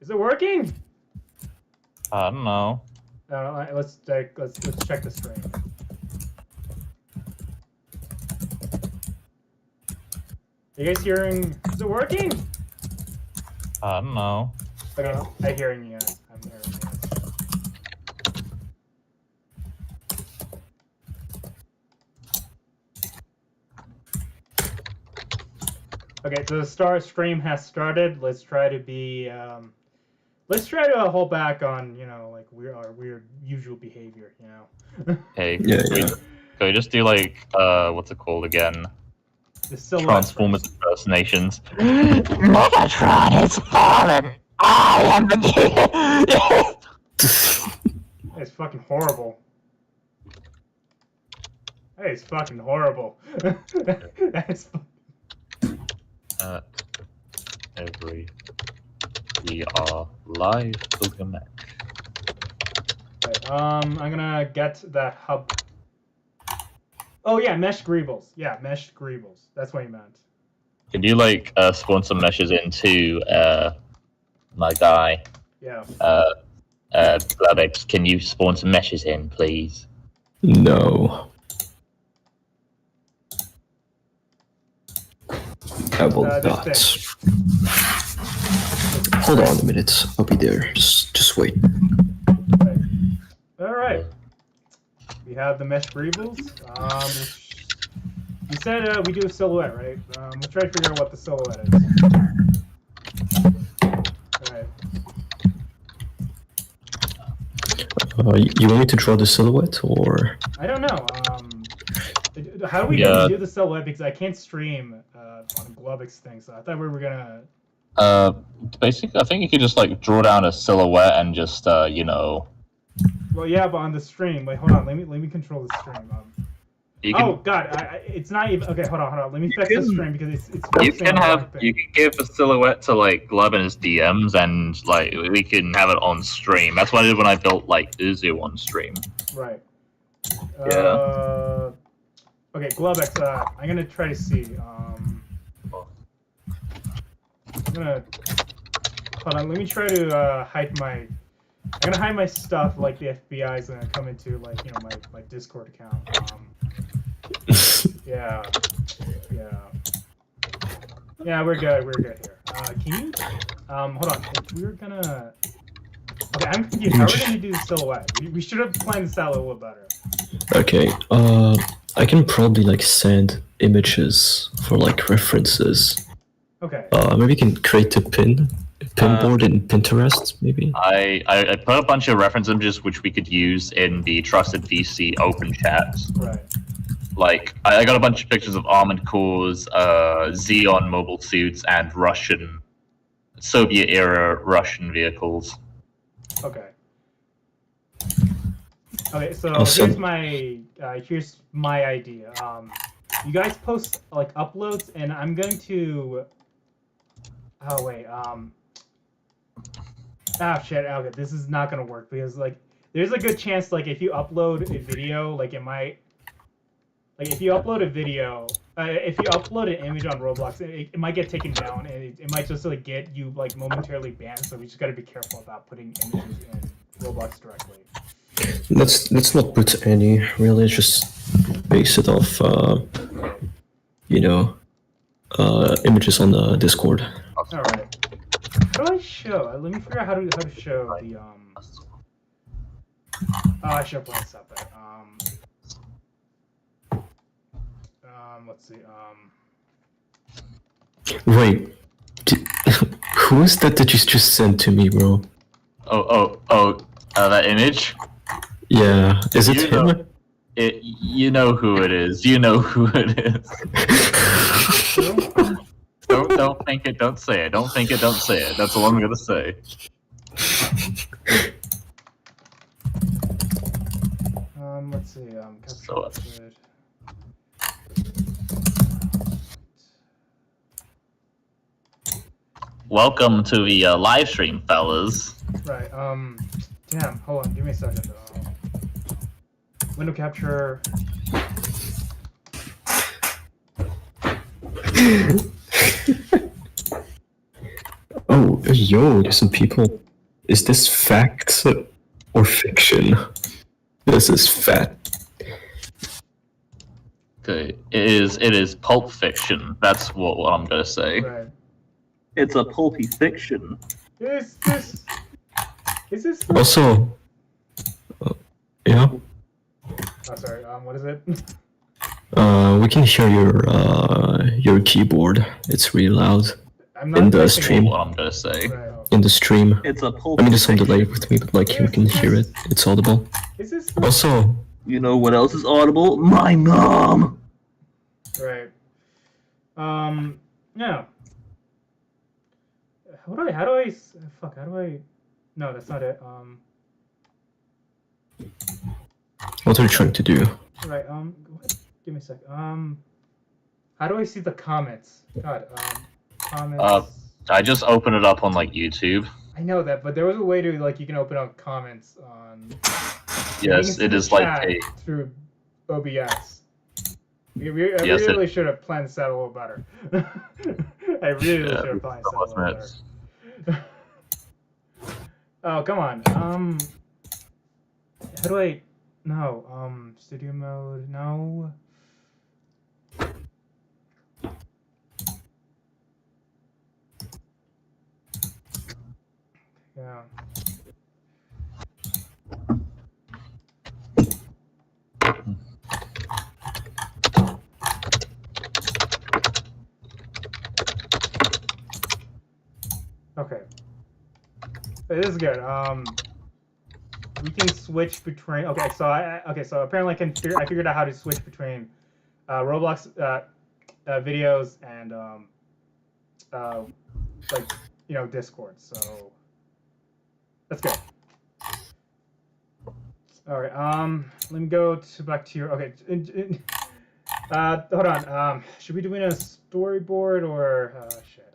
Is it working? I don't know. No, let's check the stream. Are you guys hearing? Is it working? I don't know. Okay, I'm hearing you guys. I'm hearing you guys. Okay, so the stream has started. Let's try to be. Let's try to hold back on, you know, like our weird usual behavior, you know. Hey, Yeah. can we just do like what's it called again? The silhouette Transformers impersonations. Megatron has fallen. I am the It's fucking horrible. Hey, it's fucking horrible. That's We are live Pokemon. right, I'm gonna get that hub. Oh yeah, mesh greebles. Yeah, mesh greebles. That's what you meant. Could you like spawn some meshes into my guy? Yeah. Glabex, can you spawn some meshes in, please? No. I will not. Hold on a minute. I'll be there. Just wait. Okay. All right. We have the mesh greebles. You said we do a silhouette, right? We'll try to figure out what the silhouette is. All right. You want me to draw the silhouette, or? I don't know. How do we do the silhouette? Because I can't stream on Glub's thing, so I thought we were gonna. Basically, I think you could just like draw down a silhouette and just you know. Well, yeah, but on the stream. Wait, hold on. Let me control the stream. Oh God, it's not even. Okay, hold on. Let me fix the stream because it's. You can give a silhouette to like Glub and his DMs, and like we can have it on stream. That's what I did when I built like Uzu on stream. Right. Yeah. Okay, Glubx, I'm gonna try to see. I'm gonna hold on. Let me try to hide my. I'm gonna hide my stuff like the FBI is gonna come into like my Discord account. Yeah. We're good. We're good here. Can you? Hold on. We're gonna. Okay, I'm confused. How are we gonna do the silhouette? We should have planned this out a little better. Okay. I can probably like send images for like references. Okay. Maybe you can create a pinboard in Pinterest, maybe. I put a bunch of reference images which we could use in the Trusted VC open chat. Right. Like I got a bunch of pictures of armored cores, Xeon mobile suits, and Soviet era Russian vehicles. Okay. Okay, so here's my idea. You guys post like uploads, and I'm going to. Oh wait. Shit. Okay, this is not gonna work because like there's a good chance like if you upload a video, like it might. Like if you upload a video, if you upload an image on Roblox, it might get taken down, and it might just like get you like momentarily banned. So we just gotta be careful about putting images in Roblox directly. Let's not put any. Really, just base it off. Images on the Discord. All right. How do I show? Let me figure out how to show the I should have planned this out better. Let's see. Wait, who is that you just sent to me, bro? That image? Yeah, is it him? You know who it is. You know who it is. Don't think it. Don't say it. Don't think it. Don't say it. That's all I'm gonna say. Let's see. Capture. Welcome to the live stream, fellas. Right. Damn. Hold on. Give me a second. Window capture. Oh, yo, there's some people. Is this fact or fiction? This is fact. Okay, it is pulp fiction. That's what I'm gonna say. Right. It's a pulpy fiction. Is this? Also, yeah, Oh, sorry. What is it? we can hear your keyboard. It's really loud I'm in the typing stream. What I'm gonna say. Right. In the stream. It's a pulp. I mean, there's some delay with me, but like you can hear it. It's audible. Is this? Also, You know what else is audible? My mom. Right. No. How do I? Fuck. How do I? No, that's not it. what are you trying to do? Right. What? Give me a sec. How do I see the comments? God. Comments. I just opened it up on like YouTube. I know that, but there was a way to like you can open up comments on. Yes, it is like a. through OBS. I Yes, really should have planned this out a little better. I really should have planned this out a little better. Oh, come on. How do I? No. Studio mode. No. Yeah. Okay. This is good. We can switch between. Okay, so apparently I figured out how to switch between Roblox videos and like Discord. So that's good. All right. Let me go back to your. Okay. Hold on. Should we be doing a storyboard or shit?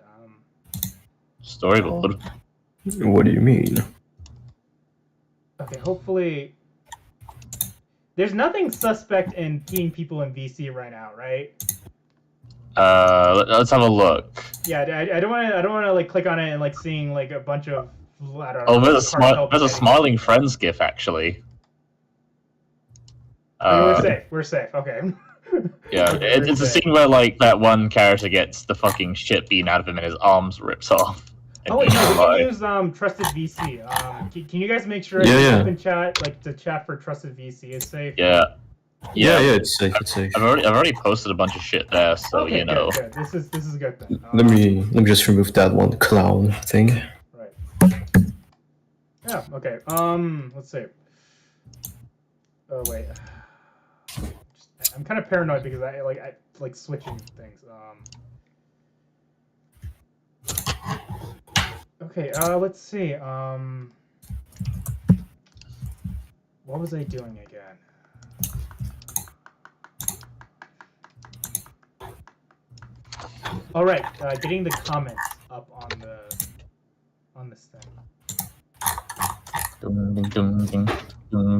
Storyboard. What do you mean? Okay, hopefully. There's nothing suspect in peeing people in VC right now, right? Let's have a look. Yeah, I don't want to like click on it and like seeing like a bunch of I don't Oh, know. there's a smiling friends gif actually. Okay, we're safe. Okay. Yeah, Okay, it's a scene where like that one character gets the fucking shit beaten out of him and his arms rips off. Oh wait, no, we can use trusted VC. Can you guys make sure Yeah. open chat like the chat for trusted VC is safe? Yeah. Yeah, it's safe. It's safe. I've already posted a bunch of shit there, so Okay, you know. Good. This is a good thing. Let me just remove that one clown thing. Right. Yeah. Okay. Let's see. Oh wait. I'm kind of paranoid because I like switching things. Okay. Let's see. What was I doing again? All right. Getting the comments up on this thing. Ding ding ding ding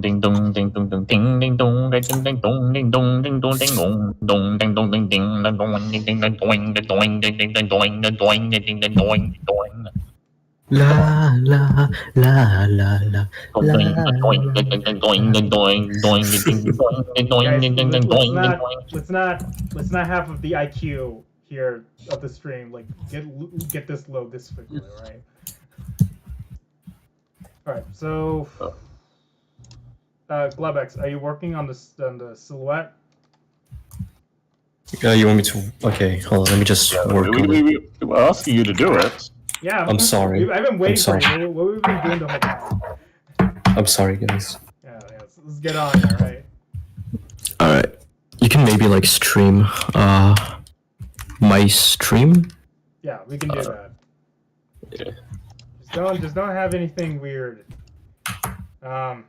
ding ding ding ding ding ding ding ding dong ding ding ding dong ding dong ding dong ding dong ding dong ding ding ding dong ding ding ding doing ding doing ding ding ding doing ding doing ding ding ding doing doing. La la la la la. Let's not have the IQ here of the stream. Like get this low this quickly, right? All right. So, Glubex, are you working on the silhouette? You want me to? Okay, hold on. Let me just work on it. We were asking you to do it. Yeah. I'm sorry. I've been waiting for sorry. you. What have we been doing the whole time? I'm sorry, guys. Yeah. Let's get on there, right? All right. You can maybe like stream my stream. Yeah, we can do that. Okay. Just don't have anything weird. I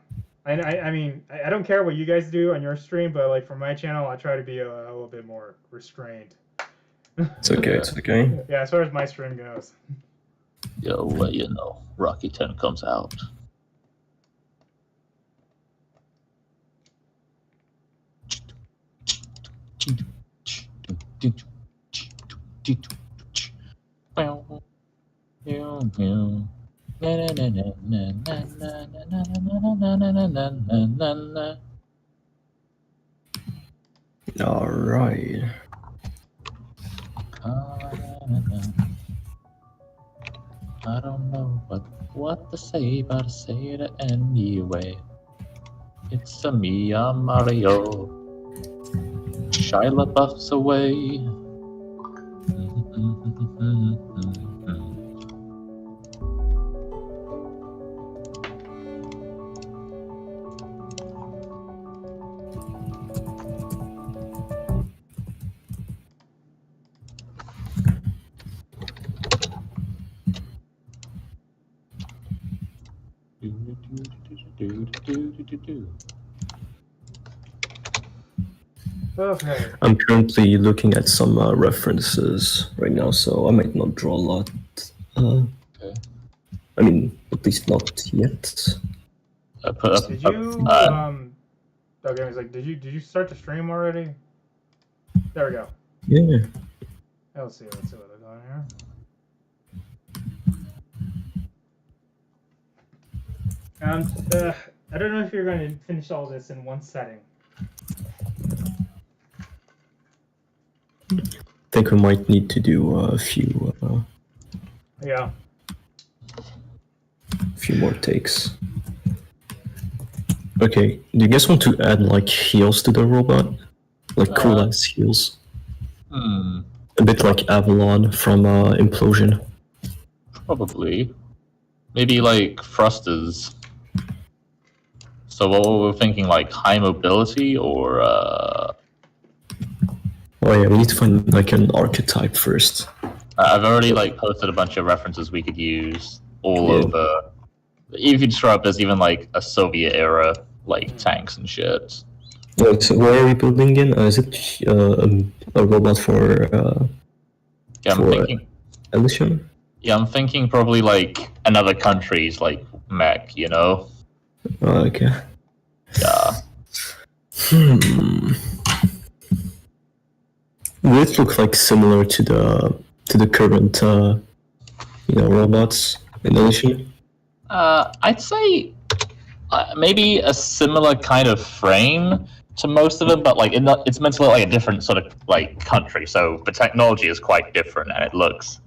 mean, I don't care what you guys do on your stream, but like for my channel, I try to be a little bit more restrained. It's okay. It's okay. Yeah, as far as my stream goes. Yo, well, you know, Rocky 10 comes out. Meow, meow. Na, na, na, na, na, na, na, na, na, na, na, na, na, na, na. All right. I don't know what to say, but I say it anyway. It's a me, I'm Mario. Shia LaBeouf's away. Okay. I'm currently looking at some references right now, so I might not draw a lot. Okay. I mean, at least not yet. Did you okay, I was like, did you start the stream already? There we go. Yeah. Let's see what they're doing here. I don't know if you're going to finish all this in one setting. I think we might need to do a few Yeah. more takes. Okay, do you guys want to add like heals to the robot? Like cool ass heals? A bit like Avalon from Implosion. Probably. Maybe like thrusters. So what were we thinking, like high mobility or Oh yeah, we need to find like an archetype first. I've already like posted a bunch of references we could use all Yeah. over. If you throw up, there's even like a Soviet era like tanks and shit. Wait, so where are we building in? Is it a robot for Yeah, I'm for thinking. Elysium? Yeah, I'm thinking probably like another country's like mech, you know? Oh, okay. Yeah. Would it look like similar to the current robots in Elysium? I'd say maybe a similar kind of frame to most of them, but like it's meant to look like a different sort of like country. So the technology is quite different, and it looks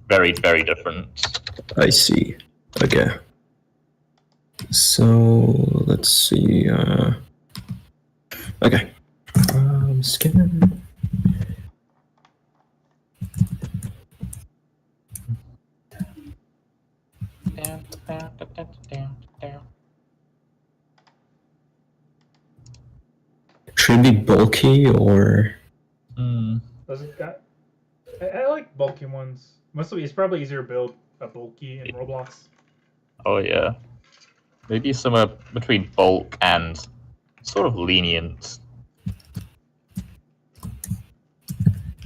very, very different. I see. Okay. So let's see. Okay. Scan. Should it be bulky or? Does it got? I like bulky ones. Mostly, it's probably easier to build a bulky in Roblox. Oh yeah. Maybe somewhere between bulk and sort of lenient.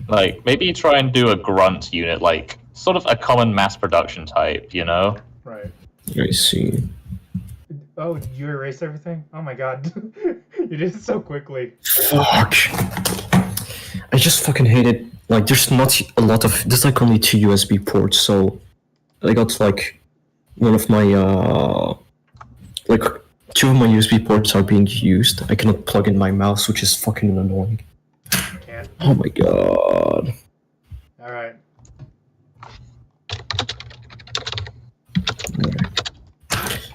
Like, maybe try and do a grunt unit, like, sort of a common mass production type, you know? Right. I see. Oh, did you erase everything? Oh my god. You did it so quickly. Fuck. I just fucking hate it. Like, there's not a lot of. There's like only 2 USB ports, so I got like one of my like 2 of my USB ports are being used. I cannot plug in my mouse, which is fucking annoying. Can't. Oh my god. Alright.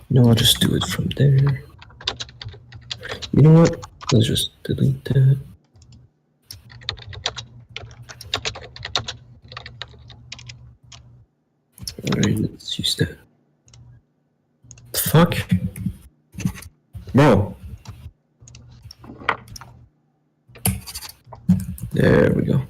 No, I'll just do it from there. You know what? Let's just delete that. Alright, let's use that. Fuck? Bro. There we go.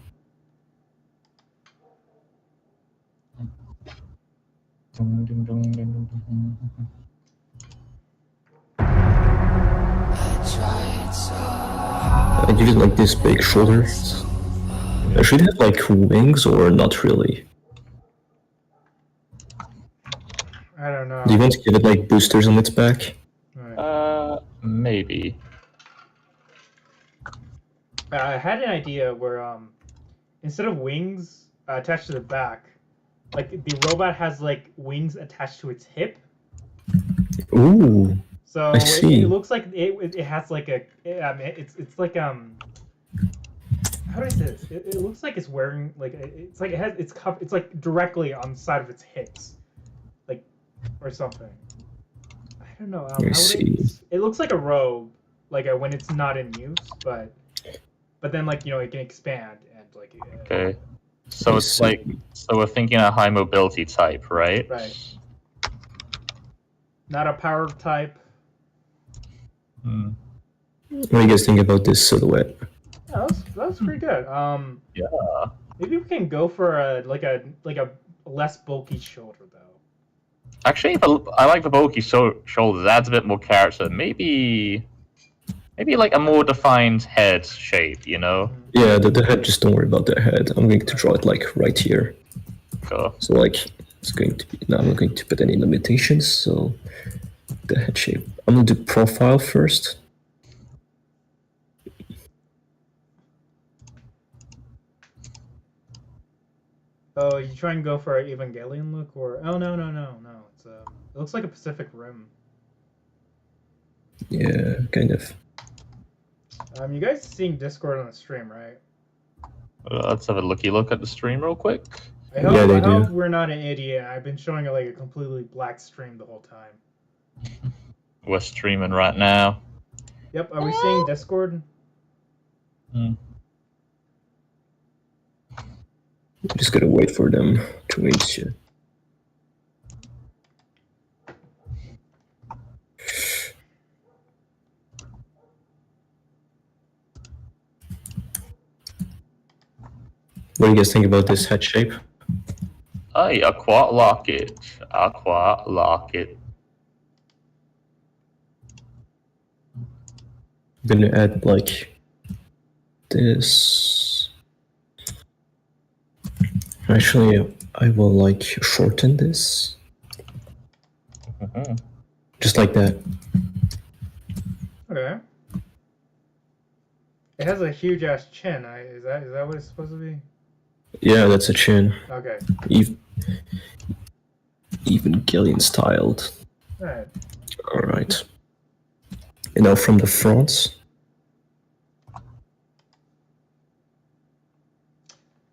I give it like this big shoulders. Should it have like wings or not really? I don't know. Do you want to give it like boosters on its back? Right. Maybe. I had an idea where instead of wings attached to the back, like the robot has like wings attached to its hip. Ooh. So I see. it looks like it has like a it's like how do I say this? It looks like it's wearing like it's like it has it's like directly on the side of its hips, like or something. I don't know. I see. It looks like a robe, like when it's not in use, but then like it can expand and like. Okay. So I it's see. like, so we're thinking a high mobility type, right? Right. Not a power type. Hmm. What do you guys think about this silhouette? Yeah, that was pretty good. Yeah. Maybe we can go for a less bulky shoulder though. Actually, I like the bulky shoulders. Adds a bit more character. Maybe like a more defined head shape. You know. Yeah, the head. Just don't worry about the head. I'm going to draw it like right here. Sure. So like it's going to be. Now I'm not going to put any limitations. So the head shape. I'm gonna do profile first. Oh, you try and go for an Evangelion look, or no. It's it looks like a Pacific Rim. Yeah, kind of. You guys seeing Discord on the stream, right? Let's have a look at the stream real quick. I hope, Yeah, they I hope do. we're not an idiot. I've been showing like a completely black stream the whole time. We're streaming right now. Yep. Are we seeing Discord? Hmm. Just gotta wait for them to reach you. What do you guys think about this head shape? I quite like it. I quite like it. I'm gonna add like this. Actually, I will like shorten this. Mhm. Just like that. Okay. It has a huge ass chin. Is that what it's supposed to be? Yeah, that's a chin. Okay. Even Gillian styled. All right. Alright. And now from the front.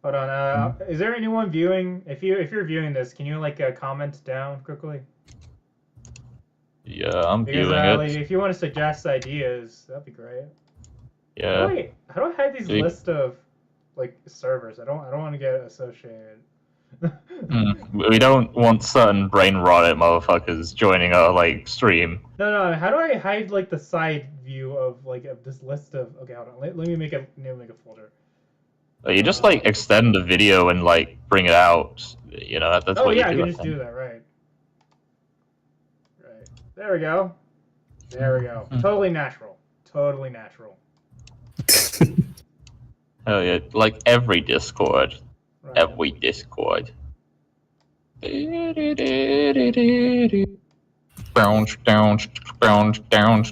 Hold on. Is there anyone viewing? If you're viewing this, can you like comment down quickly? Yeah, I'm Because viewing it. like, if you want to suggest ideas, that'd be great. Yeah. How do I hide these See? list of like servers? I don't want to get associated. We don't want certain brain rotted motherfuckers joining our like stream. No. How do I hide like the side view of this list of? Okay, hold on. Let me make a folder. You just like extend the video and like bring it out. You know, that's Oh what yeah, you do. I can just do that, right? Right. There we go. There we go. Totally natural. Totally natural. Hell yeah, like every Discord. Right. Every Discord. Bounce down, bounce down,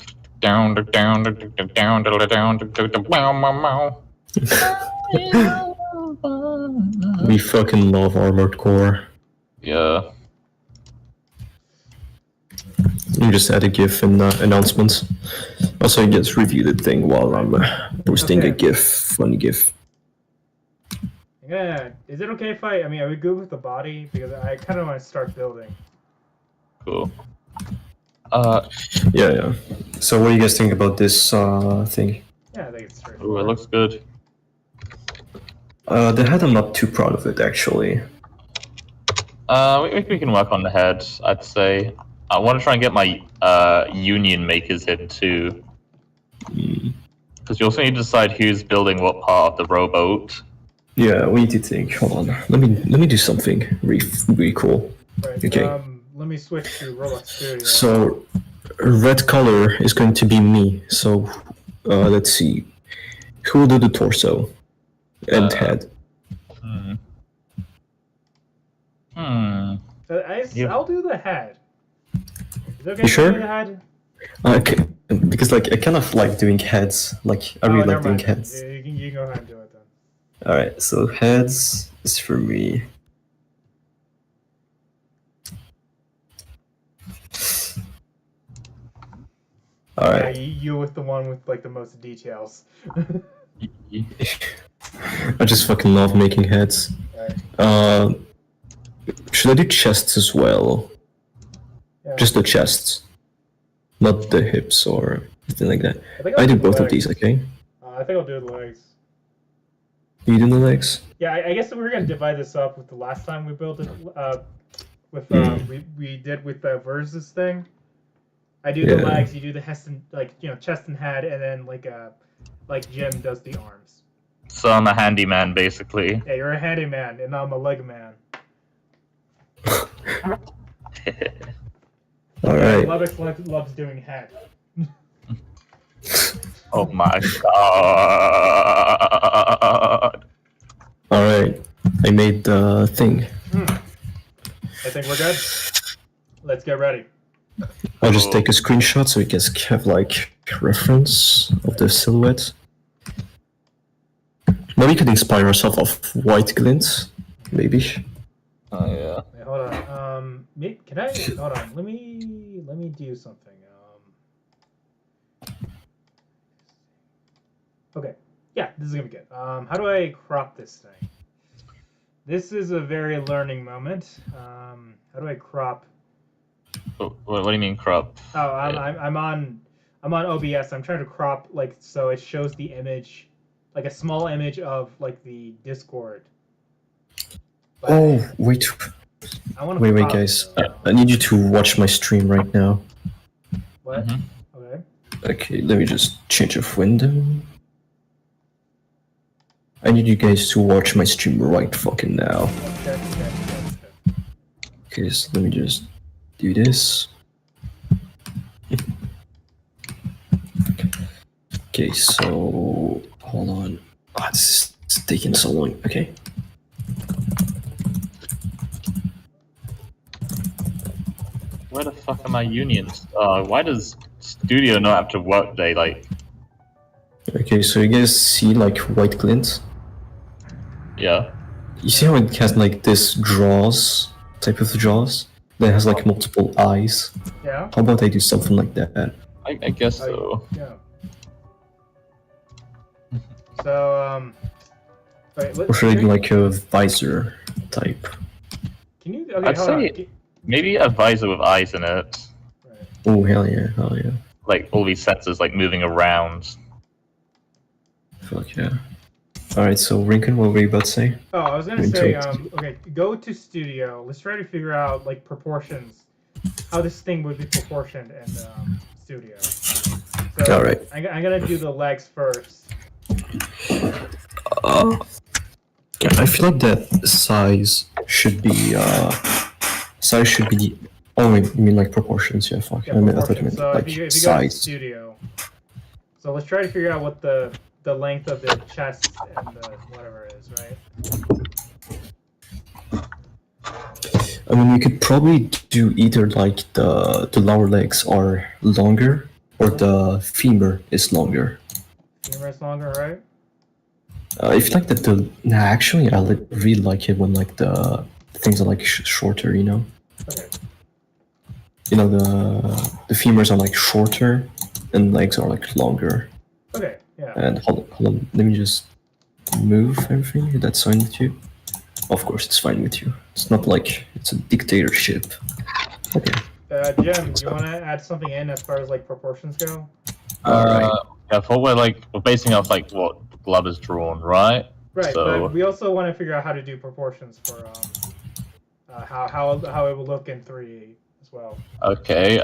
down, down, down, down. We fucking love Armored Core. Yeah. You just add a GIF in announcements. Also, I just review the thing while I'm posting a GIF, funny GIF. Yeah. Is it okay if I mean, are we good with the body? Because I kind of want to start building. Cool. Yeah. So, what do you guys think about this thing? Yeah, I think it's Ooh, straightforward. it looks good. The head, I'm not too proud of it, actually. We can work on the head, I'd say. I want to try and get my union makers in too. Because you also need to decide who's building what part of the rowboat. Yeah, we need to think. Hold on. Let me do something really cool. Right. Okay. Let me switch to Roblox Studio. So, red color is going to be me. So, let's see. Who will do the torso and head? I'll do the head. Is it okay You if I sure? do the head? Okay, because like I kind of like doing heads. Like I really like doing heads. Yeah, you can go ahead and do it then. All right, so heads is for me. All Yeah, right. you with the one with like the most details. I just fucking love making heads. Alright. Should I do chests as well? Yeah. Just the chests, not the hips or anything like that. think I I'll do the both of legs. these, okay? I think I'll do the legs. You do the legs? Yeah, I guess we were gonna divide this up with the last time we built it. With we did with the versus thing. I do the Yeah. legs, you do the chest and head, and then like Jim does the arms. So I'm a handyman, basically. Yeah, you're a handyman, and I'm a leg man. All right. Lubbock loves doing head. Oh my god. All right. I made the thing. I think we're good. Let's get ready. I'll just take a screenshot so you guys have like reference of the silhouette. Maybe we could inspire ourselves off white glint, maybe. Oh yeah. Wait, hold on. Can I hold on? Let me do something. Okay. Yeah, this is gonna be good. How do I crop this thing? This is a very learning moment. How do I crop? What do you mean crop? Oh, I'm on OBS. I'm trying to crop like so it shows the image, like a small image of like the Discord. But Oh, wait. I want to Wait, guys. I need you to watch my stream right now. What? Mhm. Okay. Okay, let me just change of window. I need you guys to watch my stream right fucking now. Okay. Okay, so let me just do this. Okay, so hold on. Ah, this is taking so long. Okay. Where the fuck are my unions? Why does studio not have to work day like? Okay, so you guys see like white glint? Yeah. You see how it has like this jaws, type of jaws? That has like multiple eyes. Yeah. How about I do something like that? I guess so. Yeah. So wait. Or should I do like a visor type? Can you? Okay, I'd hold on. say maybe a visor with eyes in it. Right. Oh hell yeah, hell yeah. Like all these sensors like moving around. Fuck yeah. Alright, so Rincon, what were you about to say? Oh, I was gonna Intro. say, okay, go to studio. Let's try to figure out like proportions, how this thing would be proportioned in studio. So Alright. I'm gonna do the legs first. Yeah, I feel like that size should be oh wait, you mean like proportions, yeah, fuck. Yeah, I thought you proportions. meant So like if you go to size. studio, so let's try to figure out what the length of the chest and the whatever is, right? I mean, we could probably do either like the lower legs are longer or the femur is longer. Femur is longer, right? I feel like that actually I really like it when like the things are like shorter, you know. Okay. You know the femurs are like shorter and legs are like longer. Okay. Yeah. And hold on, let me just move everything. Is that fine with you? Of course, it's fine with you. It's not like it's a dictatorship. Okay. Jim, do you want to add something in as far as like proportions go? Alright. Yeah, for we're basing off like what Glub is drawn, right? Right, So- but we also want to figure out how to do proportions for how it will look in 3D as well. Okay,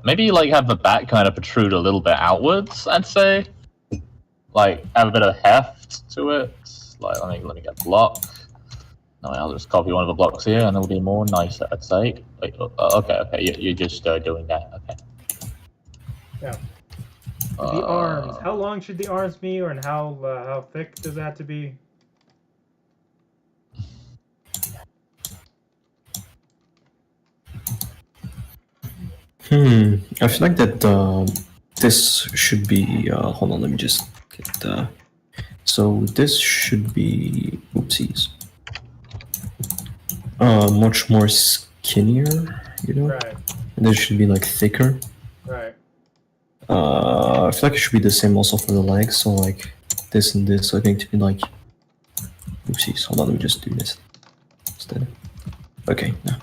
maybe like have the back kind of protrude a little bit outwards, I'd say. Like have a bit of heft to it. Like let me get a block. No, I'll just copy one of the blocks here, and it'll be more nicer, I'd say. Wait, okay, you're just doing that. Okay. Yeah. The arms. How long should the arms be, or how thick does it have to be? I feel like that this should be. Hold on, let me just get. So this should be. Oopsies. Much more skinnier, you know. Right. And this should be like thicker. Right. I feel like it should be the same also for the legs. So like this and this are going to be like. Oopsies. Hold on. Let me just do this instead. Okay. Now.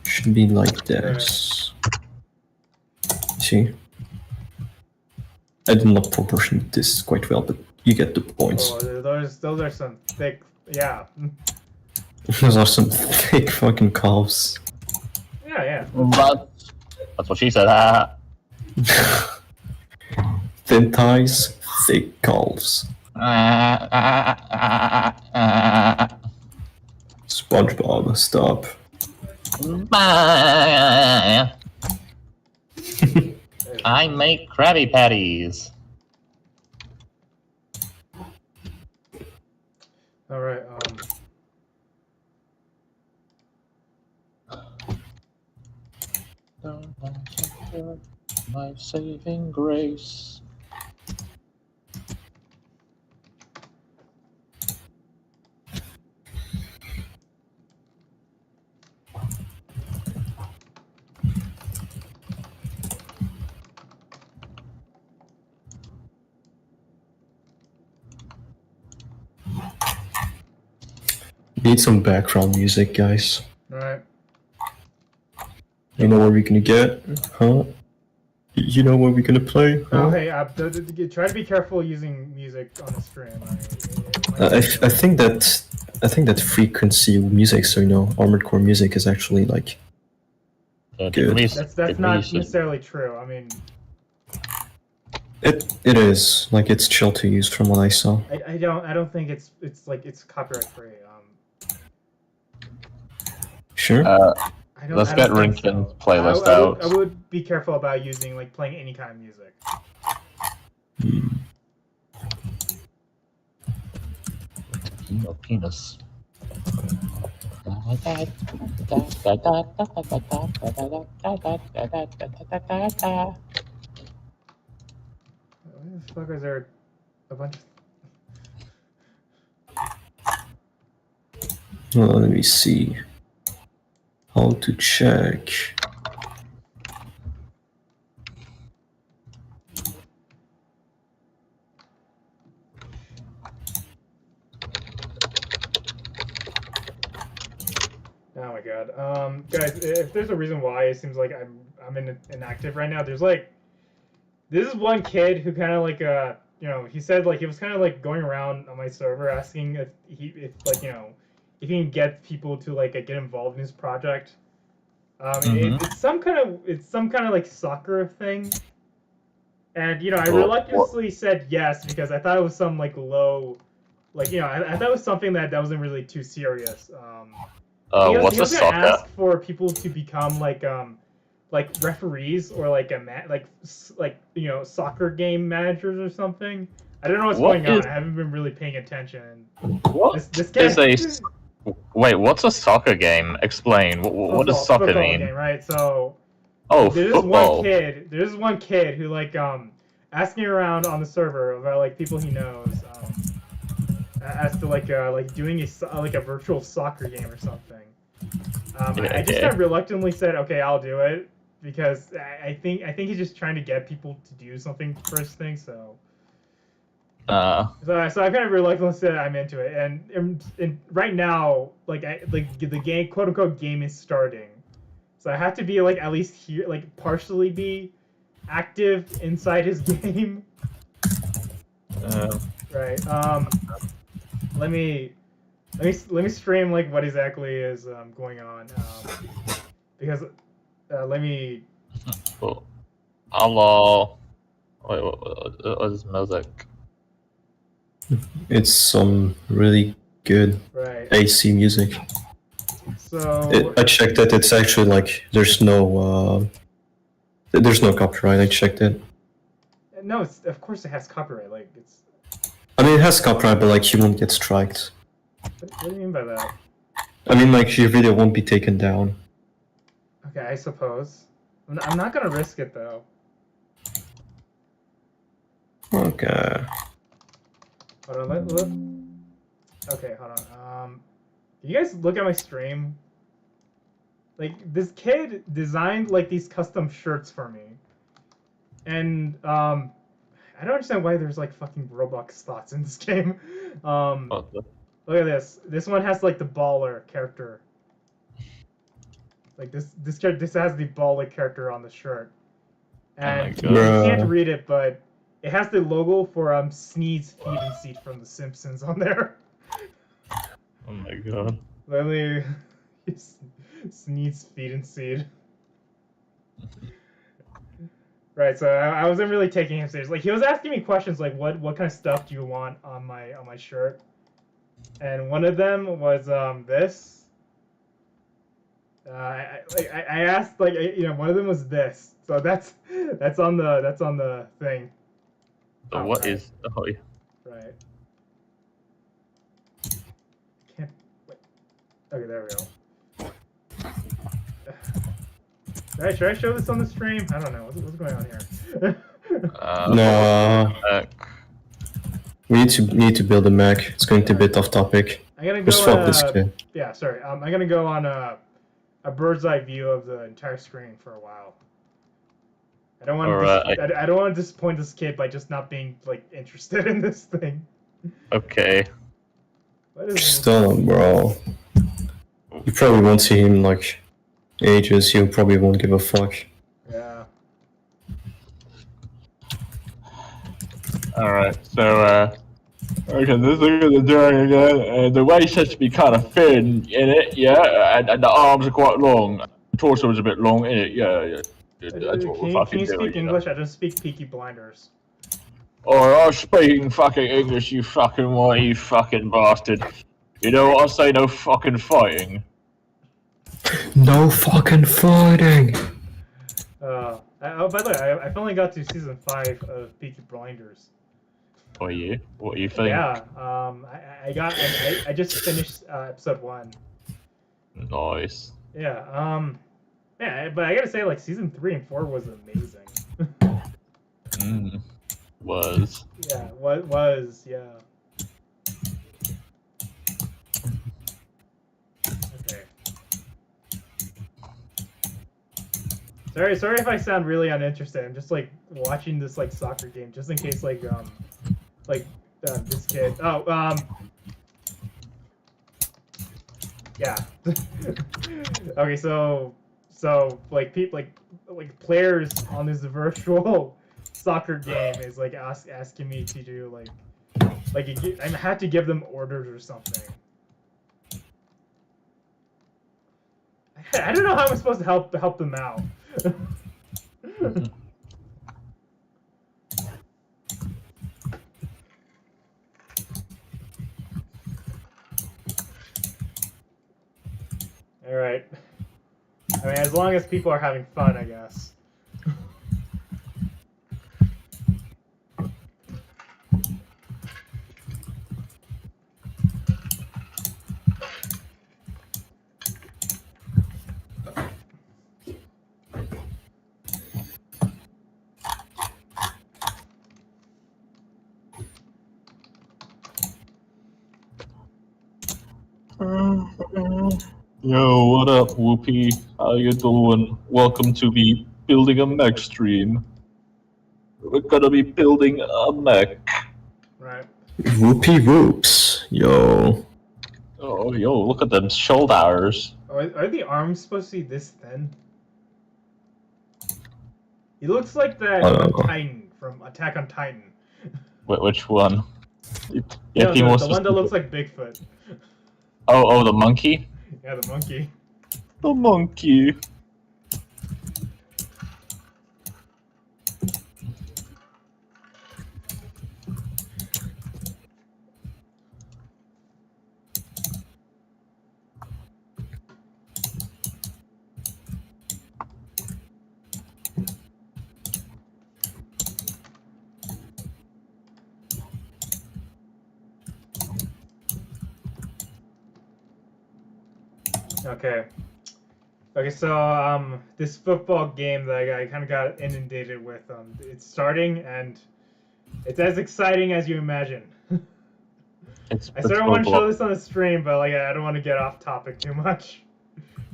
Should be like this. See? I did not proportion this quite well, but you get the points. Oh, those are some thick. Yeah. Those are some thick fucking calves. Yeah. But that's what she said. Thin thighs, thick calves. SpongeBob, stop. I make Krabby Patties. All right. My saving grace. Need some background music, guys. All right. You know what we're gonna get? Huh? You know what we're gonna play? Huh? Oh, hey, try to be careful using music on the stream. I think that frequency music, so you know, Armored Core music is actually like good. That's not necessarily true. I mean, it is like it's chill to use from what I saw. I don't think it's like it's copyright free. Sure. Let's get Rinkin's playlist out. I would be careful about using like playing any kind of music. Penis. Why the fuck is there a bunch of... Well, let me see. How to check. Oh my god. Guys, if there's a reason why it seems like I'm inactive right now, there's like this is one kid who kind of like you know, he said like he was kind of like going around on my server asking if like, you know, if he can get people to like get involved in his project. It's some kind of like soccer thing. And you know, I reluctantly said yes because I thought it was some like low, like, you know, I thought it was something that wasn't really too serious. What's he a was gonna soccer? ask for people to become like referees or like you know, soccer game managers or something. I don't know what's going on. I haven't been really paying attention. What this guy, Wait, what's a soccer game? Explain. What does soccer mean? Game, right? So there's football. There's one kid who like asking around on the server about like people he knows as to like doing a virtual soccer game or something. I just kind of reluctantly said, okay, I'll do it because I think he's just trying to get people to do something first thing. So I kind of reluctantly said I'm into it, and right now like the game, quote unquote, game is starting, so I have to be like at least here, like partially be active inside his game. Right. Let me stream like what exactly is going on because let me. Hello. Wait, what is music? It's some really good AC music. So I checked it. It's actually like there's no copyright. I checked it. No, of course it has copyright. Like it's. I mean, it has copyright, but like you won't get striked. What do you mean by that? I mean, like your video won't be taken down. Okay, I suppose. I'm not gonna risk it though. Okay. Hold on, look. Okay, hold on. Can you guys look at my stream? like this kid designed like these custom shirts for me, and I don't understand why there's like fucking Roblox thoughts in this game. What the? Look at this. This one has like the baller character. Like this has the baller character on the shirt, and God. you Bruh. can't read it, but it has the logo for Sneed's Feed and Seed from The Simpsons on there. Oh my god. Literally, Sneed's Feed and Seed. Right, so I wasn't really taking him serious. Like he was asking me questions like, "What kind of stuff do you want on my shirt?" And one of them was this. I asked like one of them was this. So that's on the thing. So Oh, what right. is? Oh yeah. Right. Can't wait. Okay, there we go. Alright, should I show this on the stream? I don't know. What's going on here? No, we need to build a mech. It's going to be a bit off topic. I'm gonna Just go fuck on this kid. yeah, sorry. I'm gonna go on a bird's eye view of the entire screen for a while. I don't want to I don't want to disappoint this kid by just not being like interested in this thing. Okay. What is Still, bro. You probably won't see him like ages. You probably won't give a fuck. Yeah. Alright, so, okay, this is the drawing again. The waist has to be kind of thin in it, yeah, and the arms are quite long. The torso is a bit long in it, yeah. That's what we're Can fucking you doing, speak you know. English? I don't speak Peaky Blinders. Oh, I'm speaking fucking English, you fucking white, you fucking bastard. You know what I say, no fucking fighting. No fucking fighting. Oh, by the way, I finally got to season 5 of Peaky Blinders. What are you? What do you think? Yeah. I just finished episode 1. Nice. Yeah. Yeah, but I gotta say, like season 3 and 4 was amazing. Was. Yeah. What was? Yeah. Okay. Sorry if I sound really uninterested. I'm just like watching this like soccer game, just in case like this kid. Oh, yeah. Okay, so like people like players on this virtual soccer game is like asking me to do I had to give them orders or something. I don't know how I'm supposed to help them out. All right. I mean, as long as people are having fun, I guess. Yo, what up, Whoopi? How you doing? Welcome to the Building a Mech stream. We're gonna be building a mech. Right. Whoopie whoops. Yo. Oh, yo, look at them shoulders. Are the arms supposed to be this thin? He looks like that Titan from Attack on Titan. Which one? No, the one that looks like Bigfoot. Oh, the monkey? Yeah, the monkey. The monkey. Okay, so this football game that I kind of got inundated with, it's starting and it's as exciting as you imagine. I sort of want to show this on the stream, but like I don't want to get off topic too much.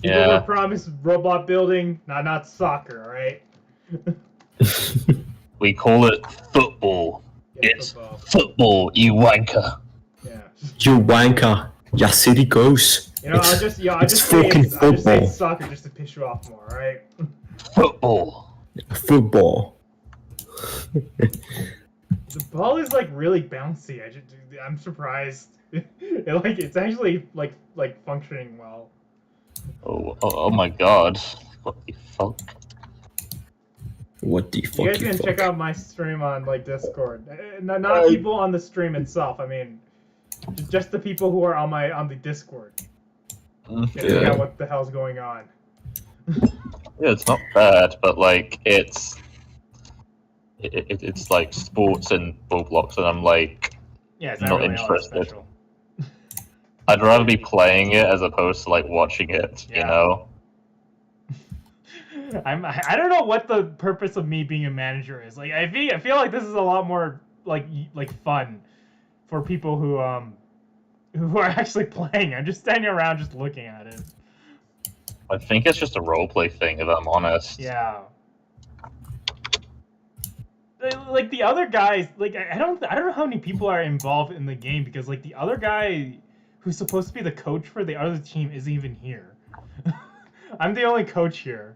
People were promised robot building, not soccer, alright? We call it football. Yeah, It's football, you wanker. Yeah. You wanker. Yeah, city goes. You know, I'll just fucking say I'll just say football. soccer just to piss you off more, alright? Football. Football. The ball is like really bouncy. I'm surprised. It's actually like functioning well. Oh my god. What the fuck? What the fuck? You guys can check out my stream on like Discord. Not people on the stream itself. I mean, just the people who are on the Discord. Check out what the hell's going on. Yeah, it's not bad, but like it's like sports and Roblox, and I'm like Yeah, it's not really all that interested. special. I'd rather be playing it as opposed to like watching it. Yeah. You know. I don't know what the purpose of me being a manager is. Like I feel like this is a lot more like fun for people who are actually playing. I'm just standing around just looking at it. I think it's just a roleplay thing, if I'm honest. Yeah. Like the other guys, like I don't know how many people are involved in the game because like the other guy who's supposed to be the coach for the other team isn't even here. I'm the only coach here.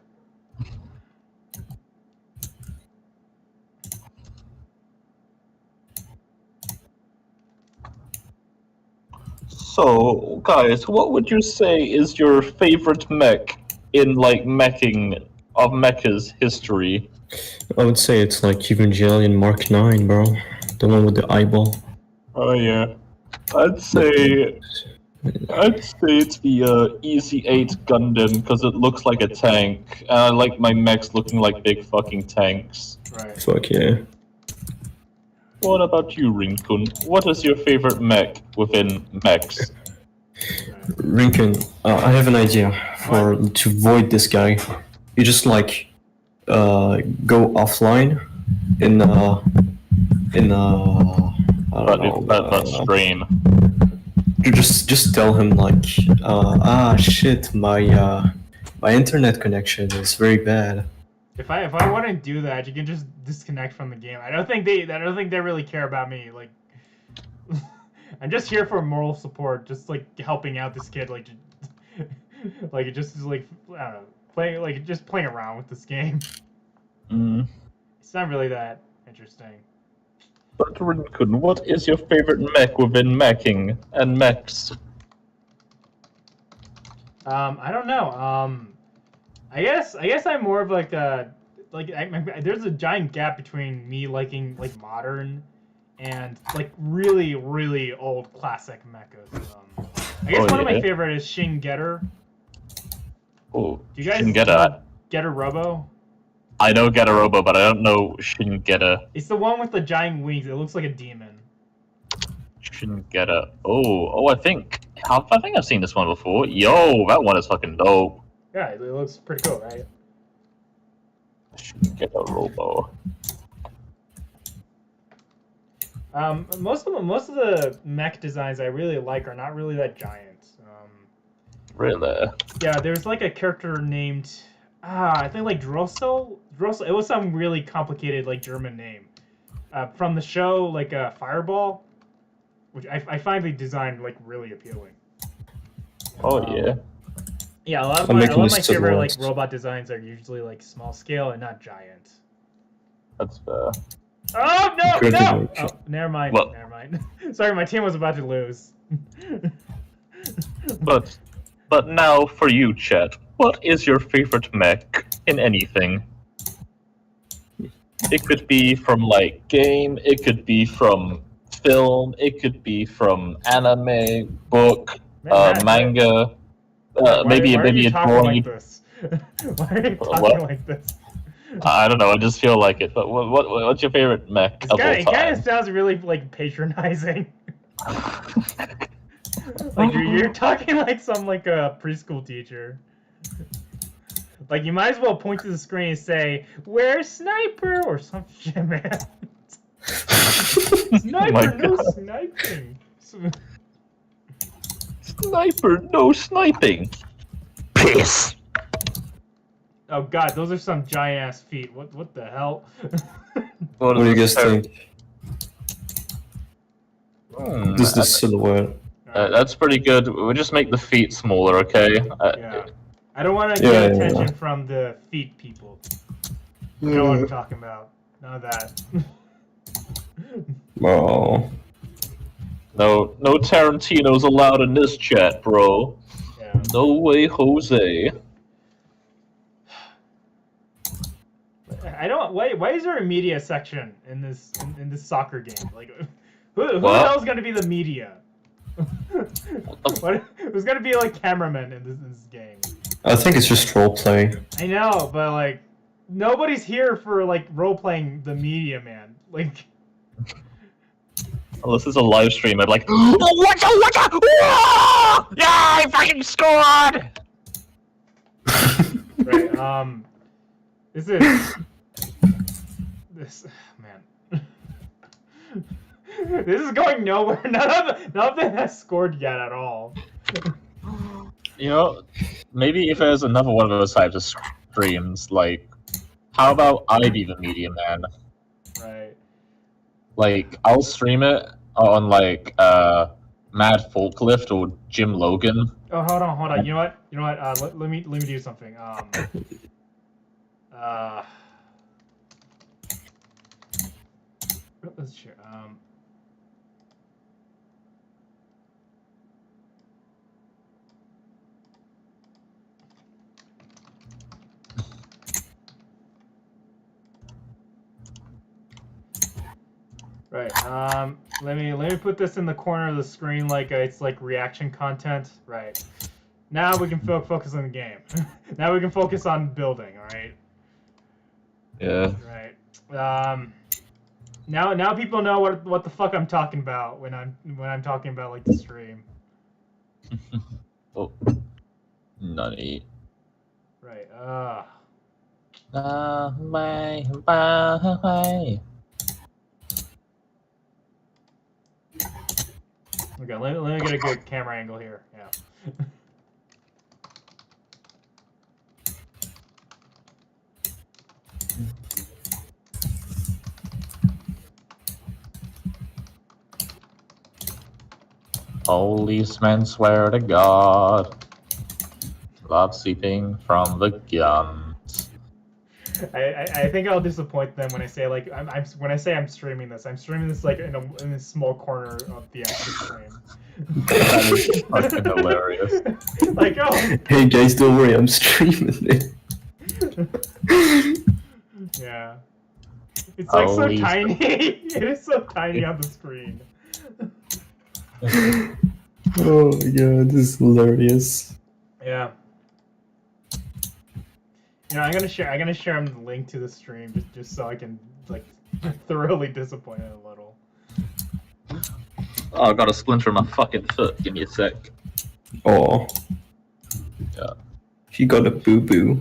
So, guys, what would you say is your favorite mech in like meching of mecha's history? I would say it's like Evangelion Mark 9, bro. The one with the eyeball. Oh yeah, I'd say it's the Easy 8 Gundam because it looks like a tank. And I like my mechs looking like big fucking tanks. Right. Fuck yeah. What about you, Rinkun? What is your favorite mech within mechs? Rinken, I have an idea to void this guy. You just like go offline in I don't know. But stream. You just tell him like shit, my internet connection is very bad. If I want to do that, you can just disconnect from the game. I don't think they really care about me. Like, I'm just here for moral support, just like helping out this kid, like, like just like I don't know, just playing around with this game. Mm. It's not really that interesting. But Rinkun, what is your favorite mech within meching and mechs? I don't know. I guess I'm more of like a there's a giant gap between me liking like modern and like really old classic mechas. I guess one of my favorite is Shin Getter. Oh, Do you guys Shin Getter. know Getter Robo? I know Getter Robo, but I don't know Shin Getter. It's the one with the giant wings. It looks like a demon. Shin Getter. Oh, I think I've seen this one before. Yo, that one is fucking dope. Yeah, it looks pretty cool, right? Shin Getter Robo. Most of the mech designs I really like are not really that giant. Really? Yeah, there's like a character named I think like Drossel. It was some really complicated like German name. From the show like Fireball, which I find the design like really appealing. Oh yeah. Yeah, a lot of my favorite like robot designs are usually like small scale and not giant. That's fair. Oh no! Good No! design. Oh, never mind. Well- Never mind. Sorry, my team was about to lose. But now for you, Chet. What is your favorite mech in anything? It could be from like game, it could be from film, it could be from anime, book, manga, maybe a drawing. Like this? Why are you talking like this? I don't know. I just feel like it. But what's your favorite mech of all It kind time? of sounds really like patronizing. Like you're talking like some like a preschool teacher. Like you might as well point to the screen and say, "Where's Sniper?" or some shit, man. Sniper, no sniping. Sniper, no sniping. peace. Oh god, those are some giant ass feet. What the hell? What do you guys think? This is the silhouette. That's pretty good. We'll just make the feet smaller, okay? Yeah. I don't want to Yeah, get yeah, attention yeah. from the feet people. You know what I'm talking about. None of that. Oh. No Tarantino's allowed in this chat, bro. Yeah. No way, Jose. I don't. Why is there a media section in this soccer game? Like, who the What? hell is gonna be the media? Who's gonna be like cameramen in this game? I think it's just roleplay. I know, but like, nobody's here for like role playing the media, man. Like, Unless it's a live stream, I'd like. Watch out! Whoa! Yeah, I fucking scored! right. This man. This is going nowhere. None of them has scored yet at all. You know, maybe if there's another one of those types of streams, like, how about I be the media man? Right. Like, I'll stream it on, like, Mad Forklift or Jim Logan. Oh, hold on. You know what? Let me do something. Let's share. Right. Let me put this in the corner of the screen like it's like reaction content. Right. Now we can focus on the game. Now we can focus on building. All right. Yeah. Right. Now people know what the fuck I'm talking about when I'm talking about like the stream. Oh. Nutty. Right. Bye. Okay. Let me get a good camera angle here. Yeah. Policemen swear to God. Love sleeping from the guns. I think I'll disappoint them when I say like when I say I'm streaming this. I'm streaming this like in a small corner of the actual stream. That is fucking hilarious. Like, oh. Hey guys, don't worry, I'm streaming it. Yeah. It's like so Holy tiny. It is so tiny on the screen. Oh yeah, this is hilarious. Yeah. You know, I'm gonna share him the link to the stream just so I can like thoroughly disappoint him a little. Oh, I got a splinter in my fucking foot. Give me a sec. Oh. Yeah. He got a boo-boo.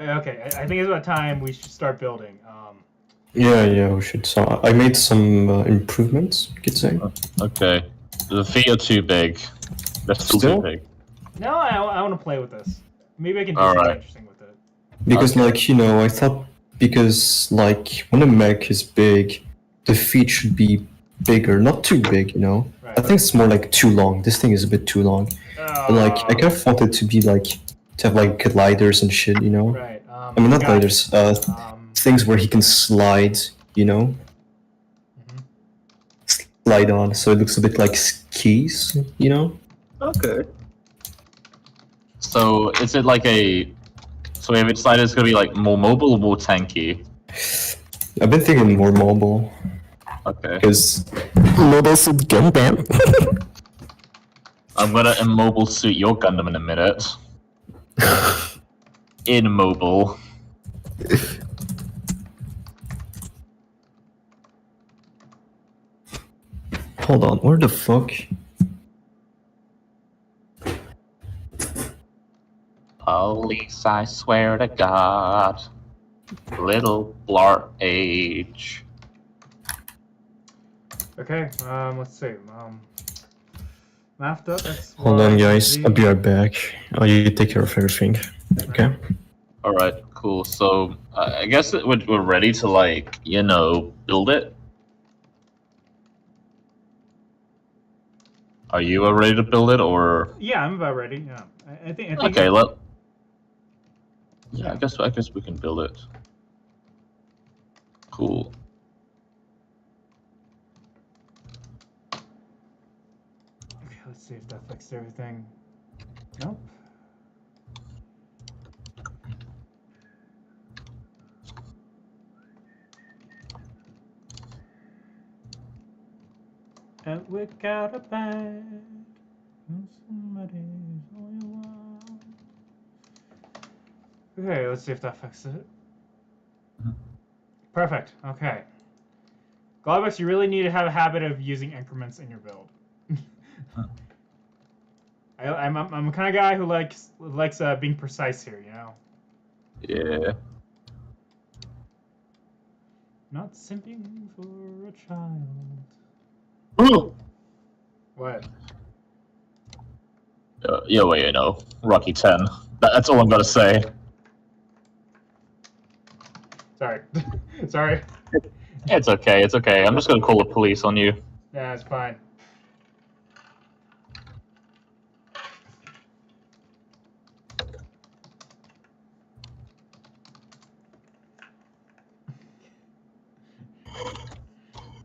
Okay, I think it's about time we should start building. Yeah, we should. So I made some improvements, you could say. Okay. The feet are too big. They're still Still? too big. No, I want to play with this. Maybe I can do All something right. interesting with it. Because, Okay. like, you know, I thought because, like, when a mech is big, the feet should be bigger, not too big, you know? Right. I think it's more like too long. This thing is a bit too long. But, like, I kind of wanted to be, like, to have, like, gliders and shit, you know? Right. I mean, not gliders, things where he can slide, you know? Mhm. Slide on, so it looks a bit like skis, you know? Okay. So, is it like a... So, if it's decided it's gonna be, like, more mobile or more tanky? I've been thinking more mobile, Okay. because mobile suit Gundam. I'm gonna immobile suit your Gundam in a minute. Immobile. Hold on, where the fuck? Police, I swear to God. Little Blar age. Okay, let's see. Math up. That's Hold on, Y, guys. Z. I'll be right back. You take care of everything. Okay. Alright, cool. So, I guess we're ready to, like, you know, build it. Are you ready to build it, or? Yeah, I'm about ready. Yeah, I think. Okay, yeah, I guess we can build it. Cool. Okay, let's see if that fixed everything. Nope. And we got a bag. Somebody's all you want. Okay, let's see if that fixes it. Perfect. Okay. Globux, you really need to have a habit of using increments in your build. I'm a kind of guy who likes being precise here, you know. Yeah. Not simping for a child. Ooh. What? Yeah, well, you know, Rocky 10. That's all I'm gonna say. Sorry. Sorry. It's okay, it's okay. I'm just gonna call the police on you. Yeah, it's fine.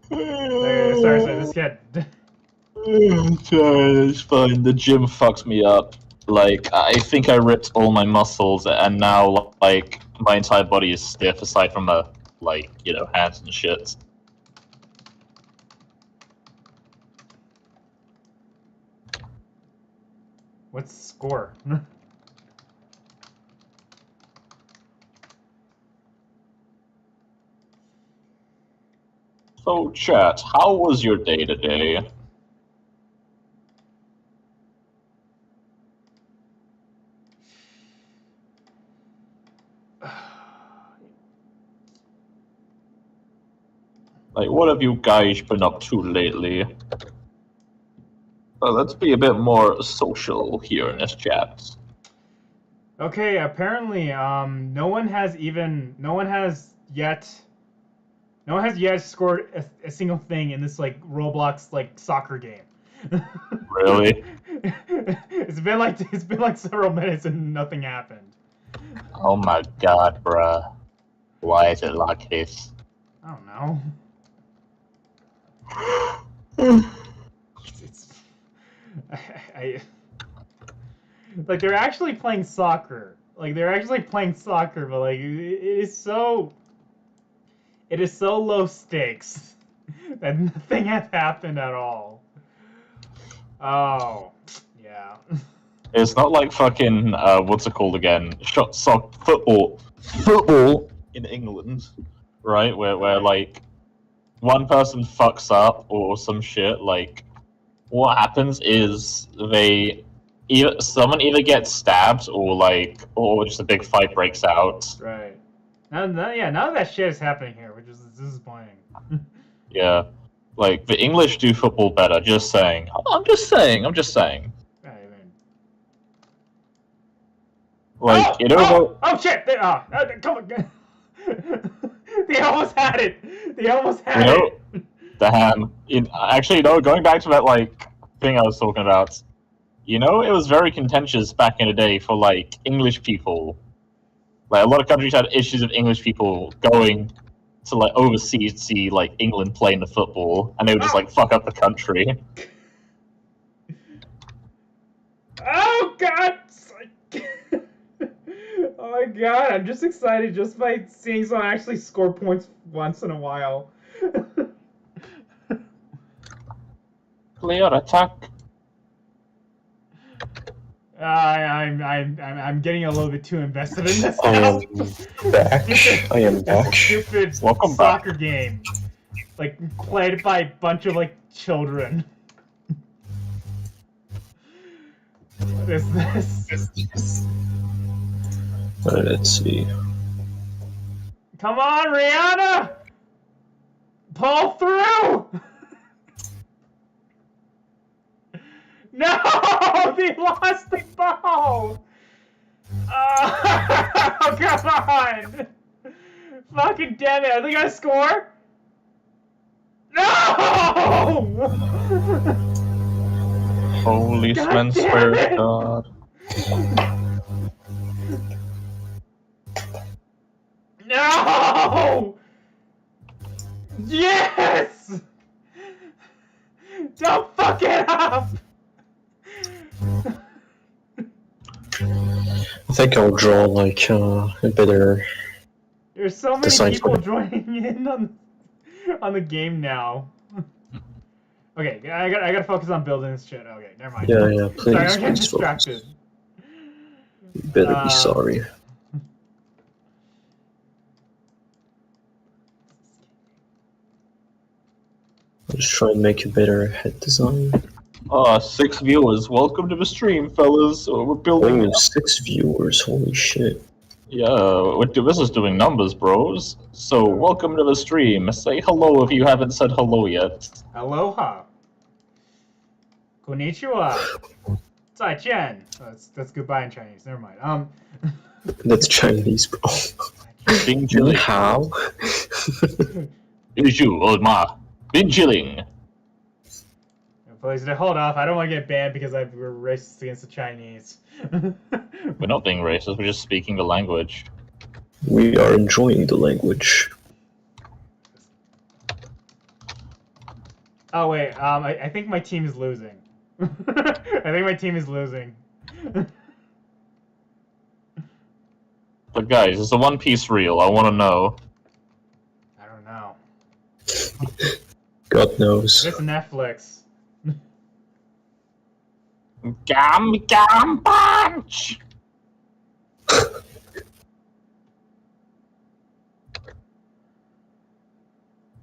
Sorry, this kid. It's fine. The gym fucks me up. Like, I think I ripped all my muscles, and now, like, my entire body is stiff aside from like, you know, hands and shit. What's the score? So, chat, how was your day today? Like, what have you guys been up to lately? Let's be a bit more social here in this chat. Okay, apparently, no one has yet scored a single thing in this like Roblox like soccer game. Really? It's been like several minutes and nothing happened. Oh my god, bruh. Why is it like this? I don't know. It's I like they're actually playing soccer. Like they're actually playing soccer, but like it is so low stakes that nothing has happened at all. Oh, yeah. It's not like fucking, what's it called again? Football. Football in England, right? Where like, one person fucks up or some shit, like, what happens is someone either gets stabbed or like, or just a big fight breaks out. Right. Now that shit is happening here, which is disappointing. Yeah. Like, the English do football better, just saying. I'm just saying. I mean, Like, you know oh shit! Come on. They almost had it. They almost had it. Damn. Actually, no, going back to that, like, thing I was talking about, you know, it was very contentious back in the day for, like, English people. Like, a lot of countries had issues of English people going to, like, overseas to see, like, England playing the football, and they would just, like, fuck up the country. Oh god! Oh my god! I'm just excited just by seeing someone actually score points once in a while. Clear attack. I'm getting a little bit too invested in this I now. am back. I am back. Stupid Welcome soccer back. game, like played by a bunch of like children. This. Let's see. Come on, Rihanna! Pull through! No! They lost the ball! Oh, come on! Fucking damn it! Are they gonna score? No! Holy God swear damn to it! God. No! Yes! Don't fuck it up! I think I'll draw like a better. There's so many Design people for it. joining in on the game now. Okay, I gotta focus on building this shit. Okay, never mind. Yeah, yeah. Please, Sorry, I'm getting please focus. distracted. You better be sorry. I'll just try and make a better head design. 6 viewers. Welcome to the stream, fellas. We're building. Oh, 6 viewers. Holy shit. Yeah, this is doing numbers, bros. So, welcome to the stream. Say hello if you haven't said hello yet. Aloha. Konnichiwa. 再见. That's goodbye in Chinese. Never mind. That's Chinese, bro. Bing Ni chilling. hao. Is you, old ma. Bing chilling. Please hold off. I don't want to get banned because we're racist against the Chinese. We're not being racist, we're just speaking the language. We are enjoying the language. Oh wait, I think my team is losing. I think my team is losing. But guys, is the One Piece real? I want to know. I don't know. God knows. It's Netflix. Gam punch!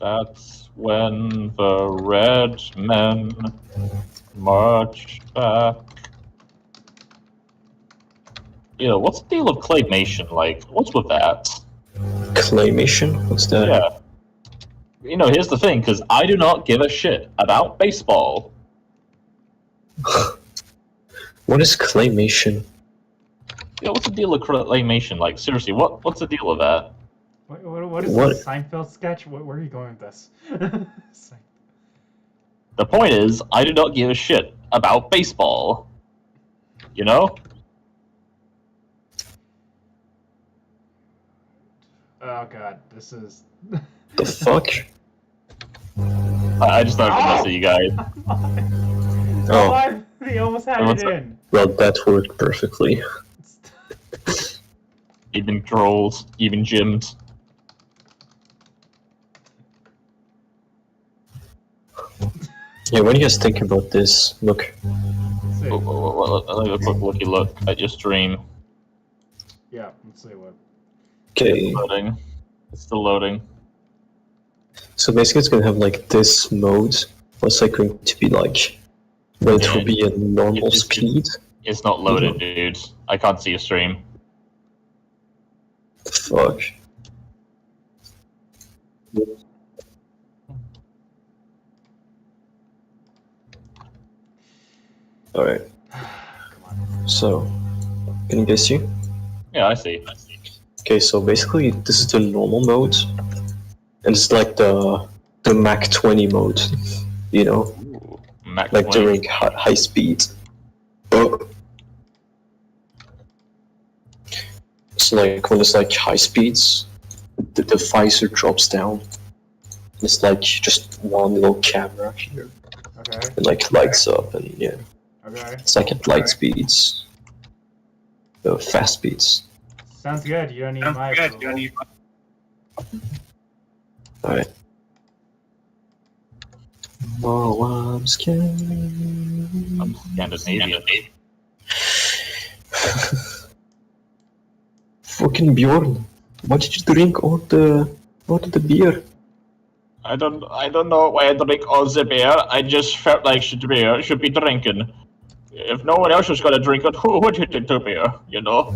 That's when the red men march back. You know, what's the deal of claymation? Like, what's with that? Claymation? What's that? Yeah. You know, here's the thing, because I do not give a shit about baseball. What is claymation? Yeah, what's the deal with claymation? Like, seriously, what's the deal with that? What is What? this Seinfeld sketch? Where are you going with this? The point is, I do not give a shit about baseball. You know? Oh god, this is... The fuck? I just thought I'd mess with you guys. Oh, What? He almost had What's it that? in. well, that worked perfectly. Even trolled, even gymmed. Yeah, when you guys think about this, look. Let's see. Let me have a quick looky look at your stream. Yeah, let's see what... Okay, Loading. It's still loading. so basically it's gonna have like this mode. What's like going to be like when it will be a normal It's- speed? It's not loaded, dude. I can't see your stream. The fuck? Alright, so, can you guys see? Yeah, I see. Okay, so basically this is the normal mode, and it's like the Mach 20 mode, you know, Ooh, Mac like 20. during high speed. So like when it's like high speeds, the visor drops down. It's like just one little camera here, Okay, and like lights up, and yeah, okay. it's like at light speeds, fast speeds. Sounds good, you don't need my approval. Alright. Oh, I'm scared. I'm Scandinavian. Fucking Bjorn, why did you drink all the beer? I don't know why I drink all the beer. I just felt like beer should be drinking. If no one else was gonna drink it, who would you drink the beer? You know?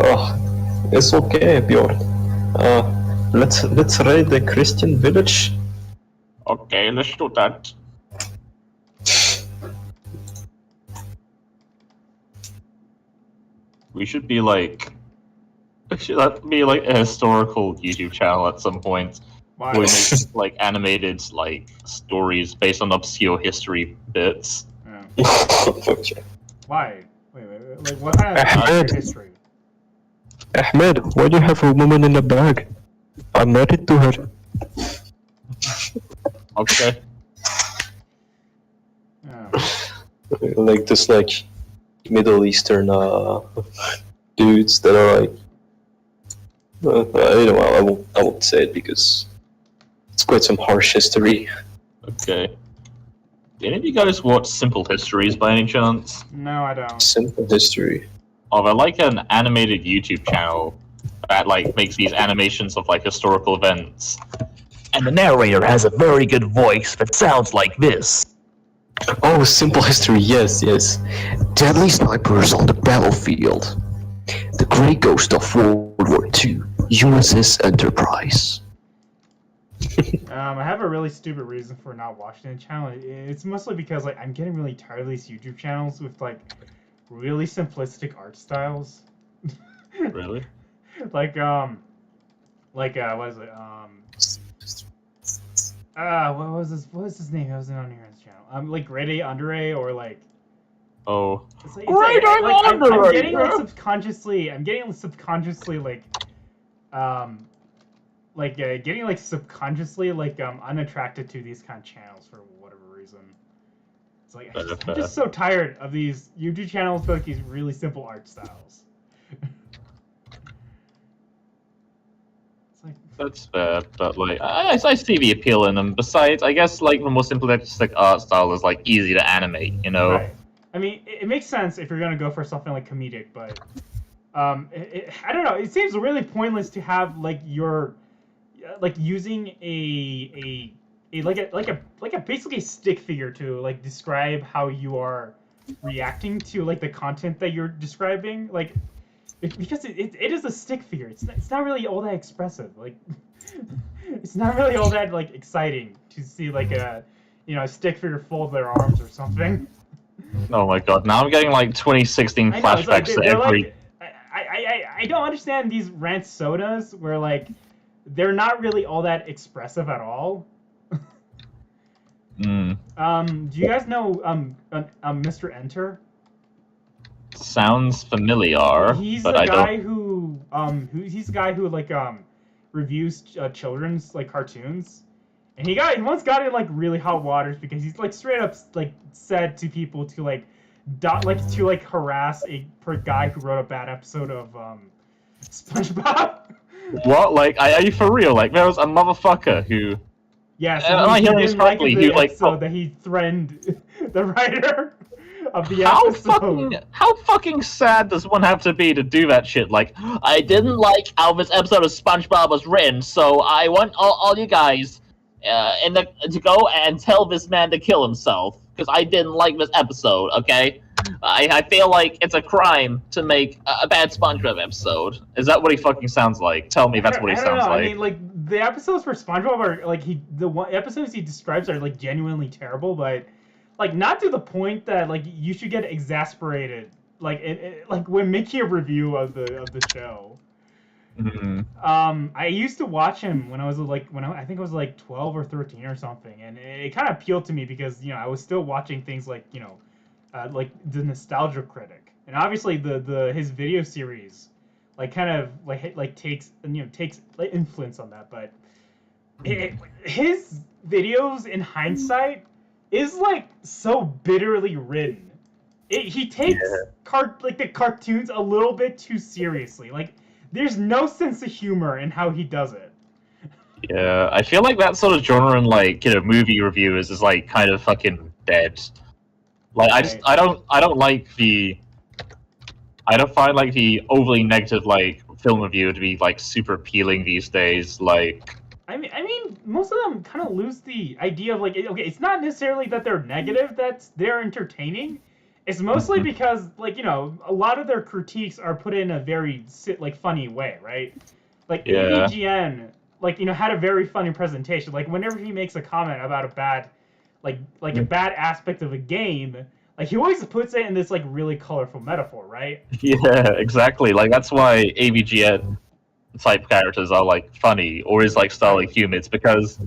Oh, it's okay, Bjorn. Let's raid the Christian village. Okay, let's do that. We should be like, that be like a historical YouTube channel at some point. Why? Where we make like animated like stories based on obscure history bits. Yeah. Okay. Why? Wait. Like, what kind of Ahmed. history? Ahmed, why do you have a woman in a bag? I'm married to her. Okay. Like this, like Middle Eastern dudes that are like, I won't say it because it's quite some harsh history. Okay. Do any of you guys watch Simple Histories by any chance? No, I don't. Simple history. Oh, they're like an animated YouTube channel that like makes these animations of like historical events. And the narrator has a very good voice that sounds like this. Oh, simple history. Yes. Deadly snipers on the battlefield. The Grey Ghost of World War II. USS Enterprise. I have a really stupid reason for not watching the channel. It's mostly because like I'm getting really tired of these YouTube channels with like really simplistic art styles. Really? Like what is it? What was his name? It wasn't on here on this channel. Like Grade A Under A or like. Oh. It's Grade A Under A, I'm getting like yeah. subconsciously like unattracted to these kind of channels for whatever reason. It's like I'm just so tired of these YouTube channels with like these really simple art styles. It's like That's fair, but like I see the appeal in them. Besides, I guess like the more simplistic art style is like easy to animate, you know. right. I mean, it makes sense if you're gonna go for something like comedic, but I don't know. It seems really pointless to have like your like using a basically stick figure to like describe how you are reacting to like the content that you're describing, like because it is a stick figure. It's not really all that expressive. Like it's not really all that like exciting to see like a a stick figure fold their arms or something. Oh my god! Now I'm getting like 2016 I know, it's like, flashbacks to they're every. like, I don't understand these rant sodas where like they're not really all that expressive at all. Mm. Do you guys know Mr. Enter? Sounds familiar, He's but the I guy don't. he's the guy who like reviews children's like cartoons. And he once got in like really hot waters because he's like straight up like said to people to like harass a guy who wrote a bad episode of SpongeBob. What? Like, are you for real? Like, there was a motherfucker who. Yes, Am I hearing this correctly? The Who like? episode that he threatened the writer of the How episode. how fucking sad does one have to be to do that shit? Like, I didn't like how this episode of SpongeBob was written, so I want all you guys to go and tell this man to kill himself because I didn't like this episode. Okay, I feel like it's a crime to make a bad SpongeBob episode. Is that what he fucking sounds like? Tell me that's what he I don't sounds know. like. I mean, like the episodes for SpongeBob are like episodes he describes are like genuinely terrible, but like not to the point that like you should get exasperated. Like like when making a review of the show. Mm-hmm. I used to watch him when I was like I think I was like 12 or 13 or something, and it kind of appealed to me because I was still watching things like like the Nostalgia Critic, and obviously the his video series like kind of like takes like influence on that, but his videos in hindsight is like so bitterly written. He takes the cartoons a little bit too seriously. Like there's no sense of humor in how he does it. Yeah, I feel like that sort of genre in like movie reviewers is like kind of fucking dead. Like I don't find like the overly negative like film review to be like super appealing these days. Like I mean, most of them kind of lose the idea of like okay, it's not necessarily that they're negative, that they're entertaining. It's mostly because like a lot of their critiques are put in a very like funny way, right? Like Yeah. AVGN, like had a very funny presentation. Like whenever he makes a comment about a bad, like a bad aspect of a game, like he always puts it in this like really colorful metaphor, right? Yeah, exactly. Like that's why AVGN type characters are like funny or is like style humor. It's because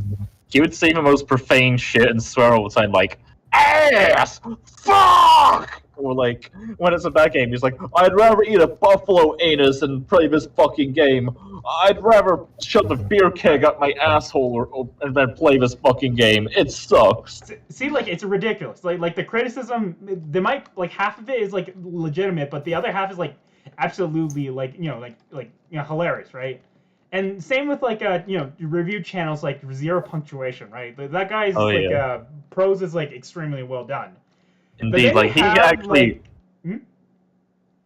he would say the most profane shit and swear all the time, like ass, fuck, or like when it's a bad game, he's like, I'd rather eat a buffalo anus than play this fucking game. I'd rather shove the beer keg up my asshole and then play this fucking game. It sucks. See, like it's ridiculous. Like the criticism, they might like half of it is like legitimate, but the other half is like absolutely like hilarious, right? And same with like review channels like Zero Punctuation, right? That guy's prose is like extremely well done. Indeed, like he actually,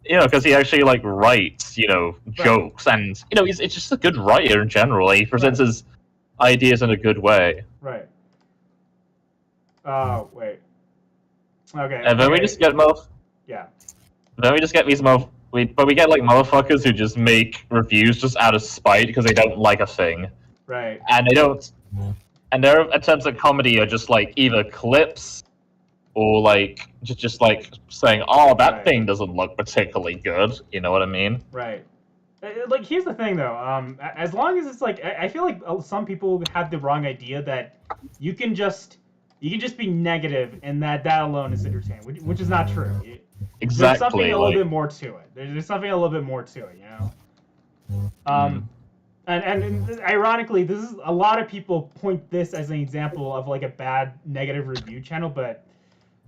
because he actually like writes, jokes, and it's just a good writer in general. He presents his ideas in a good way. Right. Oh wait. Okay. And then we just get Yeah. Then we just get these but we get like motherfuckers who just make reviews just out of spite because they don't like a thing. Right. And they don't. And their attempts at comedy are just like either clips or like just like saying, "Oh, that thing doesn't look particularly good." You know what I mean? Right. Like here's the thing though. As long as it's like, I feel like some people have the wrong idea that you can just be negative and that alone is entertaining, which is not true. Exactly. There's something a little bit more to it. There's something a little bit more to it, And ironically, this is a lot of people point this as an example of like a bad negative review channel, but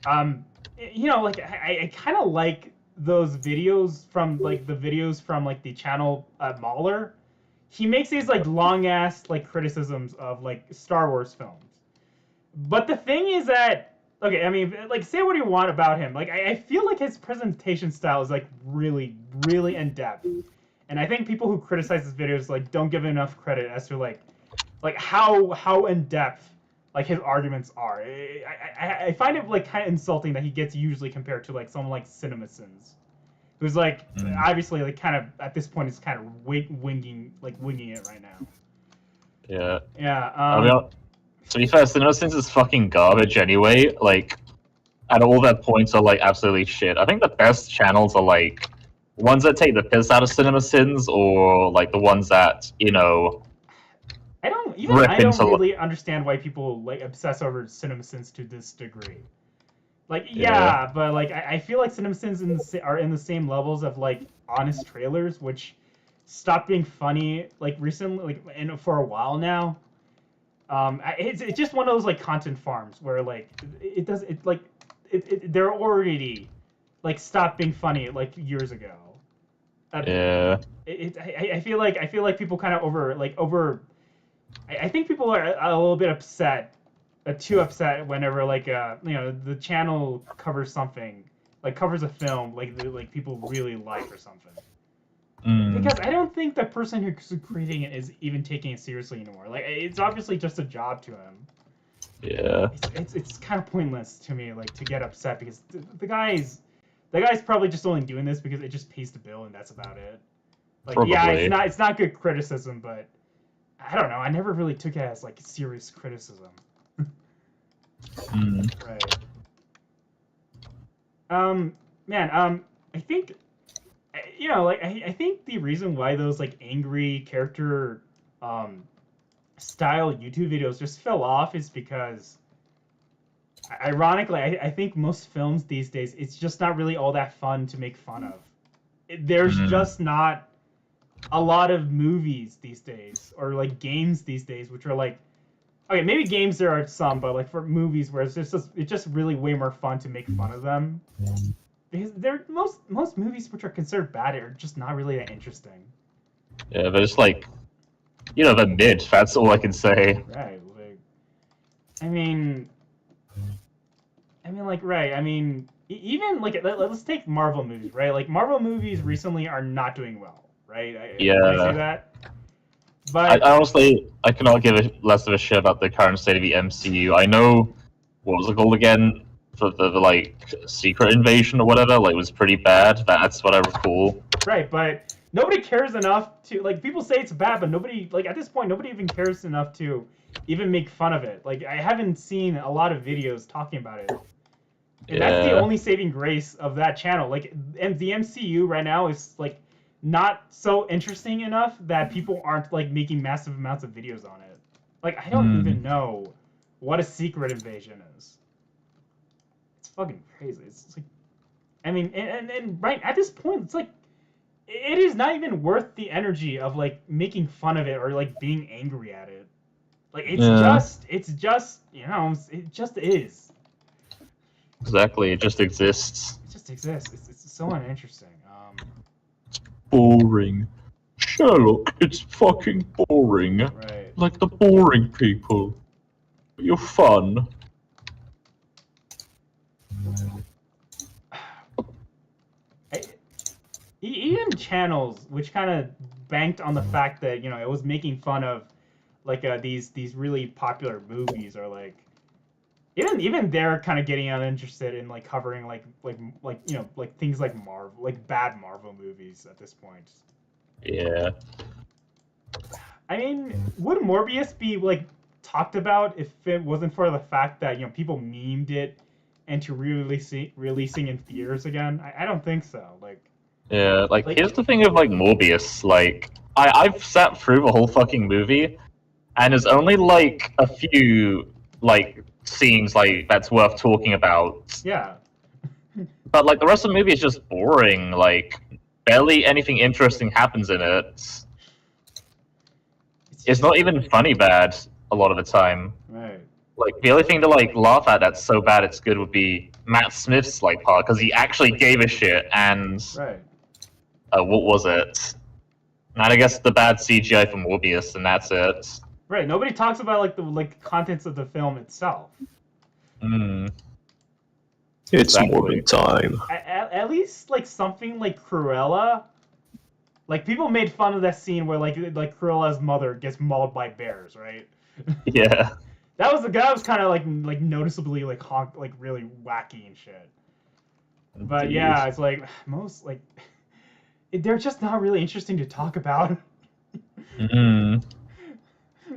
like I kind of like those videos from like the channel Mahler. He makes these like long ass like criticisms of like Star Wars films. But the thing is that, okay, I mean, like, say what you want about him. Like, I feel like his presentation style is, like, really, really in-depth. And I think people who criticize his videos, like, don't give enough credit as to, like how in-depth, like, his arguments are. I find it, like, kind of insulting that he gets usually compared to, like, someone like CinemaSins. Who's, like, obviously, like, kind of, at this point, is kind of winging it right now. Yeah. Yeah, to be fair, CinemaSins is fucking garbage anyway, like, and all their points are, like, absolutely shit. I think the best channels are, like, ones that take the piss out of CinemaSins, or, like, the ones that, I don't really understand why people, like, obsess over CinemaSins to this degree. Like, yeah. But, like, I feel like CinemaSins are in the same levels of, like, honest trailers, which stopped being funny, like, recently, like, and for a while now. It's just one of those like content farms where like they're already like stopped being funny like years ago. Yeah. I feel like people kind of I think people are a little bit upset, too upset whenever like the channel covers something, like covers a film like people really like or something. Because I don't think the person who's creating it is even taking it seriously anymore. Like, it's obviously just a job to him. Yeah. It's kind of pointless to me, like, to get upset because the guy's probably just only doing this because it just pays the bill and that's about it. Like, Probably. yeah, it's not good criticism, but I don't know. I never really took it as like serious criticism. Right. I think. I think the reason why those like angry character style YouTube videos just fell off is because, ironically, I think most films these days, it's just not really all that fun to make fun of. There's just not a lot of movies these days or like games these days which are like, okay, maybe games there are some, but like for movies where it's just really way more fun to make fun of them. Because most movies which are considered bad are just not really that interesting. Yeah, they're just like, they're mid. That's all I can say. Right. Like, I mean, right. I mean, even like let's take Marvel movies, right? Like Marvel movies recently are not doing well, right? I say that. But I honestly, I cannot give less of a shit about the current state of the MCU. I know, what was it called again? The like Secret Invasion or whatever, like was pretty bad. That's what I recall. Right, but nobody cares enough to like. People say it's bad, but nobody like at this point nobody even cares enough to even make fun of it. Like I haven't seen a lot of videos talking about it. And that's the Yeah. only saving grace of that channel. Like, and the MCU right now is like not so interesting enough that people aren't like making massive amounts of videos on it. Like, I don't even know what a Secret Invasion is. It's fucking crazy. It's like, I mean, and right at this point, it's like it is not even worth the energy of like making fun of it or like being angry at it. Like, it's just, you know, it just is. Exactly, it just exists. It just exists. It's so uninteresting. Boring. Sherlock, it's fucking boring. Right. Like the boring people. You're fun. Even channels which kind of banked on the fact that you know it was making fun of like these really popular movies are like even they're kind of getting uninterested in like covering like you know like things like Marvel like bad Marvel movies at this point. Yeah. I mean, would Morbius be like talked about if it wasn't for the fact that you know people memed it into releasing in theaters again? I don't think so. Yeah, like here's the thing of like Morbius, like I've sat through the whole fucking movie and there's only like a few like scenes like that's worth talking about. Yeah. But like the rest of the movie is just boring, like barely anything interesting happens in it. It's not even funny bad a lot of the time. Right. Like the only thing to like laugh at that's so bad it's good would be Matt Smith's like part because he actually gave a shit and Right. what was it? And I guess the bad CGI from Morbius, and that's it. Right. Nobody talks about like the contents of the film itself. Mm. It's Exactly. Morbid time. At least like something like Cruella. Like people made fun of that scene where like Cruella's mother gets mauled by bears, right? Yeah. That was kind of like noticeably like really wacky and shit. But yeah, it's like most like they're just not really interesting to talk about. Mm.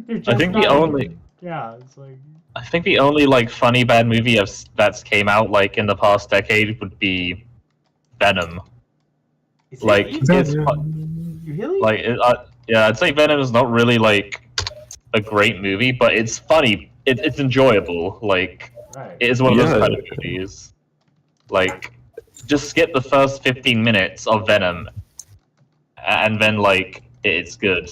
They're just I think the not- only yeah, it's like I think the only like funny bad movie that's came out like in the past decade would be Venom. is Like it it's really like yeah, I'd say Venom is not really like a great movie, but it's funny. It's enjoyable. Like right. it is one of those Yeah. kind of movies. Like just skip the first 15 minutes of Venom, and then like it's good.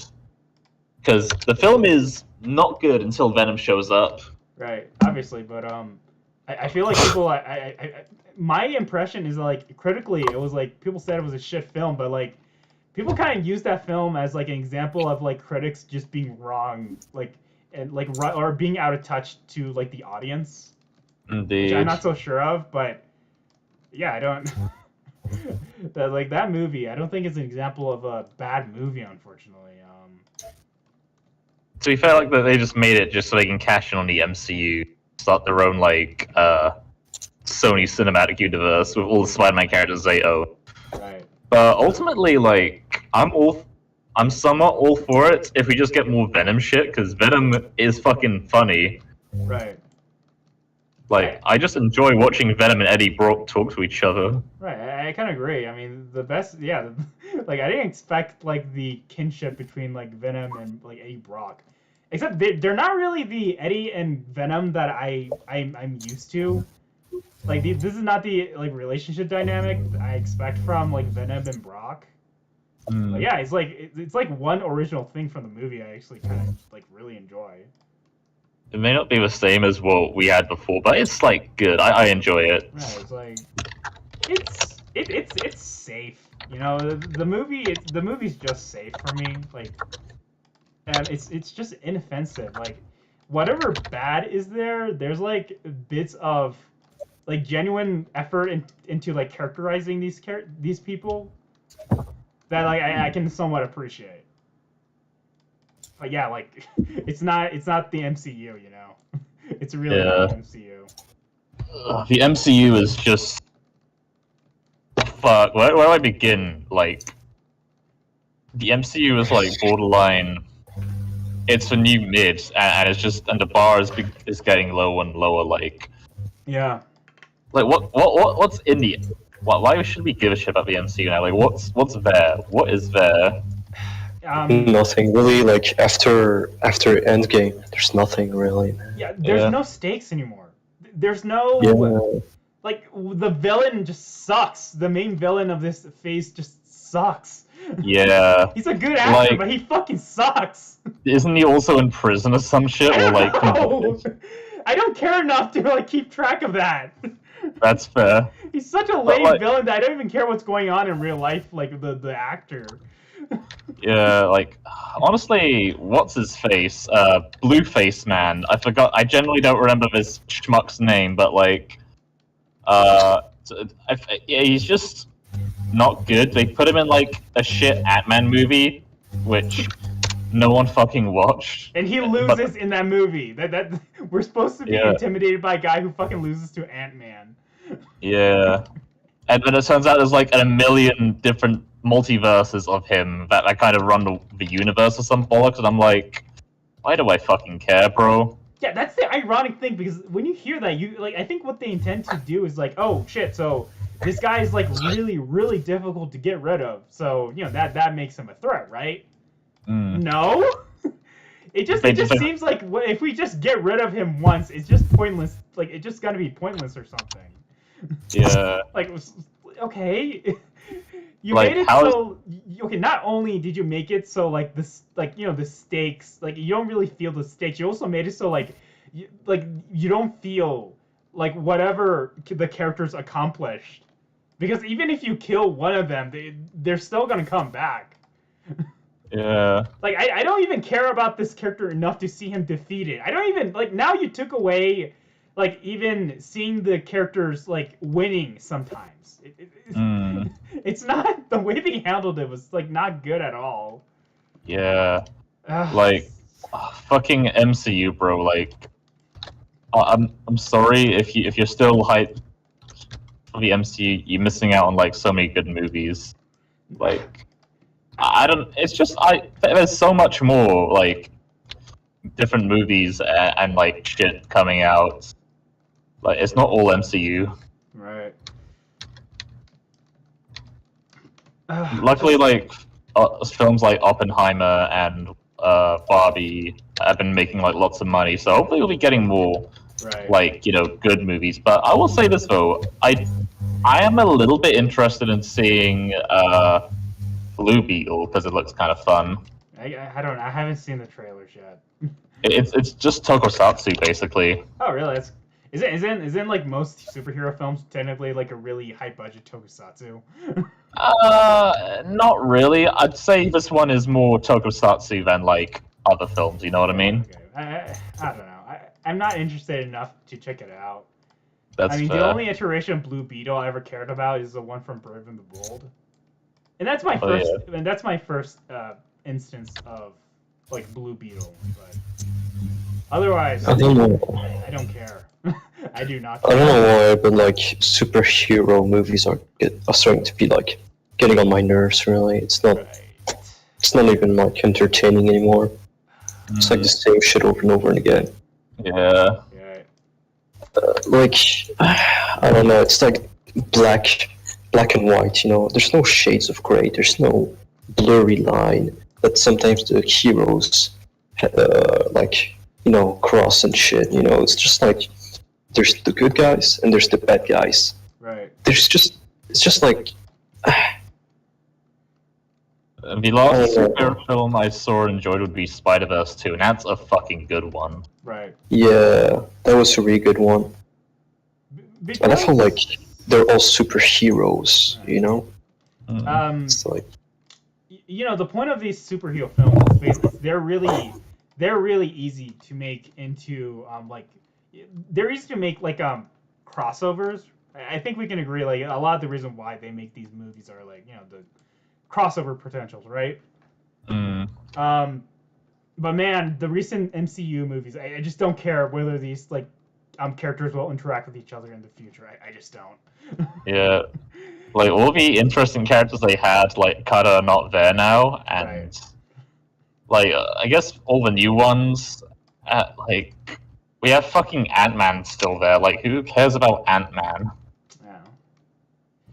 Because the film is not good until Venom shows up. Right, obviously, but I feel like people, my impression is like critically, it was like people said it was a shit film, but like people kind of use that film as like an example of like critics just being wrong, like and like or being out of touch to like the audience, which Indeed. I'm not so sure of, but yeah, I don't. that movie, I don't think it's an example of a bad movie, unfortunately. To be fair, like they just made it just so they can cash in on the MCU, start their own like Sony cinematic universe with all the Spider-Man characters they own. Right. But ultimately, like I'm somewhat all for it if we just get more Venom shit because Venom is fucking funny. Right. Like I just enjoy watching Venom and Eddie Brock talk to each other. Right, I kind of agree. I mean, the best, yeah, like I didn't expect like the kinship between like Venom and like Eddie Brock, except they're not really the Eddie and Venom that I'm used to. Like this is not the like relationship dynamic I expect from like Venom and Brock. But yeah, it's like one original thing from the movie I actually kind of like really enjoy. It may not be the same as what we had before, but it's like good. I enjoy it. Right, it's like it's safe. You know, the movie's just safe for me. Like, and it's just inoffensive. Like, whatever bad is there, there's like bits of like genuine effort into like characterizing these people that like I can somewhat appreciate. But yeah, like it's not the MCU, you know. It's really not the MCU. The MCU is just fuck. Where do I begin? Like, the MCU is like borderline. It's a new mid, and it's just and the bar is getting lower and lower. Yeah. Like what's in the why should we give a shit about the MCU now? Like what's there? What is there? Nothing really. Like after Endgame, there's nothing really. Yeah, there's Yeah. no stakes anymore. There's no Yeah. like the villain just sucks. The main villain of this phase just sucks. Yeah. He's a good actor, Like- but he fucking sucks. Isn't he also in prison or some shit? I Or don't like know. I don't care enough to like keep track of that. that's fair. He's such a lame like- villain that I don't even care what's going on in real life, like the actor. Yeah, like honestly, what's his face? Blueface man. I forgot. I generally don't remember this schmuck's name, but like, yeah, he's just not good. They put him in like a shit Ant-Man movie, which no one fucking watched. And he loses in that movie. That we're supposed to be Yeah. intimidated by a guy who fucking loses to Ant-Man. Yeah, and then it turns out there's like a million different multiverses of him that kind of run the universe or some bollocks, and I'm like, why do I fucking care, bro? Yeah, that's the ironic thing, because when you hear that, you like I think what they intend to do is like, oh shit, so this guy is like really, really difficult to get rid of. So, you know, that makes him a threat, right? Mm. No? It just seems like if we just get rid of him once, it's just pointless. Like it's just gonna be pointless or something. Yeah. Like, okay. You Like, made it how is- so okay. Not only did you make it so like this, like, you know, the stakes, like you don't really feel the stakes. You also made it so like you don't feel like whatever the characters accomplished, because even if you kill one of them, they're still gonna come back. Yeah. Like I don't even care about this character enough to see him defeated. I don't even like now. You took away like even seeing the characters like winning sometimes. Mm. It's not the way they handled it was like not good at all. Yeah. Ugh. Like, fucking MCU, bro. Like, I'm sorry if you're still hyped for the MCU, you're missing out on like so many good movies. Like, I don't. It's just there's so much more like different movies and like shit coming out. Like, it's not all MCU. Right. Luckily, like films like Oppenheimer and Barbie have been making like lots of money, so hopefully we'll be getting more Right. like, you know, good movies. But I will say this though, I am a little bit interested in seeing Blue Beetle because it looks kind of fun. I don't know. I haven't seen the trailers yet. It's just tokusatsu basically. Oh really? That's isn't like most superhero films technically like a really high budget tokusatsu? Not really. I'd say this one is more tokusatsu than like other films. You know what I mean? Okay. I don't know. I'm not interested enough to check it out. That's I mean, fair. the only iteration of Blue Beetle I ever cared about is the one from Brave and the Bold, and that's my Oh, first. yeah. And that's my first instance of like Blue Beetle. But otherwise, I don't know. I don't care. I do not. I don't know why, but like superhero movies are starting to be like getting on my nerves. Really, it's not even like entertaining anymore. It's like the same shit over and over and again. Yeah. Yeah. Like I don't know. It's like black and white. You know, there's no shades of gray. There's no blurry line that sometimes the heroes like, you know, cross and shit. You know, it's just like there's the good guys and there's the bad guys. Right. It's just like The last Oh. superhero film I saw and enjoyed would be Spider-Verse 2, and that's a fucking good one. Right. yeah, that was a really good one. And I feel Because, like they're all superheroes. You know, Mm. it's like you know, the point of these superhero films is basically they're really easy to make into like they're easy to make like crossovers. I think we can agree like a lot of the reason why they make these movies are like, you know, the crossover potentials, right? Mm. But man, the recent MCU movies, I just don't care whether these like characters will interact with each other in the future. I just don't. Yeah. Like all the interesting characters they had, like kinda are not there now, and like I guess all the new ones, like we have fucking Ant-Man still there. Like who cares about Ant-Man? Yeah.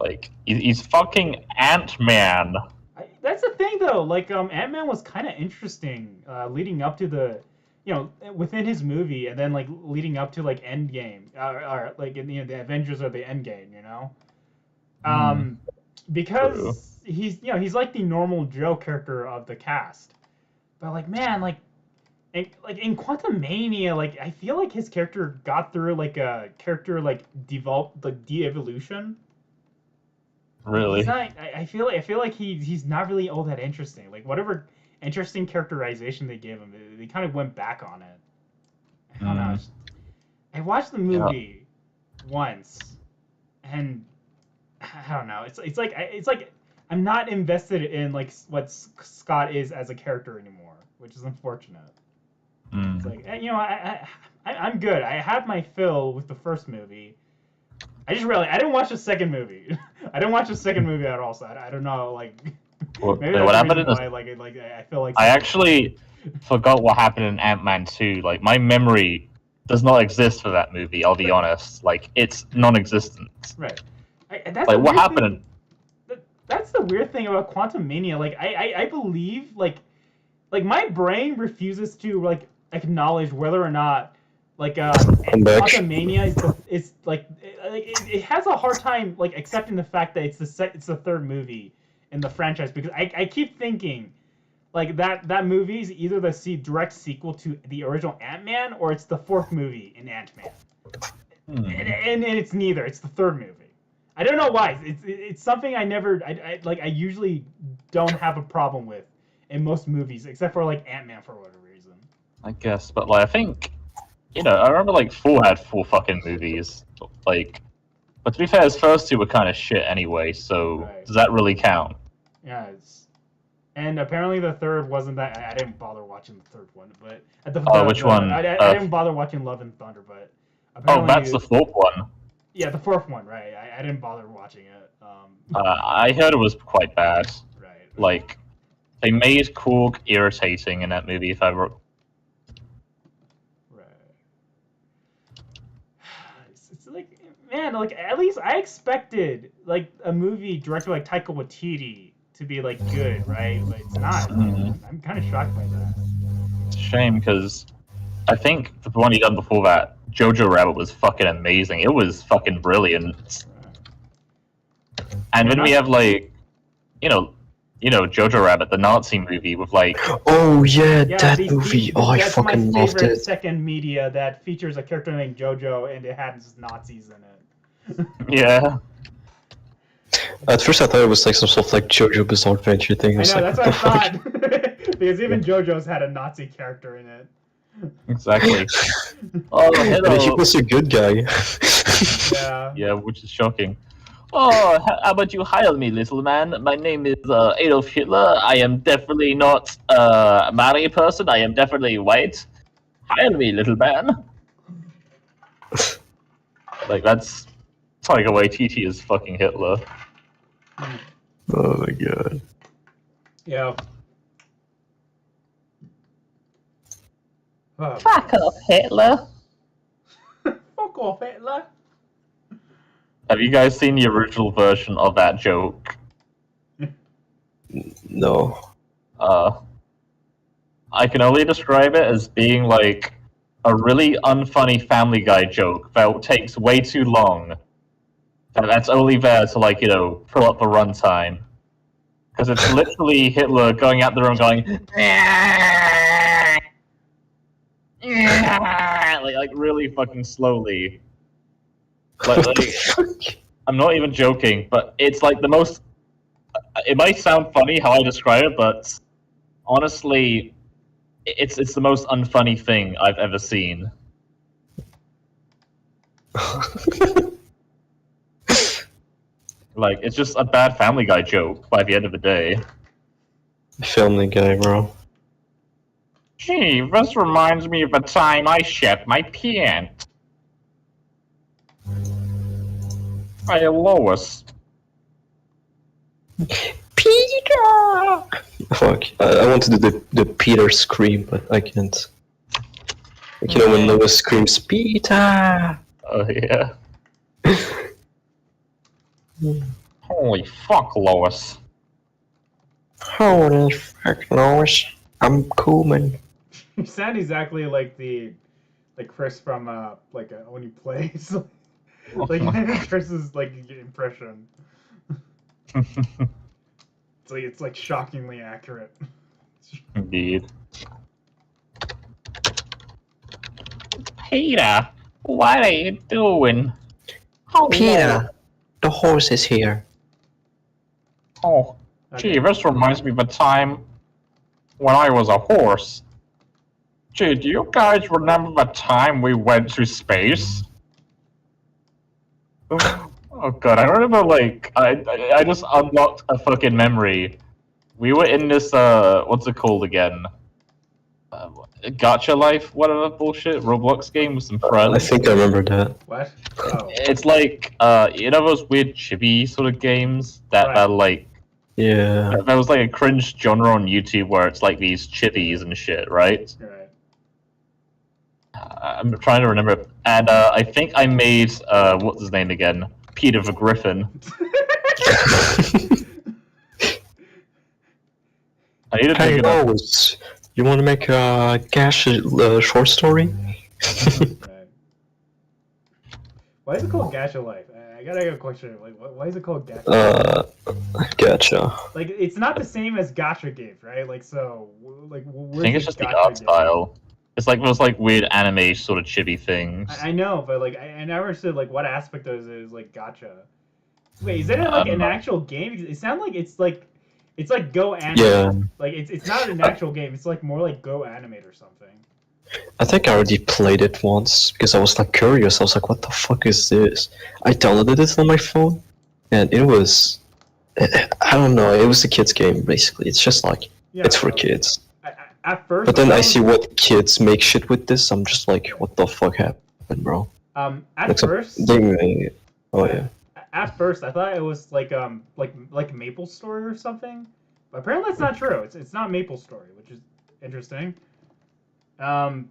Like he's fucking Ant-Man. That's the thing though. Like Ant-Man was kind of interesting leading up to the, within his movie, and then like leading up to like Endgame, or like in the Avengers or the Endgame. Because he's like the normal Joe character of the cast, but like man, like in Quantumania, like I feel like his character got through like a character like de-evolution. Really? He's not, I feel like he's not really all that interesting. Like whatever interesting characterization they gave him, they kind of went back on it. I don't know. I watched the movie once, and I don't know. It's like I'm not invested in like what Scott is as a character anymore, which is unfortunate. It's like I'm good. I had my fill with the first movie. I just realized I didn't watch the second movie. I didn't watch the second movie at all, so I don't know. Like maybe that's what the happened reason in why. Like I feel like I actually forgot what happened in Ant-Man 2. Like my memory does not exist for that movie. I'll be honest. Like it's non-existent. Right. That's Like what happened? That's the weird thing about Quantumania. Like I believe like my brain refuses to like acknowledge whether or not like Quantumania is like it has a hard time like accepting the fact that it's the third movie in the franchise, because I keep thinking like that movie is either the direct sequel to the original Ant-Man, or it's the fourth movie in Ant-Man. And it's neither. It's the third movie. I don't know why. It's something I usually don't have a problem with in most movies, except for like Ant-Man for whatever reason. I guess, but like I think, I remember like 4 had 4 fucking movies. Like, but to be fair, his first 2 were kind of shit anyway. So does that really count? Yeah. And apparently the third wasn't that. I didn't bother watching the third one, but which one? I didn't bother watching Love and Thunder, but apparently, that's the 4th one. Yeah, the 4th one, right? I didn't bother watching it. I heard it was quite bad. Right. Like, they made Korg irritating in that movie. If I were... Right. It's like, man, like at least I expected like a movie directed by Taika Waititi to be like good, right? But it's not. I'm kind of shocked by that. It's a shame, because I think the one he done before that, Jojo Rabbit, was fucking amazing. It was fucking brilliant. And then we have like, Jojo Rabbit, the Nazi movie with like. Oh yeah, that movie. I fucking loved it. That's my favorite second media that features a character named Jojo and it has Nazis in it. Yeah. At first, I thought it was like some sort of like JoJo Bizarre Adventure thing. I know, like, that's what I thought. Because even JoJo's had a Nazi character in it. Exactly. Oh, hello. And he was a good guy. Yeah. Yeah, which is shocking. Oh, how about you hire me, little man? My name is Adolf Hitler. I am definitely not a married person. I am definitely white. Hire me, little man. Like, that's Taika Waititi is fucking Hitler. Oh my god. Yeah. Oh, Fuck off, Hitler. fuck off, Hitler. Have you guys seen the original version of that joke? No. I can only describe it as being like a really unfunny Family Guy joke that takes way too long. And that's only there to, like, fill up the runtime. Because it's literally Hitler going out the room going, like really fucking slowly. Like, I'm not even joking, but it's like the most. It might sound funny how I describe it, but honestly, it's the most unfunny thing I've ever seen. Like, it's just a bad Family Guy joke by the end of the day. Family Guy, bro. Gee, this reminds me of the time I shat my pants. Hey, Lois. Peter! Fuck. I want to do the Peter scream, but I can't. Like, you know when Lois screams, Peter! Oh yeah. Holy fuck, Lois. Holy fuck, Lois. I'm Koolman. You sound exactly like Chris from when he plays. Like Chris's like impression. It's like shockingly accurate. Indeed. Peter, what are you doing? Hello. Peter, the horse is here. Oh, gee, this reminds me of a time when I was a horse. Gee, do you guys remember the time we went to space? Oh god, I remember like I just unlocked a fucking memory. We were in this what's it called again? Gacha Life, whatever bullshit, Roblox game with some friends. I think I remember that. What? Oh. It's like you know those weird chibi sort of games that Right. are like Yeah. there was like a cringe genre on YouTube where it's like these chibis and shit, right? Right. I'm trying to remember, and I think I made what's his name again? Peter the Griffin. I need to Hey, pick it up. Lois, you want to make a Gash short story? Right. Why is it called Gacha Life? I gotta get a question. Like, why is it called Gacha? Gotcha. Like, it's not the same as Gacha games, right? Like, so, like, I where's think it's just the gacha art game? style. It's like those like weird anime sort of chibi things. I know, but like, I never understood like what aspect of it is like gacha. Wait, is it like an actual game? It sounds like it's like Go Animate. Yeah. Like it's not an actual game. It's like more like Go Animate or something. I think I already played it once because I was like curious. I was like, what the fuck is this? I downloaded it on my phone and it was. I don't know. It was a kid's game basically. It's just like Yeah. it's for kids. At first. But then when I was- see what kids make shit with this. I'm just like, what the fuck happened, bro? At Like some first. game. Oh yeah. At first, I thought it was like Maple Story or something, but apparently that's not true. It's not Maple Story, which is interesting. I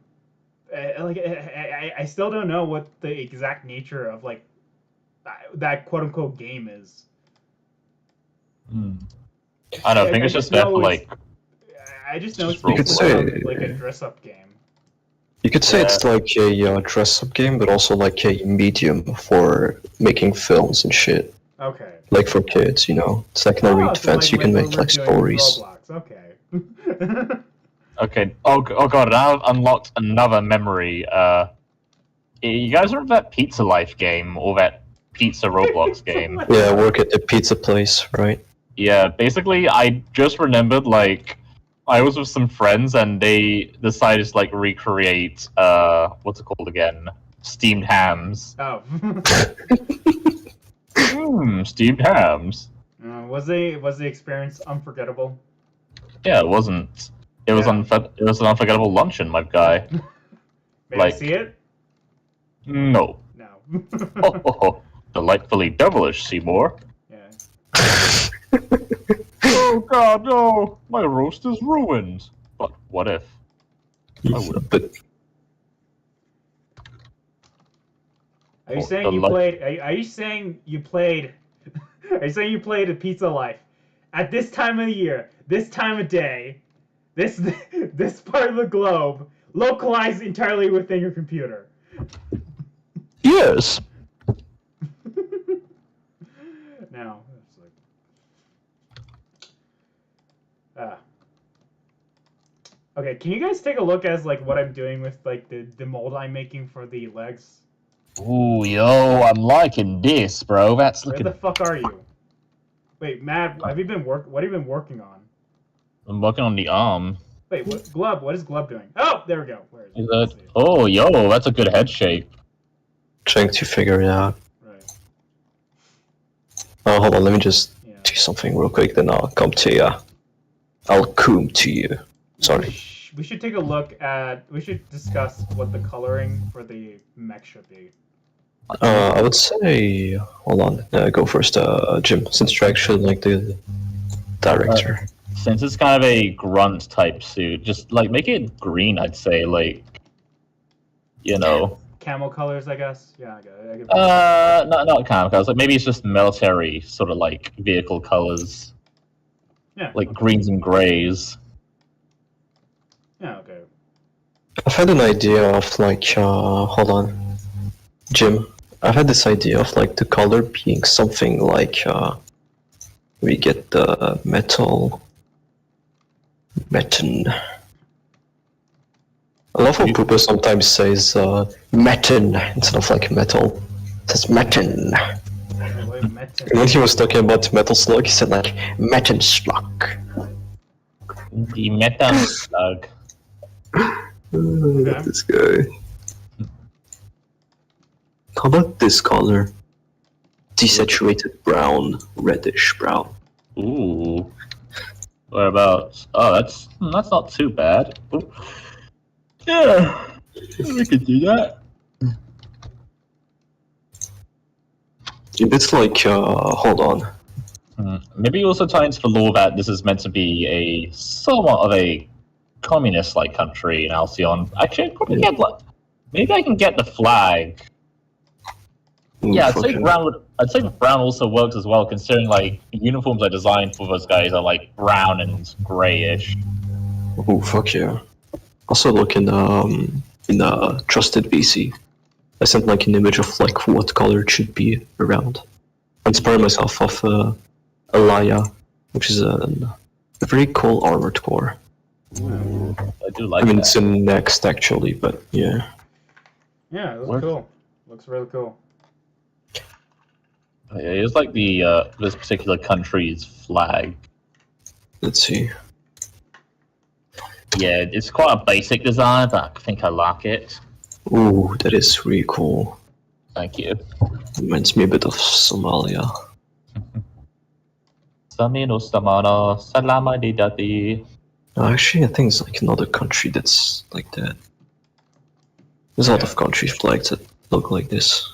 still don't know what the exact nature of like that quote unquote game is. I don't think it's just that know like I just know it's You could basically say- like a dress-up game. You could say it's like a dress-up game, but also like a medium for making films and shit. Okay. Like for kids, you know. It's like no read so fence. You can what make we're like doing with stories. Roblox. Okay. okay. Oh god, now I've unlocked another memory. You guys remember that Pizza Life game or that Pizza Roblox game? Yeah, work at the pizza place, right? Yeah, basically, I just remembered, like, I was with some friends and they decided to, like, recreate, what's it called again? Steamed hams. Oh. Steamed hams. Was the experience unforgettable? Yeah, it wasn't. It was it was an unforgettable luncheon, my guy. May Like- I see it? No. No. Delightfully devilish, Seymour. Yeah. Oh god, no! My roast is ruined. But what if? But Are you Oh, saying the you luck- played? Are you saying you played? Are you saying you played a Pizza Life at this time of the year, this time of day, this this part of the globe, localized entirely within your computer? yes. No. It's like, okay, can you guys take a look as like what I'm doing with like the mold I'm making for the legs? Ooh, yo, I'm liking this, bro. That's Where looking. the fuck are you? Wait, Matt, have you been what have you been working on? I'm working on the arm. Wait, what Glub? What is Glub doing? Oh, there we go. Where is it? Is Let's that? see. Oh, yo, that's a good head shape. Trying to figure it out. Right. Oh, hold on. Let me just Yeah. do something real quick. Then I'll come to you. I'll come to you. Sorry. We should take a look at. We should discuss what the coloring for the mech should be. I would say, hold on, go first, Jim, since you're actually like the director. Since it's kind of a grunt type suit, just like make it green. I'd say like, you know, Camel colors, I guess. Yeah, I get it. not kind of colors. Like maybe it's just military sort of like vehicle colors, Yeah. like greens and grays. Yeah. Okay. I've had an idea of like, hold on, Jim. I've had this idea of like the color being something like, we get the metal. Metin. I love how Pooper sometimes says metin instead of like metal. It says metin. And when he was talking about Metal Slug, he said like metin slug. The metal slug. This guy. How about this color? Desaturated brown, reddish brown. Ooh. Whereabouts? Oh, that's not too bad. Ooh. Yeah, we could do that. It's like, hold on. Maybe also tie into the law that this is meant to be a somewhat of a communist-like country in Alcyon. Actually, I'd probably get like, maybe I can get the flag. Yeah, I'd say brown would. I'd say brown also works as well, considering like the uniforms I designed for those guys are like brown and grayish. Oh fuck yeah! Also look in Trusted VC. I sent like an image of like what color it should be around. I inspired myself of Alaya, which is a very cool armored core. Ooh, I do like. I mean, that. it's in Next actually, but yeah. Yeah, it looks cool. Looks really cool. Yeah, it's like the this particular country's flag. Let's see. Yeah, it's quite a basic design, but I think I like it. Ooh, that is really cool. Thank you. Reminds me a bit of Somalia. Samino Samana Salama di Dati. Actually, I think it's like another country that's like that. There's a lot of country flags that look like this.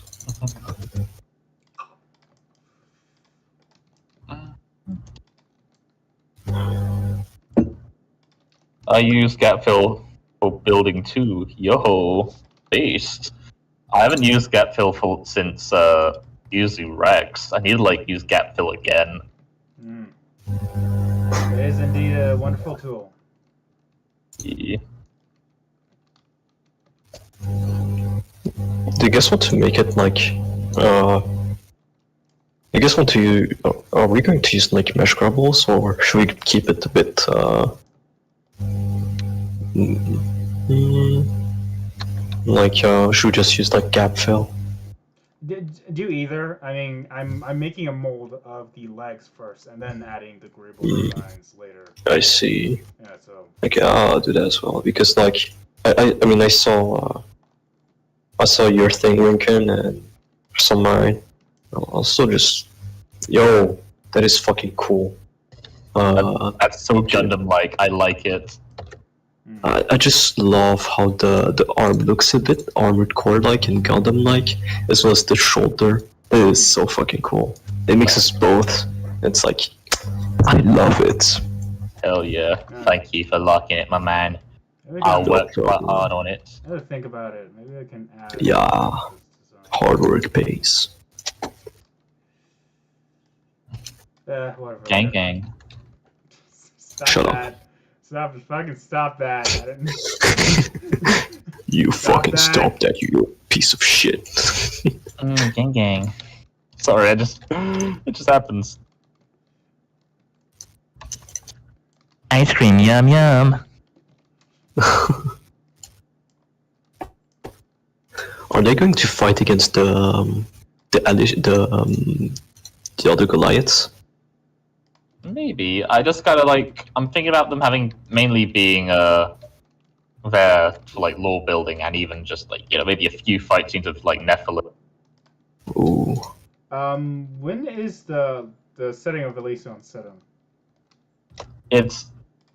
I use Gapfill for building too. Yo, beast. I haven't used Gapfill since using Rex. I need to like use Gapfill again. It is indeed a wonderful tool. Yeah. Do you guys want to make it like, you guys want to, are we going to use like mesh grubbles or should we keep it a bit, like, should we just use like gap fill? Do either. I mean, I'm making a mold of the legs first, and then adding the gribble designs later. I see. Yeah, so. Okay, I'll do that as well because like, I mean, I saw your thing, Lincoln, and some mine. I'll still just, yo, that is fucking cool. That's so Gundam-like. I like it. I just love how the arm looks a bit armored core-like and Gundam-like, as well as the shoulder. It is so fucking cool. It mixes both. It's like, I love it. Hell yeah. Thank you for liking it, my man. I'll work quite hard on it. I gotta think about it. Maybe I can add. Yeah. Hard work pays. Whatever. Gang gang. Stop Shut that. up. Stop that. You Stop fucking that. stop that, you piece of shit. Gang gang. Sorry, it just happens. Ice cream, yum yum. Are they going to fight against the other Goliaths? Maybe. I just gotta like. I'm thinking about them having mainly being there for like lore building and even just like maybe a few fight scenes of like Nephilim. Ooh. When is the setting of Elysion set in? It's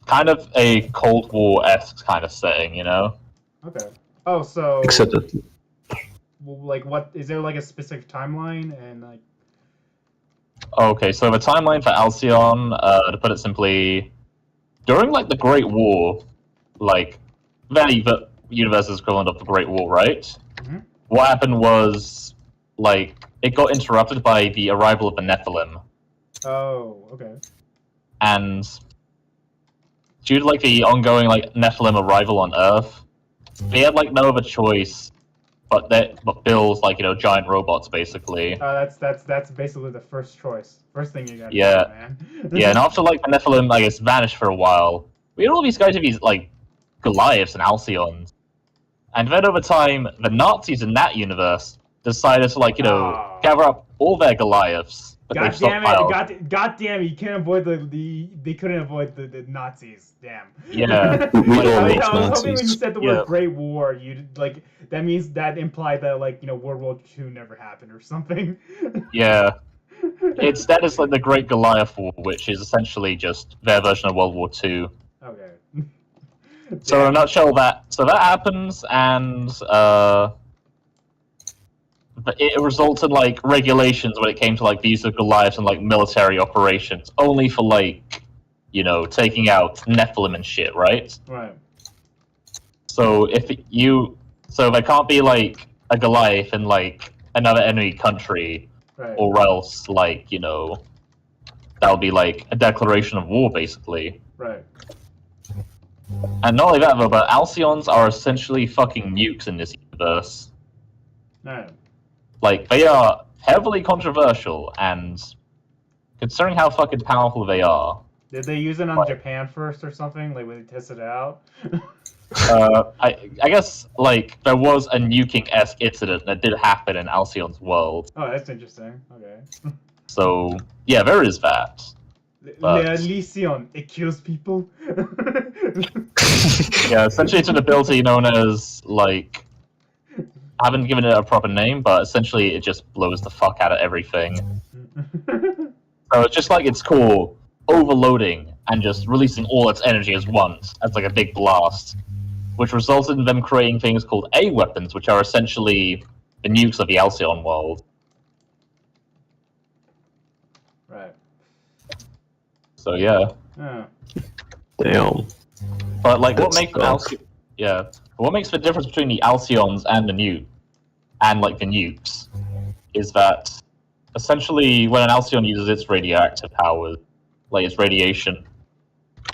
kind of a Cold War-esque kind of setting, Okay. Oh, so Except that like what is there like a specific timeline and like Okay, so the timeline for Alcyon, to put it simply, during like the Great War, like the universe's equivalent of the Great War, right? Mhm. What happened was like it got interrupted by the arrival of the Nephilim, oh okay and due to like the ongoing like Nephilim arrival on Earth, they had like no other choice but build like giant robots basically. that's basically the first thing you gotta Yeah. do, man. Yeah, and after like the Nephilim, I guess, vanished for a while, we had all these guys with these like Goliaths and Alcyons, and then over time, the Nazis in that universe decided to Oh. gather up all their Goliaths, but God they've damn stockpiled. it! God damn it! You can't avoid they couldn't avoid the Nazis. Damn. Yeah. We Like, all I hate was hoping when you Nazis. said the Yeah. word Great War, you like that means that implied that like World War II never happened or something. Yeah, that is like the Great Goliath War, which is essentially just their version of World War II. Okay. So in a Damn. nutshell, that happens, and but it results in like regulations when it came to like the use of Goliaths and like military operations, only for like taking out Nephilim and shit, right? Right. So so there can't be like a Goliath in like another enemy country, Right. or else like that would be like a declaration of war, basically. Right. And not only that, though, but Alcyons are essentially fucking nukes in this universe. Right. Like, they are heavily controversial, and considering how fucking powerful they are, Did they use it on What? Japan first or something? Like when they tested it out? I guess, like, there was a nuking-esque incident that did happen in Alcyon's world. Oh, that's interesting. Okay. So, yeah, there is that. But- Le Lysion, it kills people. Yeah, essentially it's an ability known as, like, I haven't given it a proper name, but essentially it just blows the fuck out of everything. So it's just like its core overloading and just releasing all its energy as once, as like a big blast, which resulted in them creating things called A weapons, which are essentially the nukes of the Alcyon world. Right. So yeah, Oh. Damn. but like what That's makes dark. what makes the difference between the Alcyons and the nuke, and like the nukes, is that essentially when an Alcyon uses its radioactive powers, like its radiation,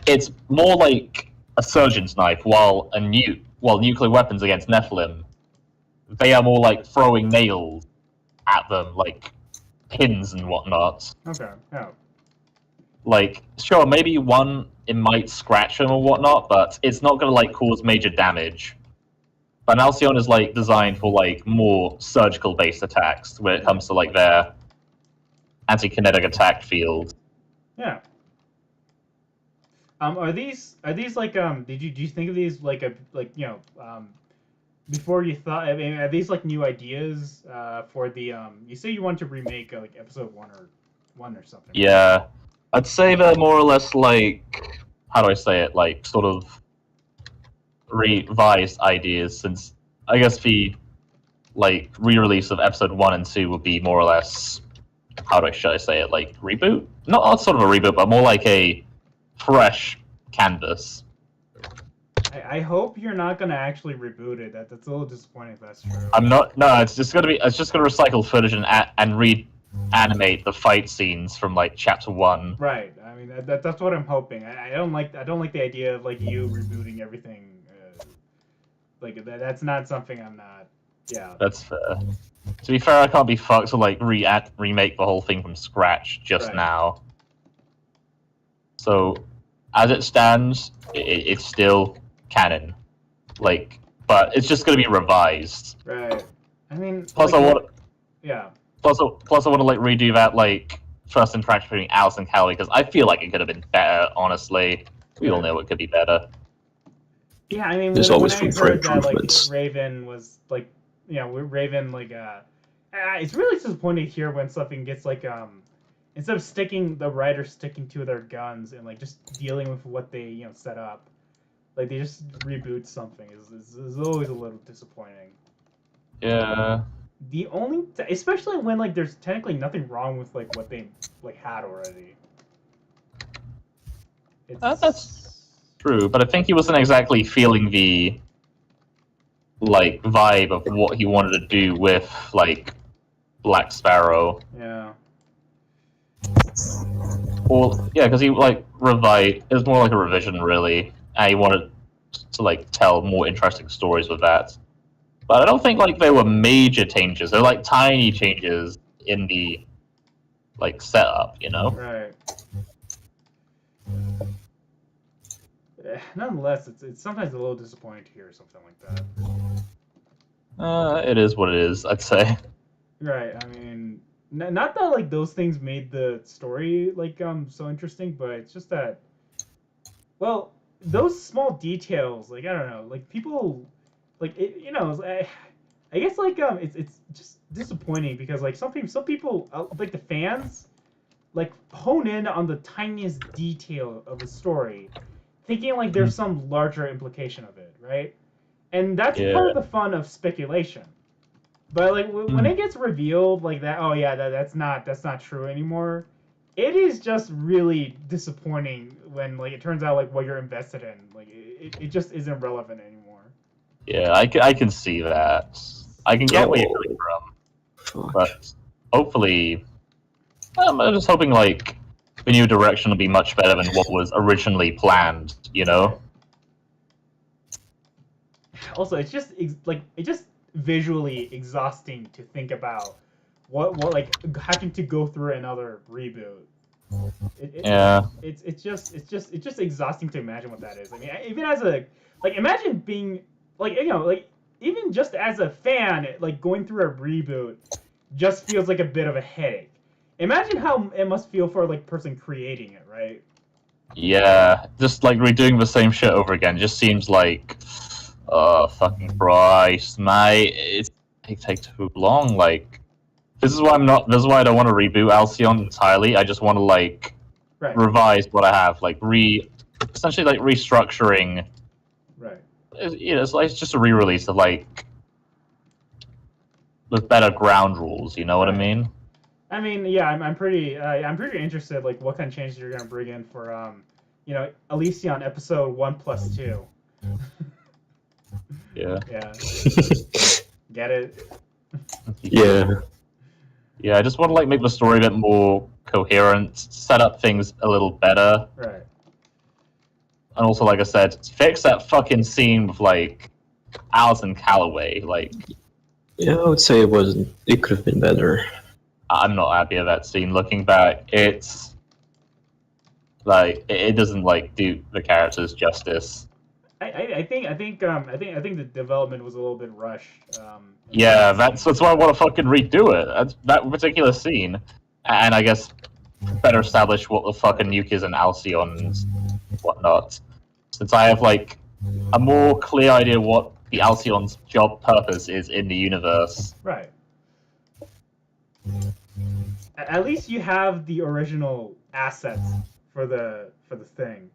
it's more like a surgeon's knife, while nuclear weapons against Nephilim, they are more like throwing nails at them, like pins and whatnot. Okay. Oh. Like, sure, maybe one, it might scratch them or whatnot, but it's not gonna like cause major damage. But an Alcyon is like designed for like more surgical based attacks when it comes to like their anti-kinetic attack field. Yeah. Are these like do you think of these like before you thought, I mean, are these like new ideas for the you say you want to remake like episode 1 or something? Yeah, I'd say they're more or less like, how do I say it, like sort of revised ideas, since I guess the like re-release of episode 1 and 2 would be more or less, should I say it, like reboot? Not sort of a reboot, but more like a fresh canvas. I hope you're not gonna actually reboot it. That's a little disappointing if that's true. I'm not. No, it's just gonna recycle footage and reanimate the fight scenes from like chapter 1. Right. I mean that's what I'm hoping. I don't like the idea of like you rebooting everything. Like that's not something I'm not. Yeah. That's fair. To be fair, I can't be fucked to like remake the whole thing from scratch just Right. now. So, as it stands, it's still canon. Like, but it's just gonna be revised. Right. I mean. Plus, like, I want. Yeah. Plus, I want to like redo that like first interaction between Alice and Callie, because I feel like it could have been better. Honestly, we all know it could be better. Yeah, I mean, There's when always I room for heard that like improvements. Raven was like, Raven like it's really disappointing to hear when something gets like instead of the writers sticking to their guns and like just dealing with what they set up, like they just reboot something is always a little disappointing. Yeah. the only, especially when like there's technically nothing wrong with like what they like had already. That's true, but I think he wasn't exactly feeling the like vibe of what he wanted to do with like Black Sparrow. Yeah. Or yeah, because he like revived. It was more like a revision, really, and he wanted to like tell more interesting stories with that. But I don't think like there were major changes. They're like tiny changes in the like setup, you know. Right. Nonetheless, it's sometimes a little disappointing to hear something like that. It is what it is, I'd say. Right. I mean, not that like those things made the story like so interesting, but it's just that, well, those small details, like I don't know, like people, like it, you know, I guess like it's just disappointing because like some people like the fans like hone in on the tiniest detail of a story, thinking like there's some larger implication of it, right? And that's part of the fun of speculation. But like when it gets revealed like that, oh yeah, that's not true anymore. It is just really disappointing when like it turns out like what you're invested in, like it just isn't relevant anymore. Yeah, I can see that. I can get where you're coming from, but hopefully, I'm just hoping like the new direction will be much better than what was originally planned. You know. Also, it's just visually exhausting to think about what like having to go through another reboot. Yeah. It's just exhausting to imagine what that is. I mean, even as a like imagine being like you know like even just as a fan like going through a reboot just feels like a bit of a headache. Imagine how it must feel for like person creating it, right? Yeah, just like redoing the same shit over again just seems like, oh fucking Christ, mate! It takes too long. Like, this is why I'm not. This is why I don't want to reboot Alcyon entirely. I just want to like revise what I have, like essentially like restructuring. Right. You know, it's just a re-release of like with better ground rules. You know what I mean? I mean, yeah, I'm pretty interested like what kind of changes you're gonna bring in for you know, Elysion episode 1+2. Yeah. Yeah. Get it? Yeah. Yeah, I just want to like make the story a bit more coherent, set up things a little better. Right. And also, like I said, fix that fucking scene with like Alison Calloway. Like, Yeah, I would say it could have been better. I'm not happy at that scene. Looking back, it's like it doesn't like do the characters justice. I think the development was a little bit rushed. Yeah, that's why I want to fucking redo it. That's, that particular scene, and I guess better establish what the fucking nuke is in Alcyon and whatnot. Since I have like a more clear idea what the Alcyon's job purpose is in the universe. Right. At least you have the original assets for the thing.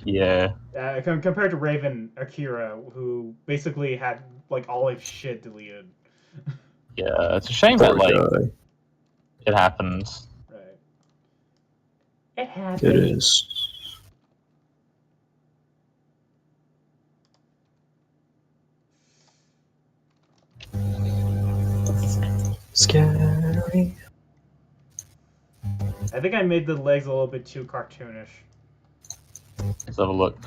Yeah. Compared to Raven Akira, who basically had like all his shit deleted. Yeah, it's a shame that like guy. it happens. Right. It happens. It is. Scary. I think I made the legs a little bit too cartoonish. Let's have a look.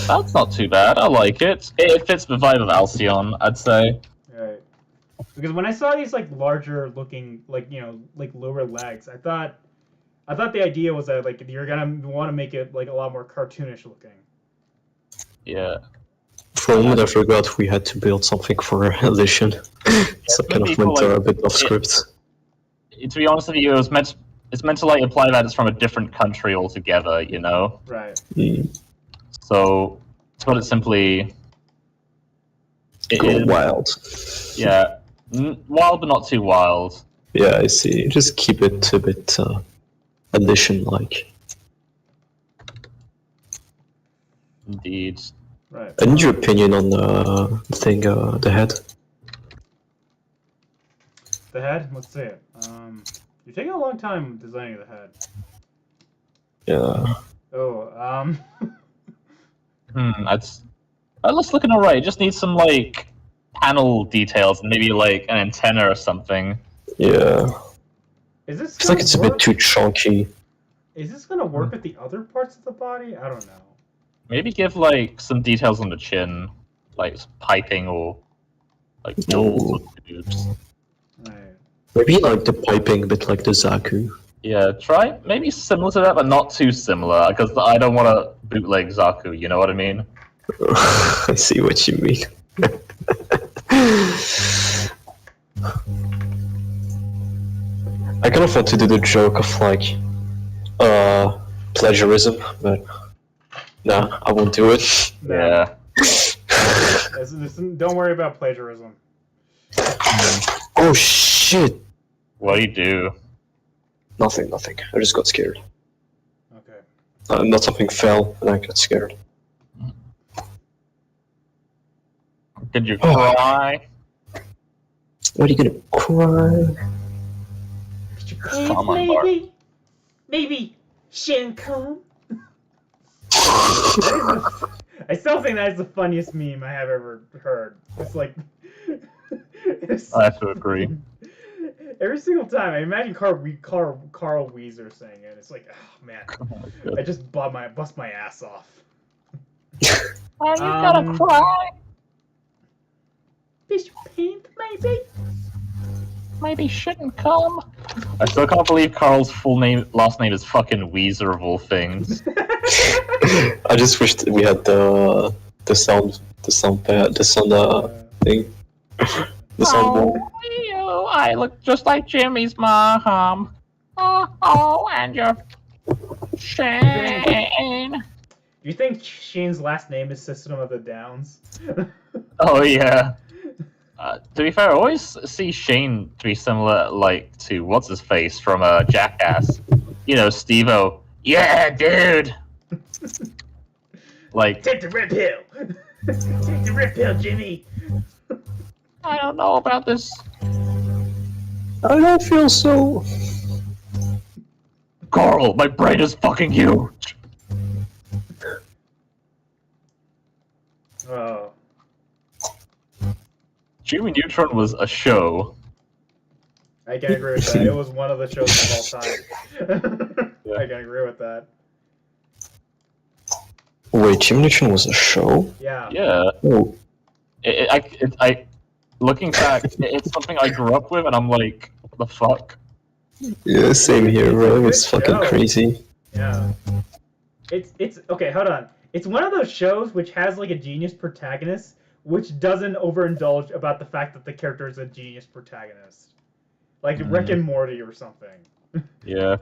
That's not too bad. I like it. It fits the vibe of Alcyon, I'd say. Right. Because when I saw these like larger looking, like you know, like lower legs, I thought the idea was that like you're gonna want to make it like a lot more cartoonish looking. Yeah. For a moment, I forgot we had to build something for Elysion. So kind of went a bit off script. To be honest with you, it's meant to like imply that it's from a different country altogether, you know? Right. So, to put it simply, Go wild. Yeah, wild but not too wild. Yeah, I see. Just keep it a bit Elysion-like. Indeed. Right. I need your opinion on the thing, the head. The head? Let's see it. You're taking a long time designing the head. Yeah. Oh, That's looking alright. It just needs some like panel details and maybe like an antenna or something. Yeah. is this It's like gonna it's a work? bit too chunky. Is this gonna work with the other parts of the body? I don't know. Maybe give like some details on the chin, like some piping or like gills or tubes. Alright. Maybe like the piping, a bit like the Zaku. Yeah, try maybe similar to that, but not too similar, because I don't want to bootleg Zaku. You know what I mean? I see what you mean. I kind of want to do the joke of like, plagiarism, but nah, I won't do it. Nah, Yeah. don't worry about plagiarism. Oh shit! What do you do? Nothing, nothing. I just got scared. Okay. Not something fell, and I got scared. Did you cry? What are you gonna cry? Come on, Bart. Maybe Shin come. I still think that's the funniest meme I have ever heard. It's like, I have to agree. every single time I imagine Carl Weezer saying it. It's like, oh man, I just bust my ass off. Are you gonna cry? Fish paint, maybe. Maybe shouldn't come. I still can't believe Carl's last name is fucking Weezer of all things. I just wish that we had the sound pad, the sound thing, the sound board. Oh, I look just like Jimmy's mom. Oh, and your Shane. Do you think Shane's last name is System of the Downs? Oh yeah. To be fair, I always see Shane to be similar, like, to what's his face from Jackass. You know, Steve-O. Yeah, dude. Like, Take the red pill. Take the red pill, Jimmy. I don't know about this. I don't feel so. Carl, my brain is fucking huge. Oh. Jimmy Neutron was a show. I can agree with that. It was one of the shows of all time. Yeah. I can agree with that. Wait, Jimmy Neutron was a show? Yeah. Yeah. Oh, Looking back, it's something I grew up with, and I'm like, what the fuck? yeah, same here, bro. It's Good fucking show. crazy. Yeah. It's okay, hold on. It's one of those shows which has like a genius protagonist, which doesn't overindulge about the fact that the character is a genius protagonist. Like Rick and Morty or something. Yeah.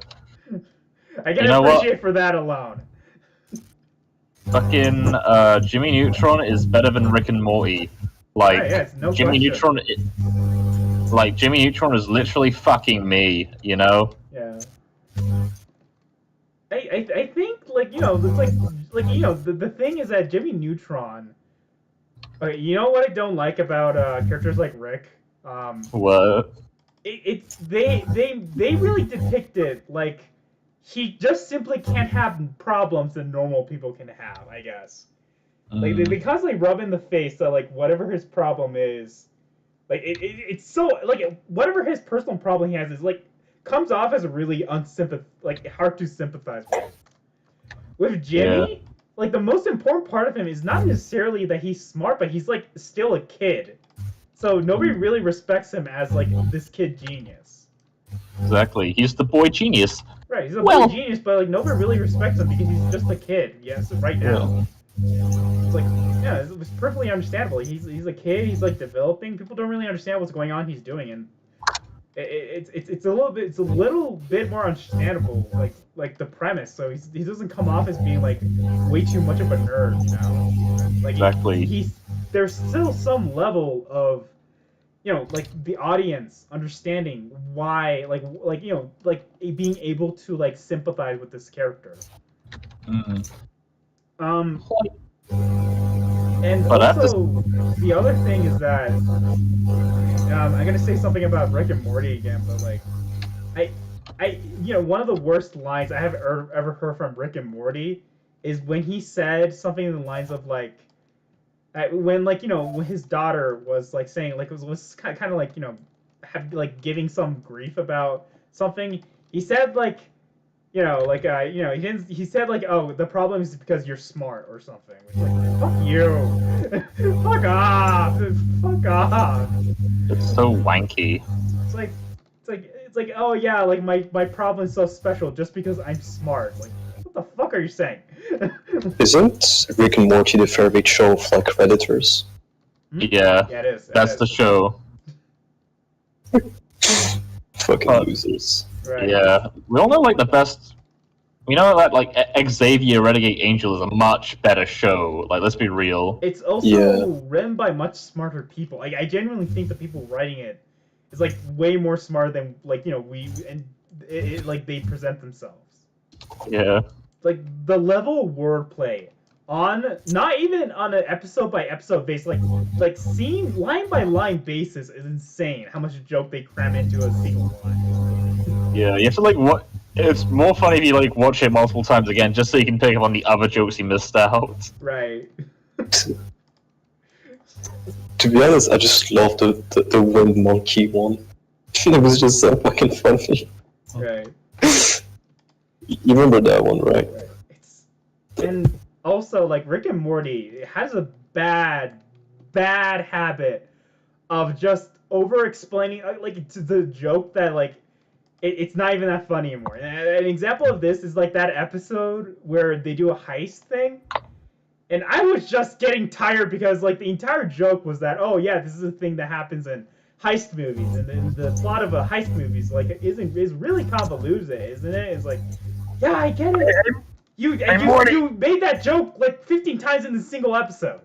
I can You know what? appreciate for that alone. Fucking Jimmy Neutron is better than Rick and Morty. Like Right, yeah, it's no Jimmy question. Neutron, like Jimmy Neutron is literally fucking me. You know? Yeah. I think like you know it's like you know the thing is that Jimmy Neutron. Okay, you know what I don't like about characters like Rick. What? They really depict it like he just simply can't have problems that normal people can have. I guess. Like they constantly rub in the face that like whatever his problem is, like it's so like whatever his personal problem he has is like comes off as really hard to sympathize with. With Jimmy, like the most important part of him is not necessarily that he's smart, but he's like still a kid. So nobody really respects him as like this kid genius. Exactly. He's the boy genius. Right, he's a boy genius, but like nobody really respects him because he's just a kid. Yes, right now. It's like, yeah, it's perfectly understandable. He's a kid. He's like developing. People don't really understand what's going on. He's doing, and it's a little bit more understandable. Like the premise. So he doesn't come off as being like way too much of a nerd. You know, like Exactly. There's still some level of, you know, like the audience understanding why, like you know, like being able to like sympathize with this character. And But also, the other thing is that I'm gonna say something about Rick and Morty again, but like, one of the worst lines I have ever heard from Rick and Morty is when he said something in the lines of like, when like when his daughter was like saying like was kind of like like giving some grief about something. He said like he said like, oh, the problem is because you're smart or something. Which like, fuck you, fuck off. it's so wanky. It's like it's like oh yeah, like my problem is so special just because I'm smart. Like what the fuck are you saying? Isn't Rick and Morty the favorite show of like Redditors? Yeah, Yeah, it is. that's the show. Fucking losers. Right. Yeah, we all know like the best. We know that like Xavier Renegade Angel is a much better show. Like, let's be real. It's also written by much smarter people. Like, I genuinely think the people writing it is like way more smart than like like they present themselves. Yeah. Like the level of wordplay on not even on an episode by episode basis, like scene line by line basis is insane. How much joke they cram into a single line. Yeah, you have to like what. It's more funny if you like watch it multiple times again, just so you can pick up on the other jokes you missed out. Right. To be honest, I just love the wind monkey one. It was just so fucking funny. Right. You remember that one, right? And also, like, Rick and Morty has a bad habit of just over-explaining, like, to the joke that, like, it's not even that funny anymore. An example of this is, like, that episode where they do a heist thing. And I was just getting tired because, like, the entire joke was that, oh, yeah, this is a thing that happens in heist movies. And the plot of a heist movie is, like, is really convoluted, isn't it? It's like, yeah, I get it. You made that joke, like, 15 times in a single episode.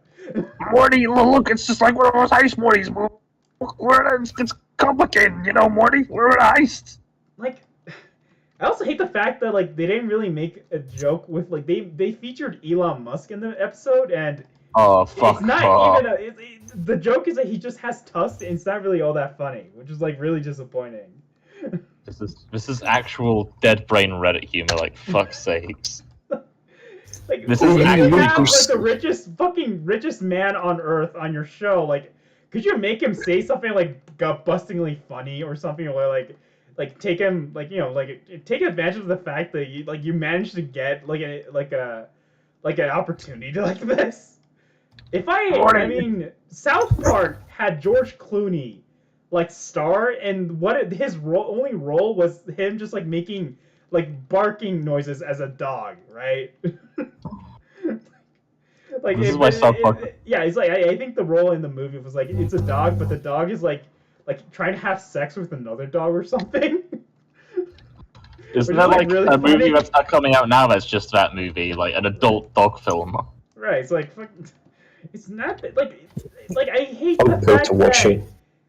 Morty, look, it's just like one of those heist Mortys. It's complicated, you know, Morty. We're in a heist. Like, I also hate the fact that, like, they didn't really make a joke with, like, they featured Elon Musk in the episode, and Oh, fuck it's not off. even the joke is that he just has tusks, and it's not really all that funny, which is, like, really disappointing. This is actual dead brain Reddit humor, like, fuck's sakes. Like, This if is you actually have, like, the richest man on earth on your show, like, could you make him say something, like, gut-bustingly funny or something, or, like take him, like, take advantage of the fact that you managed to get like an opportunity like this. I mean, South Park had George Clooney like star, and his only role was him just like making like barking noises as a dog, right? Like This is why South Park. Yeah, it's like I think the role in the movie was like it's a dog, but the dog is like trying to have sex with another dog or something. Isn't that like really a movie funny? that's not coming out now that's just that movie, like an adult dog film? Right, it's like it's not like I hate I'm the prepared fact to watch that it.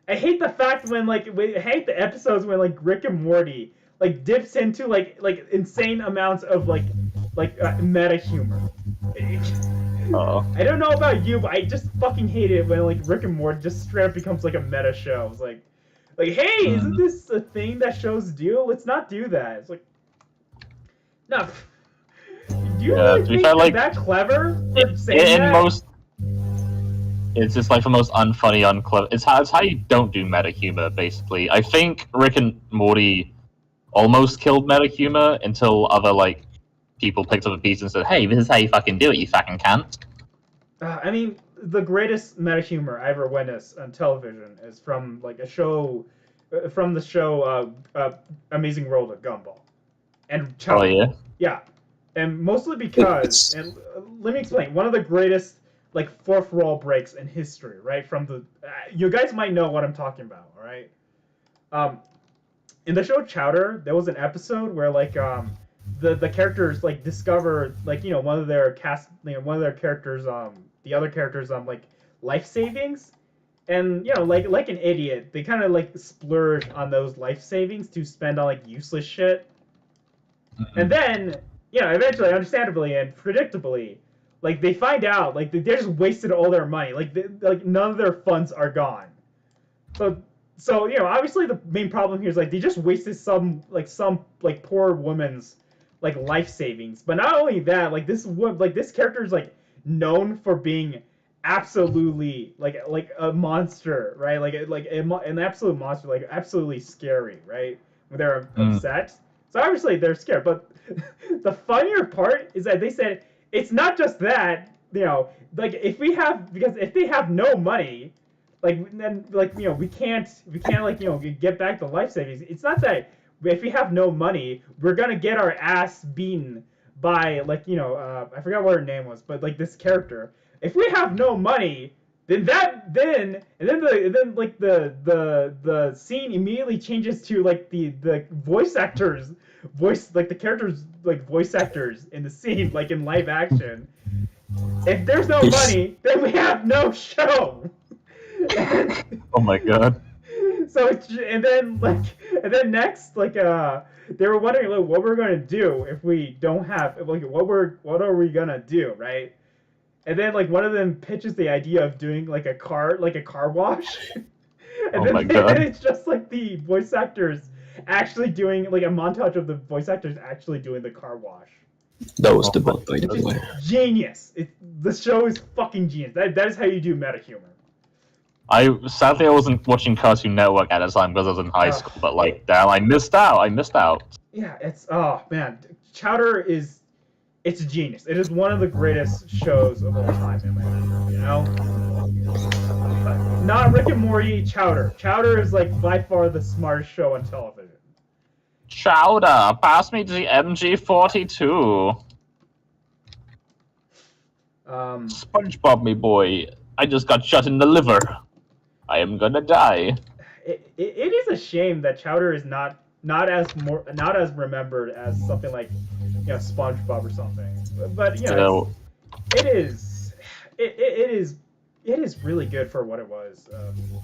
I hate the fact I hate the episodes when like Rick and Morty like dips into like insane amounts of like meta humor. Oh. I don't know about you, but I just fucking hate it when like Rick and Morty just straight up becomes like a meta show. It's like hey, isn't this a thing that shows do? Let's not do that. It's like, no. Do you really to be think fair, like, that clever? For saying that? most, it's just like the most unfunny, unclever. It's how you don't do meta humor, basically. I think Rick and Morty almost killed meta humor until other like people picked up a piece and said, "Hey, this is how you fucking do it, you fucking cunt." I mean, the greatest meta humor I ever witnessed on television is from like a show, from the show Amazing World of Gumball, and Oh yeah. yeah, and mostly because, and let me explain, one of the greatest like fourth wall breaks in history, right? From the you guys might know what I'm talking about, all right? In the show Chowder, there was an episode where like the characters like discover like one of their one of their characters the other characters like life savings, and like an idiot they kind of like splurge on those life savings to spend on like useless shit. And then eventually, understandably and predictably, like they find out like they just wasted all their money. Like none of their funds are gone. So obviously the main problem here is like they just wasted some poor woman's like life savings. But not only that, like this character is like known for being absolutely like a monster, right? An absolute monster, like absolutely scary, right? When they're upset. So obviously they're scared. But the funnier part is that they said it's not just that, like if they have no money, like then we can't get back the life savings. It's not that if we have no money, we're gonna get our ass beaten by I forgot what her name was, but like this character. If we have no money, then the scene immediately changes to like the voice actors the characters like voice actors in the scene like in live action. If there's no money, then we have no show. Oh my god. So and then next they were wondering like what we're gonna do if we don't have like what are we gonna do, right? And then like one of them pitches the idea of doing like a car wash. And then it's just like the voice actors actually doing like a montage of the voice actors actually doing the car wash. That was the bug, by the way. Genius. The show is fucking genius. That is how you do meta humor. Sadly I wasn't watching Cartoon Network at the time because I was in high school, but like damn, I missed out. Yeah, it's oh man, Chowder is it's genius. It is one of the greatest shows of all time in my opinion, Not Rick and Morty, Chowder. Chowder is like by far the smartest show on television. Chowder, pass me the MG42. SpongeBob, me boy, I just got shot in the liver. I am gonna die. It is a shame that Chowder is not as remembered as something like SpongeBob or something. But it is really good for what it was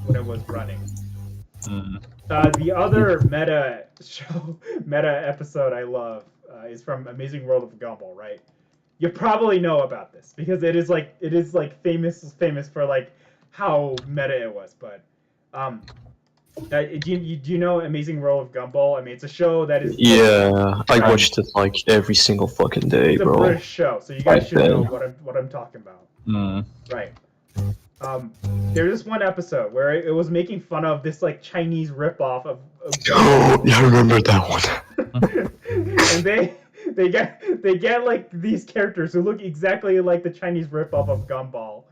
when it was running. The other meta episode I love is from Amazing World of Gumball, right? You probably know about this because it is famous for like how meta it was. But do you know Amazing World of Gumball? I mean, it's a show that is I watched it like every single fucking day, it's bro. a British show, so you guys should know what I'm talking about. Right. There's this one episode where it was making fun of this like Chinese ripoff of Oh, yeah, I remember that one. and they get like these characters who look exactly like the Chinese ripoff of Gumball.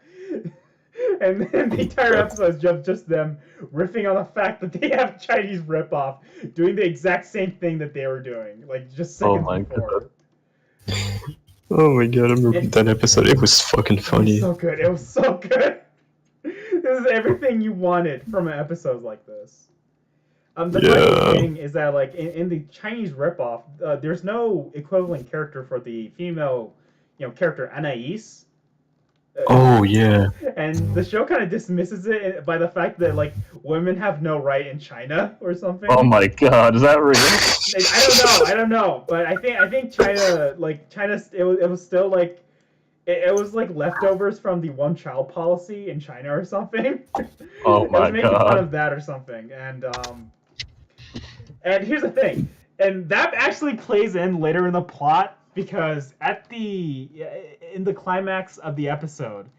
And then the entire episode is just them riffing on the fact that they have Chinese ripoff doing the exact same thing that they were doing, like just seconds before. Oh my god, I remember that episode. It was fucking funny. It was so good. This is everything you wanted from an episode like this. The funny thing is that like in the Chinese ripoff, there's no equivalent character for the female, character Anais. Oh yeah. And the show kind of dismisses it by the fact that like women have no right in China or something. Oh my god, is that real? I don't know, but I think China it was still like it was like leftovers from the one child policy in China or something. Oh my god. It was making fun of that or something, and here's the thing, and that actually plays in later in the plot. Because in the climax of the episode,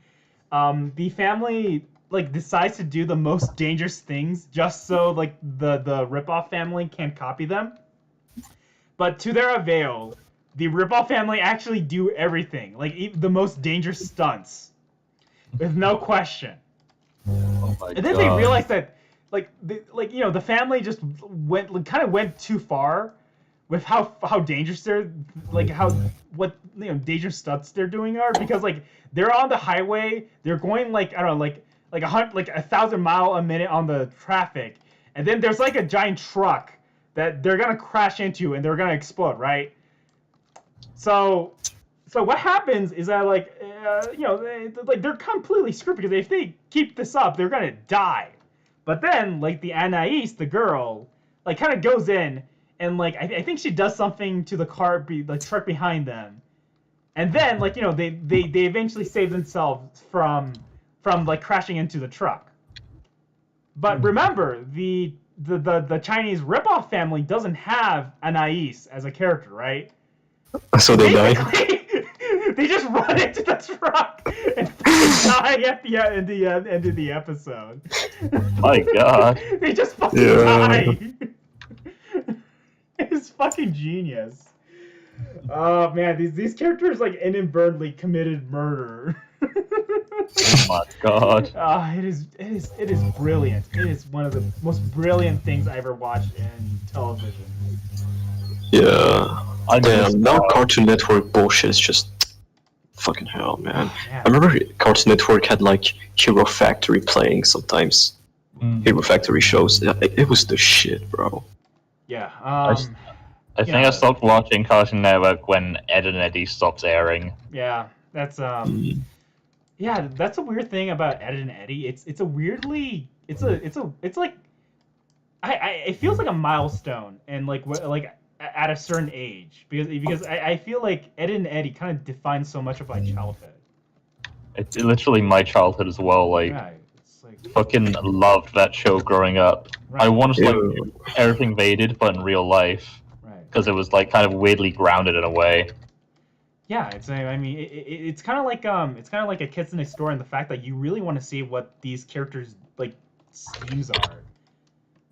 the family like decides to do the most dangerous things just so like the ripoff family can't copy them. But to their avail, the ripoff family actually do everything, like the most dangerous stunts, with no question. Oh my and then god. they realize that the family just went too far. With how dangerous what dangerous stunts they're doing are, because like they're on the highway, they're going like I don't know like 1,000 miles a minute on the traffic, and then there's like a giant truck that they're gonna crash into and they're gonna explode, right? So what happens is that they're completely screwed because if they keep this up, they're gonna die. But then like the Anais, the girl, like kind of goes in. And like I think she does something to the truck behind them, And then, like, you know, they eventually save themselves from like crashing into the truck. But remember, the Chinese ripoff family doesn't have Anais as a character, right? So they die. Basically, they just run into the truck and die at the end of the episode. My God. They just fucking Yeah. die. It's fucking genius. Oh man, these characters like inadvertently committed murder. Oh my God. It is brilliant. It is one of the most brilliant things I ever watched in television. Yeah. I just, Damn, now Cartoon Network bullshit is just fucking hell, man. Man. I remember Cartoon Network had like Hero Factory playing sometimes. Hero Factory shows. It was the shit, bro. Yeah. I think I stopped watching Cartoon Network when Ed and Eddie stopped airing. Yeah. That's Yeah, that's a weird thing about Ed and Eddie. It's a weirdly it's like it feels like a milestone and like at a certain age because I feel like Ed and Eddie kind of define so much of my childhood. It's literally my childhood as well. Like, Right. It's like fucking loved that show growing up. right. I wanted to Ew. like everything they did, but in real life, Right. because it was like kind of weirdly grounded in a way. Yeah, I mean it's kind of like a Kids Next Door in the fact that you really want to see what these characters like schemes are.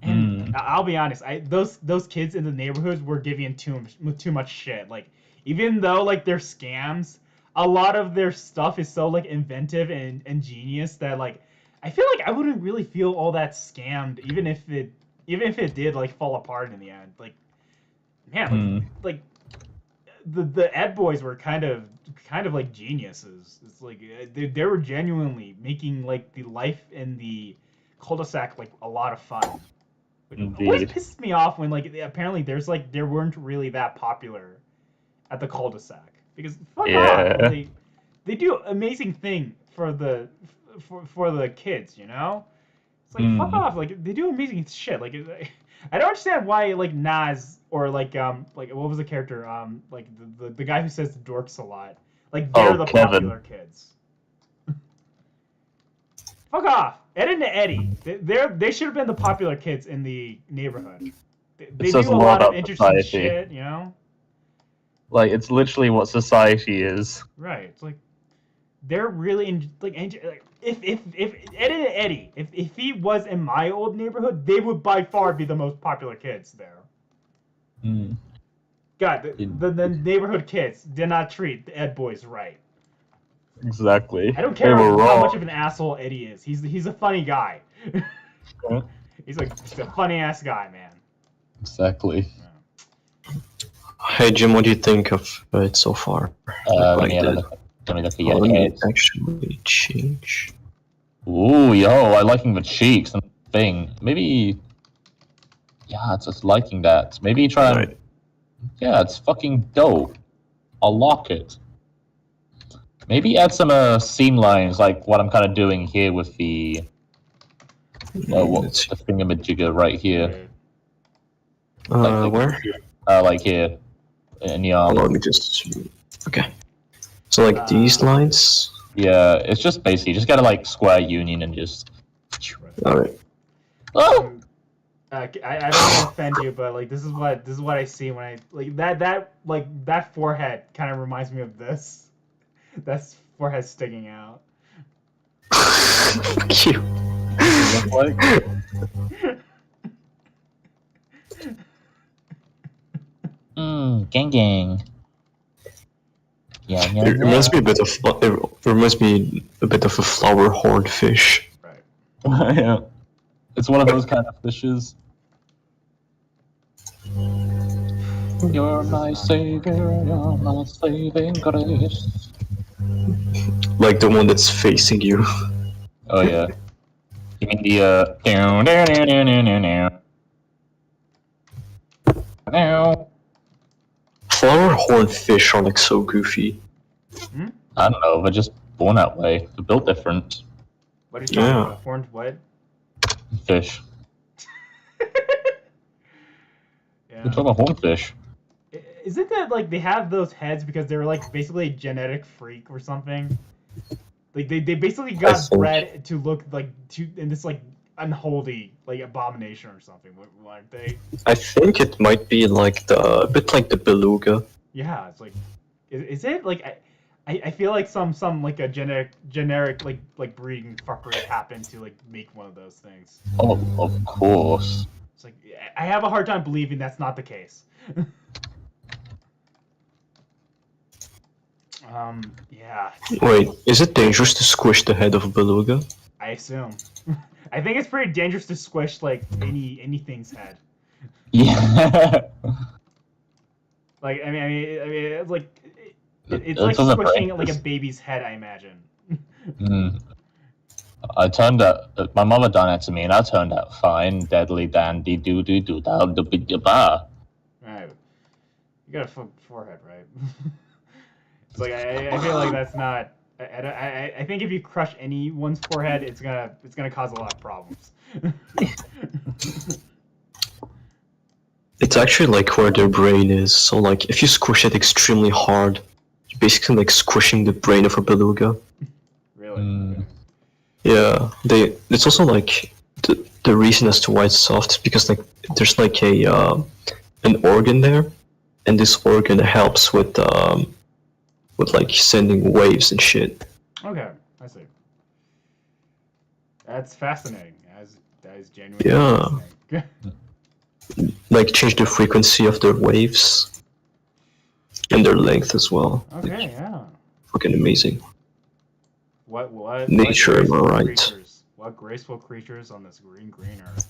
And I'll be honest, those kids in the neighborhoods were giving too much shit. Like even though like they're scams, a lot of their stuff is so like inventive and genius that like I feel like I wouldn't really feel all that scammed even if it did like fall apart in the end. Like man, like the Ed boys were kind of like geniuses. It's like they were genuinely making like the life in the cul-de-sac like a lot of fun. It always Indeed. pisses me off when like apparently there weren't really that popular at the cul-de-sac because fuck Yeah. off. They do amazing thing for the kids, you know? It's like fuck off. Like they do amazing shit. Like I don't understand why like Nas or like what was the character like the guy who says dorks a lot. Like they're the Kevin. popular kids. Fuck off. Ed and Eddie. They should have been the popular kids in the neighborhood. They says do a a lot lot of about interesting society. shit, you know? Like, it's literally what society is. Right. It's like they're really if Ed and Eddie, if he was in my old neighborhood, they would by far be the most popular kids there. God, the neighborhood kids did not treat the Ed boys right. Exactly. I don't They care were how wrong. much of an asshole Eddie is. He's a funny guy. He's a funny ass guy, man. Exactly. Hey Jim, what do you think of it so far? Let me Like have a that. look. Let me look at Oh, your let me head. actually change. Ooh, yo, I liking the cheeks and thing. Maybe. Yeah, it's just liking that. Maybe try and. Right. Yeah, it's fucking dope. I'll lock it. Maybe add some seam lines like what I'm kind of doing here with the Let's see. the thingamajigger right here. Where? Like here in the Oh, arm. let me just. Okay. So like these lines. Yeah, it's just basically just gotta like square union and just. All right. Oh. I don't want to offend you, but like this is what I see when I like that forehead kind of reminds me of this. That's forehead sticking out. Cute. Like, Gang gang. Yeah, yeah, It reminds me a bit of. It reminds me a bit of a flower horned fish. Right. yeah. It's one of those kind of fishes. You're my savior, you're my saving grace. Like the one that's facing you. Oh yeah. You mean the down down down down down down. Now. Flower horned fish are like so goofy. I don't know, they're just born that way. They're built different. What are you talking Yeah. about? Horned what? Fish. Yeah. We're talking about hornfish. isn't that like they have those heads because they're like basically a genetic freak or something? Like they basically got bred to look like in this like unholy like abomination or something, weren't they? I think it might be like a bit like the beluga. Yeah, it's like, is it like I feel like some like a generic like breeding fuckery happened to like make one of those things. Oh, of course. It's like I have a hard time believing that's not the case. Yeah. Wait, is it dangerous to squish the head of a beluga? I assume. I think it's pretty dangerous to squish like anything's head. Yeah. Like I mean it's like it's It like doesn't squishing break. like a baby's head, I imagine. I turned out. My mother done it to me, and I turned out fine. Deadly dandy doo doo doo da da ba da ba. Right. You got a forehead, right? It's like I feel like that's not. I think if you crush anyone's forehead, it's gonna cause a lot of problems. It's actually like where their brain is. So like if you squish it extremely hard, you're basically like squishing the brain of a beluga. Really? Mm. Yeah, it's also like the reason as to why it's soft is because like there's like an organ there, and this organ helps with like sending waves and shit. Okay, I see. That's fascinating. That is genuinely Yeah. fascinating. Like change the frequency of their waves and their length as well. Okay, yeah. Fucking amazing. What Nature, am I right? creatures? What graceful creatures on this green earth?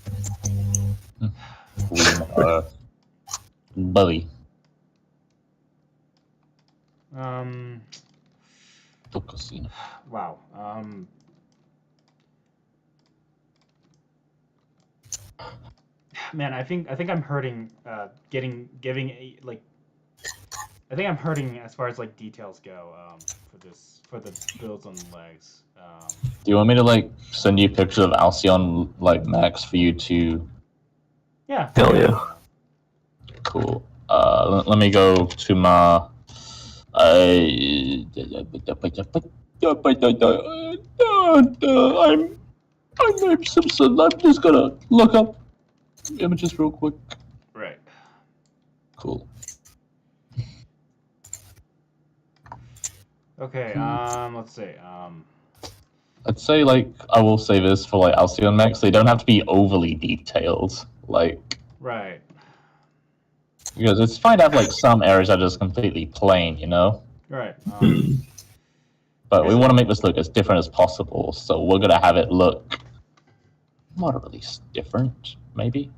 Bully. Wow. Man, I think I'm hurting. I think I'm hurting as far as like details go. For the builds on the legs. Do you want me to like send you pictures of Alcyon like Max for you to? Yeah. Hell yeah. Cool. Let me go to my. I'm Simpson. I'm just gonna look up images real quick. Right. Cool. Okay. Let's see. I'd say like I will say this for like Alcyon Max. They don't have to be overly detailed. Like. Right. Because it's fine to have like some areas that are just completely plain, you know. Right. But we want to make this look as different as possible, so we're gonna have it look moderately different, maybe.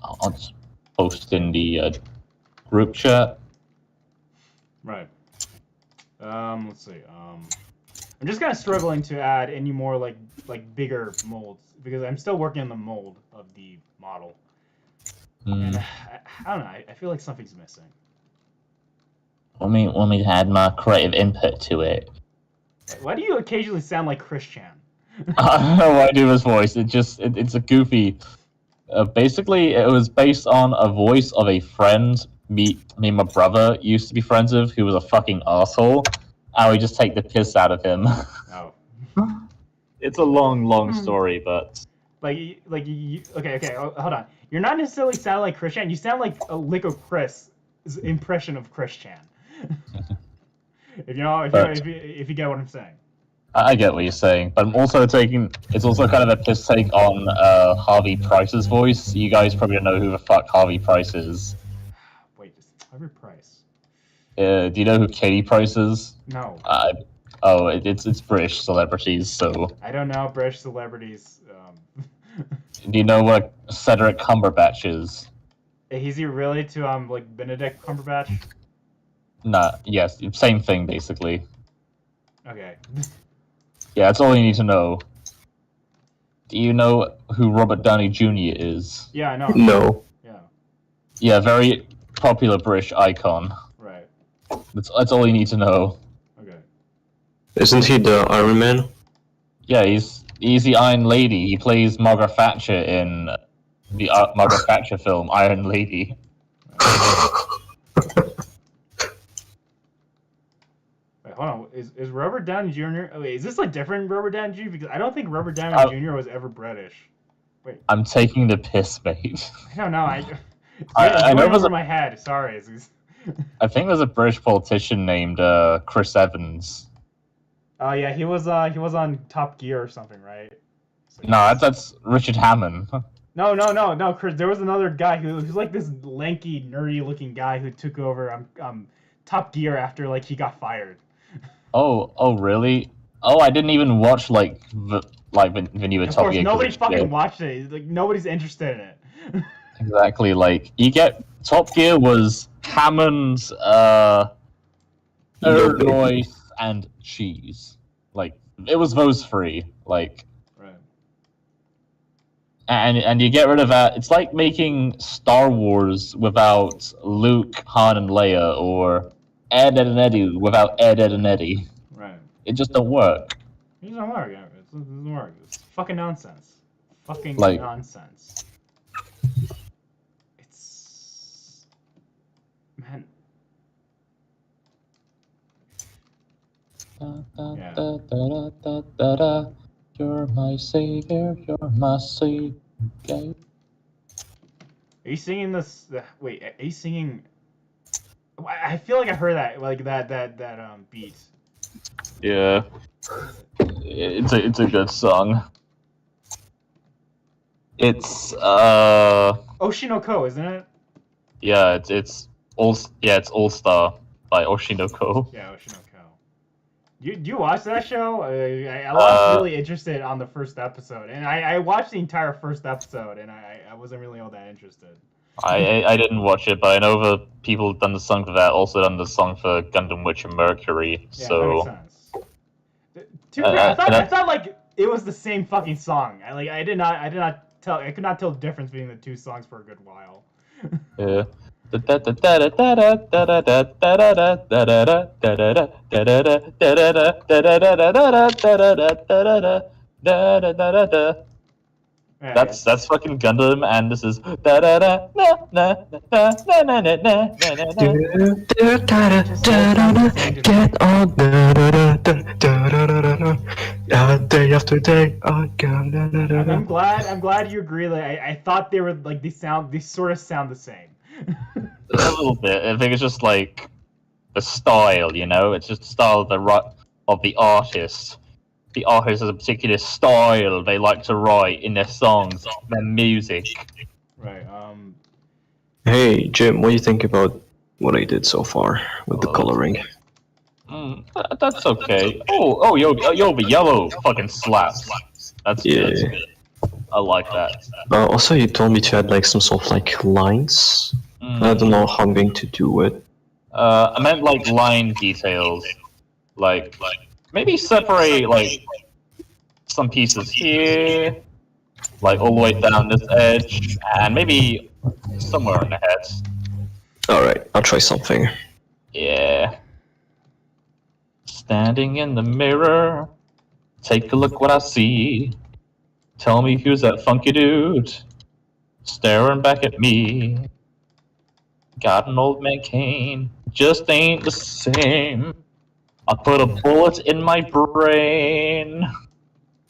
I'll just post in the group chat. Right. Let's see. I'm just kind of struggling to add any more like bigger molds because I'm still working on the mold of the model. And I don't know. I feel like something's missing. Want me to add my creative input to it? Why do you occasionally sound like Chris Chan? I don't know why I do his voice. It's a goofy. Basically, it was based on a voice of a friend me and my brother used to be friends with, who was a fucking asshole. And we just take the piss out of him. Oh. It's a long story, but Okay, hold on. You're not necessarily sound like Chris Chan. You sound like a Lico Chris' impression of Chris Chan. If you get what I'm saying. I get what you're saying, but I'm also it's also kind of a piss take on Harvey Price's voice. You guys probably don't know who the fuck Harvey Price is. Wait, Harvey Price? Do you know who Katie Price is? No. It's British celebrities, so... I don't know British celebrities. Do you know what Cedric Cumberbatch is? Is he related to like Benedict Cumberbatch? Nah, yes, same thing basically. Okay. Yeah, that's all you need to know. Do you know who Robert Downey Jr. is? Yeah, I know. No. Yeah. Yeah, very popular British icon. Right. That's all you need to know. Okay. Isn't he the Iron Man? Yeah, he's the Iron Lady. He plays Margaret Thatcher in the Margaret Thatcher film Iron Lady. hold on. Is Robert Downey Jr. Oh, wait, is this like different Robert Downey Jr.? Because I don't think Robert Downey Jr. was ever British. I'm taking the piss, mate. I don't know. I know going there's over a- my head. Sorry. I think there's a British politician named Chris Evans. Oh yeah, he was on Top Gear or something, right? So No, that's Richard Hammond. No, Chris. There was another guy who's like this lanky, nerdy-looking guy who took over Top Gear after like he got fired. Oh, really? Oh, I didn't even watch when you were Of Top course, Gear. nobody 'cause fucking watched it. Like nobody's interested in it. Exactly. Like you get Top Gear was Hammond, Royce, and Cheese. Like it was those three. Like. Right. And you get rid of that. It's like making Star Wars without Luke, Han, and Leia, or Ed, Ed, and Eddie without Ed, Ed, and Eddie. Right. It just don't work. It doesn't work. Yeah. It doesn't work. It's fucking nonsense. Fucking Like- nonsense. It's man. Yeah. You're my savior. You're my savior. Are you singing this? Wait, are you singing? I feel like I heard that, like that beat. Yeah, it's a good song. It's Oshinoko, isn't it? yeah, it's All Star by Oshinoko. Yeah, Oshinoko. Do you watch that show? I was really interested on the first episode, and I watched the entire first episode, and I wasn't really all that interested. I didn't watch it, but I know the people who've done the song for that also done the song for Gundam Witcher Mercury. Yeah, So that makes sense. To be fair, I thought like it was the same fucking song. I could not tell the difference between the two songs for a good while. yeah. Yeah, That's fucking Gundam, and this is da da da na na na na na na na na. Get on day after day. I'm glad you agree. Like I thought they were like they sort of sound the same. A little bit. I think it's just like the style, you know. It's just the style of the artist. The artist has a particular style they like to write in their songs, their music. Right. Hey Jim, what do you think about what I did so far with the coloring? That's okay. Oh, yo, the yellow fucking slaps. That's good. I like that. Also, you told me to add like some sort of like lines. I don't know how I'm going to do it. I meant like line details, like maybe separate like some pieces here, like all the way down this edge, and maybe somewhere in the head. Alright, I'll try something. Yeah. Standing in the mirror, take a look what I see. Tell me who's that funky dude staring back at me. Got an old man cane, just ain't the same. I put a bullet in my brain.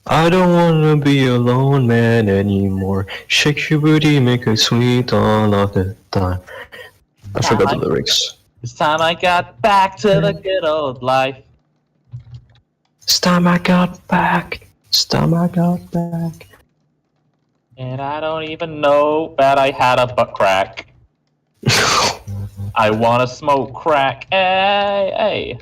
I don't wanna be a lone man anymore. Shake your booty, make it sweet all of the time. I forgot the lyrics. It's time I got back to the good old life. It's time I got back. It's time I got back. And I don't even know that I had a butt crack. I wanna smoke crack. Hey, hey.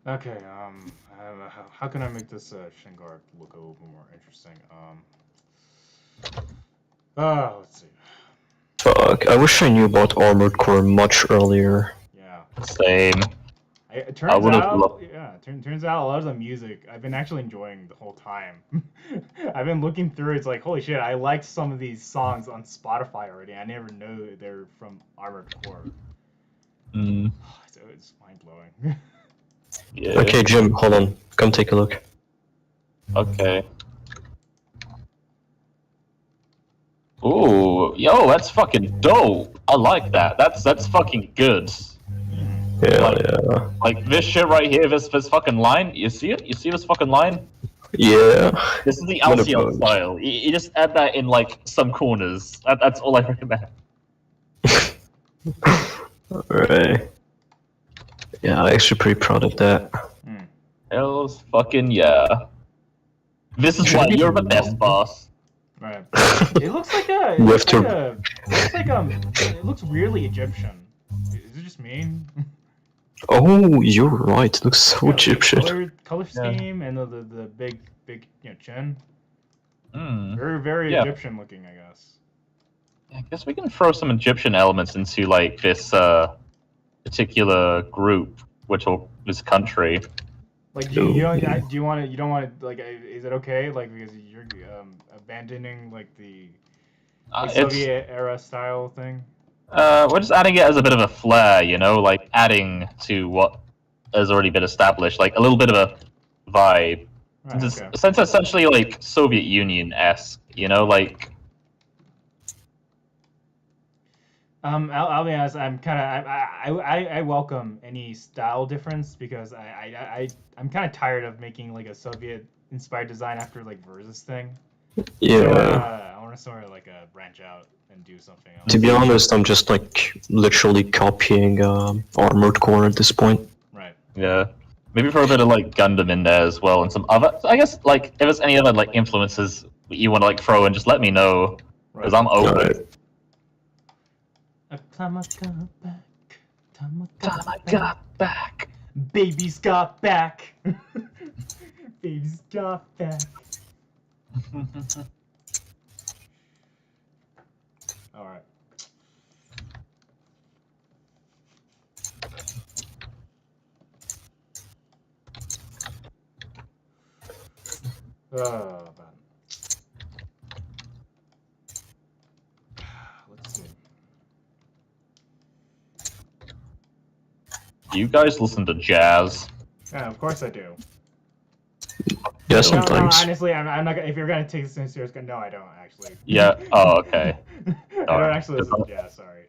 Okay. How can I make this Shingar look a little bit more interesting? Let's see. Fuck, I wish I knew about Armored Core much earlier. Yeah. Same. It I would've turns out a lot of the music I've been actually enjoying the whole time. I've been looking through. It's like holy shit! I liked some of these songs on Spotify already. I never knew they're from Armored Core. So it's mind blowing. Yeah. Okay, Jim, hold on. Come take a look. Okay. Ooh, yo, that's fucking dope. I like that. That's fucking good. Yeah, Like- yeah. Like this shit right here, this fucking line. You see it? You see this fucking line? Yeah. This is the What LCL about- style. You just add that in like some corners. That's all I recommend. Alright. Yeah, I'm actually pretty proud of that. Hells fucking yeah. This is Should why we you're the do best one? boss. Right. It looks like a. It We looks have like to- a. It looks like It looks weirdly Egyptian. Is it just me? Oh, you're right. It looks so Yeah, Egyptian. Color Yeah. scheme and the big chin. Hmm. Very Yeah. Egyptian looking, I guess. I guess we can throw some Egyptian elements into like this particular group, this country. Like, do you don't want to? You don't want to like? Is it okay? Like, because you're abandoning like the like It's Soviet era style thing. we're just adding it as a bit of a flair, you know, like adding to what has already been established, like a little bit of a vibe. Right, It's okay. essentially like Soviet Union-esque, you know, like I'll be honest. I'm kind of I welcome any style difference because I'm kind of tired of making like a Soviet inspired design after like Versus thing. Yeah. So, I want to sort of like branch out and do something else. To be honest, I'm just like literally copying Armored Core at this point. Right. yeah. Maybe throw a bit of like Gundam in there as well and some other. I guess like if there's any other like influences you want to like throw in, just let me know because I'm open. Alright. Tamaka back. Time I got back. Baby's got back. Baby's got back. All right. Oh, man. Let's see. Do you guys listen to jazz? Yeah, of course I do. Yeah, No, sometimes. honestly, I'm not. If you're gonna take this in serious, no, I don't actually. Yeah. Oh, okay. I don't actually listen to jazz. Sorry.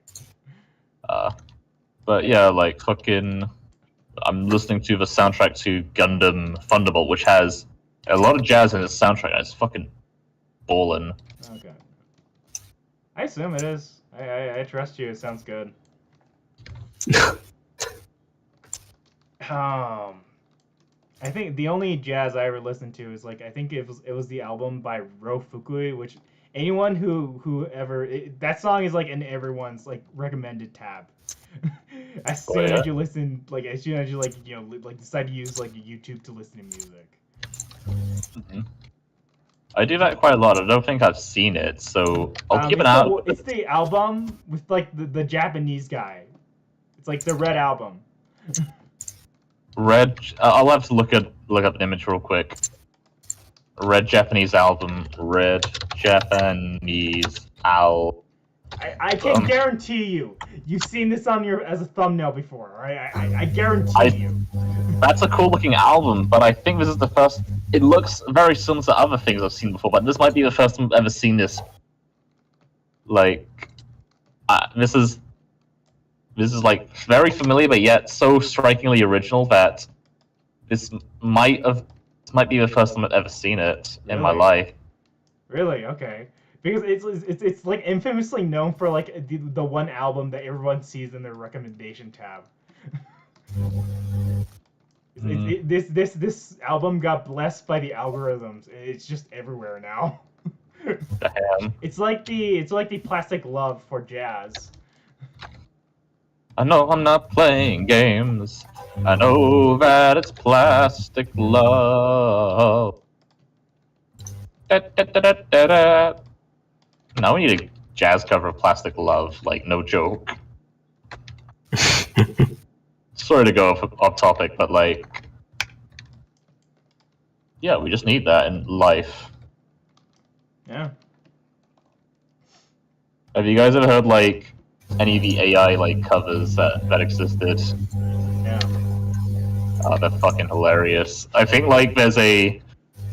But yeah, like fucking, I'm listening to the soundtrack to Gundam Thunderbolt, which has a lot of jazz in its soundtrack. And it's fucking ballin'. Okay. I assume it is. I trust you. It sounds good. I think the only jazz I ever listened to is like I think it was the album by Ro Fukui, which anyone who ever that song is like in everyone's like recommended tab. As soon yeah? as you listen, like as soon as you like like decide to use like YouTube to listen to music. I do that quite a lot. I don't think I've seen it, so I'll keep an eye out. It's the album with like the Japanese guy. It's like the Red album. Red. I'll have to look up an image real quick. Red Japanese album. Red Japanese album. I can guarantee you've seen this on your as a thumbnail before, right? I guarantee you. That's a cool looking album, but I think this is the first. It looks very similar to other things I've seen before, but this might be the first time I've ever seen this. Like, this is like very familiar, but yet so strikingly original that this might be the first time I've ever seen it in my Really? life. Really? Okay. Because it's like infamously known for like the one album that everyone sees in their recommendation tab. This album got blessed by the algorithms. It's just everywhere now. Damn. It's like the Plastic Love for jazz. I know I'm not playing games. I know that it's plastic love. Da, da, da, da, da, da. Now we need a jazz cover of Plastic Love, like no joke. Sorry to go off topic, but like, yeah, we just need that in life. Yeah. Have you guys ever heard like any of the AI like covers that existed? Yeah. They're fucking hilarious. I think like there's a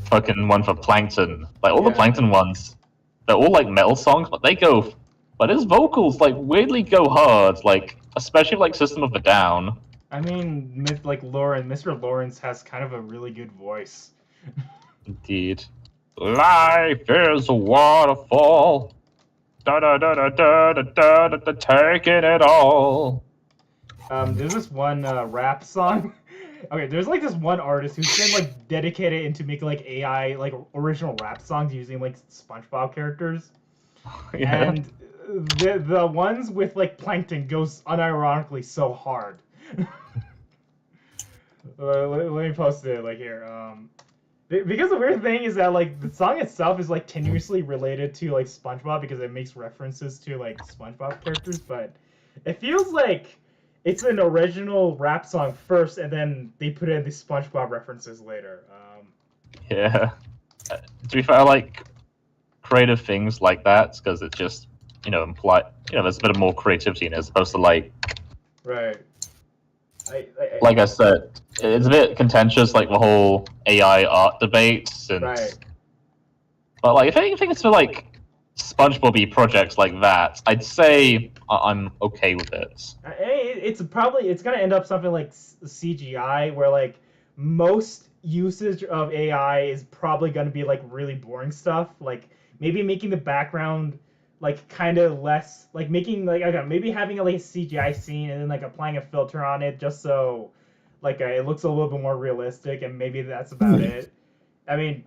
fucking one for Plankton. Like all the Yeah. Plankton ones, they're all like metal songs, but his vocals like weirdly go hard. Like especially like System of a Down. I mean, Mr. Lawrence has kind of a really good voice. Indeed. Life is a waterfall. Da da da da da da da da da, taking it all. There's this one rap song. Okay, there's like this one artist who's been like dedicated into making like AI like original rap songs using like SpongeBob characters, Yeah. and the ones with like Plankton goes unironically so hard. Let me post it like here. Because the weird thing is that like the song itself is like tenuously related to like SpongeBob because it makes references to like SpongeBob characters, but it feels like it's an original rap song first, and then they put in the SpongeBob references later. Yeah. To be fair, I like creative things like that because it just there's a bit of more creativity in it as opposed to like Right. like I said, it's a bit contentious, like the whole AI art debates, and Right. but like if anything, it's for like SpongeBob-y projects like that, I'd say I'm okay with it. It's gonna end up something like CGI, where like most usage of AI is probably gonna be like really boring stuff, like maybe making the background like kind of less, like making like okay, maybe having like a CGI scene and then like applying a filter on it just so like it looks a little bit more realistic, and maybe that's about it. I mean,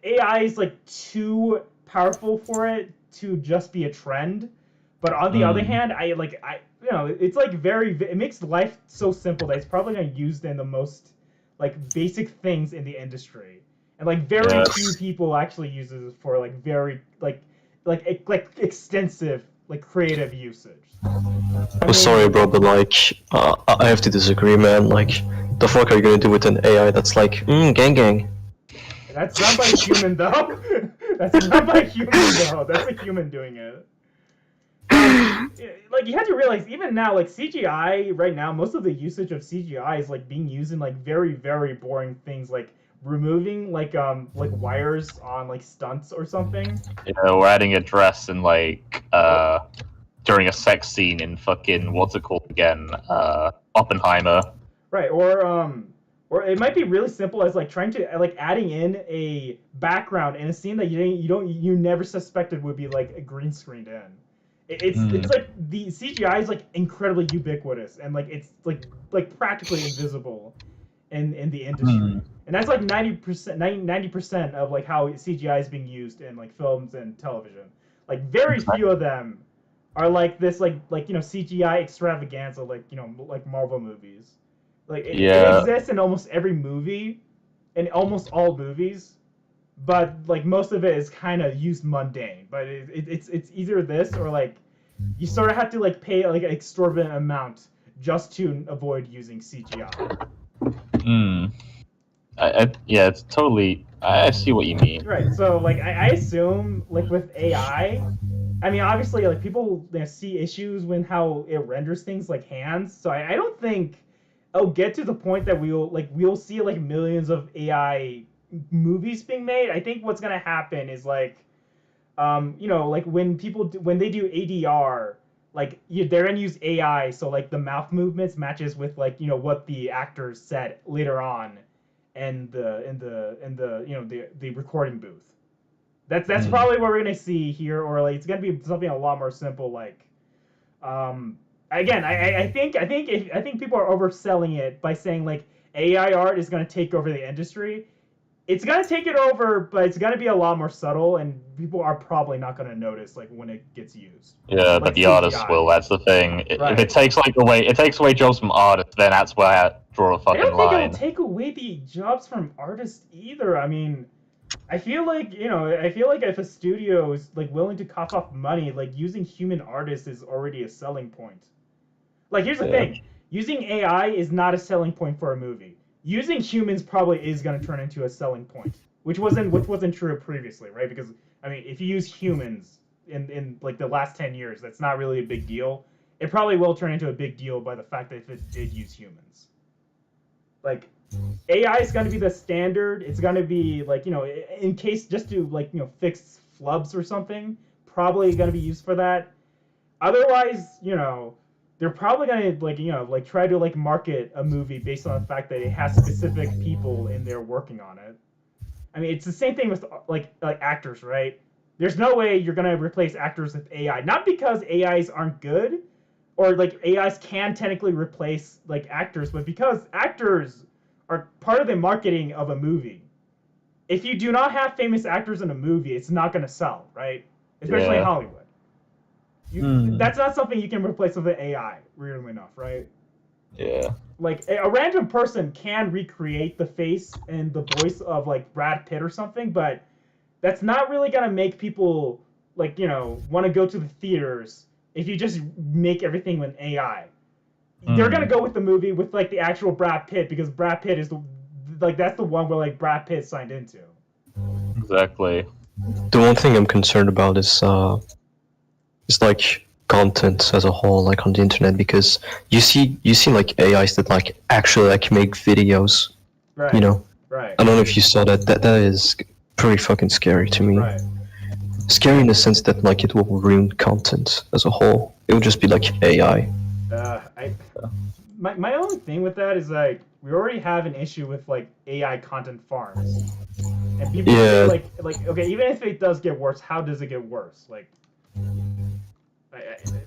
AI is like too powerful for it to just be a trend. But on the other hand, it's like it makes life so simple that it's probably not used in the most like basic things in the industry, and like very few people actually use it for like very like extensive like creative usage. I'm sorry, bro, but like, I have to disagree, man. Like, the fuck are you gonna do with an AI that's like, gang gang? That's not by a human though. That's not by a human though. That's a human doing it. Like you have to realize, even now, like CGI right now, most of the usage of CGI is like being used in like very very boring things, like removing like wires on like stunts or something. We're adding a dress and like during a sex scene in fucking what's it called again? Oppenheimer. Right, or it might be really simple as like trying to like adding in a background in a scene that you never suspected would be like a green screened in. It's like the CGI is like incredibly ubiquitous, and like it's like practically invisible in the industry. And that's like 90% of like how CGI is being used in like films and television. Like very few of them are like this like CGI extravaganza like like Marvel movies. Like it exists in almost every movie, in almost all movies, but like most of it is kind of used mundane. But it's either this or like you sort of have to like pay like an exorbitant amount just to avoid using CGI. Yeah, it's totally. I see what you mean. Right. So like I assume like with AI, I mean obviously like people see issues with how it renders things like hands. So I don't think it'll get to the point that we'll see like millions of AI movies being made. I think what's gonna happen is like, like when they do ADR, like they're gonna use AI, so like the mouth movements matches with like what the actors said later on, and the recording booth. That's probably what we're gonna see here, or like it's gonna be something a lot more simple, like, again, I think people are overselling it by saying like AI art is gonna take over the industry. It's gonna take it over, but it's gonna be a lot more subtle, and people are probably not gonna notice like when it gets used. Yeah, like but the CGI. artists will. That's the thing. Right. If it takes away jobs from artists, then that's where I draw a I fucking don't think line. it'll take away the jobs from artists either. I mean, I feel like if a studio is like willing to cough up money, like using human artists is already a selling point. Like here's the thing: using AI is not a selling point for a movie. Using humans probably is going to turn into a selling point, which wasn't true previously, right? Because I mean, if you use humans in like the last 10 years, that's not really a big deal. It probably will turn into a big deal by the fact that if it did use humans. Like AI is going to be the standard. It's going to be like, in case just to like, fix flubs or something, probably going to be used for that. Otherwise, they're probably going to like try to like market a movie based on the fact that it has specific people in there working on it. I mean, it's the same thing with like actors, right? There's no way you're going to replace actors with AI. Not because AIs aren't good or like AIs can technically replace like actors, but because actors are part of the marketing of a movie. If you do not have famous actors in a movie, it's not going to sell, right? Especially in Yeah. Hollywood. That's not something you can replace with an AI, weirdly enough, right? Yeah. Like a random person can recreate the face and the voice of like Brad Pitt or something, but that's not really gonna make people like want to go to the theaters if you just make everything with AI. They're gonna go with the movie with like the actual Brad Pitt because Brad Pitt is that's the one where like Brad Pitt signed into. Exactly. The one thing I'm concerned about is like content as a whole, like on the internet, because you see like AIs that like actually like make videos. Right. Right. I don't know if you saw that. That is pretty fucking scary to me. Right. Scary in the sense that like it will ruin content as a whole. It will just be like AI. My only thing with that is like we already have an issue with like AI content farms, and people say, like okay, even if it does get worse, how does it get worse? Like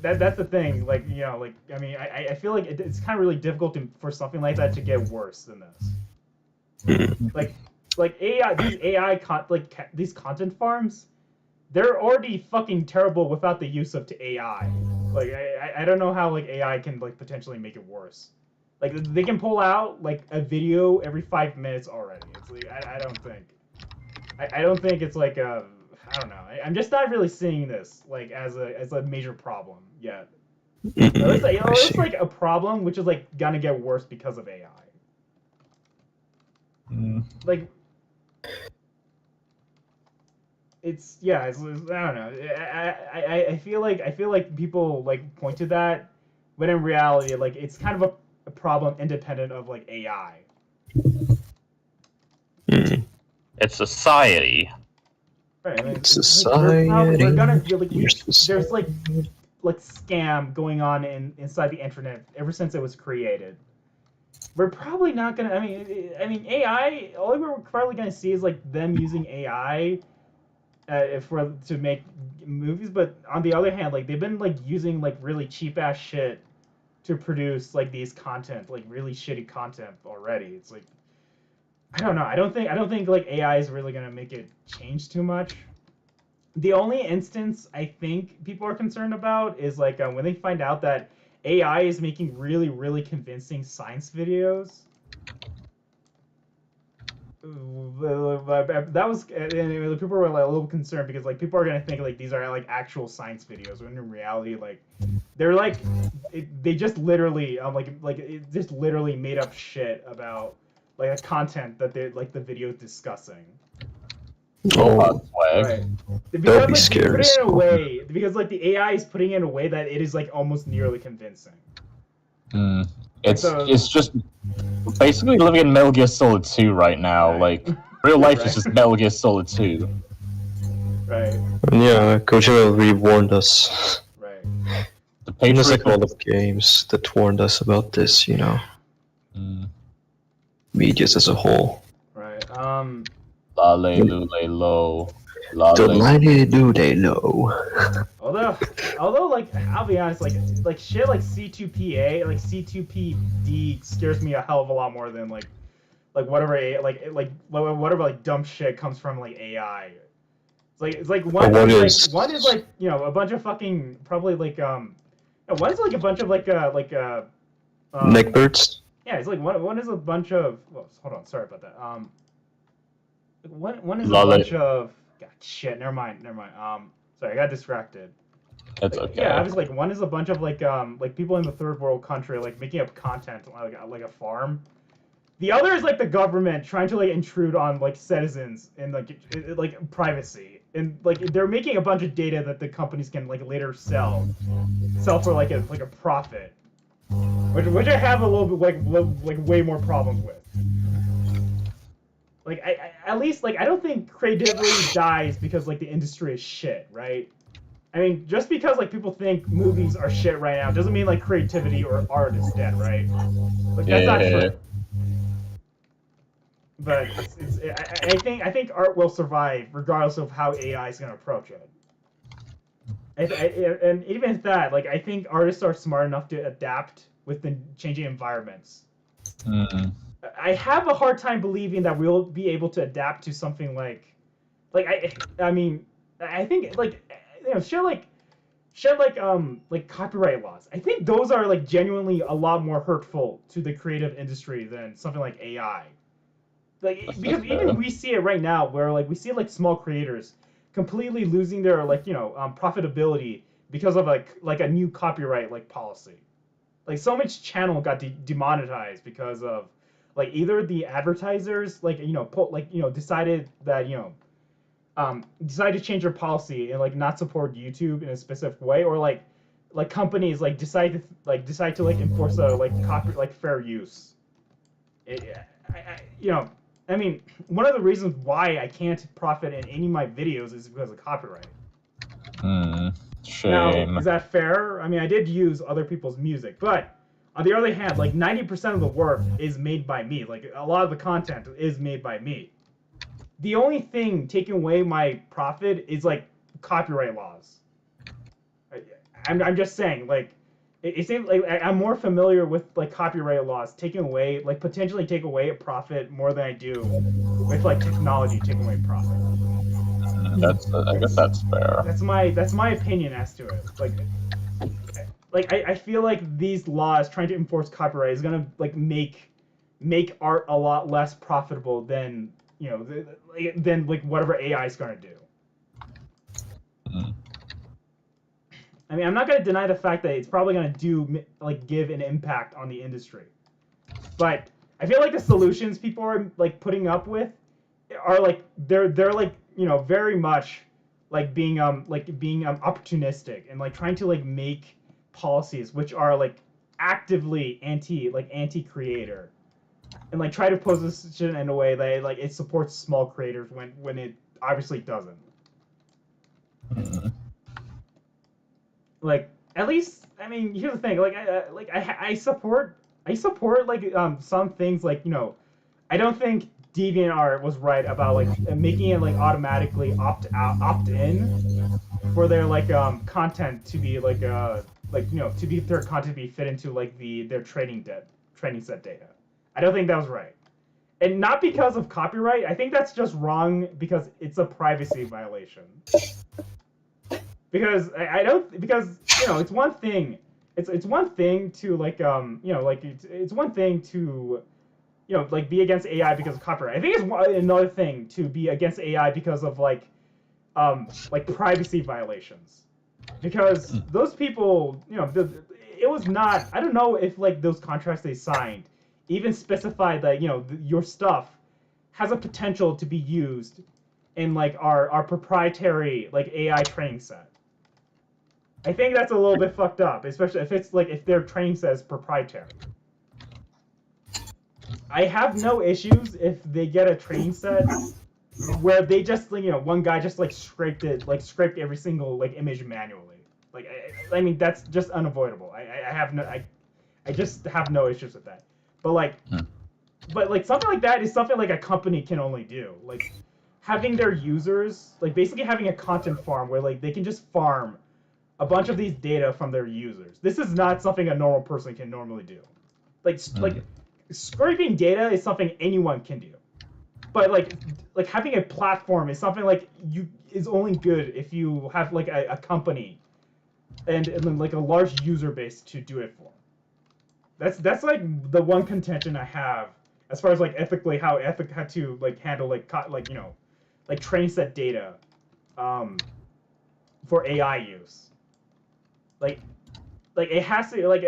that's the thing. Like like I mean I feel like it's kind of really difficult for something like that to get worse than this. like AI these content farms, they're already fucking terrible without the use of AI. Like I don't know how like AI can like potentially make it worse. Like they can pull out like a video every 5 minutes already. It's like I don't think. I don't think it's like a I don't know. I'm just not really seeing this like as a major problem yet. It's like a problem which is like gonna get worse because of AI. Like it's I don't know. I feel like people like point to that, but in reality, like it's kind of a problem independent of like AI. It's society. Right. I mean, Society. we're gonna there's like scam going on inside the internet ever since it was created. We're probably not gonna. I mean, AI. All we're probably gonna see is like them using AI to make movies. But on the other hand, like they've been like using like really cheap ass shit to produce like these content, like really shitty content already. It's like I don't know. I don't think like AI is really gonna make it change too much. The only instance I think people are concerned about is like when they find out that AI is making really, really convincing science videos. That was and people were like a little concerned because like people are gonna think like these are like actual science videos when in reality like they're like they just literally it just literally made up shit about like the content that they like the video discussing. Oh, Right. That'd be like, scary. put it in a way because like the AI is putting it in a way that it is like almost nearly convincing. It's just basically living in Metal Gear Solid 2 right now. Right. Like real life Right. is just Metal Gear Solid 2. Right. Yeah, Kojima really warned us. Right. The And there's Patriot. like a lot of games that warned us about this, Medias as a whole. Right. Lale lule lo. Lale. Do they know? Although like I'll be honest, like shit like C2PA, like C2PD scares me a hell of a lot more than like whatever whatever like dumb shit comes from like AI. It's like one is like a bunch of fucking probably like one is like a bunch of Neckbirds? yeah, it's like one is a bunch of hold on, sorry about that. One is a Lol. bunch of God, shit, never mind. Sorry, I got distracted. That's okay. Yeah, I was like one is a bunch of like people in the third world country like making up content like a farm. The other is like the government trying to like intrude on like citizens and like privacy, and like they're making a bunch of data that the companies can like later sell for like a profit. which I have a little bit like way more problems with. Like I at least like I don't think creativity dies because like the industry is shit, right? I mean, just because like people think movies are shit right now doesn't mean like creativity or art is dead, right? Like that's not Yeah. true. But I think art will survive regardless of how AI is gonna approach it. And even at that, like I think artists are smart enough to adapt with the changing environments. Mm. I have a hard time believing that we'll be able to adapt to something like I mean I think like you know shit like copyright laws. I think those are like genuinely a lot more hurtful to the creative industry than something like AI. Like because even we see it right now where like we see like small creators completely losing their like profitability because of like a new copyright like policy. Like so much channel got demonetized because of like either the advertisers like decided that decided to change their policy and like not support YouTube in a specific way, or like companies like decide to like enforce a like copy like fair use. You know, I mean, one of the reasons why I can't profit in any of my videos is because of copyright. Now, Shame. is that fair? I mean, I did use other people's music, but on the other hand, like 90% of the work is made by me. Like a lot of the content is made by me. The only thing taking away my profit is like copyright laws. I'm just saying, like, it seems like I'm more familiar with like copyright laws taking away, like potentially take away a profit more than I do with like technology taking away profit. I guess that's fair. That's my opinion as to it. Like I feel like these laws trying to enforce copyright is gonna like make art a lot less profitable than than like whatever AI is gonna do. Mm. I mean, I'm not gonna deny the fact that it's probably gonna give an impact on the industry, but I feel like the solutions people are like putting up with are like they're like very much like being opportunistic and like trying to like make policies which are like actively anti-creator and like try to pose this shit in a way that like it supports small creators when it obviously doesn't. Mm. Like at least I mean here's the thing, like I support like some things, like I don't think DeviantArt was right about like making it like automatically opt in for their like content to be like to be their content be fit into like their training set data. I don't think that was right. And not because of copyright. I think that's just wrong because it's a privacy violation. Because I don't, because it's one thing. It's one thing to like it's one thing to like be against AI because of copyright. I think it's another thing to be against AI because of like privacy violations. Because those people, it was not. I don't know if like those contracts they signed even specified that your stuff has a potential to be used in like our proprietary like AI training set. I think that's a little bit fucked up, especially if it's like if their training set is proprietary. I have no issues if they get a training set where they just one guy just like scraped every single like image manually. Like I mean that's just unavoidable. I just have no issues with that. But like something like that is something like a company can only do. Like having their users like basically having a content farm where like they can just farm a bunch of these data from their users. This is not something a normal person can normally do. Like scraping data is something anyone can do. But like having a platform is something like is only good if you have like a company and then like a large user base to do it for. That's like the one contention I have as far as like ethically how Ethic had to like handle like train set data for AI use. Like it has to like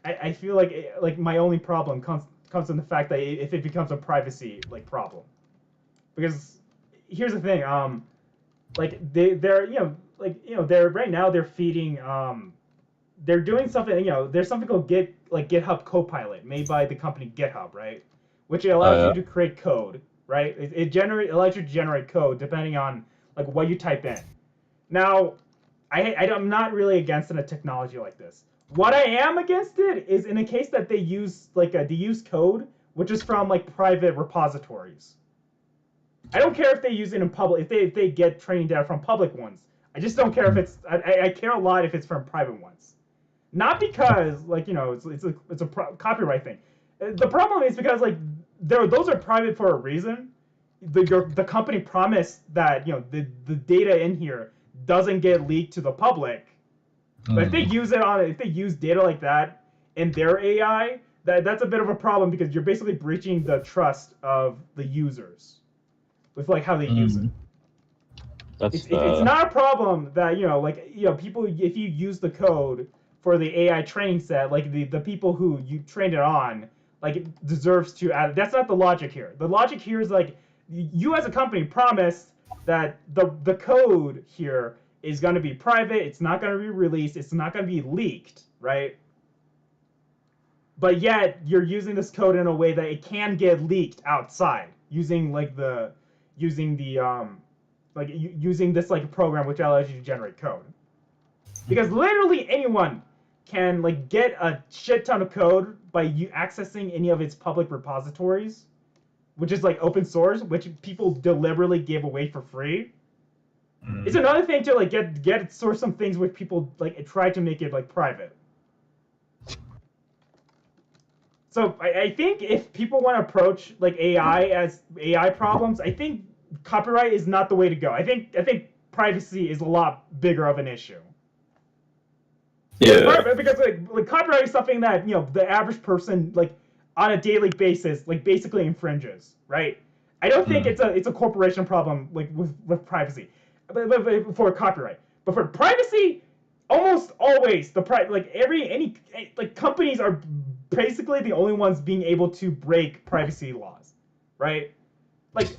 I feel like my only problem comes in the fact that if it becomes a privacy like problem. Because here's the thing, like they're they're right now they're feeding they're doing something. You know, there's something called GitHub Copilot, made by the company GitHub, right? Which allows yeah. you to create code, right? It allows you to generate code depending on like what you type in. Now, I'm not really against a technology like this. What I am against it is in a case that they use code which is from like private repositories. I don't care if they use it in public, if they get training data from public ones. I just don't care if it's. I care a lot if it's from private ones. Not because like it's a copyright thing. The problem is because like those are private for a reason. The company promised that the data in here doesn't get leaked to the public. But if they use data like that in their AI, that's a bit of a problem because you're basically breaching the trust of the users with like how they use it. It's not a problem that people, if you use the code for the AI training set, like the people who you trained it on, like it deserves to add. That's not the logic here. The logic here is like you as a company promised that the code here is going to be private. It's not going to be released. It's not going to be leaked, right? But yet you're using this code in a way that it can get leaked outside using this like program which allows you to generate code. Because literally anyone can like get a shit ton of code by accessing any of its public repositories, which is like open source, which people deliberately give away for free. It's another thing to like get source some things which people like try to make it like private. So I think if people want to approach like AI as AI problems, I think copyright is not the way to go. I think privacy is a lot bigger of an issue. Yeah. Because like copyright is something that the average person like on a daily basis like basically infringes, right? I don't think it's a corporation problem like with privacy, but for copyright. But for privacy, almost always any companies are basically the only ones being able to break privacy laws, right? Like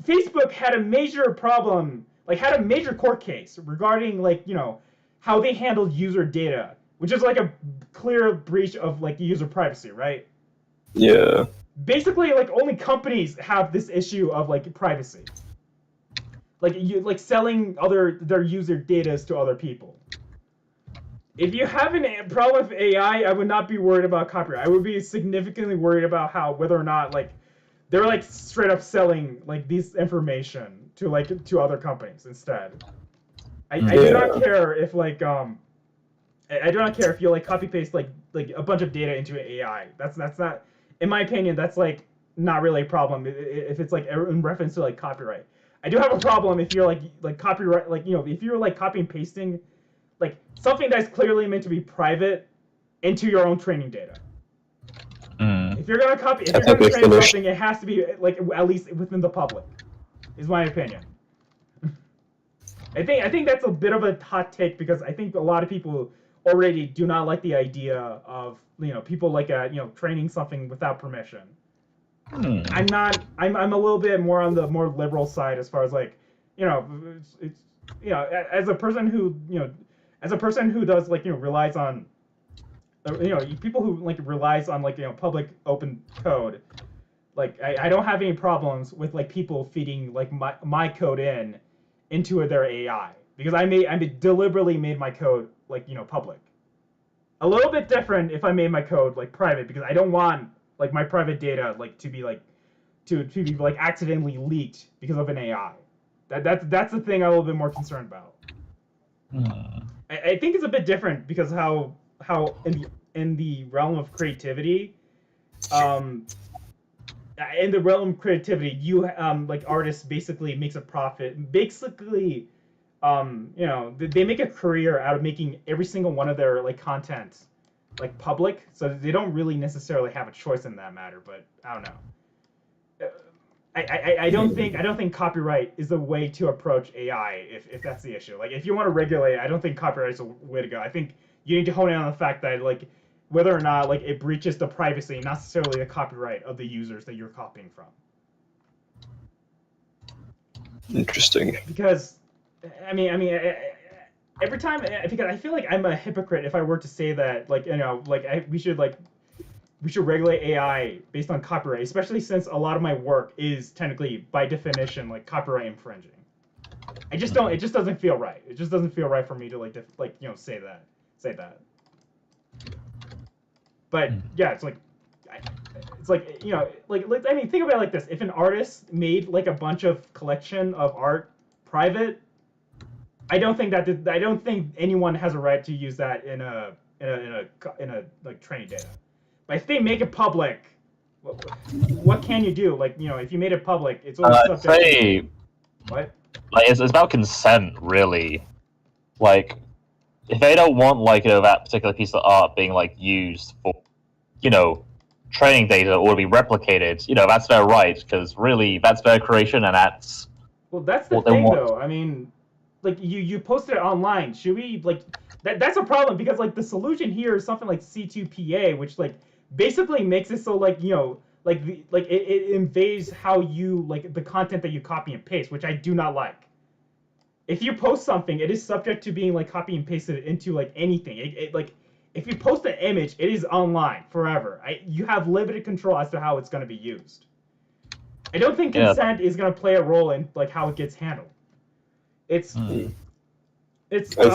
Facebook had a major problem, had a major court case regarding how they handled user data, which is like a clear breach of like user privacy, right? Yeah. Basically, like only companies have this issue of like privacy, selling their user data to other people. If you have a problem with AI, I would not be worried about copyright. I would be significantly worried about whether or not they're like straight up selling like this information to other companies instead. I do not care if I do not care if you copy paste like a bunch of data into an AI. That's not, in my opinion, that's not really a problem if it's in reference to copyright. I do have a problem if you're copyright if you're copy and pasting something that's clearly meant to be private into your own training data. If you're gonna train something, it has to be at least within the public. Is my opinion. I think that's a bit of a hot take because I think a lot of people already do not like the idea of people training something without permission. I'm not. I'm a little bit more on the more liberal side as far as it's as a person who does relies on people who relies on public open code. I don't have any problems with people feeding my code into their AI because I deliberately made my code public. A little bit different if I made my code private because I don't want my private data to be to be accidentally leaked because of an AI. That's the thing I'm a little bit more concerned about. I think it's a bit different because how in the realm of creativity, you artists basically makes a profit. Basically, they make a career out of making every single one of their content public, so they don't really necessarily have a choice in that matter. But I don't know. I don't think copyright is the way to approach AI if that's the issue. If you want to regulate it, I don't think copyright is the way to go. I think you need to hone in on the fact that whether or not it breaches the privacy, not necessarily the copyright of the users that you're copying from. Interesting. Because I mean every time, because I feel like I'm a hypocrite if I were to say that, like, you know, like we should regulate AI based on copyright, especially since a lot of my work is technically by definition like copyright infringing. I just don't. It just doesn't feel right. It just doesn't feel right for me to like you know say that. But yeah, it's like you know like I mean think about it like this: if an artist made like a bunch of collection of art private, I don't think anyone has a right to use that in a like training data. But if they make it public, what can you do? Like you know, if you made it public, it's always I'd subject. say, What? like, it's about consent, really. Like, if they don't want, like, you know, that particular piece of art being, like, used for, you know, training data or to be replicated, you know, that's their right, because really, that's their creation, and that's... Well, that's the what they thing, want. though. I mean, like you posted it online. Should we like that's a problem because like the solution here is something like C2PA, which like basically makes it so like you know like it invades how you like the content that you copy and paste, which I do not like. If you post something, it is subject to being like copy and pasted into like anything. Like if you post an image, it is online forever. You have limited control as to how it's going to be used. I don't think consent is going to play a role in like how it gets handled. It's I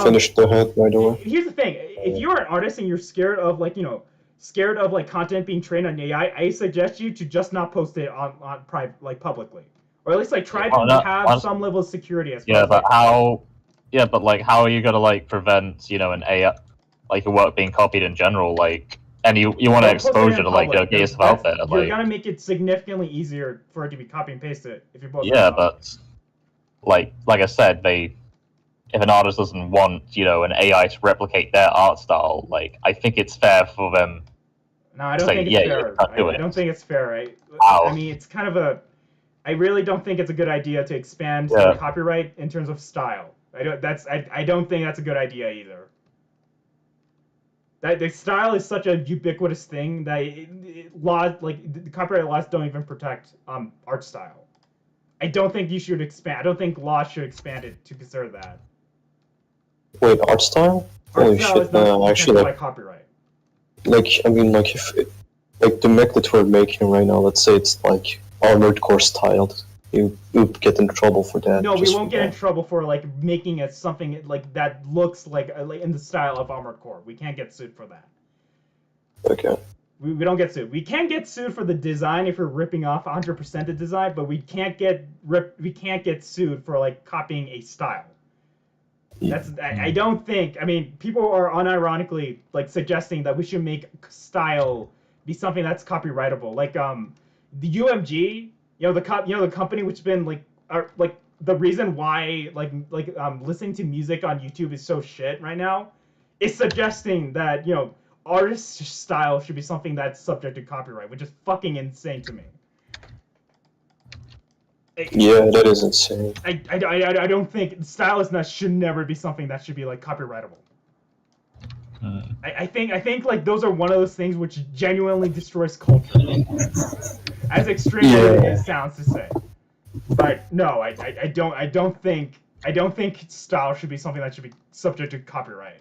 finished the head, by the way. Here's the thing: if you're an artist and you're scared of like you know scared of like content being trained on AI, I suggest you to just not post it on private like publicly, or at least like try to have some level of security as Yeah, possible. but how? Yeah, but like, how are you gonna like prevent, you know, an AI, like your work being copied in general? Like, and you want Don't post it exposure in to like public. get yourself out there. You're Like, gonna make it significantly easier for it to be copy and pasted if you post it. yeah, but like I said, if an artist doesn't want, you know, an AI to replicate their art style, like I think it's fair for them. No, I don't say, think it's yeah, fair. you can't do I it. don't think it's fair, right? Wow. I mean, it's kind of a. I really don't think it's a good idea to expand Yeah. copyright in terms of style. I don't think that's a good idea either. That the style is such a ubiquitous thing that laws like the copyright laws don't even protect art style. I don't think you should expand. I don't think laws should expand it to consider that. Wait, art style? Art Holy style shit, is not no, protected actually, by copyright. like, I mean, like, if, like, the mech that we're making right now, let's say it's, like, Armored Core styled, you would get in trouble for that. No, we won't get in trouble for, like, making it something, like, that looks like in the style of Armored Core. We can't get sued for that. Okay. We don't get sued. We can get sued for the design if we're ripping off 100% the design, but we can't get sued for, like, copying a style. I don't think. I mean, people are unironically like suggesting that we should make style be something that's copyrightable. Like the UMG, the company which has been like the reason why listening to music on YouTube is so shit right now, is suggesting that artist style should be something that's subject to copyright, which is fucking insane to me. Yeah, that is insane. I don't think style should never be something that should be like copyrightable. I think like those are one of those things which genuinely destroys culture. As extreme as it sounds to say, but no, I don't think style should be something that should be subject to copyright.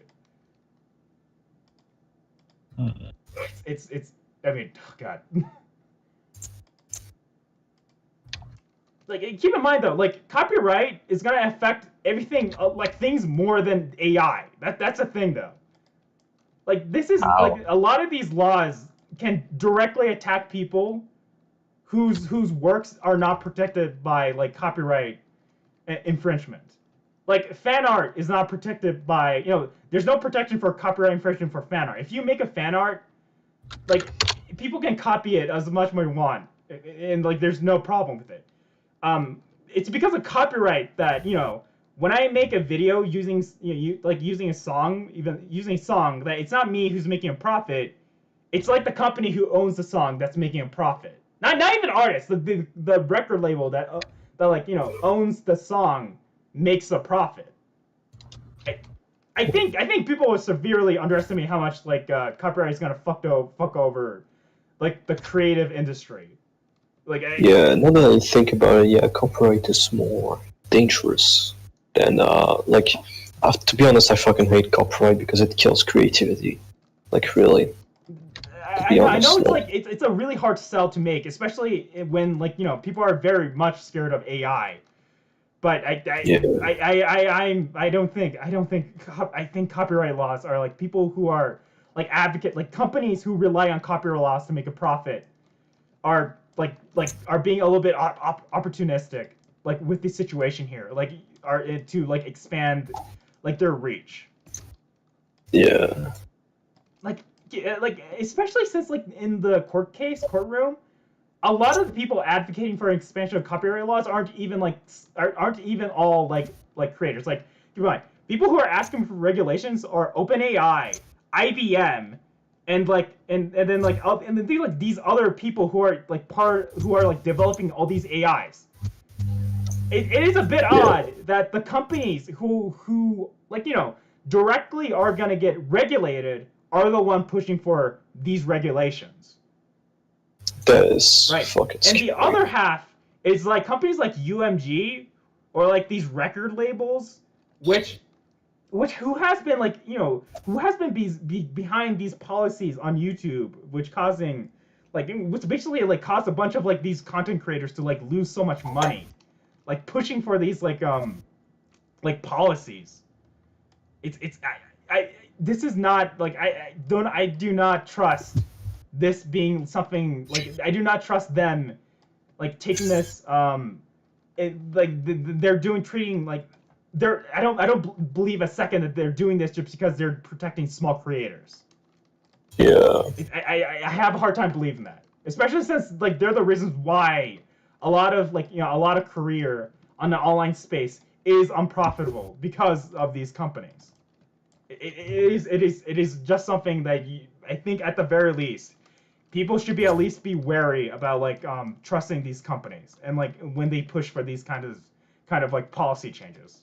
It's I mean, oh God. Like, keep in mind though, like copyright is gonna affect everything, like things more than AI. That's a thing though. Like this is like a lot of these laws can directly attack people whose works are not protected by like copyright infringement. Like fan art is not protected by there's no protection for copyright infringement for fan art. If you make a fan art, like people can copy it as much as they want, and like there's no problem with it. It's because of copyright that when I make a video using using a song, even using a song, that it's not me who's making a profit. It's like the company who owns the song that's making a profit. Not even artists. The record label that owns the song makes a profit. I think people will severely underestimate how much like copyright is gonna fuck over like the creative industry. Like yeah, now that I think about it, yeah, copyright is more dangerous than like To be honest, I fucking hate copyright because it kills creativity. Like, really. I be know honest, it's like- like it's a really hard sell to make, especially when like people are very much scared of AI. But I think copyright laws are like people who are like advocate like companies who rely on copyright laws to make a profit are are being a little bit opportunistic like with the situation here like are to like expand like their reach. Yeah. Like especially since like in the courtroom, a lot of the people advocating for an expansion of copyright laws aren't even all like creators. Like keep in mind, people who are asking for regulations are OpenAI, IBM, and then these other people who are like developing all these AIs. It is a bit odd that the companies who directly are gonna get regulated are the one pushing for these regulations. That is Right. fucking And scary. the other half is like companies like UMG or like these record labels, which who has been behind these policies on YouTube, which basically like caused a bunch of like these content creators to like lose so much money, like pushing for these like policies. I this is not like I do not trust this being something like I do not trust them like taking this they're treating like they're I don't believe a second that they're doing this just because they're protecting small creators. Yeah. I have a hard time believing that, especially since like they're the reasons why a lot of a lot of career on the online space is unprofitable because of these companies. It is just something that I think at the very least people should at least be wary about like trusting these companies and like when they push for these kind of like policy changes.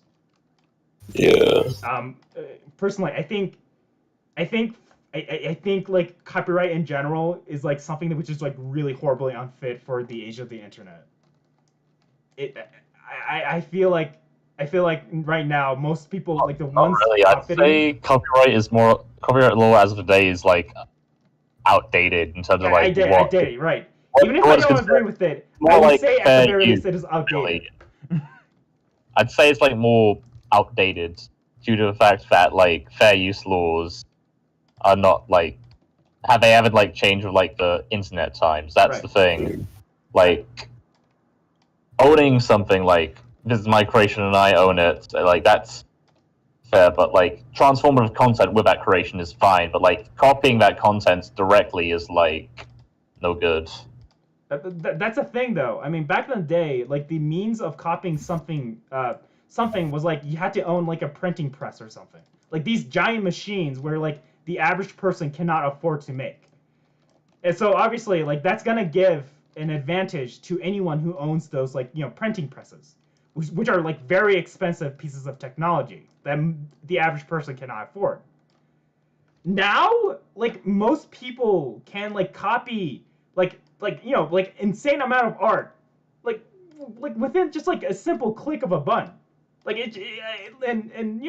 Yeah. Personally, I think like copyright in general is like something which is like really horribly unfit for the age of the internet. I feel like right now most people like the Not ones really. I'd profiting. say copyright law as of today is like outdated in terms of like I did it right. Even if I what's don't agree considered with it, more I would like say at fair the very use, least it is outdated. really. I'd say it's like more outdated due to the fact that like fair use laws are not like they haven't like changed with like the internet times. That's Right. the thing. Like owning something like this is my creation and I own it, like that's fair, but like transformative content with that creation is fine, but like copying that content directly is like no good. That's a thing though. I mean, back in the day, like the means of copying something was like you had to own like a printing press or something. Like these giant machines where like the average person cannot afford to make. And so obviously like that's going to give an advantage to anyone who owns those like, printing presses, which are like very expensive pieces of technology that the average person cannot afford. Now, like most people can like copy like insane amount of art like within just like a simple click of a button. Like and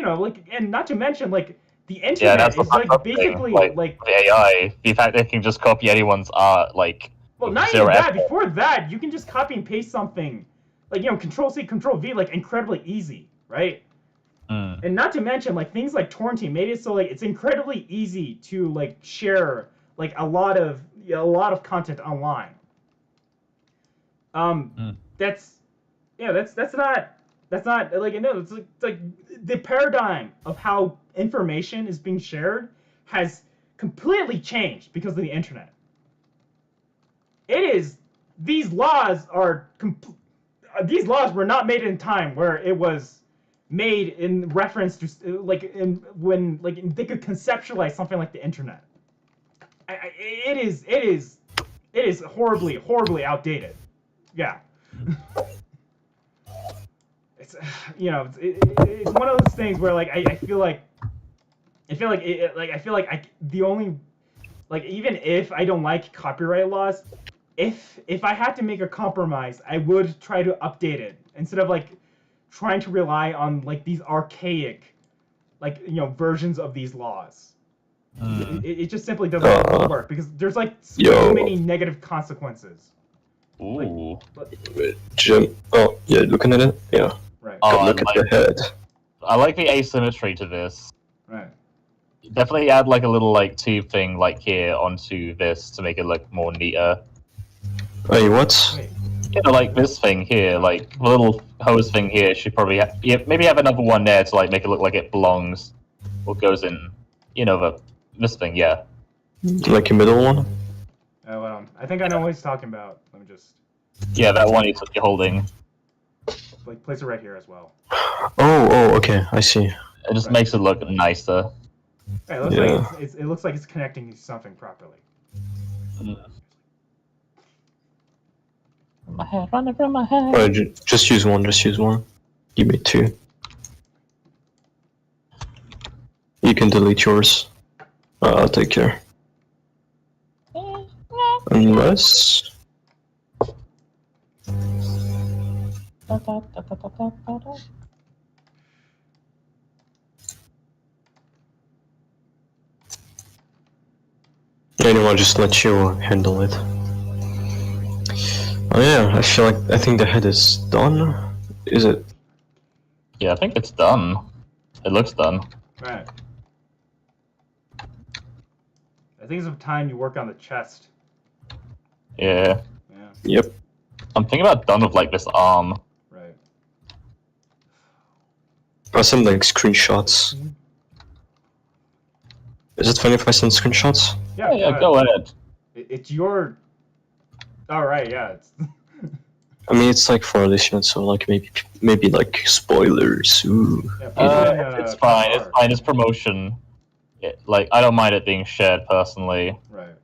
not to mention like the internet That's the is like fucked up basically thing. like The AI, the fact they can just copy anyone's art, like well, with not zero even that. effort. Before that, you can just copy and paste something, like Control C, Control V, like incredibly easy, right? Mm. And not to mention, like things like torrenting made it so like it's incredibly easy to like share like a lot of content online. That's not like it's like the paradigm of how information is being shared has completely changed because of the internet. These laws were not made in time where it was made in reference to when they could conceptualize something like the internet. It is horribly outdated. Yeah. It's it's one of those things where like I feel like the only like even if I don't like copyright laws, if I had to make a compromise, I would try to update it instead of like trying to rely on like these archaic like versions of these laws. Mm. It just simply doesn't work because there's like so Yo. many negative consequences. Ooh. Jim. Oh, yeah, looking at it? Yeah. Right. Oh, God, I look at like, the head. I like the asymmetry to this. Right. Definitely add like a little like tube thing like here onto this to make it look more neater. Wait, what? Wait. You know, like this thing here, like the little hose thing here should probably maybe have another one there to like make it look like it belongs or goes in. This thing, yeah. Like a middle one? I think I know what he's talking about. Let me just Yeah, that one you're holding. like place it right here as well. Oh, okay, I see. It just Right. makes it look nicer. Right, it looks Yeah. like it looks like it's connecting to something properly. My head running from my head. Alright, just use one, Give me 2. You can delete yours. I'll take care. Unless... Anyway, I'll just let you handle it. Oh yeah, I think the head is done. Is it? Yeah, I think it's done. It looks done. Right. I think it's time you work on the chest. Yeah. Yeah. Yep. I'm thinking about done with like this arm. Right. I send like screenshots. Is it funny if I send screenshots? Yeah. Yeah, go ahead. It's your. All right. Yeah. It's. I mean, it's like for listeners, so like maybe like spoilers. Ooh. Yeah, put it in, It's fine. It's PR. fine. It's promotion. Like I don't mind it being shared personally. Right.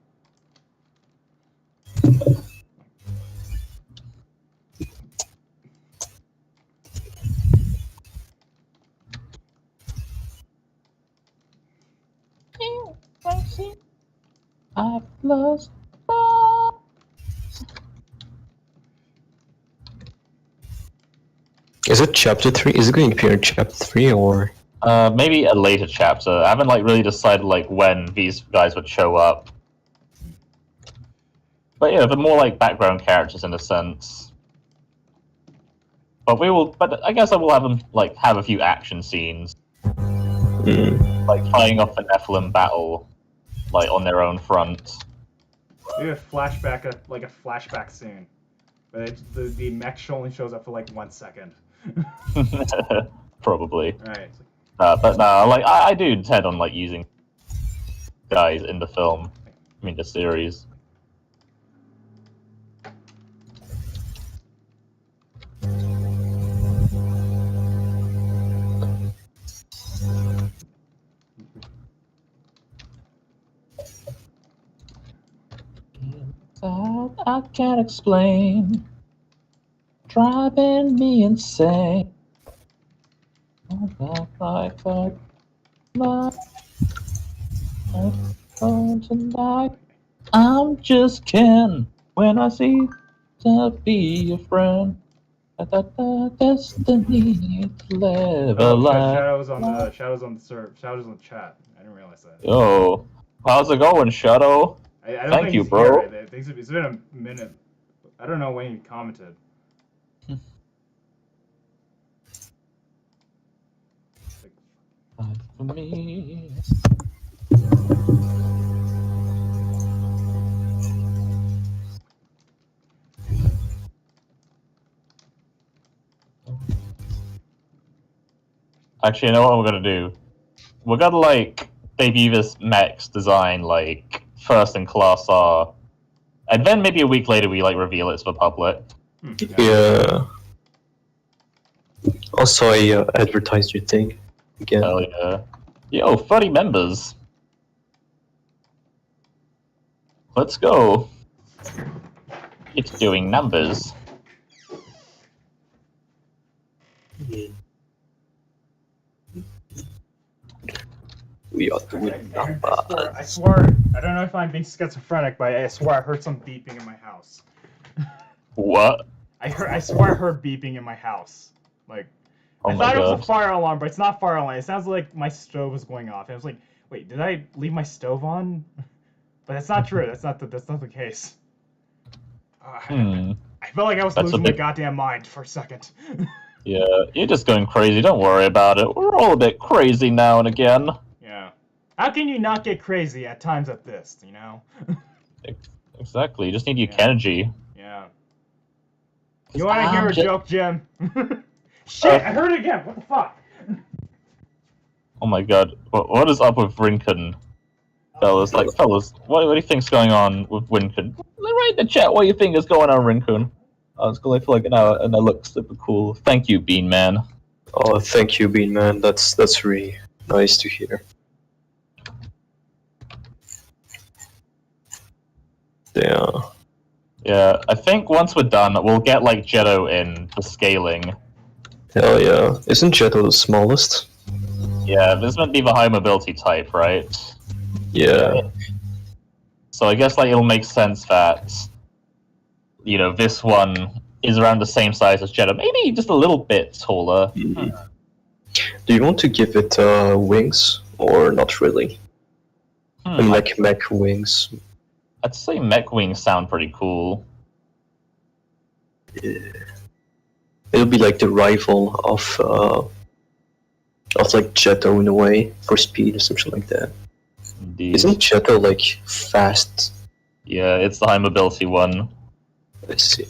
I've lost. Is it chapter 3? Is it going to appear in chapter 3 or? Maybe a later chapter. I haven't like really decided like when these guys would show up. But yeah, they're more like background characters in a sense. But I guess I will have them like have a few action scenes, like fighting off the Nephilim battle, like on their own front. Maybe a flashback, like a flashback scene, but the mech only shows up for like 1 second. Probably. Right. But no, like I do intend on like using guys in the film. I mean the series. I can't explain, driving me insane. Tonight, I'm just Ken when I see to be a friend. Destiny to live a life. Shadows on the shadows on the chat. I didn't realize that. Yo, how's it going, Shadow? I don't Thank think you, he's bro. Here. I think it's been a minute. I don't know when he commented. For me. Actually, you know what we're gonna do? We're gonna like debut this mech's design like first in class R, and then maybe a week later we like reveal it to the public. Yeah. Also, I advertised your thing again. Hell yeah! Yo, 30 members. Let's go. It's doing numbers. We are doing numbers. I swear, I don't know if I'm being schizophrenic, but I swear I heard some beeping in my house. What? I swear I heard beeping in my house. Like, Oh I my thought it was god. a fire alarm, but it's not fire alarm. It sounds like my stove was going off. And I was like, wait, did I leave my stove on? But that's not true. That's not the case. Hmm. I felt like I was That's a losing my bit- goddamn mind for a second. Yeah, you're just going crazy. Don't worry about it. We're all a bit crazy now and again. Yeah. How can you not get crazy at times like this, you know? Exactly. You just need your Yeah. energy. Yeah. You want to hear a ju- joke, Jim? Shit, I heard it again. What the fuck? Oh my god. What is up with Rincon? Fellas, what do you think's going on with Rincon? Write in the chat what you think is going on, Rincon. It's going for like an hour and that looks super cool. Thank you, Bean Man. Oh, thank you, Bean Man. That's really nice to hear. Yeah. Yeah, I think once we're done, we'll get like Jetto in for scaling. Hell yeah. Isn't Jetto the smallest? Yeah, this might be the high mobility type, right? Yeah. So I guess like it'll make sense that this one is around the same size as Jetto, maybe just a little bit taller. Do you want to give it wings or not really? I mean, like mech wings. I'd say mech wings sound pretty cool. Yeah. It'll be like the rival of like Jetto in a way for speed or something like that. Indeed. Isn't Jetto like fast? Yeah, it's the high mobility one. Let's see.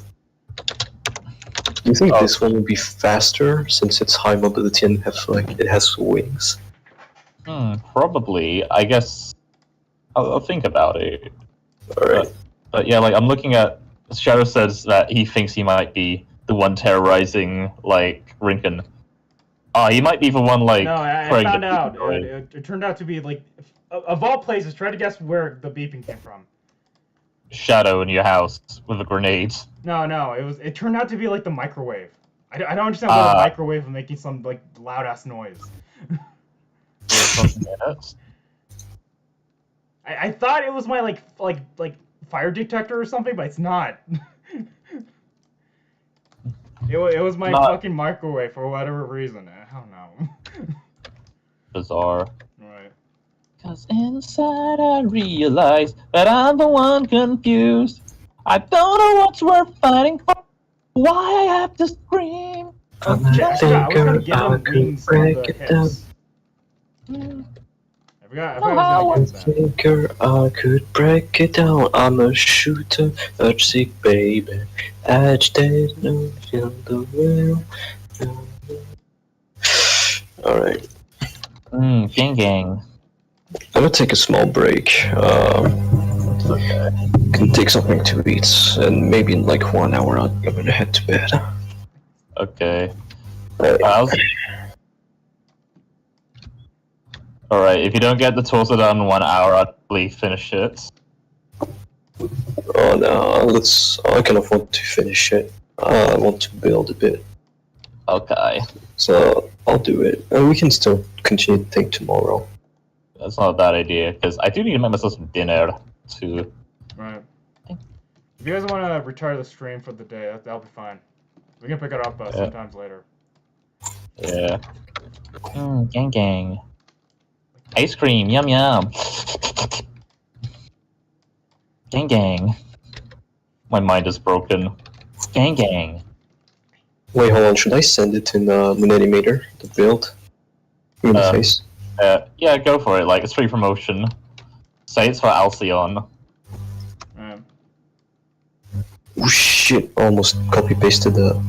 Do you think this one will be faster since it's high mobility and it has wings? Probably. I guess I'll think about it. Alright. But yeah, like I'm looking at Shadow says that he thinks he might be the one terrorizing like Rincon. He might be the one like. No, I praying found to out. people, right? It turned out to be like, of all places, try to guess where the beeping came from. Shadow in your house with a grenade. No, it turned out to be like the microwave. I don't understand why the microwave was making some like loud ass noise. There's something in it. I thought it was my like fire detector or something, but it's not. It was my fucking microwave for whatever reason. I don't know. Bizarre. Right. Cause inside I realize that I'm the one confused. I don't know what's worth fighting for. Why I have to scream. I'm a Shit, I forgot. I was gonna thinker, give I him could wings on break the it down. hips. I forgot I was gonna give him that. Thinker, I could break it down. I'm a shooter, a sick baby. Agitated, no feel the will. Alright. Gang gang. I'm gonna take a small break. Can take something to eat, and maybe in like 1 hour I'm gonna head to bed. Okay. Alright. Alright, if you don't get the torso done in 1 hour, I'll probably finish it. Oh no, I kind of want to finish it. I want to build a bit. Okay. So I'll do it. And we can still continue to think tomorrow. That's not a bad idea, because I do need to make myself some dinner, too. Right. If you guys want to retire the stream for the day, that'll be fine. We can pick it up sometimes later. Yeah. Gang gang. Ice cream, yum yum. Gang gang. My mind is broken. Gang gang. Wait, hold on. Should I send it in an animator, the build? In the face? Yeah, go for it. Like, it's free promotion. Say it's for Alcyon. Oh shit, almost copy-pasted the...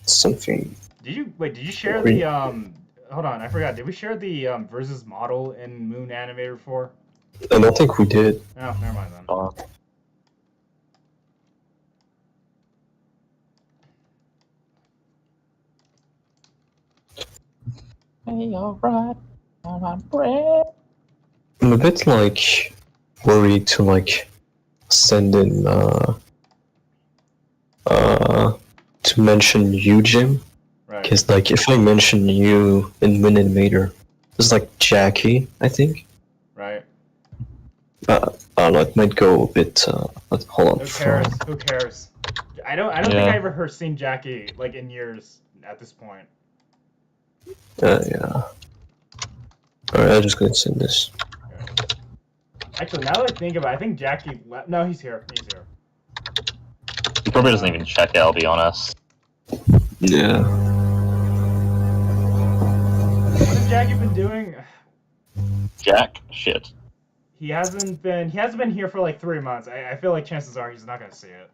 Something... Did you share the, hold on, I forgot. Did we share the, versus model in Moon Animator before? I don't think we did. Oh, never mind then. Hey, alright. Alright, I'm a bit, like, worried to, like, send in, to mention you, Jim. Right. Because, like, if I mention you in Moon Animator, it's like Jackie, I think. Right. I don't know, it might go a bit, hold on. Who cares? Who cares? I don't think I ever seen Jackie, like, in years. at this point. Yeah. Alright, I'm just gonna send this. Actually, now that I think about it, I think Jackie left. No, he's here. He's here. He probably doesn't even check it, I'll be honest. Yeah. What has Jackie been doing? Jack? Shit. He hasn't been here for like 3 months. I feel like chances are he's not gonna see it.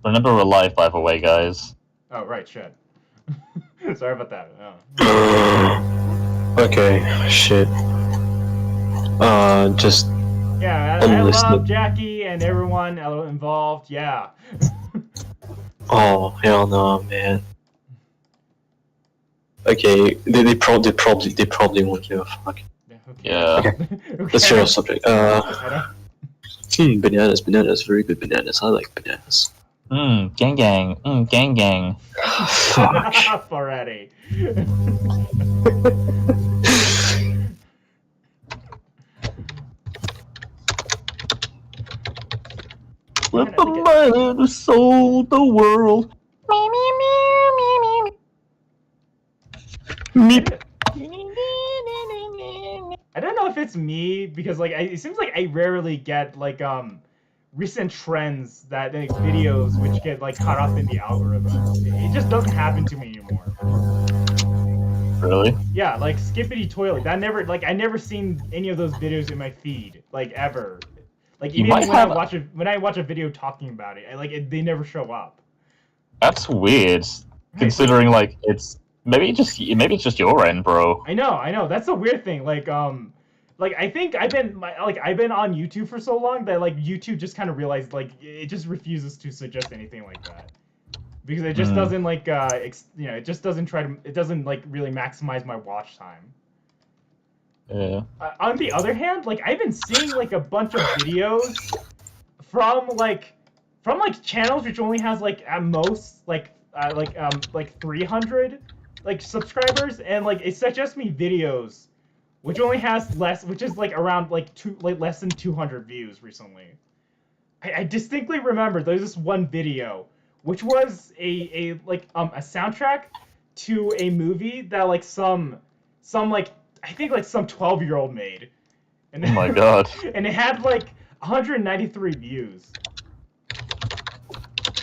Remember we're live, by the way, guys. Oh right, shit. Sorry about that. Oh. Okay, shit. Just Yeah, I love Jackie and everyone involved. Yeah. oh hell no, man. Okay, they probably won't give a fuck. Yeah. Okay. Let's change subject. I Bananas, very good bananas. I like bananas. Gang gang. Gang gang. Fuck. Enough already. With the man who sold the world. Meep. I don't know if it's me because like it seems like I rarely get like recent trends that like videos which get like caught up in the algorithm. It just doesn't happen to me anymore. Really? Yeah, like Skippity Toilet. That never like I never seen any of those videos in my feed like ever. Like You even might when have- I watch a video talking about it, they never show up. That's weird. Considering like maybe it's just your end, bro. I know. That's the weird thing. Like I think I've been on YouTube for so long that like YouTube just kind of realized like it just refuses to suggest anything like that because it just doesn't like it just doesn't it doesn't like really maximize my watch time. Yeah. On the other hand, like I've been seeing like a bunch of videos from channels which only has like at most like 300 like subscribers, and like it suggests me videos which only has which is like around like less than 200 views recently. I distinctly remember there's this one video which was a soundtrack to a movie that like some like I think like some 12-year-old made. And Oh my god. and it had like 193 views.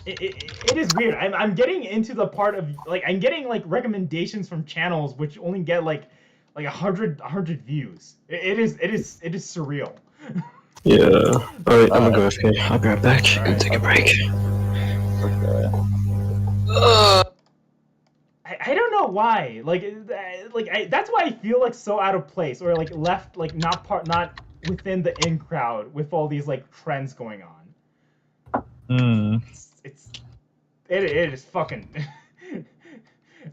It is weird. I'm getting into the part of like I'm getting like recommendations from channels which only get like 100 views. It is surreal. Yeah. Alright, I'm gonna go AFK. I'll be right back and take a break. I don't know why. That's why I feel like so out of place or like left like not within the in crowd with all these like trends going on. It is fucking.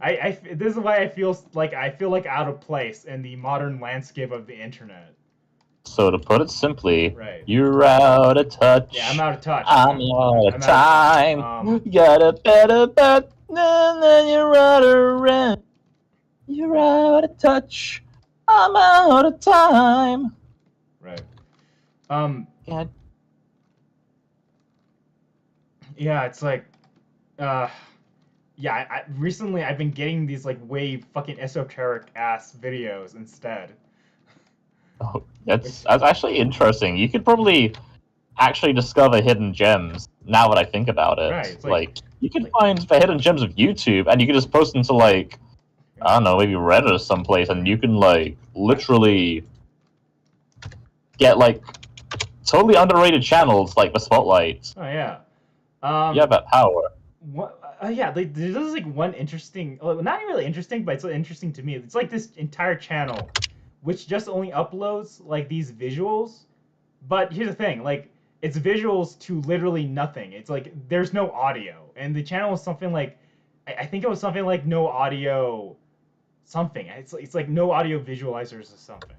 This is why I feel like out of place in the modern landscape of the internet. So to put it simply, Right. you're out of touch. Yeah, I'm out of touch. I'm out of time. Um, Got a better bet, and then you're out of rent. You're out of touch. I'm out of time. Right. God. Yeah, it's like, yeah. Recently I've been getting these like way fucking esoteric ass videos instead. Oh, that's actually interesting. You could probably actually discover hidden gems now that I think about it. Right, it's like you can find the hidden gems of YouTube, and you can just post them to like, I don't know, maybe Reddit or someplace, and you can like literally get like totally underrated channels like the Spotlight. Oh yeah. You have that power. What? Yeah, there's like one interesting, well, not really interesting, but it's interesting to me. It's like this entire channel, which just only uploads like these visuals. But here's the thing, like it's visuals to literally nothing. It's like there's no audio, and the channel is something like, I think it was something like no audio, something. It's like no audio visualizers or something.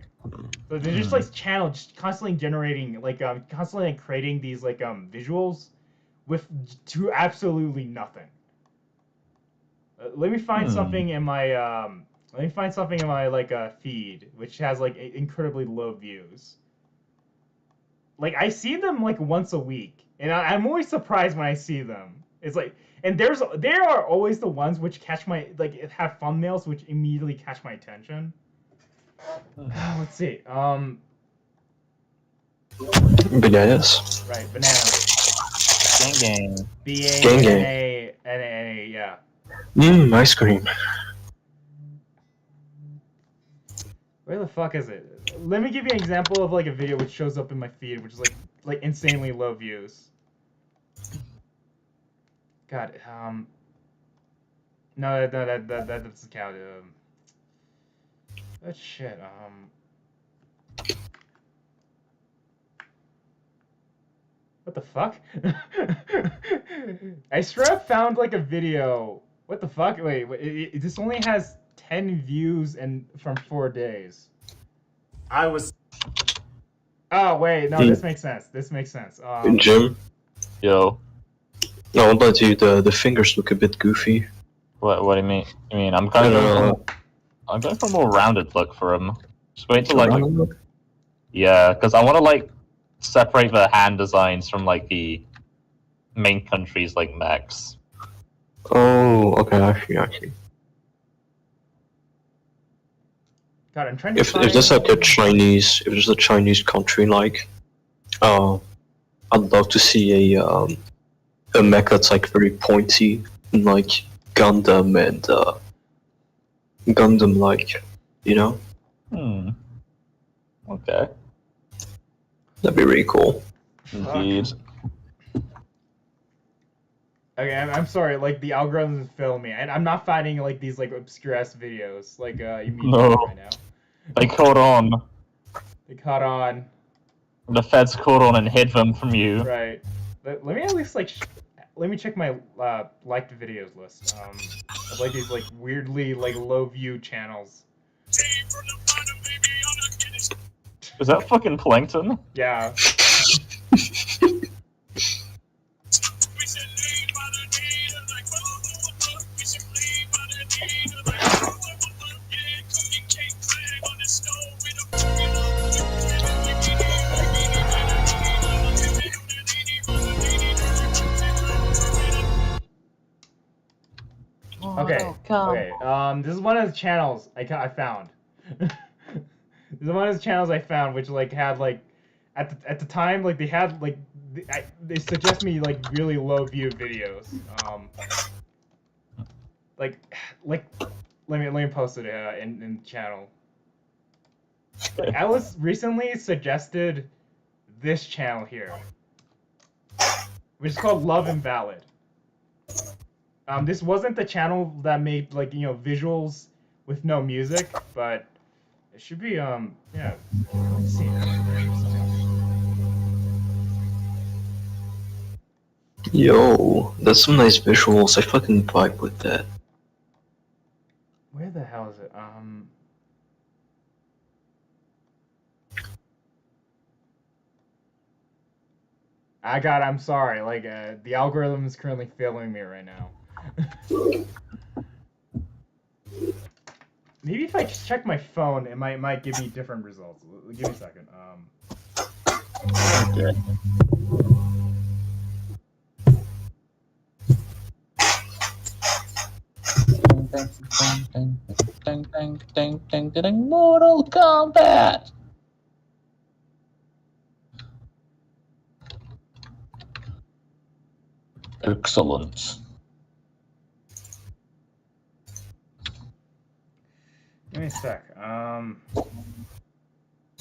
So they're just like channel just constantly generating like constantly like, creating these like visuals with to absolutely nothing. Let me find something in my like feed which has like incredibly low views. Like I see them like once a week, and I'm always surprised when I see them. It's like, and there are always the ones which catch my have thumbnails which immediately catch my attention. Let's see. Bananas. Right, banana. Gang. B-A-N-A-N-A, yeah. Ice cream. Where the fuck is it? Let me give you an example of like a video which shows up in my feed, which is like insanely low views. God, no, that doesn't count. That shit. What the fuck? I swear I found like a video. What the fuck? Wait, this only has 10 views and from 4 days. I was. Oh wait, no, this makes sense. This makes sense. Jim. Yo. No, what about you? The fingers look a bit goofy. What do you mean? I mean, I'm going for a more rounded look for him. Just wait till like yeah, because I want to like separate the hand designs from like the main countries like mechs. Oh, okay, I see. God, I'm trying to If there's like a Chinese, if there's a Chinese country like, I'd love to see a mech that's like very pointy, and like Gundam and Gundam like, you know? Okay. That'd be really cool. Indeed. Okay, I'm sorry. Like the algorithms fail me, and I'm not finding like these like obscure ass videos like immediately right now. They caught on. They caught on. The feds caught on and hid them from you. Right. Let me at least like let me check my liked videos list. Of like these like weirdly like low view channels. Is that fucking Plankton? Yeah. Okay. Okay. This is one of the channels I found. This is one of the channels I found, which like had like, at the time like they had like they suggest me like really low view videos. Like let me post it in the channel. Like, I was recently suggested this channel here, which is called Love Invalid. This wasn't the channel that made like visuals with no music, but it should be yeah. Let's see. Yo, that's some nice visuals. I fucking vibe with that. Where the hell is it? I'm sorry. Like the algorithm is currently failing me right now. Maybe if I just check my phone, it might give me different results. Give me a second. Okay. Mortal Kombat. Excellent. Give me a sec.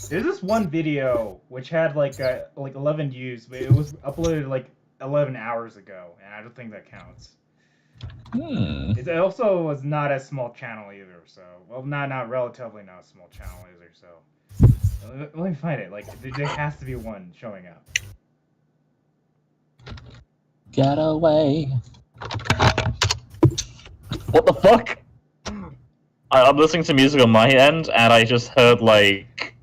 There's this one video which had like 11 views, but it was uploaded like 11 hours ago, and I don't think that counts. It also was not a small channel either, so not relatively not a small channel either. So let me find it. Like there has to be one showing up. Get away. What the fuck? I'm listening to music on my end, and I just heard, like...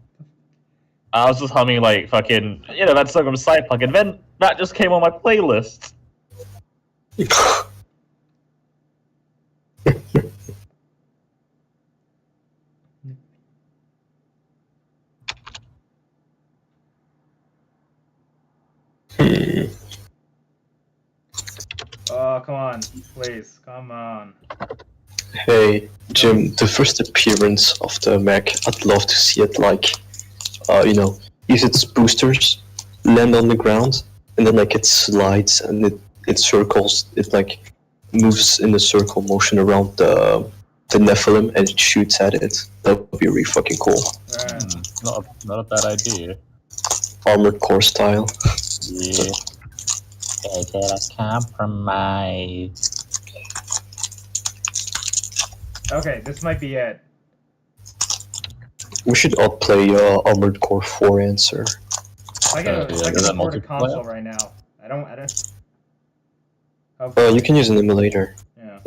I was just humming, like, fucking... that song from Cyberpunk, and then that just came on my playlist. come on, please, come on. Hey, Jim, the first appearance of the mech, I'd love to see it like, use its boosters, land on the ground, and then like it slides and it circles, it like moves in a circle motion around the Nephilim and it shoots at it. That would be really fucking cool. Not a bad idea. Armored Core style. Yeah. Take a compromise. Okay, this might be it. We should all play Armored Core 4 answer. I can is that afford a multiplayer? console right now. I don't. You can use an emulator. Yeah.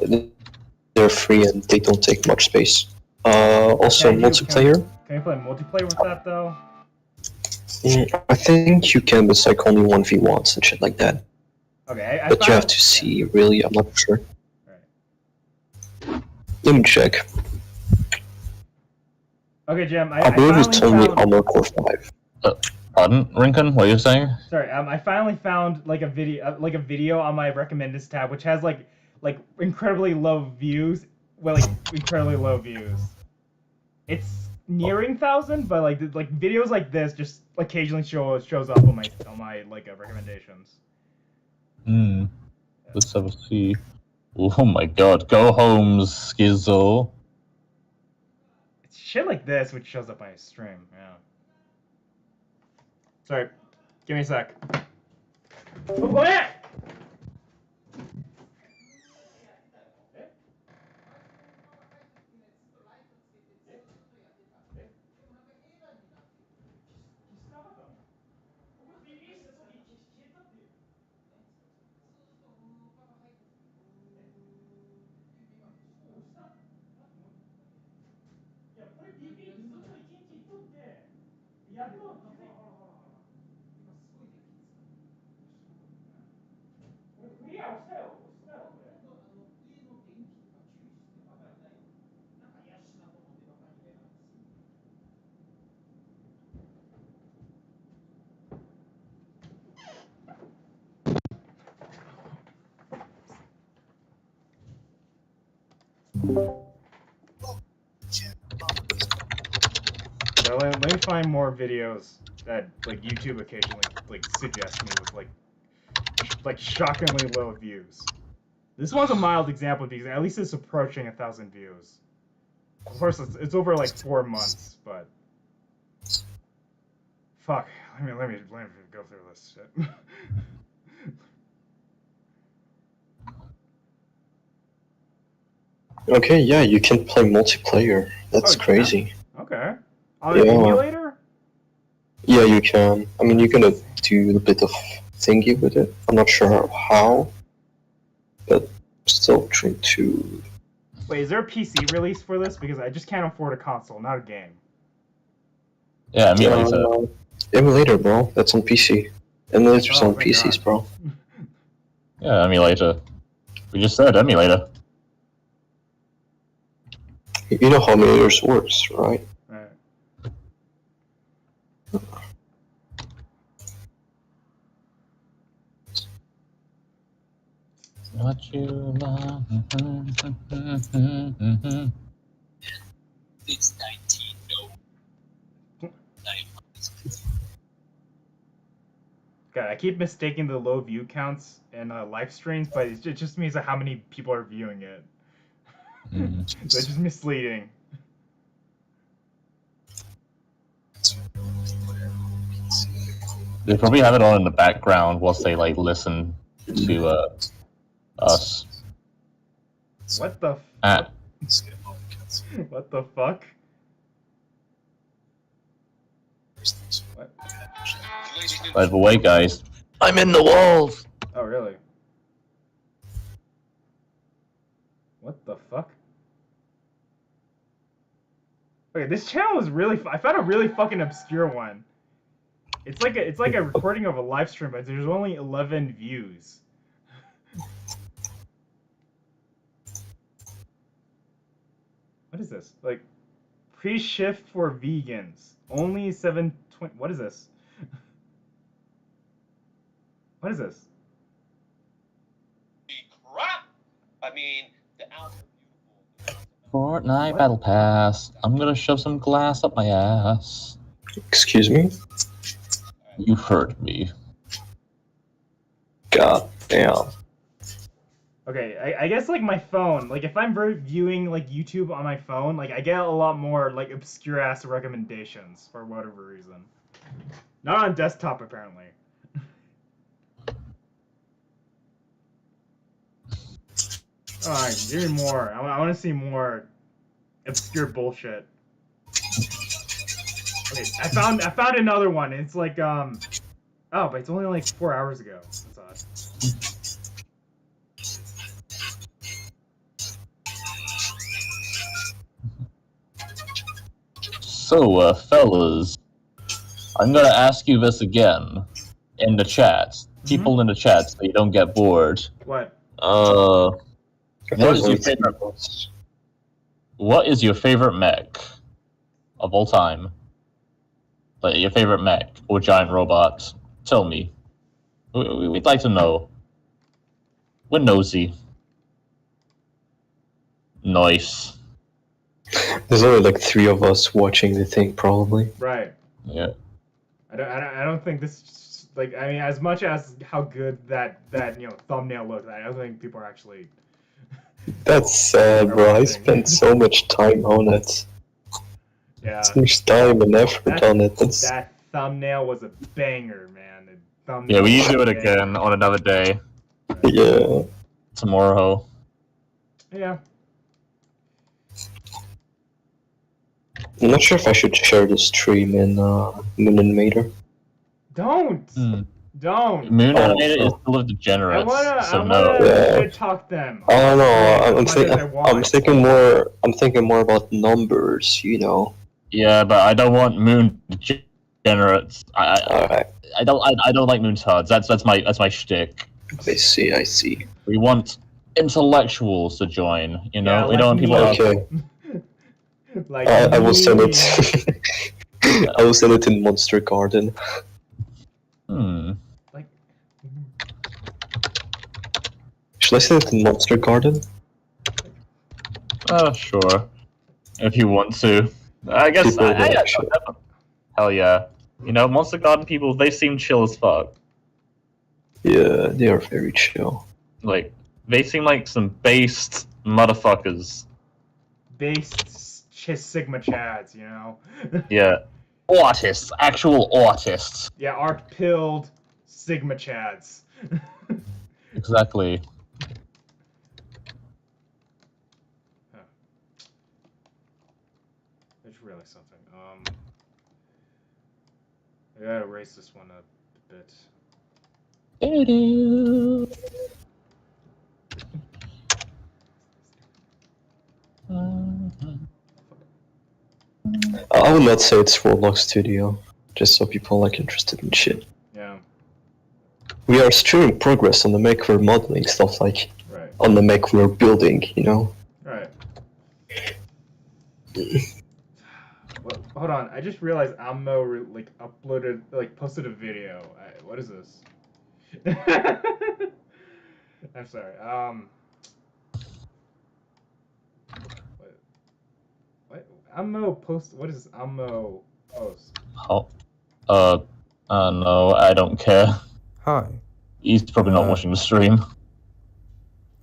They're free and they don't take much space. Also, multiplayer. Can we play multiplayer with that though? I think you can, but it's like only 1v1s and shit like that. Okay, But you have to see, really, I'm not sure. Right. Let me check. Okay, Jim, I believe it's only Armored Core 5. Pardon, Rincon? What are you saying? Sorry, I finally found like a video on my recommended tab, which has like incredibly low views. Well, like incredibly low views. It's nearing 1,000, but like videos like this just occasionally shows up on my recommendations. Let's have a see. Oh my god, go home, Skizzle. It's shit like this which shows up on my stream. Yeah. Sorry, give me a sec. Oh, go ahead. So let me find more videos that like YouTube occasionally like suggests me with like shockingly low views. This one's a mild example because at least it's approaching 1,000 views. Of course, it's over like 4 months, but fuck. Let me go through this shit. Okay, yeah, you can play multiplayer. That's Oh, crazy. Okay. On an emulator? Yeah, you can. I mean, you're gonna do a bit of thingy with it. I'm not sure how, but still trying to. Wait, is there a PC release for this? Because I just can't afford a console, not a game. Yeah, emulator. Emulator, bro. That's on PC. Emulators on thank PCs, God. bro. Yeah, emulator. We just said emulator. You know how emulators works, right? Right. What you love. It's 19, no. God, I keep mistaking the low view counts in live streams, but it just means how many people are viewing it. So it's just misleading. They probably have it on in the background whilst they like listen to us. What the what the fuck? What? By the way, guys, I'm in the walls! Oh, really? What the fuck? Okay, this channel is really. I found a really fucking obscure one. It's like a recording of a live stream, but there's only 11 views. What is this? Like, pre-shift for vegans. Only 720. What is this? What is this? Crap! Fortnite What? Battle Pass. I'm gonna shove some glass up my ass. Excuse me? You heard me. God damn. Okay, I guess like my phone, like if I'm viewing like YouTube on my phone, like I get a lot more like obscure ass recommendations for whatever reason. Not on desktop apparently. Alright, give me more. I want to see more obscure bullshit. Okay, I found another one. It's like oh, but it's only like 4 hours ago. That's odd. So, fellas, I'm gonna ask you this again in the chat. People in the chat, so you don't get bored. What? What is your favorite mech of all time? Like your favorite mech or giant robot? Tell me. We'd like to know. We're nosy. Nice. There's only like 3 of us watching the thing, probably. Right. Yeah. I don't think this like I mean as much as how good that thumbnail looked, I don't think people are actually. That's sad, bro. I spent so much time on it. Yeah. So much time and effort on it. That thumbnail was a banger, man. Yeah, we do it again on another day. Yeah. Tomorrow. Yeah. I'm not sure if I should share the stream in Moon Animator. Don't. Don't. Moon Animator is full of degenerates, so no. shit talk them. I don't know. I'm thinking more about numbers, you know. Yeah, but I don't want Moon degenerates. Alright. I don't like Moon turds. That's my shtick. I see. We want intellectuals to join. You know, Yeah, we don't want people. Okay. Like I will send me. it. I will send it in Monster Garden. Like. Should I send it in Monster Garden? Sure. If you want to. I guess. People will actually- Hell yeah. You know, Monster Garden people, they seem chill as fuck. Yeah, they are very chill. Like, they seem like some based motherfuckers. Based Sigma Chads, you know? Yeah. Artists. Actual artists. Yeah, arc-pilled Sigma Chads. Exactly. I just realized something. I gotta erase this one up a bit. I would not say it's Roblox Studio, just so people are like interested in shit. Yeah. We are streaming progress on the mech we're modeling, stuff like Right. on the mech we're building, you know? Right. Well, hold on, I just realized Ammo posted a video. What is this? I'm sorry. What? Ammo post. What is Ammo post? No, I don't care. Hi. He's probably not watching the stream.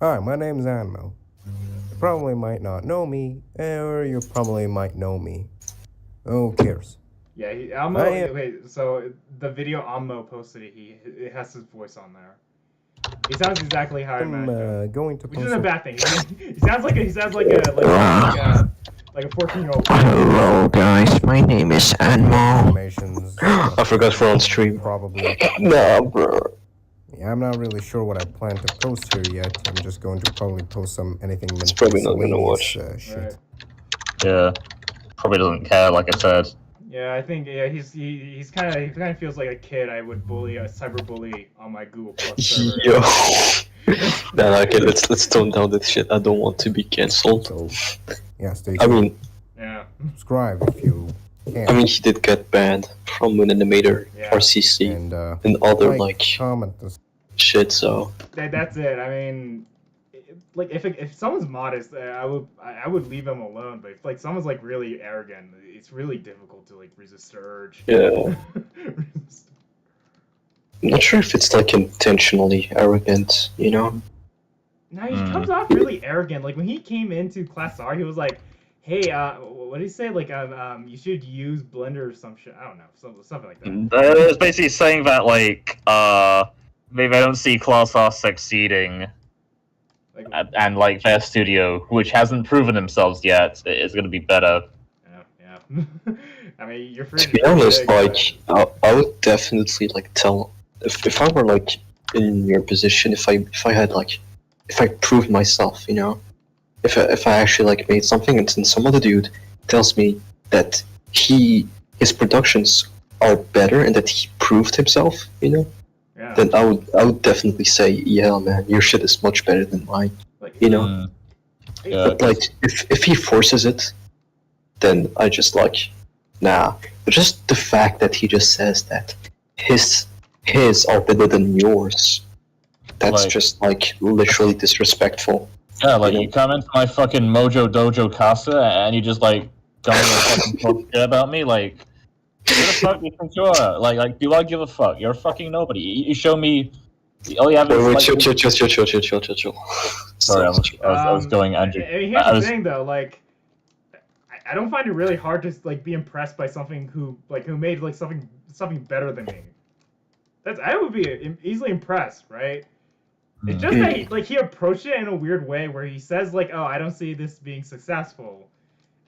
Hi, my name's Anmo. You probably might not know me, or you probably might know me. Who cares? Yeah, Ammo. Wait, so the video Ammo posted, it has his voice on there. He sounds exactly how I imagined. I'm going to Which post isn't a some- bad thing. He sounds like a 14-year-old. Hello guys, my name is Anmo. animations. I forgot we're on stream. Probably. Nah, bro. Yeah, I'm not really sure what I plan to post here yet. I'm just going to probably post some anything It's probably not gonna miscellaneous, watch. shit. Right. Yeah. Probably doesn't care, like I said. Yeah, I think he kind of feels like a kid I would cyberbully on my Google Plus server. Yo. Nah, okay, let's tone down this shit. I don't want to be cancelled. So, yeah, stay I tuned. mean, Yeah. Subscribe if you can. I mean, he did get banned from Moon Animator, Yeah. RCC, and and other like comment this. shit. So That's it. I mean, like if someone's modest, I would leave them alone. But if like someone's like really arrogant, it's really difficult to like resist the urge. Yeah. I'm not sure if it's like intentionally arrogant, you know? No, he comes off really arrogant. Like when he came into Class R, he was like, "Hey, what did he say? Like, you should use Blender or some shit. I don't know, something like that." It's basically saying that, like, maybe I don't see Class R succeeding, Like, and like their studio, which hasn't proven themselves yet, is going to be better. yeah. I mean, you're free To be honest, like, I would definitely like tell if I were like in your position, if I had like if I proved myself, you know, if I actually like made something and then some other dude tells me that his productions are better and that he proved himself, you know, yeah. then I would definitely say, yeah, man, your shit is much better than mine, Like, you know. Yeah, But like if he forces it, then I just like, nah. But just the fact that he just says that his are better than yours, that's Like- just like literally disrespectful. yeah, like you you come into my fucking Mojo Dojo Casa and you just like come in and fucking talk shit about me, like who the fuck do you think you are? Like do I give a fuck? You're fucking nobody. You show me all you have is Wait, like, chill. sorry, I was going Andrew. I mean, here's I the was- thing, though. Like, I don't find it really hard to like be impressed by something who made like something better than me. I would be easily impressed, right? It's just that he approached it in a weird way where he says like, "Oh, I don't see this being successful,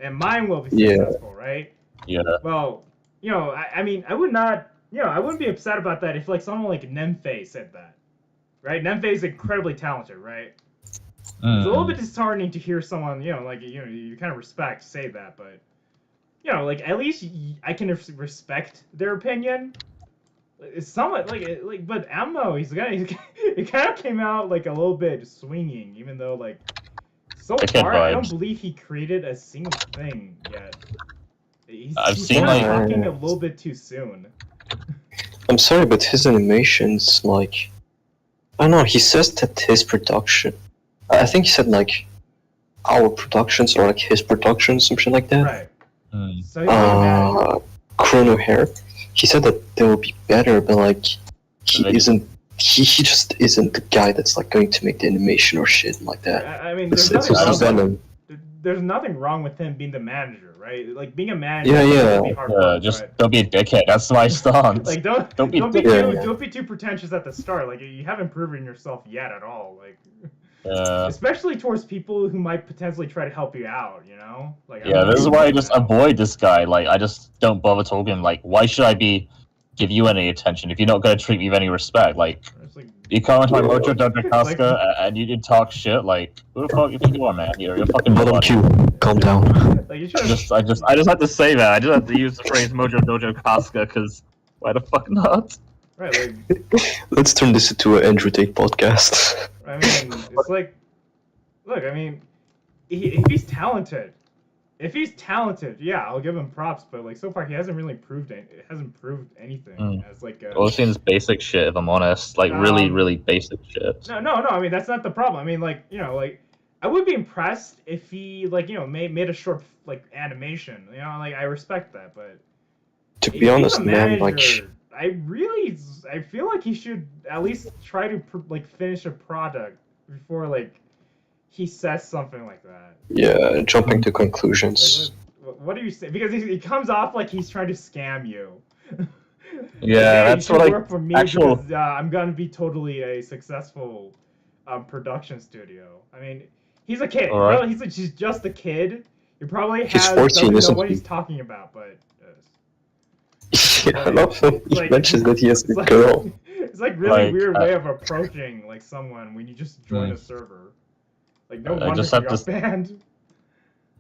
and mine will be successful," right? Yeah. Well, you know, I mean, I would not, you know, I wouldn't be upset about that if like someone like Nemfe said that, right? Nemfe is incredibly talented, right? It's a little bit disheartening to hear someone, you know, like you kind of respect say that, but you know, like at least I can respect their opinion. It's somewhat like, but Ammo, it kind of came out like a little bit swinging, even though like so I get far I don't vibes. believe he created a single thing yet. I've He's seen, kinda like- talking a little bit too soon. I'm sorry, but his animations, like, I don't know. He says that his production. I think he said like our productions or like his productions, something like that. Right. Mm. So he's like a manager. Chrono Hair. He said that they will be better, but like he They- isn't. He just isn't the guy that's like going to make the animation or shit like that. I mean, It's there's nothing wrong Venom. there's nothing wrong with him being the manager, right? Like being a manager, Yeah, yeah. can be hard Yeah, work, just but, don't be a dickhead. That's my stance. like don't don't be be Yeah, too yeah. don't be too pretentious at the start. Like you haven't proven yourself yet at all. Like Yeah. especially towards people who might potentially try to help you out. You know, like Yeah, this is why I just avoid this guy. Like, I just don't bother talking. Like, why should I give you any attention if you're not gonna treat me with any respect? Like, It's like, you come into my Yeah. Mojo Dojo Casca and you talk shit. Like, who the fuck you think you are, man? You're fucking Bottom nobody. Q, calm down. like you should I just had to say that. I just had to use the phrase Mojo Dojo Casca because why the fuck not? right. Like Let's turn this into an Andrew Tate podcast. I mean, it's like, look. I mean, if he's talented, yeah, I'll give him props. But like so far, he hasn't really proved anything as like. All I've seen is basic shit. If I'm honest, like really, Um, really basic shit. No. I mean, that's not the problem. I mean, like, you know, like, I would be impressed if he, like, you know, made a short, like, animation. You know, like, I respect that, but To if be he's a honest, man, like, manager, I feel like he should at least try to, like, finish a product before, like, he says something like that. yeah, jumping to Like, conclusions. what do you say? Because he comes off like he's trying to scam you. Yeah, Hey, that's you should what I work for me actual- because I'm gonna be totally a successful production studio. I mean, he's a kid. All right. Well, he's just a kid. He probably He's has 14, doesn't know isn't what he? he's talking about, but Yeah, I love him. He like- mentions that he has a it's like, girl. it's like really Like, weird way of approaching like someone when you just join Hmm. a server. Like no I wonder just he have got to- banned.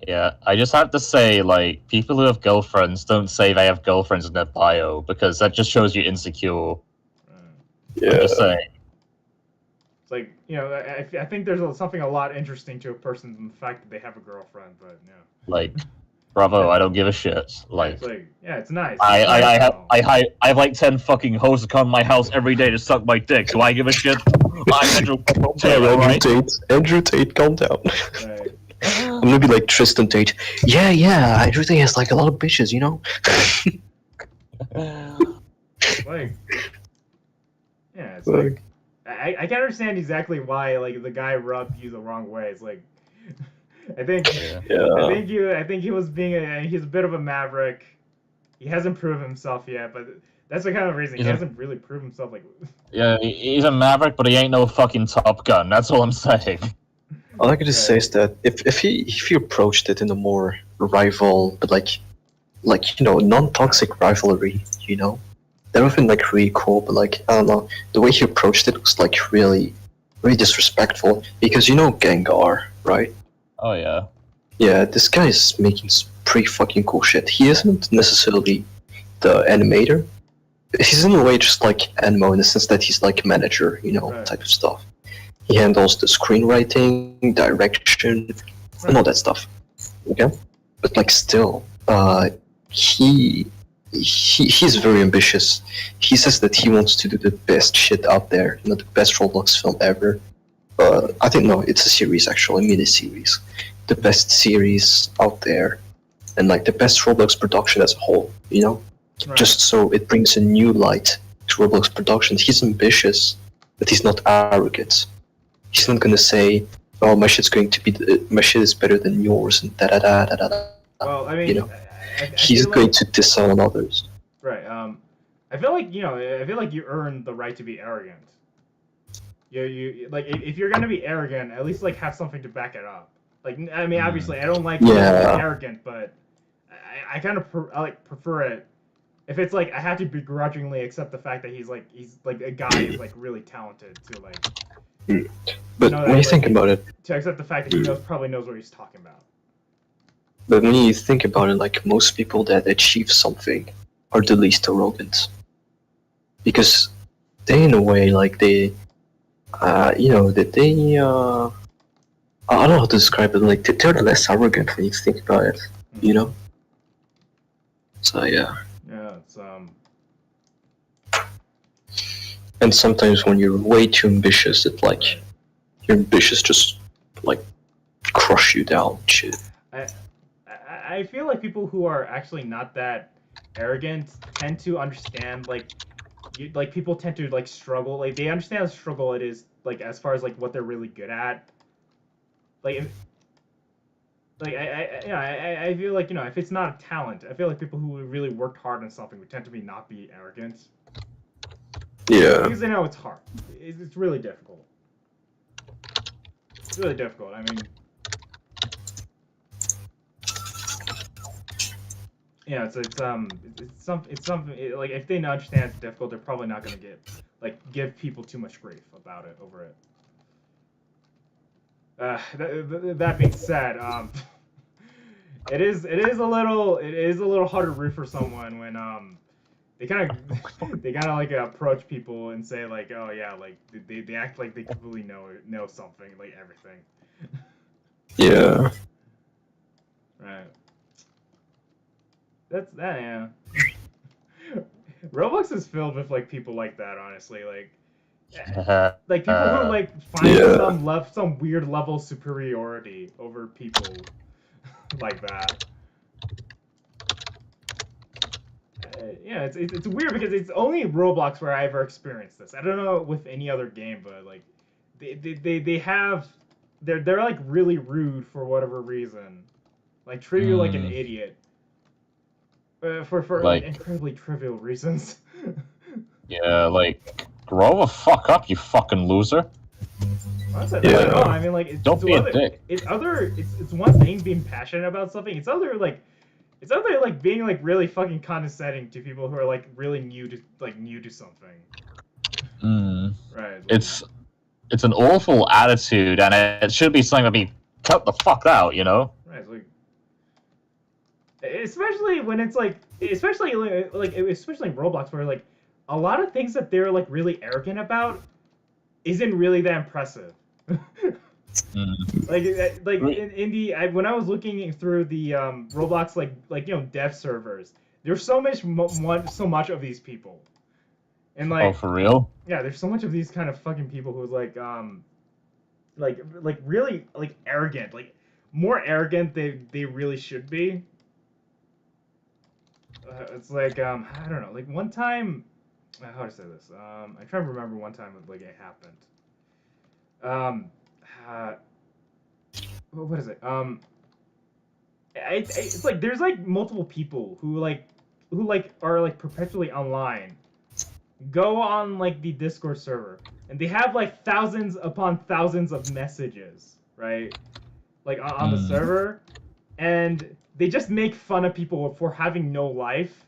Yeah, I just have to say, like, people who have girlfriends don't say they have girlfriends in their bio because that just shows you insecure. Yeah. Just saying. It's like, you know, I think there's something a lot interesting to a person than the fact that they have a girlfriend, but yeah. Like, bravo, I don't give a shit. Like, It's like, yeah, it's nice. I It's nice and all. have like 10 fucking hoes that come to my house every day to suck my dick. Do I give a shit? I'm Andrew Tate, Yeah, Andrew alright? Tate. Andrew Tate, calm down. Right. I'm gonna be like Tristan Tate. Yeah, Andrew Tate has like a lot of bitches, you know? Like, yeah, it's like I can understand exactly why like the guy rubbed you the wrong way. It's like I think Yeah. I think he was he's a bit of a maverick. He hasn't proven himself yet, but that's the kind of reason he hasn't really proven himself. Like, Yeah, he's a maverick, but he ain't no fucking Top Gun. That's all I'm saying. All I gotta say is that if he approached it in a more rival, but like you know, non-toxic rivalry, you know, that would've been like really cool. But like I don't know, the way he approached it was like really disrespectful. Because you know Gengar, right? Oh yeah. Yeah, this guy is making some pretty fucking cool shit. He isn't necessarily the animator. He's in a way just like Anmo in the sense that he's like a manager, you know, Right. type of stuff. He handles the screenwriting, direction, and all that stuff. Okay, but like still, he's very ambitious. He says that he wants to do the best shit out there, you know, the best Roblox film ever. I think no, it's a series actually, a mini series, the best series out there, and like the best Roblox production as a whole. You know, right. just so it brings a new light to Roblox productions. He's ambitious, but he's not arrogant. He's not gonna say, "Oh, my shit's going to be my shit is better than yours," and da da da da da. Well, I mean, You know, I he's feel going like, to disown others. right. I feel like I feel like you earn the right to be arrogant. You like if you're gonna be arrogant, at least like have something to back it up. Like I mean, obviously, I don't like being arrogant, but I kind of prefer it. If it's like I have to begrudgingly accept the fact that he's like a guy who's like really talented to like. But when you think about it, to accept the fact that he probably knows what he's talking about. but when you think about it, like most people that achieve something are the least arrogant, because they, in a way, like they, you know, that they, I don't know how to describe it. Like they're less arrogant when you think about it, you know. So yeah. Yeah, it's And sometimes when you're way too ambitious, it like your ambitious just like crush you down, shit. I feel like people who are actually not that arrogant tend to understand like people tend to like struggle, like they understand the struggle it is, like as far as like what they're really good at. Like I feel like, you know, if it's not a talent, I feel like people who really worked hard on something would tend to not be arrogant. Yeah. Because they know it's hard. It's really difficult. It's really difficult. I mean, yeah, it's something like if they understand it's difficult, they're probably not gonna give people too much grief about it over it. That being said, it is a little hard to root for someone when they kind of like approach people and say like, oh yeah, like they act like they completely know something, like everything. Yeah. Right. That's that, yeah. Roblox is filled with like people like that, honestly. Like people who like find some weird level of superiority over people like that. Yeah, it's weird because it's only Roblox where I ever experienced this. I don't know with any other game, but like they're like really rude for whatever reason, like treat you like an idiot. For like incredibly trivial reasons. Yeah, like grow the fuck up, you fucking loser. No, I mean, like, Don't be a dick. It's one thing being passionate about something. It's other like being like really fucking condescending to people who are like really new to something. Right. Like, it's an awful attitude, and it should be something to be cut the fuck out, you know. Right. Like, especially when it's like, especially in Roblox, where like a lot of things that they're like really arrogant about isn't really that impressive. Like in the when I was looking through the Roblox like you know dev servers, there's so much of these people, and like oh, for real? yeah, there's so much of these kind of fucking people who's like really like arrogant, like more arrogant they really should be. It's like I don't know, like one time, how to say this? I'm trying to remember one time like it happened. Uh, what is it? It's like there's like multiple people who like are like perpetually online, go on like the Discord server, and they have like thousands upon thousands of messages, right? Like on the server, and they just make fun of people for having no life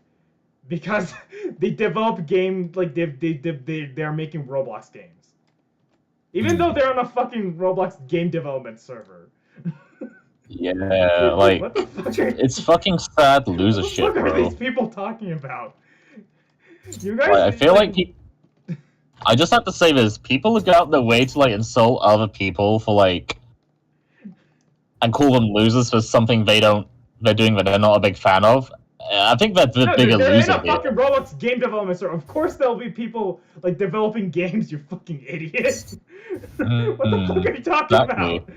because they develop game like they're making Roblox games, even though they're on a fucking Roblox game development server. Yeah, Dude, like what the fuck are it's fucking sad loser what the shit, fuck are bro. these people talking about? You guys, Like, I feel like I just have to say this: people go out their way to like insult other people for like, and call them losers for something they're doing that they're not a big fan of. I think that's the No, bigger they're loser in a here. fucking Roblox game development server. Of course there'll be people like developing games, you fucking idiot. What the fuck are you talking Exactly. about?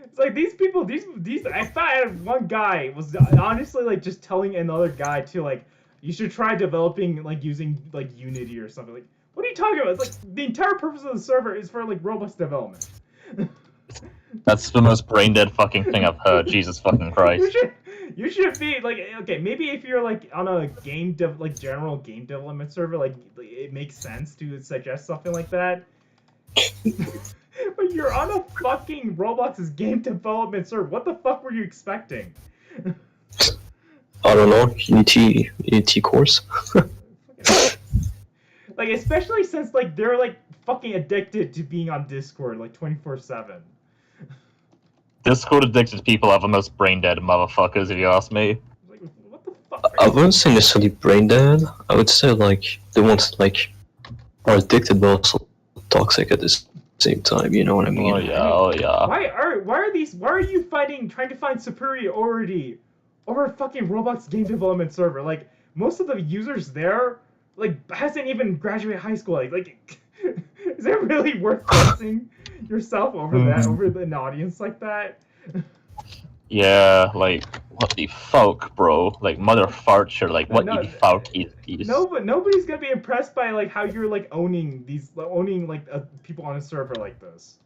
It's like these people, these. I thought one guy was honestly like just telling another guy to like, you should try developing like using like Unity or something. Like, what are you talking about? It's like the entire purpose of the server is for like Roblox development. That's the most brain dead fucking thing I've heard. Jesus fucking Christ. You should be like, okay, maybe if you're like on a general game development server, like it makes sense to suggest something like that. But you're on a fucking Roblox's game development server. What the fuck were you expecting? I don't know, Unity course. Like, especially since like they're like fucking addicted to being on Discord like 24/7. Discord addicted people are the most brain dead motherfuckers, if you ask me. Like, what the fuck? I wouldn't say necessarily brain dead. I would say like the ones like are addicted but also toxic at the same time. You know what I mean? Oh yeah, oh yeah. Why are you trying to find superiority over a fucking Roblox game development server? Like most of the users there like hasn't even graduated high school. Like is it really worth placing yourself over that over an audience like that? Yeah, like what the fuck, bro? Like mother farts or like what the fuck is this? No, but nobody's gonna be impressed by like how you're like owning like people on a server like this.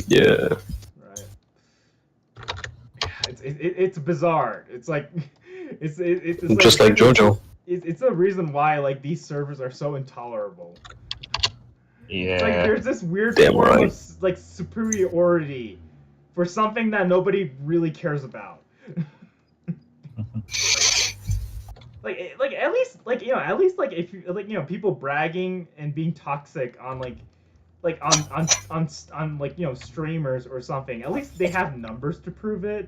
Yeah. Right. It's bizarre. It's like it's Just like JoJo. It's the reason why like these servers are so intolerable. Yeah. It's like there's this weird Damn form right. of like superiority for something that nobody really cares about. like at least like if you like people bragging and being toxic on like on like streamers or something, at least they have numbers to prove it.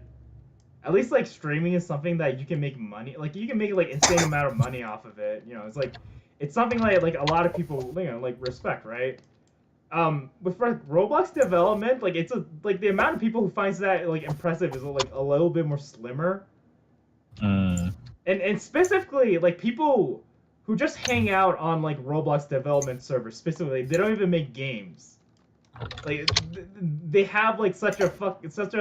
At least like streaming is something that you can make money, like you can make like insane amount of money off of it. It's like it's something like a lot of people like respect, right? With like Roblox development, like it's like the amount of people who finds that like impressive is like a little bit more slimmer. And specifically like people who just hang out on like Roblox development servers specifically, they don't even make games. Like they have like such a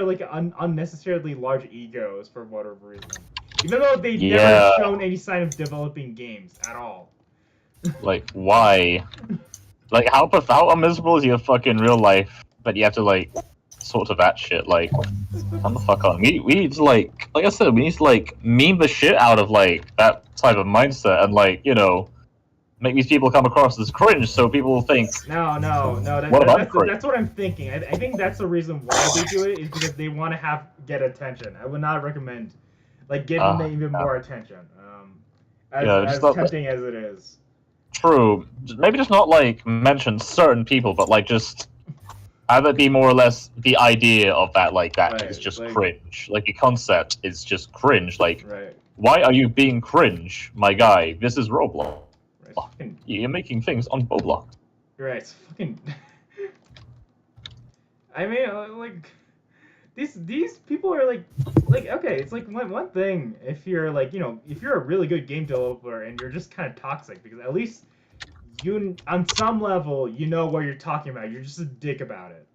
like unnecessarily large egos for whatever reason, even though they've never shown any sign of developing games at all. Like why? Like how miserable is your fucking real life that you have to like sort of that shit? Like come the fuck on. We need to like I said, we need to like meme the shit out of like that type of mindset and like make these people come across as cringe, so people will think. No. That's what I'm thinking. I think that's the reason why they do it is because they want to get attention. I would not recommend like giving them even more attention. As tempting as it is. True. Maybe just not like mention certain people, but like just have it be more or less the idea of that. Like that is just like, cringe. Like the concept is just cringe. Like why are you being cringe, my guy? This is Roblox. Fucking, you're making things on Roblox. Right, it's fucking. I mean, like, these people are like okay, it's like one thing if you're like if you're a really good game developer and you're just kind of toxic because at least you on some level you know what you're talking about. You're just a dick about it.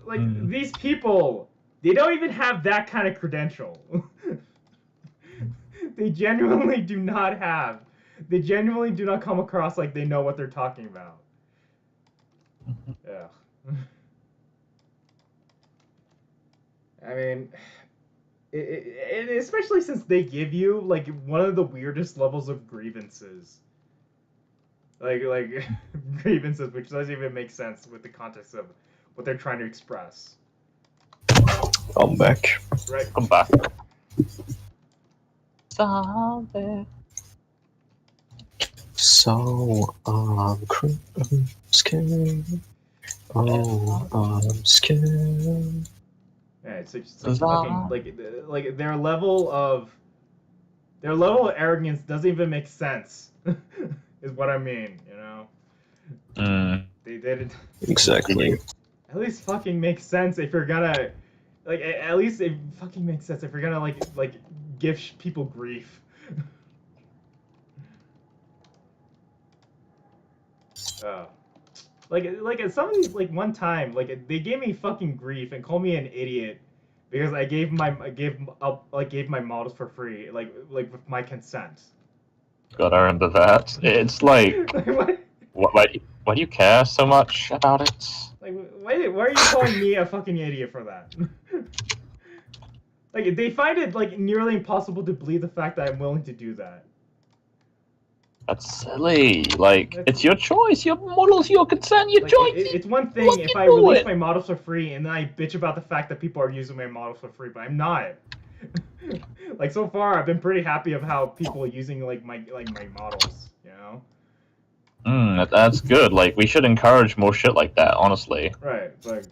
Like these people, they don't even have that kind of credential. They genuinely do not have. They genuinely do not come across like they know what they're talking about. Yeah. I mean, especially since they give you like one of the weirdest levels of grievances. Like grievances, which doesn't even make sense with the context of what they're trying to express. I'm back. Right. Come back. Zombie. So, I'm scared. Oh, I'm scared. Yeah, it's like fucking like their level of arrogance doesn't even make sense. Is what I mean, They did Exactly. at least fucking make sense if you're gonna like at least it fucking makes sense if you're gonna like give people grief. Like at some of these like one time like they gave me fucking grief and called me an idiot because I gave my models for free like with my consent. Gotta remember that. It's like, What? why do you care so much about it? Like, why are you calling me a fucking idiot for that? Like, they find it like nearly impossible to believe the fact that I'm willing to do that. That's silly. Like, it's your choice. Your models, your consent, your Like, choice. it's one thing Look if into I release it. my models for free and then I bitch about the fact that people are using my models for free, but I'm not. Like so far, I've been pretty happy of how people are using like my models, That's good. Like, we should encourage more shit like that, honestly. Right, it's like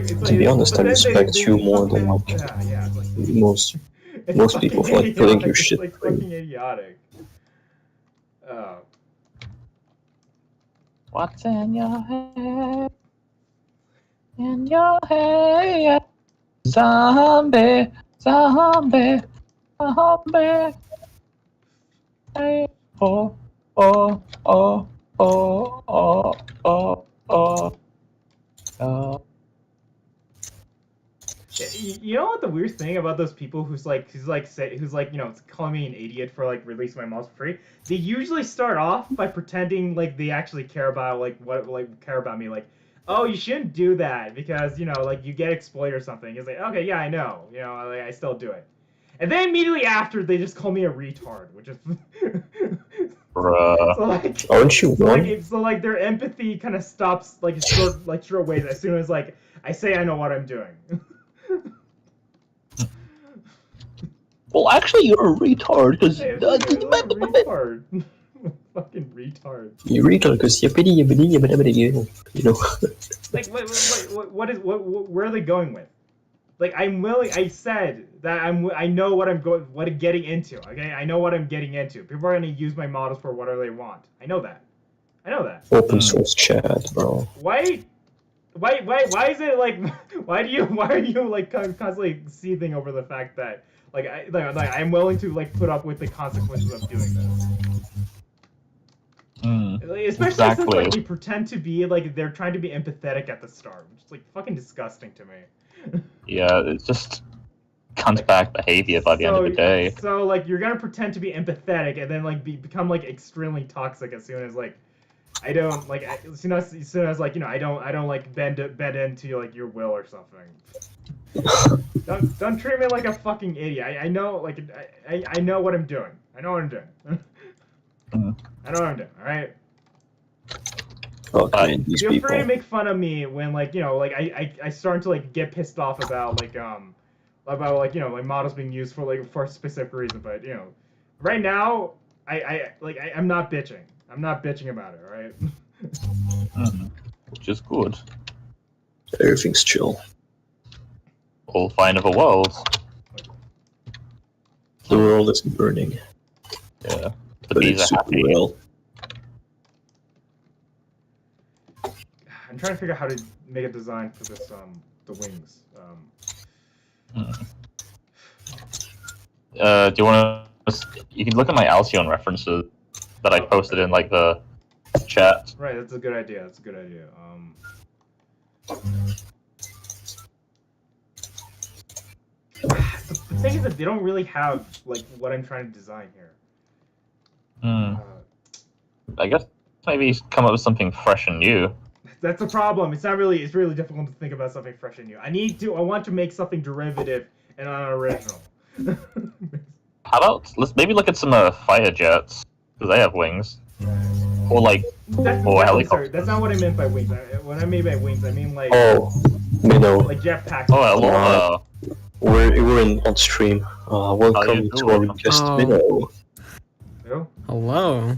To be honest, but I then respect you more than like yeah, it's like most it's people fucking for like putting idiotic. your shit. It's like fucking idiotic. What's in your head? In your head. Zombie. Zombie. Zombie. Hey. Oh. Oh. Oh. Oh. Oh. Oh. Oh. Oh. You know what the weird thing about those people who's calling me an idiot for like releasing my models for free? They usually start off by pretending like they actually care about care about me, like, oh, you shouldn't do that because like you get exploited or something. It's like, okay, yeah, I know, like, I still do it, and then immediately after they just call me a retard, which is Bruh. so like Aren't you one? so like their empathy kind of stops like short ways as soon as like I say I know what I'm doing. Well, actually, you're a retard because Hey, retard. Fucking retard. You retard because yippity. Like, where are they going with? Like, I'm willing. I said that I know what I'm getting into. Okay, I know what I'm getting into. People are gonna use my models for whatever they want. I know that. Open source chat, bro. Why is it like? Why are you like constantly seething over the fact that like I'm willing to like put up with the consequences of doing this? Especially exactly. since like they pretend to be like they're trying to be empathetic at the start, which is like fucking disgusting to me. Yeah, it's just cunt back behavior by the end of the day. So like you're gonna pretend to be empathetic and then like become like extremely toxic as soon as like I don't like as soon as like I don't like bend into like your will or something. Don't treat me like a fucking idiot. I know like I know what I'm doing. I know what I'm doing. I know what I'm doing. All right. Okay, these Feel people. free to make fun of me when like like I starting to like get pissed off about like like models being used for like for a specific reason, but right now I'm not bitching. I'm not bitching about it, right? Which is good. Everything's chill. All fine of a world. The world is burning, Yeah. The but bees it's are super I'm happy. well. trying to figure out how to make a design for this the wings. Do you want to? You can look at my Alcyon references that I posted in like the chat. Right, that's a good idea. That's a good idea. The thing is that they don't really have like what I'm trying to design here. I guess maybe come up with something fresh and new. That's a problem. It's not really. It's really difficult to think about something fresh and new. I want to make something derivative and unoriginal. How about let's maybe look at some fighter jets because they have wings, or like helicopters. That's not what I meant by wings. When I mean by wings, I mean like Minnow. like jetpacks. Oh, hello. We're on stream. Welcome to our guest, Minnow. Who? Hello.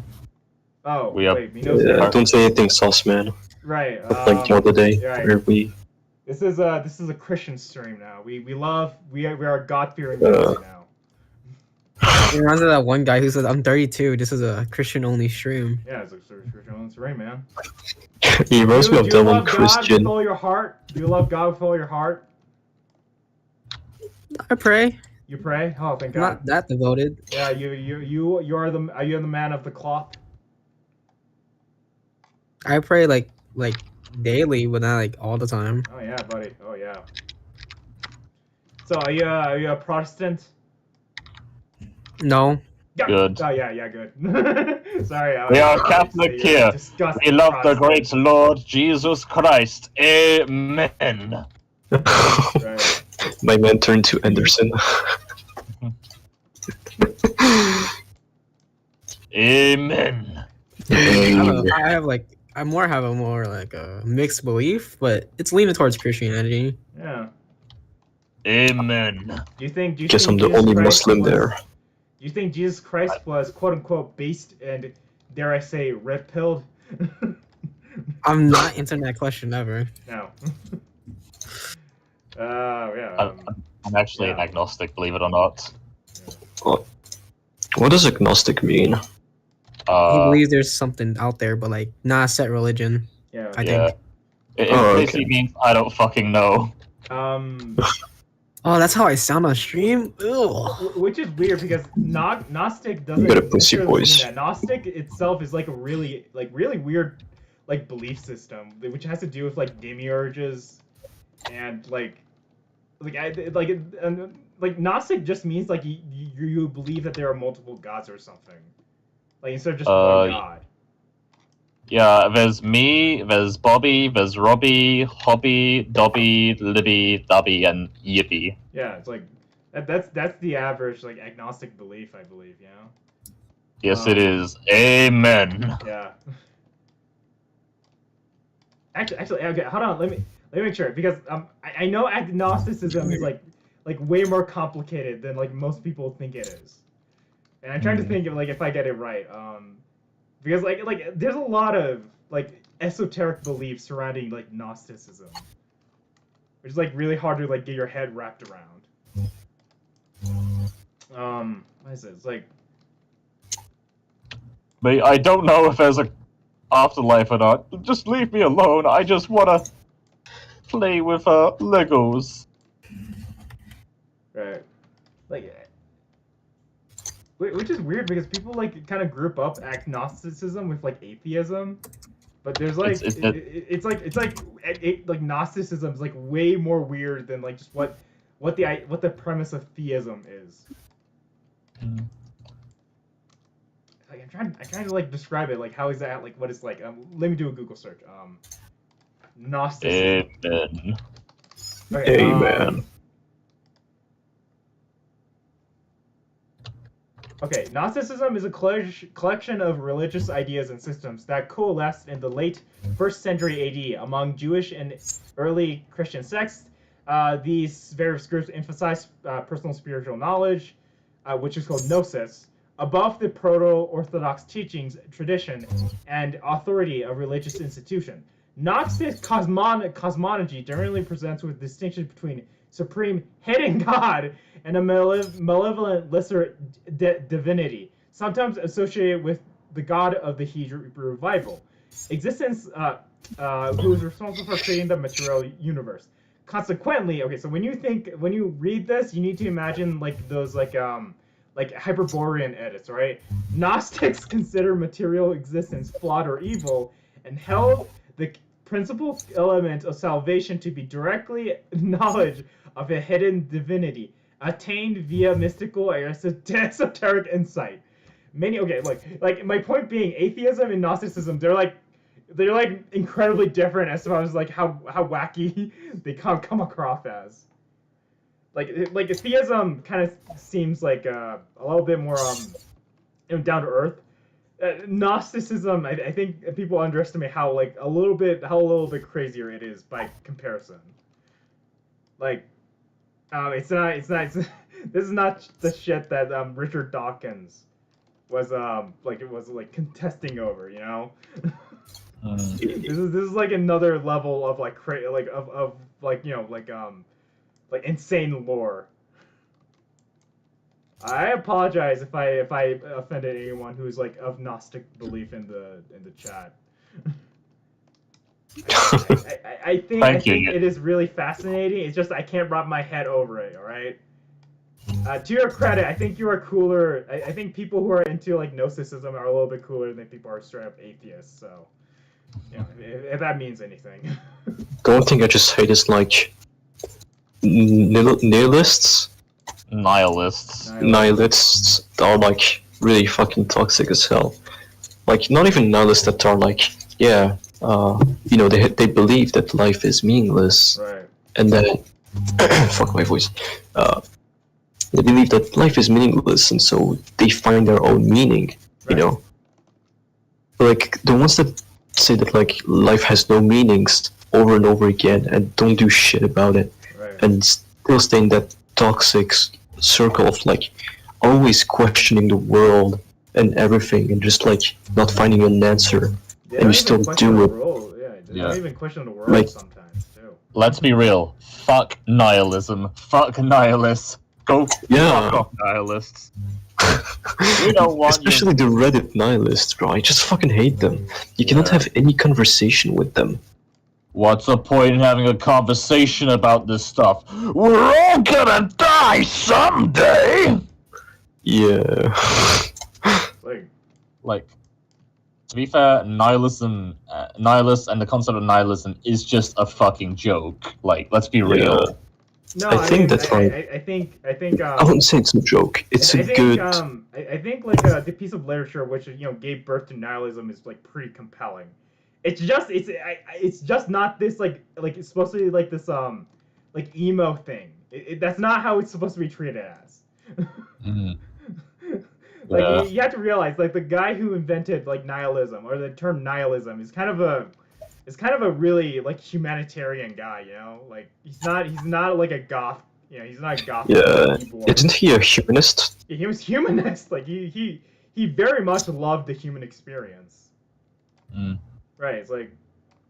Oh, We have- wait, Minno's Yeah, here? don't say anything sus, man. Right. Like the other day, right. where we. This is a Christian stream now. We are God-fearing guys now. It reminds me of that one guy who said, "I'm 32. This is a Christian-only stream." Yeah, it's a Christian stream, man. He reminds me of Do that you one love God Christian. with all your heart? Do you love God with all your heart? I pray. You pray? Oh, thank I'm God. not that devoted. Yeah, you are the man of the cloth. I pray like daily, but not like all the time. Oh yeah, buddy. Oh yeah. So are you a Protestant? No. Yeah. Good. Oh yeah, good. Sorry. We are Catholic here. We love the great Lord Jesus Christ. Amen. Right. My man turned to Anderson. Amen. I have like I have a more like a mixed belief, but it's leaning towards Christianity. Yeah. Amen. Do you think Guess I'm the Jesus only Christ Muslim was- there. Do you think Jesus Christ was quote unquote based and dare I say red pilled? I'm not answering that question ever. No. Yeah. I'm actually an agnostic, believe it or not. What does agnostic mean? He believes there's something out there, but like not a set religion. Yeah. I Yeah. think. It Oh, basically okay. means I don't fucking know. Oh, that's how I sound on stream. Ugh. Which is weird because Gnostic doesn't got a pussy necessarily voice. mean that. Gnostic itself is like a really weird like belief system which has to do with like demiurges and like Gnostic just means like you believe that there are multiple gods or something. Like instead of just one god. Yeah, there's me, there's Bobby, there's Robbie, Hobby, Dobby, Libby, Dubby, and Yippee. Yeah, it's like that's the average like agnostic belief, I believe, you know? Yes, it is. Amen. Yeah. Actually, okay, hold on. Let me make sure because I know agnosticism is like way more complicated than like most people think it is, and I'm trying to think of like if I get it right. Because like there's a lot of like esoteric beliefs surrounding like Gnosticism, which is like really hard to like get your head wrapped around. What is it? It's like. But I don't know if there's a afterlife or not. Just leave me alone. I just wanna play with Legos. Right. Like, which is weird because people like kind of group up agnosticism with like atheism, but there's like it's like Gnosticism is like way more weird than like just what the premise of theism is. Like I'm trying to like describe it. Like how is that like what it's like? Let me do a Google search. Gnosticism. Amen. Okay, Amen. Okay, Gnosticism is a collection of religious ideas and systems that coalesced in the late 1st century AD among Jewish and early Christian sects. These various groups emphasize personal spiritual knowledge, which is called gnosis, above the proto-Orthodox teachings, tradition, and authority of religious institution. Gnostic cosmology generally presents with distinctions between supreme hidden God and a malevolent lesser divinity, sometimes associated with the God of the Hebrew Bible. existence, who is responsible for creating the material universe. Consequently, okay, so when you read this, you need to imagine like those like Hyperborean edits, right? Gnostics consider material existence flawed or evil, and held the principal element of salvation to be directly knowledge of a hidden divinity, attained via mystical or esoteric insight. Many like my point being, atheism and Gnosticism, they're like incredibly different as far as like how wacky they come across as. Like theism kind of seems like a little bit more down to earth. Gnosticism, I think people underestimate how a little bit crazier it is by comparison. Like, it's not this is not the shit that Richard Dawkins was contesting over, you know. This is like another level of like insane lore. I apologize if I offended anyone who's like of Gnostic belief in the chat. I think it is really fascinating. It's just I can't wrap my head over it. All right. To your credit, I think you are cooler. I think people who are into like Gnosticism are a little bit cooler than people who are straight up atheists. So, you know, if that means anything. The only thing I just hate is like nihilists. Nihilists are like really fucking toxic as hell. Like not even nihilists that are like, yeah, you know, they believe that life is meaningless, Right. and then fuck my voice. They believe that life is meaningless, and so they find their own meaning. You know, like the ones that say that like life has no meanings over and over again and don't do shit about it, and still stay in that toxic circle of like always questioning the world and everything and just like not finding an answer, and you still do it. They don't even question the world sometimes too. Let's be real. Fuck nihilism. Fuck nihilists. Go fuck off nihilists. We don't want especially the Reddit nihilists, bro. I just fucking hate them. You cannot have any conversation with them. What's the point in having a conversation about this stuff? We're all gonna die someday! Yeah. Like, to be fair, nihilism, nihilist and the concept of nihilism is just a fucking joke. Like, let's be real. No, I think that's right. I think. I wouldn't say it's a joke. It's a good. I think like the piece of literature which gave birth to nihilism is like pretty compelling. It's just not this like it's supposed to be like this like emo thing. That's not how it's supposed to be treated as. Like you have to realize like the guy who invented like nihilism or the term nihilism is kind of a really like humanitarian guy, you know? Like he's not like a goth, you know, he's not a goth. Yeah, isn't he a humanist? Yeah, he was humanist. Like he very much loved the human experience. Right, it's like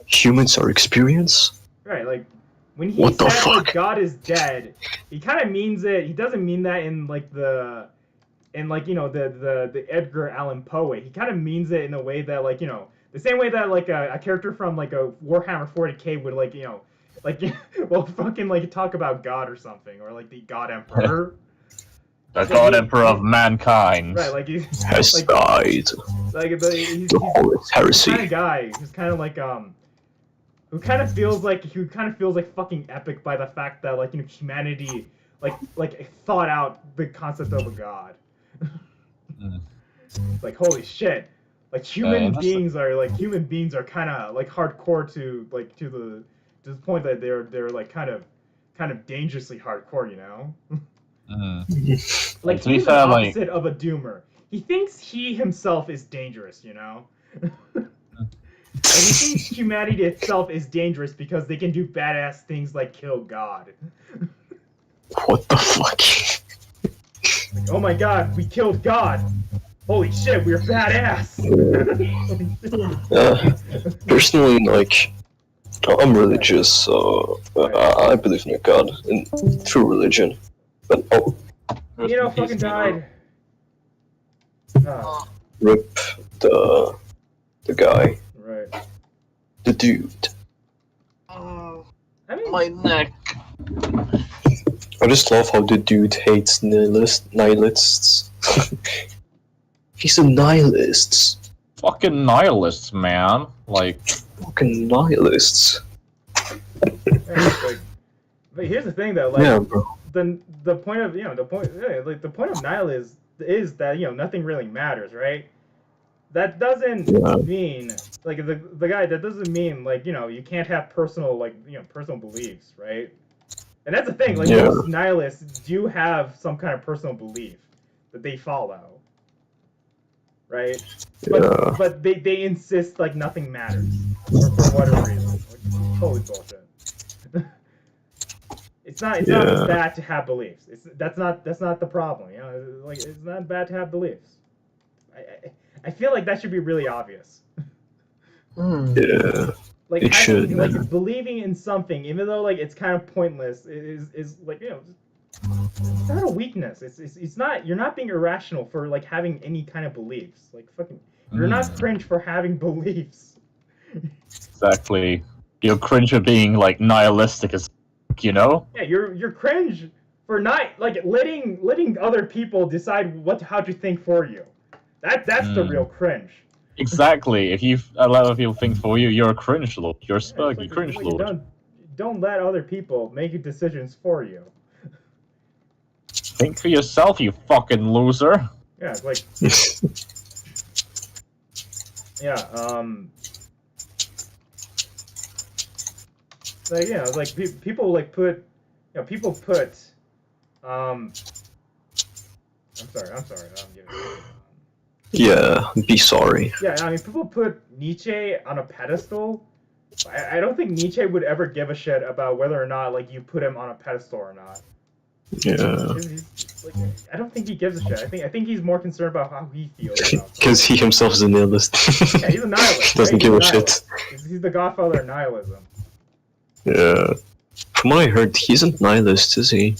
humans are experience? Right, like when he said like God is dead, he kind of means it. He doesn't mean that in like the Edgar Allan Poe way. He kind of means it in a way that like, you know, the same way that like a character from like a Warhammer 40k would like, you know, like well fucking like talk about God or something, or like the God Emperor. The God Emperor of mankind. Right, like he's has like, died. Like he's the heresy. Kind of guy who's kind of like who kind of feels like fucking epic by the fact that like, you know, humanity like thought out the concept of a god. Like holy shit, like human beings are kind of like hardcore to the point that they're like kind of dangerously hardcore, you know. Like he's the opposite of a doomer. He thinks he himself is dangerous, you know. And he thinks humanity itself is dangerous because they can do badass things like kill God. What the fuck? Like, oh my god, we killed God! Holy shit, we're badass! Personally, like, I'm religious, so I believe in a God, in true religion. But you know, fucking died. Rip the guy. Right. Right. The dude. I mean, My neck. I just love how the dude hates nihilists. He's a nihilist. Fucking nihilists, man. Like, Fucking nihilists. yeah, it's like, but here's the thing though, like, Yeah, bro. the point of the point of nihilism is that nothing really matters, right? That doesn't mean like the guy. That doesn't mean like you can't have personal personal beliefs, right? And that's the thing. Like most nihilists do have some kind of personal belief that they follow, right? But they insist like nothing matters for whatever reason. Like, totally bullshit. It's not bad to have beliefs. That's not the problem. Like it's not bad to have beliefs. I feel like that should be really obvious. Yeah. Like It should, like man. believing in something, even though like it's kind of pointless, is like it's not a weakness. It's not. You're not being irrational for like having any kind of beliefs. Like fucking, you're not cringe for having beliefs. exactly. You're cringe for being like nihilistic as Yeah, you're cringe for not like letting other people decide how to think for you. That's the real cringe. Exactly. If you allow other people to think for you, you're a cringe lord. You're a spurgy Like, cringe lord. Don't let other people make decisions for you. Think for yourself, you fucking loser. Yeah, it's like yeah, like like people like put people put I'm sorry I'm getting Yeah, be sorry. yeah, I mean people put Nietzsche on a pedestal. I don't think Nietzsche would ever give a shit about whether or not like you put him on a pedestal or not. Yeah. Like, I don't think he gives a shit. I think he's more concerned about how he feels about Because he himself is a nihilist. Yeah, he's a nihilist. Doesn't right? give a He's shit. He's the godfather of nihilism. Yeah. From what I heard, he's a nihilist, is he?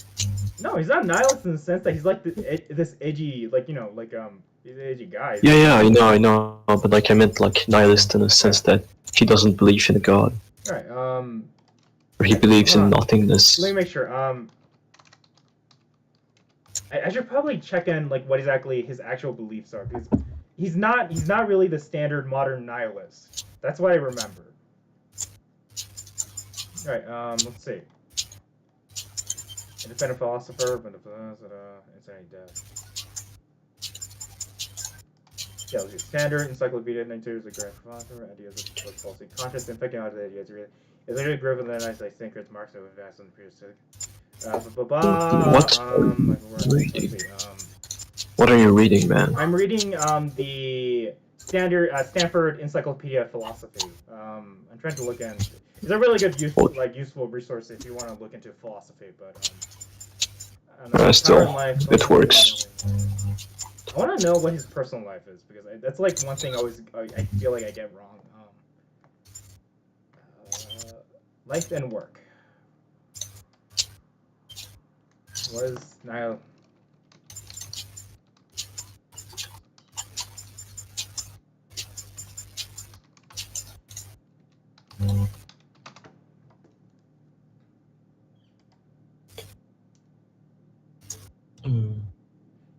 No, he's not nihilist in the sense that he's like this edgy, like he's an edgy guy. Yeah, I know. But like, I meant like nihilist in the sense that he doesn't believe in a god. Right. Or he believes in nothingness. Let me make sure. I should probably check in like what exactly his actual beliefs are because he's not really the standard modern nihilist. That's what I remember. All right. Let's see. Independent philosopher, but insanity death. Yeah, let's see. Standard encyclopedia. 92 is a grand philosopher. Ideas of falsely conscious, infecting out of the ideas. It's literally driven than I think it's Marx of advanced on the previous. What are you reading? What are you reading, man? I'm reading the standard Stanford Encyclopedia of Philosophy. I'm trying to look in. It's a really good useful resource if you want to look into philosophy. But Still, it works. I want to know what his personal life is because that's like one thing I feel like I get wrong. Life and work. What is Nile?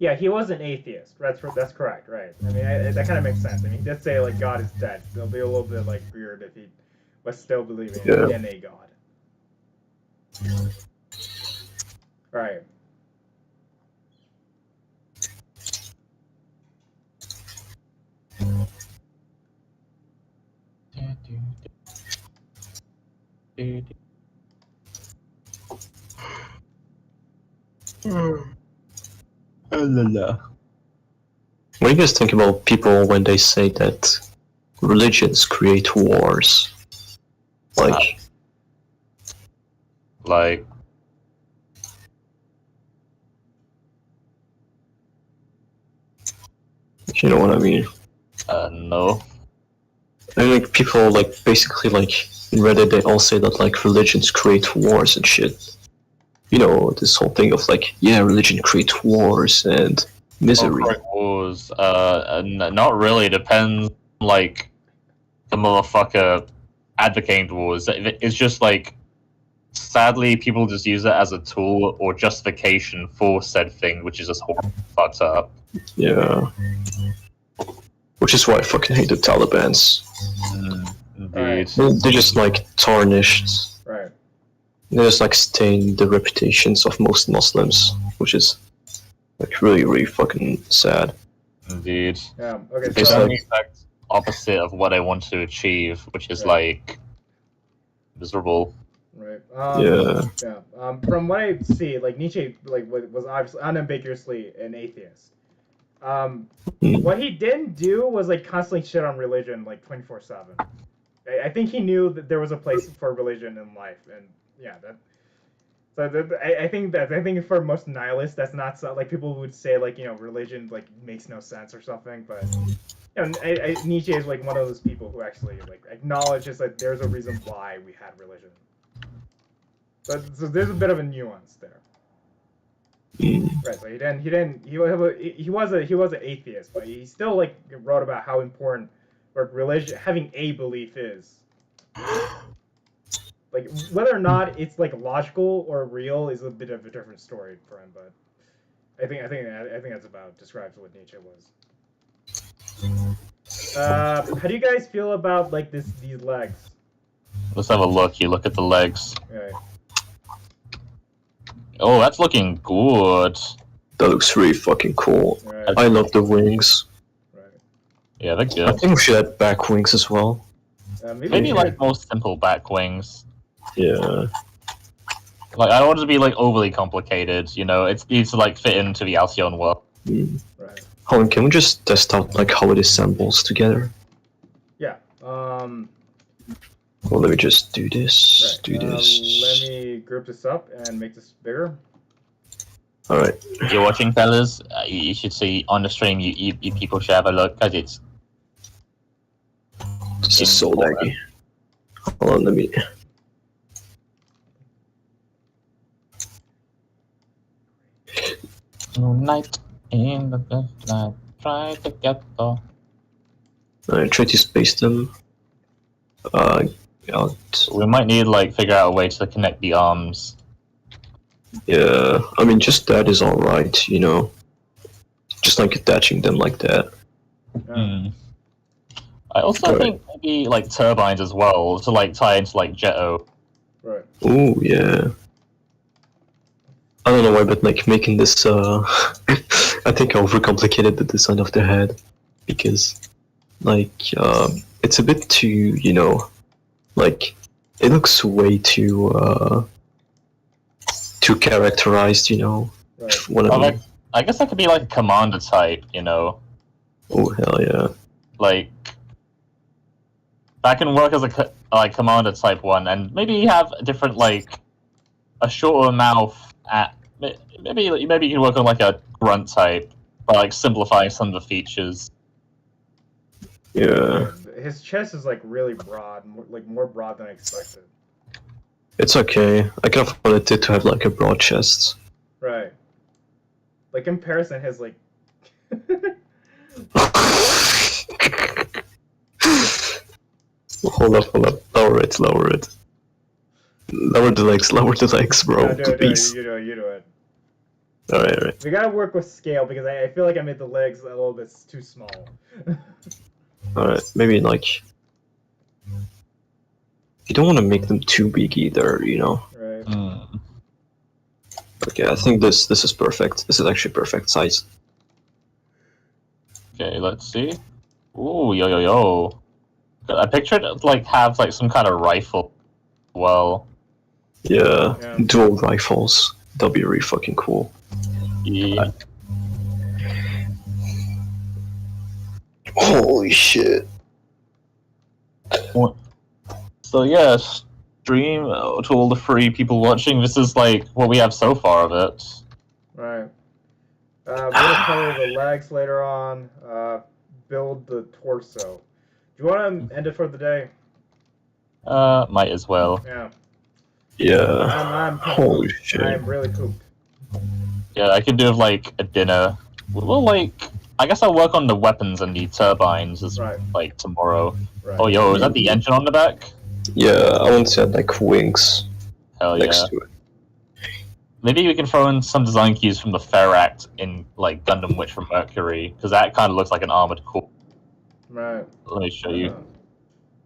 Yeah, he was an atheist. That's correct, right? I mean, that kind of makes sense. I mean, he did say like God is dead. It'll be a little bit like weird if he was still believing in a God. Right. What do you guys think about people when they say that religions create wars? Like, you know what I mean? No. I mean, like, people, like, basically, like, in Reddit, they all say that, like, religions create wars and shit. You know, this whole thing of, like, yeah, religion creates wars and misery. Wars. Not really. Depends, like, the motherfucker advocating towards. It's just like, sadly, people just use it as a tool or justification for said thing, which is just fucked up. Yeah. Which is why I fucking hate the Taliban's. Indeed. They're just like tarnished. Right. They just like stain the reputations of most Muslims, which is like really, really fucking sad. Indeed. Yeah. Okay. It's So, the exact opposite of what I want to achieve, which is like miserable. right. Yeah. Yeah. From what I see, like Nietzsche, like was obviously unambiguously an atheist. What he didn't do was like constantly shit on religion like 24/7. I think he knew that there was a place for religion in life, and yeah, that. So I think for most nihilists, that's not so, like people would say like religion like makes no sense or something, but Nietzsche is like one of those people who actually like acknowledges that there's a reason why we had religion. So there's a bit of a nuance there. Right, so he was an atheist, but he still like wrote about how important religion, having a belief is. Like whether or not it's like logical or real is a bit of a different story for him, but I think that's about describes what Nietzsche was. How do you guys feel about like these legs? Let's have a look. You look at the legs. Right. Oh, that's looking good. That looks really fucking cool. Right. I love the wings. Right. Yeah, they're I good. think we should add back wings as well. Maybe like more simple back wings. Yeah. Like I don't want it to be like overly complicated. It needs to like fit into the Alcyon world. Mm. Right. Hold on, can we just test out like how it assembles together? Yeah. Well, let me just do this. Right. Do this. Let me group this up and make this bigger. All right. If you're watching, fellas, you should see on the stream. You people should have a look because it's. This is so laggy. Hold on, let me. Night in the night, try to get the. Alright, try to space them. Out. We might need like figure out a way to connect the arms. Yeah, I mean, just that is alright, Just like attaching them like that. Hmm. I also think maybe like turbines as well to like tie into like Jetto. Right. Ooh, yeah. I don't know why, but like making this, I think I overcomplicated the design of the head. Because, like, it's a bit too, like, it looks way too, too characterized, Right. Whatever. I guess that could be like a commander type, Oh, hell yeah. Like that can work as a like commander type one, and maybe have a different like a shorter mouth. Maybe you can work on like a grunt type, by like simplifying some of the features. Yeah. His chest is like really broad, more broad than I expected. It's okay. I kind of wanted it to have like a broad chest. Right. Like comparison has like. Hold up. Lower it. Lower the legs, bro. No, do it, Please. you do it. Alright. We gotta work with scale because I feel like I made the legs a little bit too small. Alright, maybe like... You don't want to make them too big either, Right. Mm. Okay, I think this is perfect. This is actually perfect size. Okay, let's see. Ooh, yo. I pictured it like have like some kind of rifle. Well. Yeah, Yeah. dual rifles. That'll be really fucking cool. Yeah. Holy shit. So yeah, stream to all the free people watching. This is like what we have so far of it. Right. We're gonna cover the legs later on. Build the torso. Do you want to end it for the day? Might as well. Yeah. Yeah. I'm Holy pooped. shit. I'm really pooped. Yeah, I could do like a dinner. We'll like I guess I'll work on the weapons and the turbines as Right. like tomorrow. Right. Oh, yo, is that the engine on the back? Yeah, I want to add like wings Hell yeah. next to it. Maybe we can throw in some design cues from the Ferract in like Gundam Witch from Mercury, because that kind of looks like an armored core. Right. Let me show you.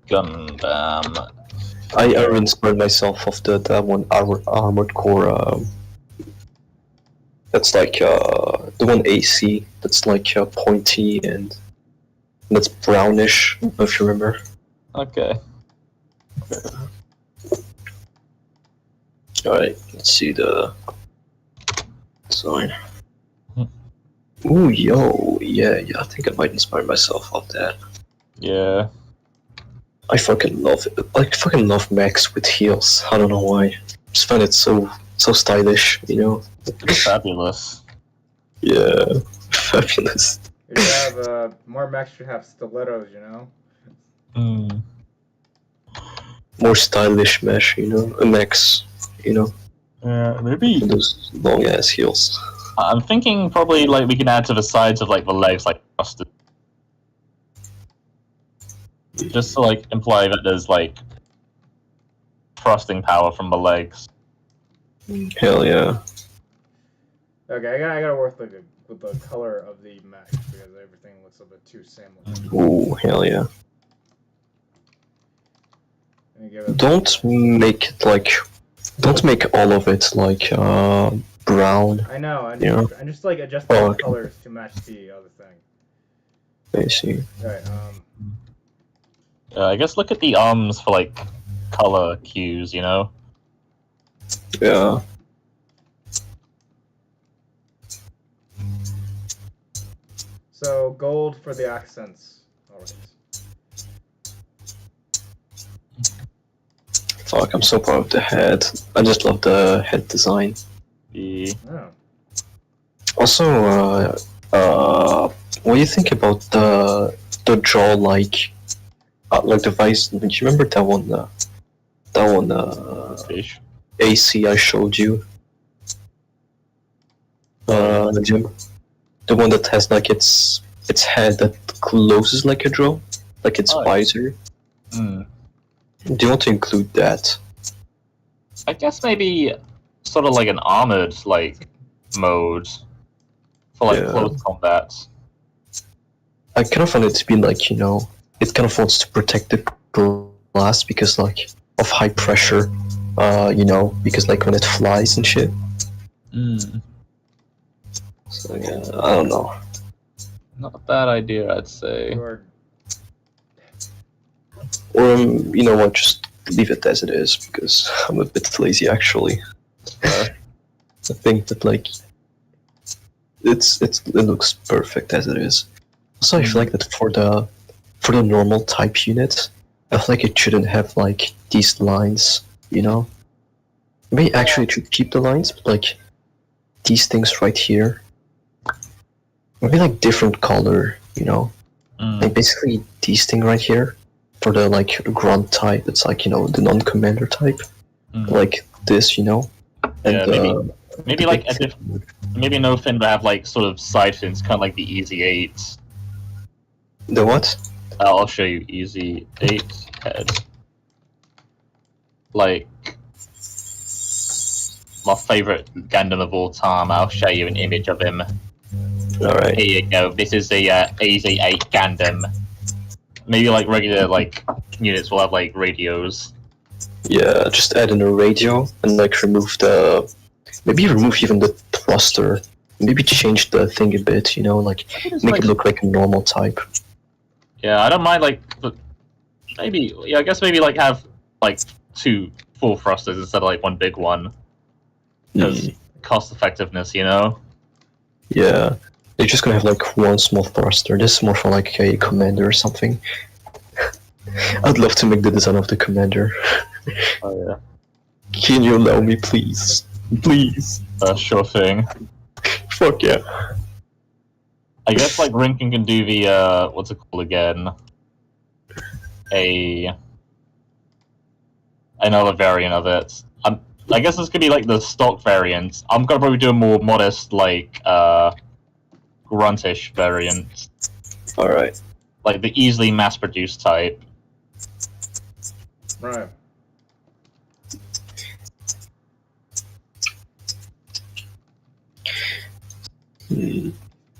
Gundam. I inspired myself of that one armored core. That's like the one AC. That's like pointy and that's brownish. I don't know if you remember. Okay. All right, let's see the design. Ooh, yo, yeah. I think I might inspire myself off that. Yeah. I fucking love it. I fucking love mechs with heels. I don't know why. I just find it so stylish, you know. It's fabulous. Yeah, fabulous. If you have more mechs should have stilettos, you know. Hmm. More stylish mesh, you know, mechs, you know, Yeah, maybe. with those long ass heels. I'm thinking probably like we can add to the sides of like the legs like frosted. Just to like imply that there's like frosting power from the legs. Hell yeah. Okay, I gotta work with the color of the mech because everything looks a bit too similar. Ooh, hell yeah. Let me give it- Don't make all of it like brown. I know. I'm Yeah. just like adjusting Oh, the okay. colors to match the other thing. I see. Alright. I guess look at the arms for like color cues, you know? Yeah. So gold for the accents. Alright. Fuck, I'm so proud of the head. I just love the head design. The Oh. Also, what do you think about the jaw like the vice? Do you remember that one? fish. AC I showed you. Jim, the one that has like its head that closes like a jaw, like its Oh, yeah. visor. Hmm. Do you want to include that? I guess maybe sort of like an armored like mode for like Yeah. close combat. I kind of want it to be like, you know, it kind of wants to protect the glass because like of high pressure, you know, because like when it flies and shit. Hmm. So yeah, I don't know. Not a bad idea, I'd say. Or Or you know what, just leave it as it is because I'm a bit lazy actually. I think that like it looks perfect as it is. Also, I feel like that for the normal type unit, I feel like it shouldn't have like these lines, you know. Maybe actually it should keep the lines, but like these things right here, maybe like different color, you know. Hmm. Like basically these thing right here for the like grunt type, it's like, you know, the non-commander type, Hmm. like this, you know. And Yeah, maybe the like big maybe no fin to have like sort of side fins, kind of like the Easy 8. the what? I'll show you Easy 8 head. Like my favorite Gundam of all time. I'll show you an image of him. All right. Here you go. This is the Easy 8 Gundam. Maybe like regular like units will have like radios. Yeah, just add in a radio and like maybe remove even the thruster. Maybe change the thing a bit, you know, like make it look like a normal type. Yeah, I don't mind like maybe I guess maybe like have like 2 full thrusters instead of like one big one. Because cost effectiveness, you know? Yeah, they're just gonna have like one small thruster. This is more for like a commander or something. I'd love to make the design of the commander. Oh yeah. Can you allow me, please? Please. Sure thing. Fuck yeah. I guess like Rinkin can do the what's it called again? Another variant of it. I guess this could be like the stock variant. I'm gonna probably do a more modest like who gruntish variant, Alright. like the easily mass-produced type. Right.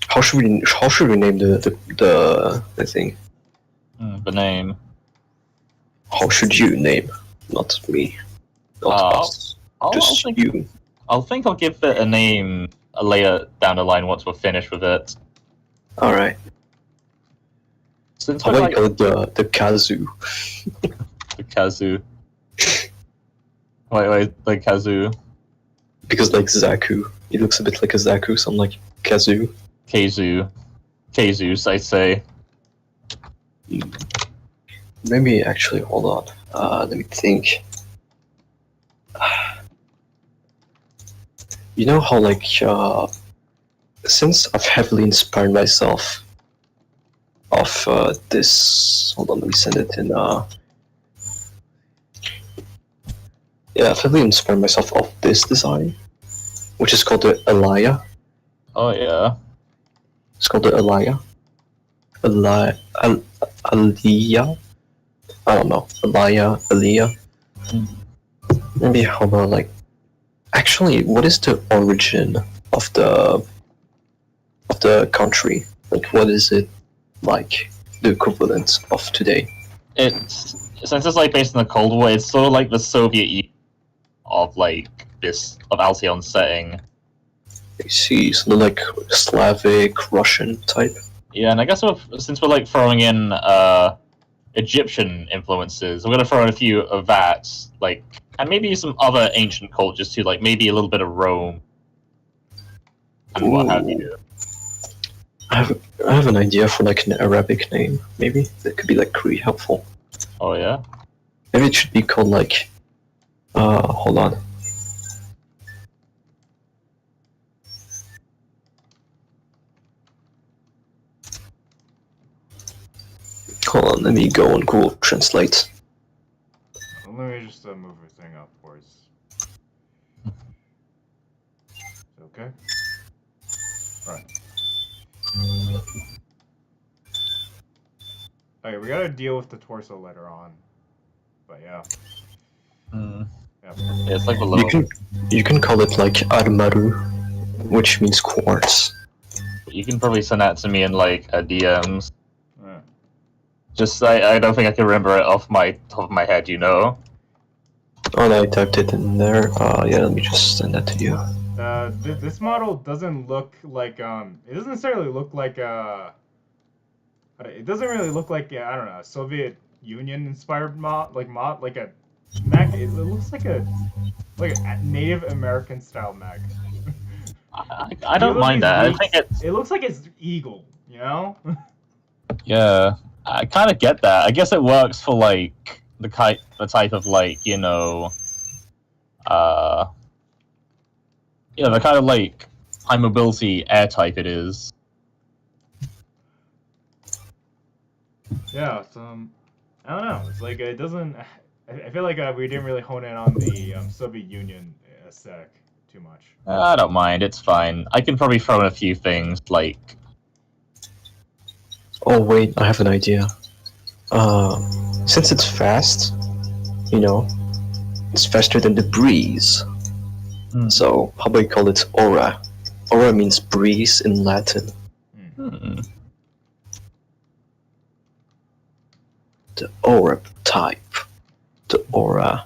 How should we name the thing? The name. How should you name? Not me. Not us. Just you. I'll give it a name later down the line once we're finished with it. Alright. Since How we're about you like call it the kazoo? the kazoo. Wait, like kazoo. Because like Zaku. He looks a bit like a Zaku, so I'm like kazoo. Kazus, I say. Maybe actually, hold on. Let me think. You know how like since I've heavily inspired myself of this. Hold on, let me send it in. Yeah, I've heavily inspired myself of this design, which is called the Alaya. Oh yeah. It's called the Alaya. Aliyah. I don't know. Aliyah. Maybe how about like. Actually, what is the origin of the country? Like, what is it like? The equivalent of today? Since it's like based in the Cold War, it's sort of like the Soviet Union of like this of Alcyon setting. I see, something like Slavic, Russian type. Yeah, and I guess since we're like throwing in Egyptian influences, we're gonna throw in a few of that, like, and maybe some other ancient cultures too, like maybe a little bit of Rome and what have you. I have an idea for like an Arabic name. Maybe that could be like really helpful. Oh yeah. Maybe it should be called like. Hold on. Hold on, let me go on Google Translate. Let me just move your thing upwards. Okay. Right. Okay, we gotta deal with the torso later on. But yeah. Yeah. Yeah, it's like the low. You can call it like Armaru, which means quartz. You can probably send that to me in like a DMs. Yeah. Just I don't think I can remember it off my top of my head, you know. Oh, no, I typed it in there. Yeah, let me just send that to you. This model doesn't look like it doesn't necessarily look like it doesn't really look like I don't know, a Soviet Union inspired mod like a mech. It looks like a Native American style mech. I don't mind that. I think it looks like it's eagle, you know? Yeah, I kind of get that. I guess it works for like the type of like the kind of like high mobility air type it is. Yeah, I don't know. It's like it doesn't. I feel like we didn't really hone in on the Soviet Union aesthetic too much. I don't mind. It's fine. I can probably throw in a few things like. Oh wait, I have an idea. Since it's fast, you know, it's faster than the breeze. So how about you call it aura? Aura means breeze in Latin. The aura type. The aura.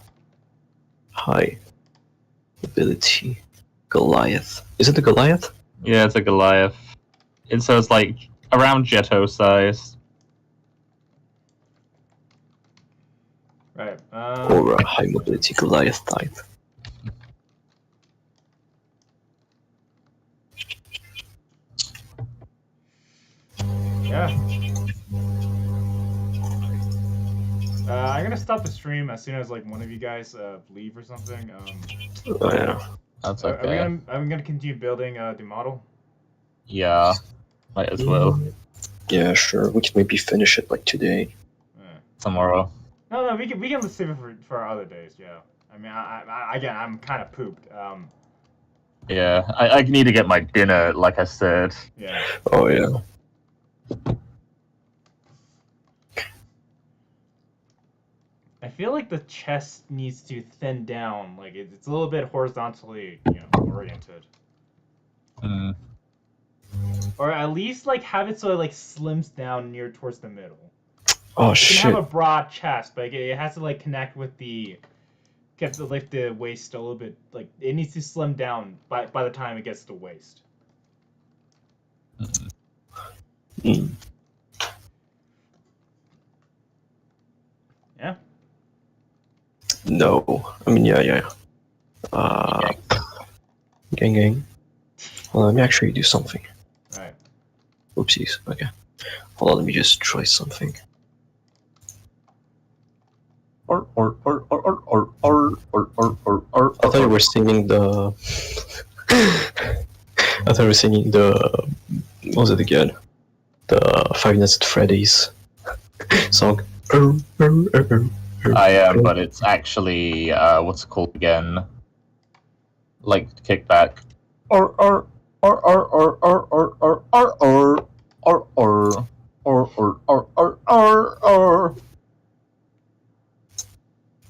High ability. Goliath. Is it the Goliath? Yeah, it's a Goliath. It says like around Jetto size. Right. Aura, high mobility Goliath type. Yeah. I'm gonna stop the stream as soon as like one of you guys leave or something. Oh yeah. That's Are we okay. gonna continue building the model? Yeah, might as well. Yeah, sure. We can maybe finish it like today. Tomorrow. No, we can save it for our other days. Yeah. I mean, again, I'm kind of pooped. Yeah, I need to get my dinner, like I said. Yeah. Oh yeah. I feel like the chest needs to thin down. Like it's a little bit horizontally, oriented. Mm. Or at least like have it so it like slims down near towards the middle. Oh You can shit. have a broad chest, but it has to like connect with lift the waist a little bit. Like it needs to slim down by the time it gets to the waist. Mm. Yeah. No. I mean, yeah. Gang. Well, let me actually do something. Right. Oopsies. Okay. Hold on, let me just try something. Or. I thought you were singing the. I thought you were singing the. What was it again? The Five Nights at Freddy's song. I am, but it's actually what's it called again? Like kickback.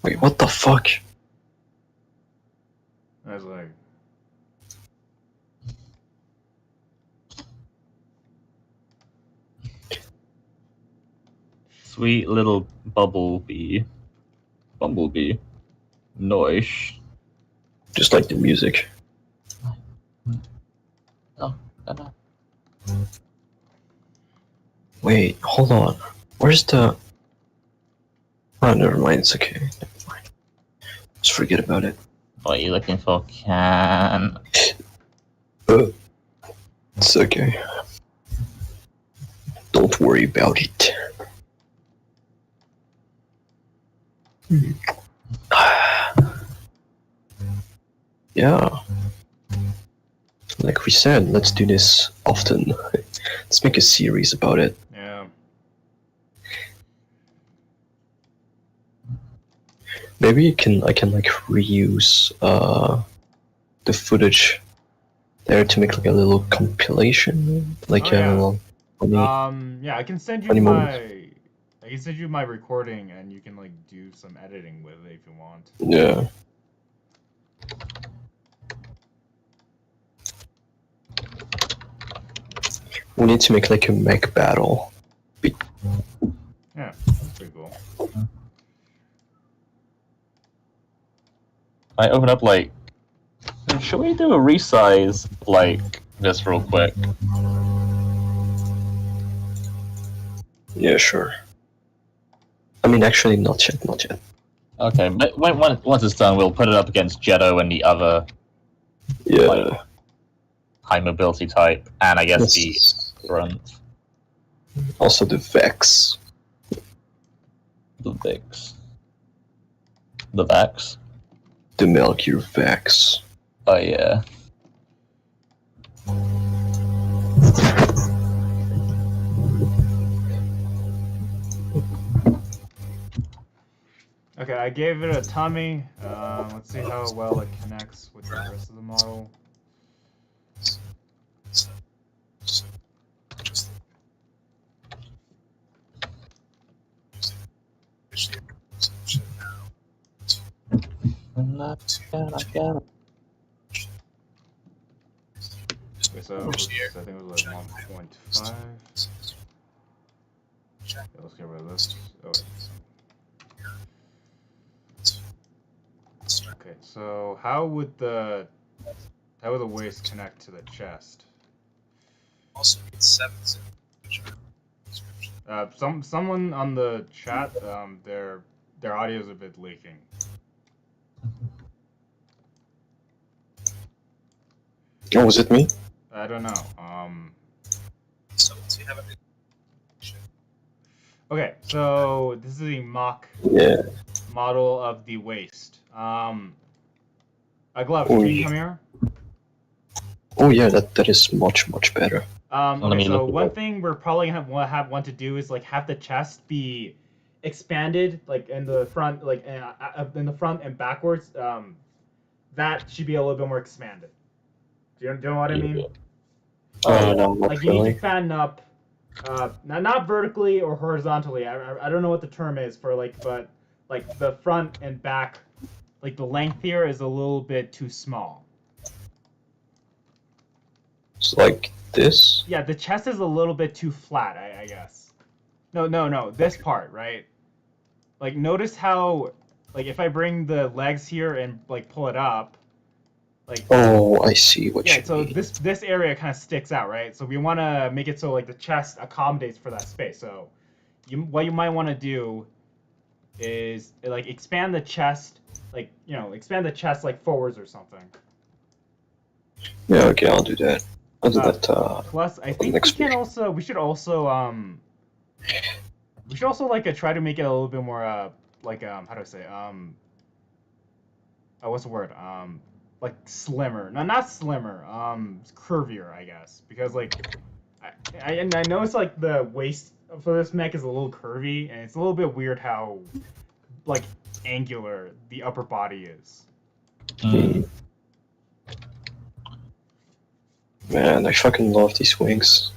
Wait, what the fuck? I was like, Sweet little bumblebee. Nice. Just like the music. Wait, hold on. Where's the... Oh, never mind, it's okay. Never mind. Just forget about it. What are you looking for, Can? It's okay. Don't worry about it. Yeah. Like we said, let's do this often. Let's make a series about it. yeah. Maybe I can like reuse the footage there to make like a little compilation, like Oh, a yeah. little funny. Yeah, I can send you funny I can send you my recording, and you can like do some editing with it if you want. Yeah. We need to make like a mech battle. Yeah, that's pretty cool. I open up like. Should we do a resize like this real quick? Yeah, sure. I mean, actually, not yet. Okay, but once it's done, we'll put it up against Jetto and the other Yeah. high mobility type, and I guess Yes. the grunt, Also the Vex. the Vix, the Vax. The Melchior Vex. Oh yeah. Okay, I gave it a tummy. Let's see how well it connects with the rest of the model. Okay, so I think it was like 1.5. Okay, let's get rid of this. Oh, okay, so how would the waist connect to the chest? Also need 7. Someone on the chat, their audio is a bit leaking. Oh, was it me? I don't know. So once we have a Okay, so this is a mock Yeah. model of the waist. Glub, Oh, can you yeah. come here? Oh yeah, that is much better. Let Okay, me so look it one up. thing we're probably gonna want to do is like have the chest be expanded, like in the front, in the front and backwards. That should be a little bit more expanded. Do you know what I mean? No, not Like you need really. to fatten up, not vertically or horizontally. I don't know what the term is for like, but like the front and back, like the length here is a little bit too small. It's like this. Yeah, the chest is a little bit too flat, I guess. No, this part, right? Like notice how, like if I bring the legs here and like pull it up, like Oh, I see what yeah, you so mean. this area kind of sticks out, right? So we want to make it so like the chest accommodates for that space. So what you might want to do is like expand the chest, like expand the chest like forwards or something. Yeah, okay, I'll do that. I'll do that. Plus, I think next week. we should also like try to make it a little bit more like how do I say oh, what's the word like slimmer. No, not slimmer. Curvier, I guess, because like I know it's like the waist for this mech is a little curvy, and it's a little bit weird how like angular the upper body is. Man, I fucking love these wings.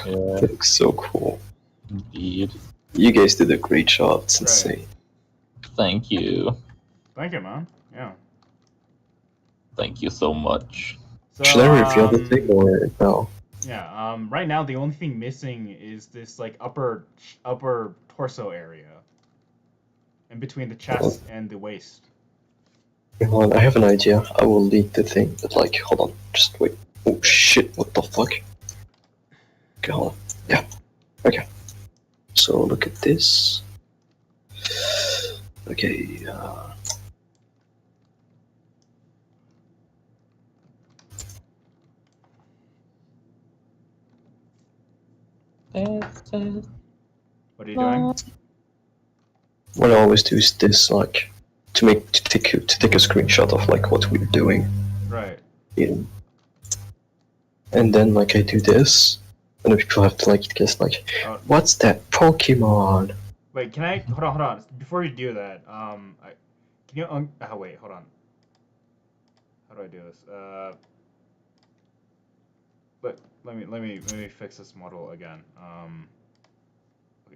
Yeah, They look so cool. indeed. You guys did a great job. It's Right. insane. Thank you. Thank you, man. Yeah. Thank you so much. So, Should I reveal the thing or no? Yeah. Right now, the only thing missing is this like upper torso area, in between the chest and the waist. Hold on, I have an idea. I will leak the thing, but like, hold on, just wait. Oh shit! What the fuck? Okay, hold on. Yeah. Okay. So look at this. Okay. What are you doing? What I always do is this, like, to take a screenshot of like what we're doing. Right. And then like I do this, and then people have to like guess like, Oh. what's that Pokemon? Wait, can I hold on? Before you do that, can you oh wait, hold on. How do I do this? Let me fix this model again.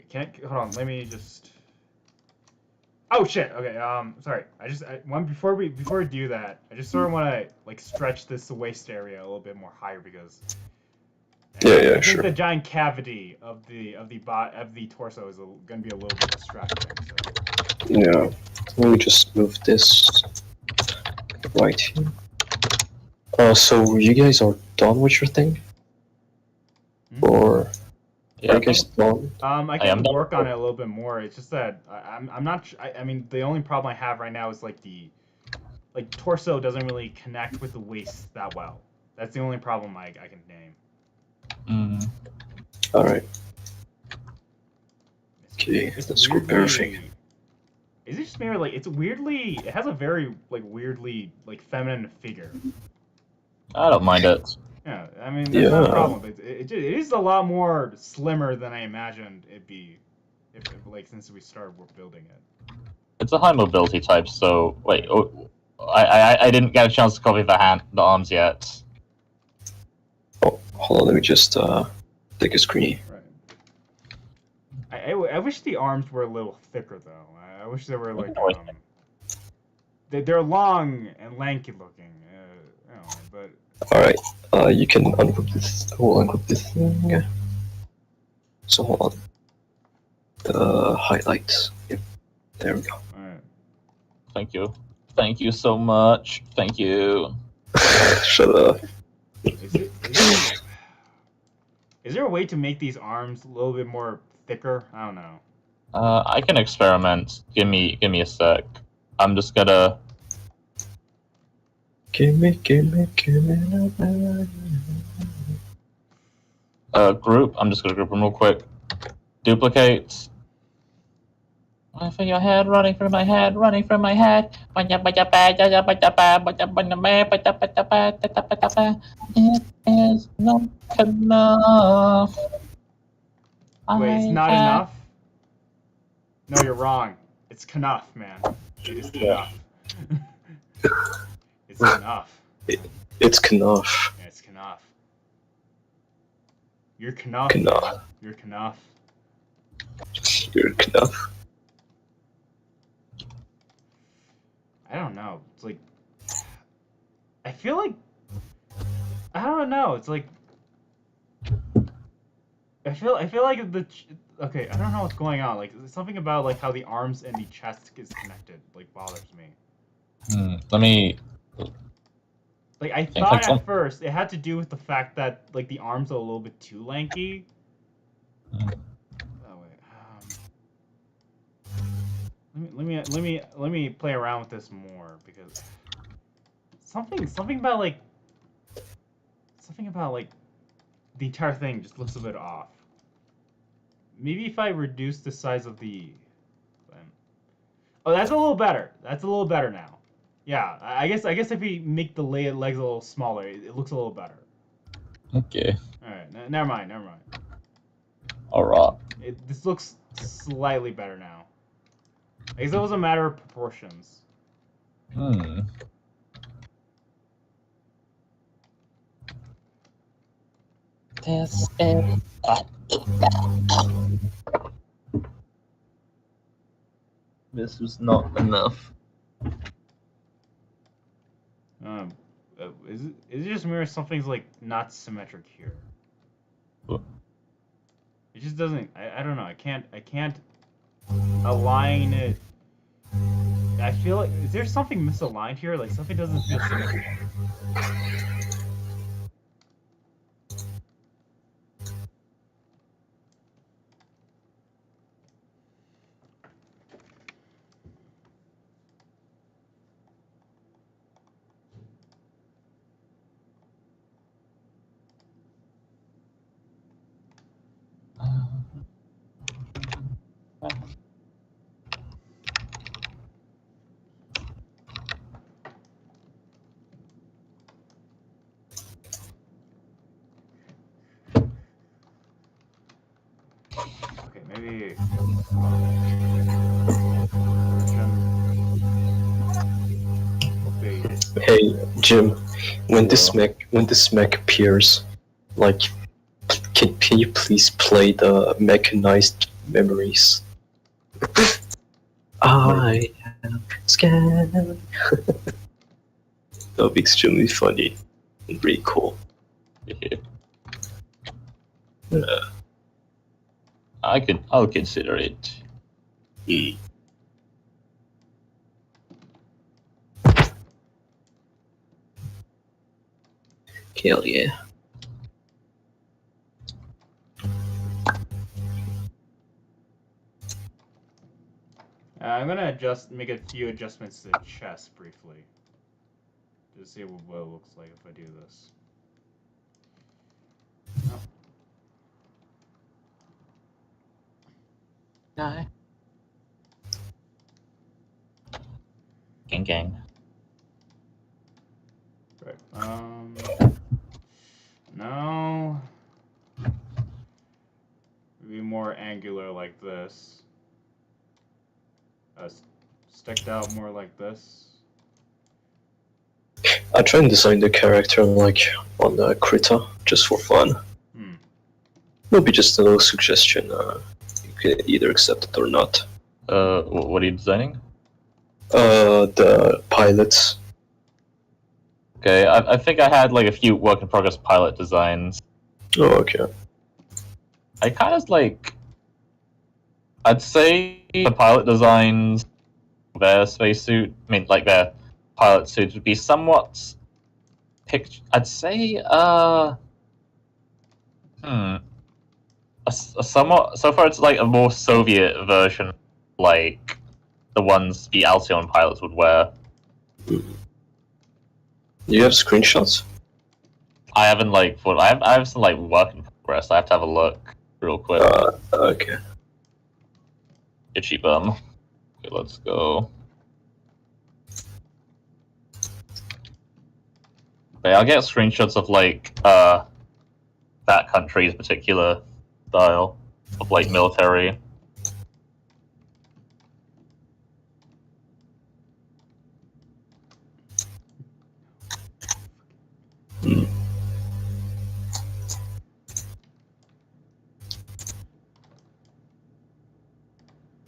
Okay, hold on? Let me just. Oh shit. Okay. Sorry. Before we do that, I just sort of want to like stretch this waist area a little bit more higher because. I think sure. the giant cavity of the torso is going to be a little bit distracting. So. Yeah. Let me just move this right here. So you guys are done with your thing? Or Yeah, are you guys done? I am can done. work on it a little bit more. It's just that I'm not. I mean, the only problem I have right now is like the torso doesn't really connect with the waist that well. That's the only problem I can name. Alright. Okay, let's group everything. Is it just maybe like it's weirdly? It has a very like weirdly like feminine figure. I don't mind it. Yeah, I mean that's not a Yeah. problem. But it is a lot more slimmer than I imagined it'd be, if like since we started building it. It's a high mobility type, so wait. Oh, I didn't get a chance to copy the arms yet. Oh, hold on, let me just take a screen. Right. I wish the arms were a little thicker though. I wish they were like they're long and lanky looking. But Alright, you can ungroup this. We'll ungroup this thing. So hold on. The highlights. Yep. There we go. Alright. Thank you. Thank you so much. Thank you. Shut up. Is there a way to make these arms a little bit more thicker? I don't know. I can experiment. Give me a sec. I'm just gonna. Gimme. Group. I'm just gonna group them real quick. Duplicate. Running through your head, running through my head, running through my head. It is not enough. Wait, it's not enough? No, you're wrong. It's enough, man. It is enough. It's enough. It's Knopf. Yeah, it's Knopf. You're Knopf. Knopf. Man. You're Knopf. You're Knopf. I don't know. It's like I feel like I don't know. It's like I feel like okay. I don't know what's going on. Like something about like how the arms and the chest is connected like bothers me. Let me. Like I Think thought like some- at first it had to do with the fact that like the arms are a little bit too lanky. Mm. Oh wait. Let me play around with this more because something about like the entire thing just looks a bit off. Maybe if I reduce the size of the oh, that's a little better. That's a little better now. Yeah, I guess if we make the legs a little smaller, it looks a little better. Okay. All right, never mind. All right. This looks slightly better now. I guess it was a matter of proportions. This is. This was not enough. Is it just me or something's like not symmetric here? What? It just doesn't. I don't know. I can't align it. I feel like is there something misaligned here? Like something doesn't feel symmetric. Okay, maybe. Okay. Hey, Jim, when this mech appears, like, can you please play the mechanized memories? I am scared. That would be extremely funny and really cool. I'll consider it. Mm. Hell yeah. I'm gonna make a few adjustments to the chest briefly. To see what it looks like if I do this. Oh. Die. Gang. Right. No. Maybe more angular like this. Sticked out more like this. I try and design the character like on the Krita, just for fun. Maybe just a little suggestion. You can either accept it or not. What are you designing? The pilots. Okay, I think I had like a few work in progress pilot designs. Oh, okay. I kind of like. I'd say the pilot designs, their spacesuit, I mean, like their pilot suits would be somewhat. I'd say, a somewhat. So far, it's like a more Soviet version, like the ones the Alcyon pilots would wear. Do you have screenshots? I haven't like. I have some like work in progress. I have to have a look real quick. Okay. Itchy bum. Okay, let's go. Okay, I'll get screenshots of like that country's particular style of like military.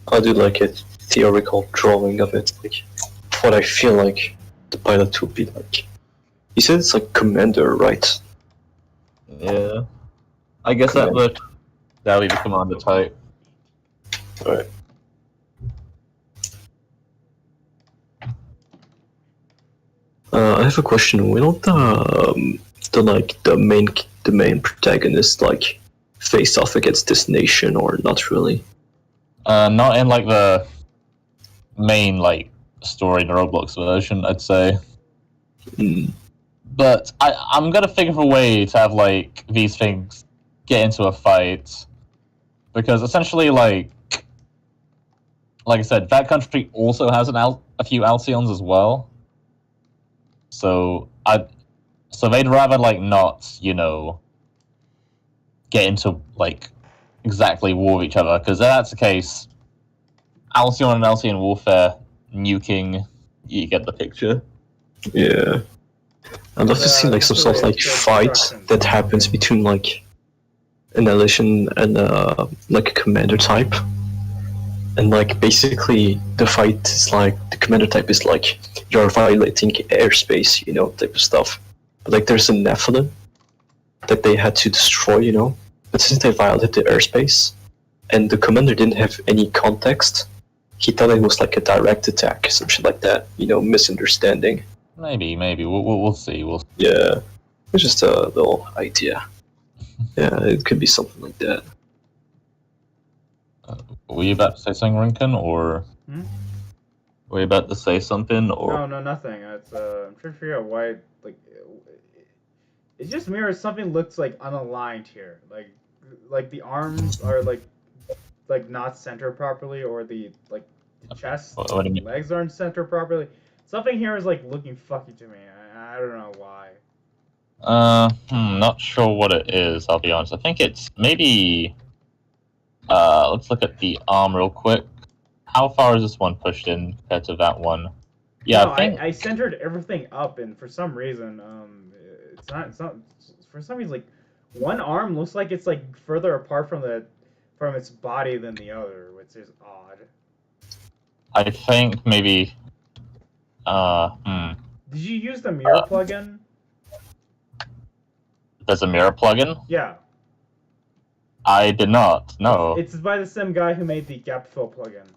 I'll do like a theoretical drawing of it, like what I feel like the pilot would be like. You said it's like commander, right? Yeah. I guess that'll be the commander type. Alright. I have a question. Will the main protagonist like face off against this nation or not really? Not in like the main like story in the Roblox version, I'd say. Hmm. But I'm gonna think of a way to have like these things get into a fight, because essentially like I said, that country also has a few Alcyons as well. So they'd rather like not, get into like exactly war with each other, because if that's the case, Alcyon and Alcyon warfare, nuking, you get the picture. Yeah. I'd love to see like some sort of like fight that happens between like an Elysian and like a commander type. And like basically the fight is like the commander type is like you're violating airspace, type of stuff. But like there's a Nephilim that they had to destroy, but since they violated the airspace and the commander didn't have any context, he thought it was like a direct attack, some shit like that, misunderstanding. Maybe we'll see. Yeah, it's just a little idea. Yeah, it could be something like that. Were you about to say something, Rinken, or were you about to say something, or No, nothing. It's I'm trying to figure out why. Like, it just mirrors something looks like unaligned here. Like the arms are like not centered properly, or the chest, what do you mean? legs aren't centered properly. Something here is like looking fucky to me. I don't know why. Not sure what it is. I'll be honest. I think it's maybe. Let's look at the arm real quick. How far is this one pushed in compared to that one? Yeah, No, I think I centered everything up, and for some reason, it's not. For some reason, like one arm looks like it's like further apart from its body than the other, which is odd. I think maybe. Did you use the mirror plugin? There's a mirror plugin. Yeah. I did not. No. It's by the same guy who made the gap fill plugin.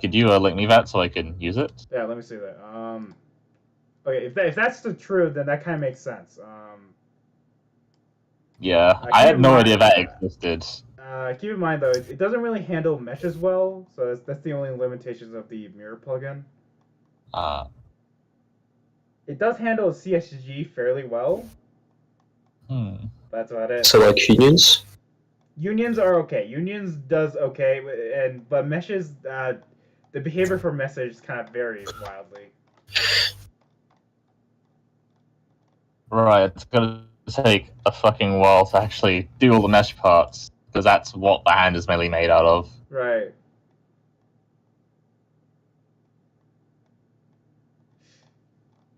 Could you link me that so I can use it? Yeah, let me see that. Okay, if that's the truth, then that kind of makes sense. Yeah, I had no idea that existed. Keep in mind though, it doesn't really handle meshes well, so that's the only limitations of the mirror plugin. It does handle CSG fairly well. That's about it. So like unions? Unions are okay. Unions does okay, but meshes, the behavior for meshes kind of varies wildly. Right, it's gonna take a fucking while to actually do all the mesh parts, because that's what the hand is mainly made out of. Right.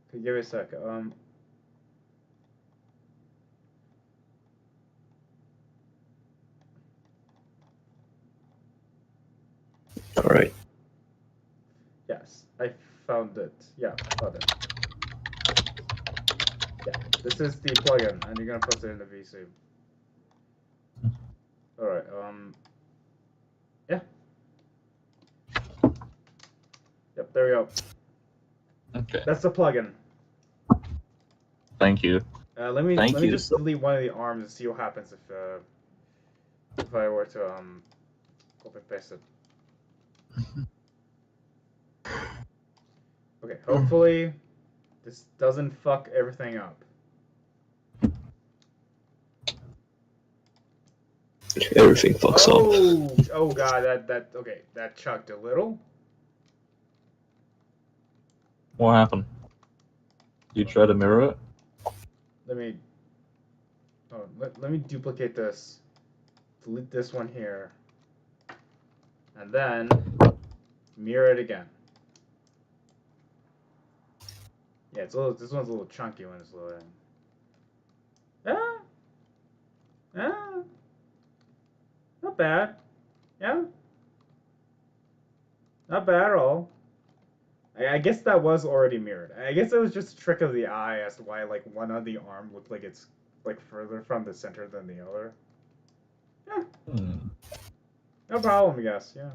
Okay, give me a sec. All right. Yes, I found it. Yeah, I found it. Yeah, this is the plugin, and you're gonna post it in the VC. All right. Yeah. Yep. There we go. Okay. That's the plugin. Thank you. Let me Thank you. just delete one of the arms and see what happens if I were to copy paste it. Okay. Hopefully, this doesn't fuck everything up. Everything fucks up. Oh god, that chucked a little. What happened? You try to mirror it? Let me duplicate this. Delete this one here. And then mirror it again. Yeah, this one's a little chunky when it's loading. Not bad. Yeah. Not bad at all. I guess that was already mirrored. I guess it was just a trick of the eye as to why like one of the arm looked like it's like further from the center than the other. Yeah, Hmm. no problem, I guess. Yeah.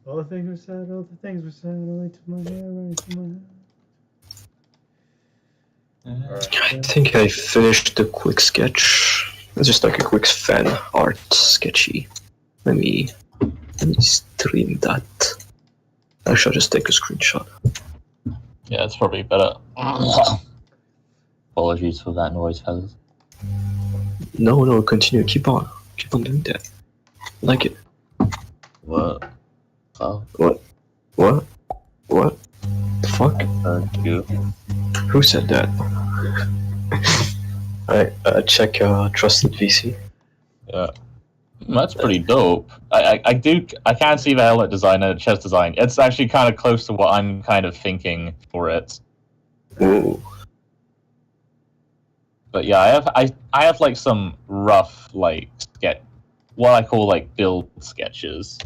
All the things were said, all the things were said, only to my hair, only to my hair. Alright. I think I finished the quick sketch. It's just like a quick fan art sketchy. Let me stream that. I shall just take a screenshot. Yeah, it's probably better. Apologies for that noise, fellas. No, continue. Keep on doing that. Like it. What? Oh, What? The fuck? you. Who said that? Alright, check Trusted VC. Yeah. That's pretty dope. I can't see the helmet design and the chest design. It's actually kind of close to what I'm kind of thinking for it. Ooh. But yeah, I have like some rough like what I call like build sketches.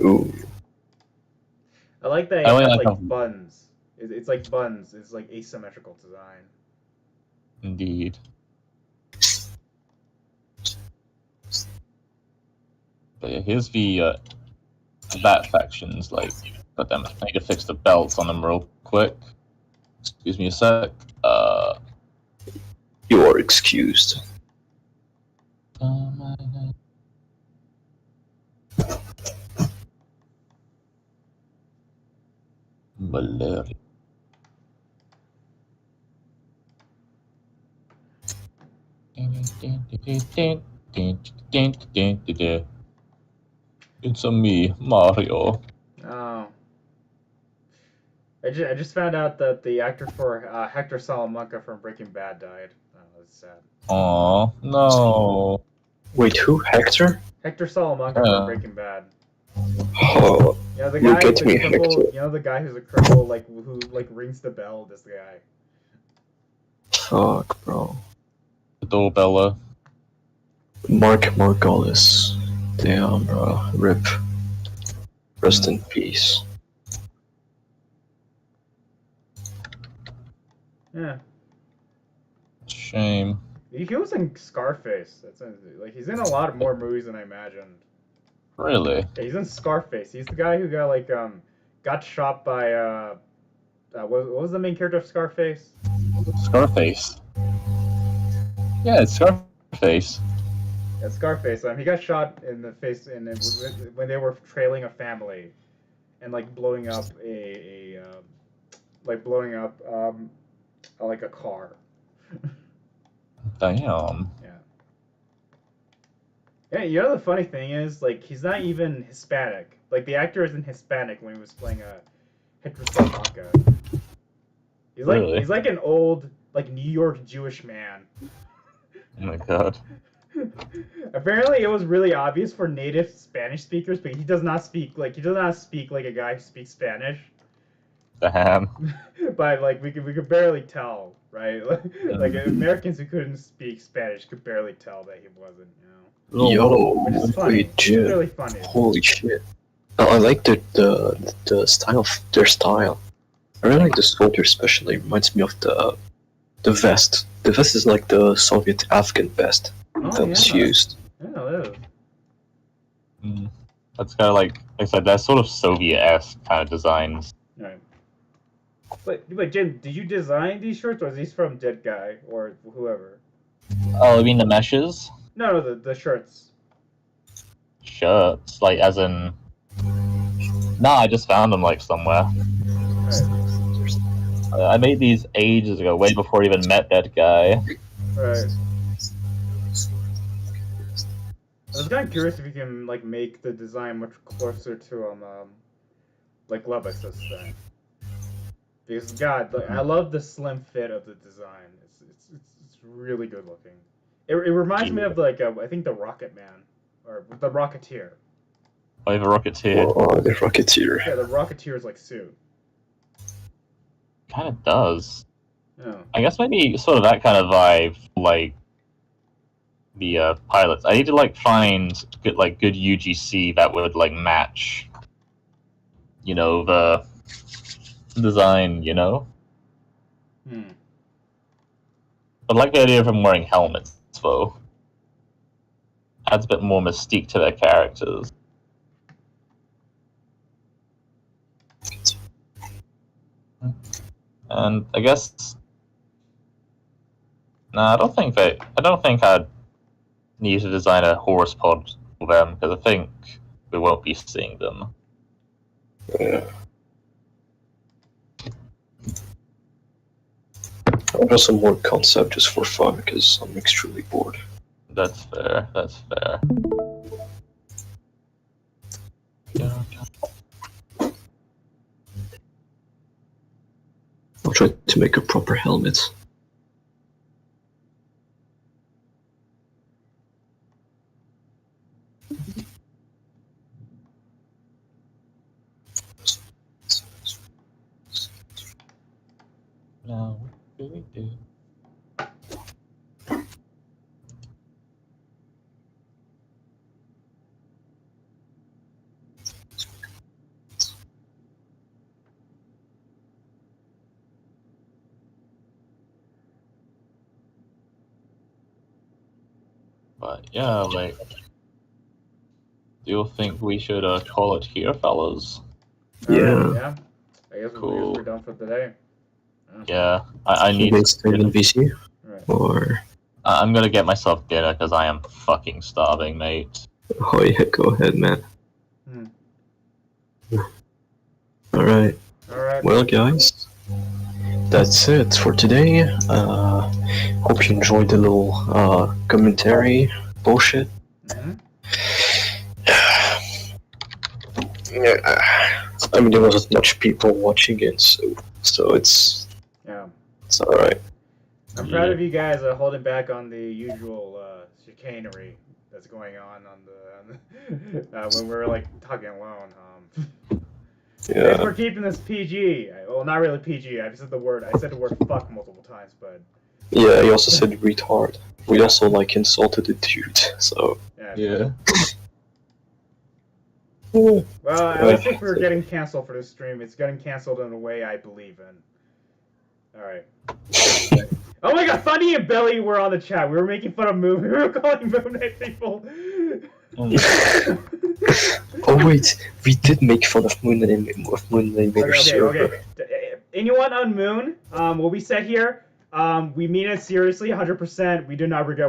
Ooh. I like that it I only has like like how- buns. It's like buns. It's like asymmetrical design. Indeed. But yeah, here's the bat factions. Like, but then I need to fix the belts on them real quick. Excuse me a sec. You are excused. Malaria. It's a me, Mario. Oh. I just found out that the actor for Hector Salamanca from Breaking Bad died. Oh, that's sad. Aw, no. Wait, who? Hector? Hector Salamanca Yeah. from Breaking Bad. Oh, You know the You guy, get the me, cripple, Hector. you know the guy who's a cripple, like who like rings the bell. This guy. fuck, bro. Doorbella. Mark Margolis. Damn, bro. Rip. Rest in peace. Yeah. Shame. He was in Scarface. Like he's in a lot of more movies than I imagined. Really? Yeah, he's in Scarface. He's the guy who got like got shot by what was the main character of Scarface? Scarface. Yeah, it's Scarface. Yeah, Scarface. He got shot in the face when they were trailing a family, and like blowing up like a car. Damn. Yeah. Yeah, you know the funny thing is, like, he's not even Hispanic. Like, the actor isn't Hispanic when he was playing Hector Salamanca. Really? He's like an old, like, New York Jewish man. Oh my god. Apparently, it was really obvious for native Spanish speakers, but he does not speak like a guy who speaks Spanish. Damn. But like we could barely tell, right? Like Americans who couldn't speak Spanish could barely tell that he wasn't, you know. Yo, Which is funny. wait, It's Jim. really funny. Holy shit. I like the style of their style. I really like the soldier especially. Reminds me of the vest. The vest is like the Soviet Afghan vest that was used. Yeah, That's kind of like I said, that's sort of Soviet-esque kind of designs. Right. But Jim, did you design these shirts, or are these from Dead Guy or whoever? Oh, you mean the meshes? No, the shirts. Shirts, like as in. Nah, I just found them like somewhere. Right. I made these ages ago, way before I even met that guy. Right. I was kind of curious if you can like make the design much closer to like Glub thing. Because God, like, I love the slim fit of the design. It's really good looking. It reminds me of like I think the Rocket Man or the Rocketeer. I have a Rocketeer. Oh, the Rocketeer. Yeah, the Rocketeer's like suit. Kind of does. Oh. I guess maybe sort of that kind of vibe, like the pilots. I need to like find good UGC that would like match, the design. Hmm. I like the idea of them wearing helmets, though. Adds a bit more mystique to their characters. And I guess, I don't think I'd need to design a horse pod for them because I think we won't be seeing them. Yeah. I'll do some more concept just for fun because I'm extremely bored. That's fair. That's fair. I'll try to make a proper helmet. Now, what do we do? But yeah, like, do you think we should call it here, fellas? Yeah. Yeah. I guess Cool. we're done for today. Yeah, I You need. guys stay in VC? Right. Or. I'm gonna get myself dinner because I am fucking starving, mate. Oh, yeah, go ahead, man. Hmm. Alright. Alright. Well, guys, that's it for today. Hope you enjoyed the little commentary bullshit. Mm-hmm. I mean, there wasn't much people watching it, so it's alright. I'm proud of you guys holding back on the usual chicanery that's going on the when we're like talking alone. If we're keeping this PG, well, not really PG. I said the word fuck multiple times, but yeah, he also said retard. We also like insulted the dude, so yeah. Well, at least if we're getting canceled for this stream, it's getting canceled in a way I believe in. All right. Oh my God, Funny and Billy were on the chat. We were making fun of Moon. We were calling Moon Knight people. Oh wait, we did make fun of Moon Knight Okay. Anyone on Moon? What we said here? We mean it seriously, 100%. We do not regret.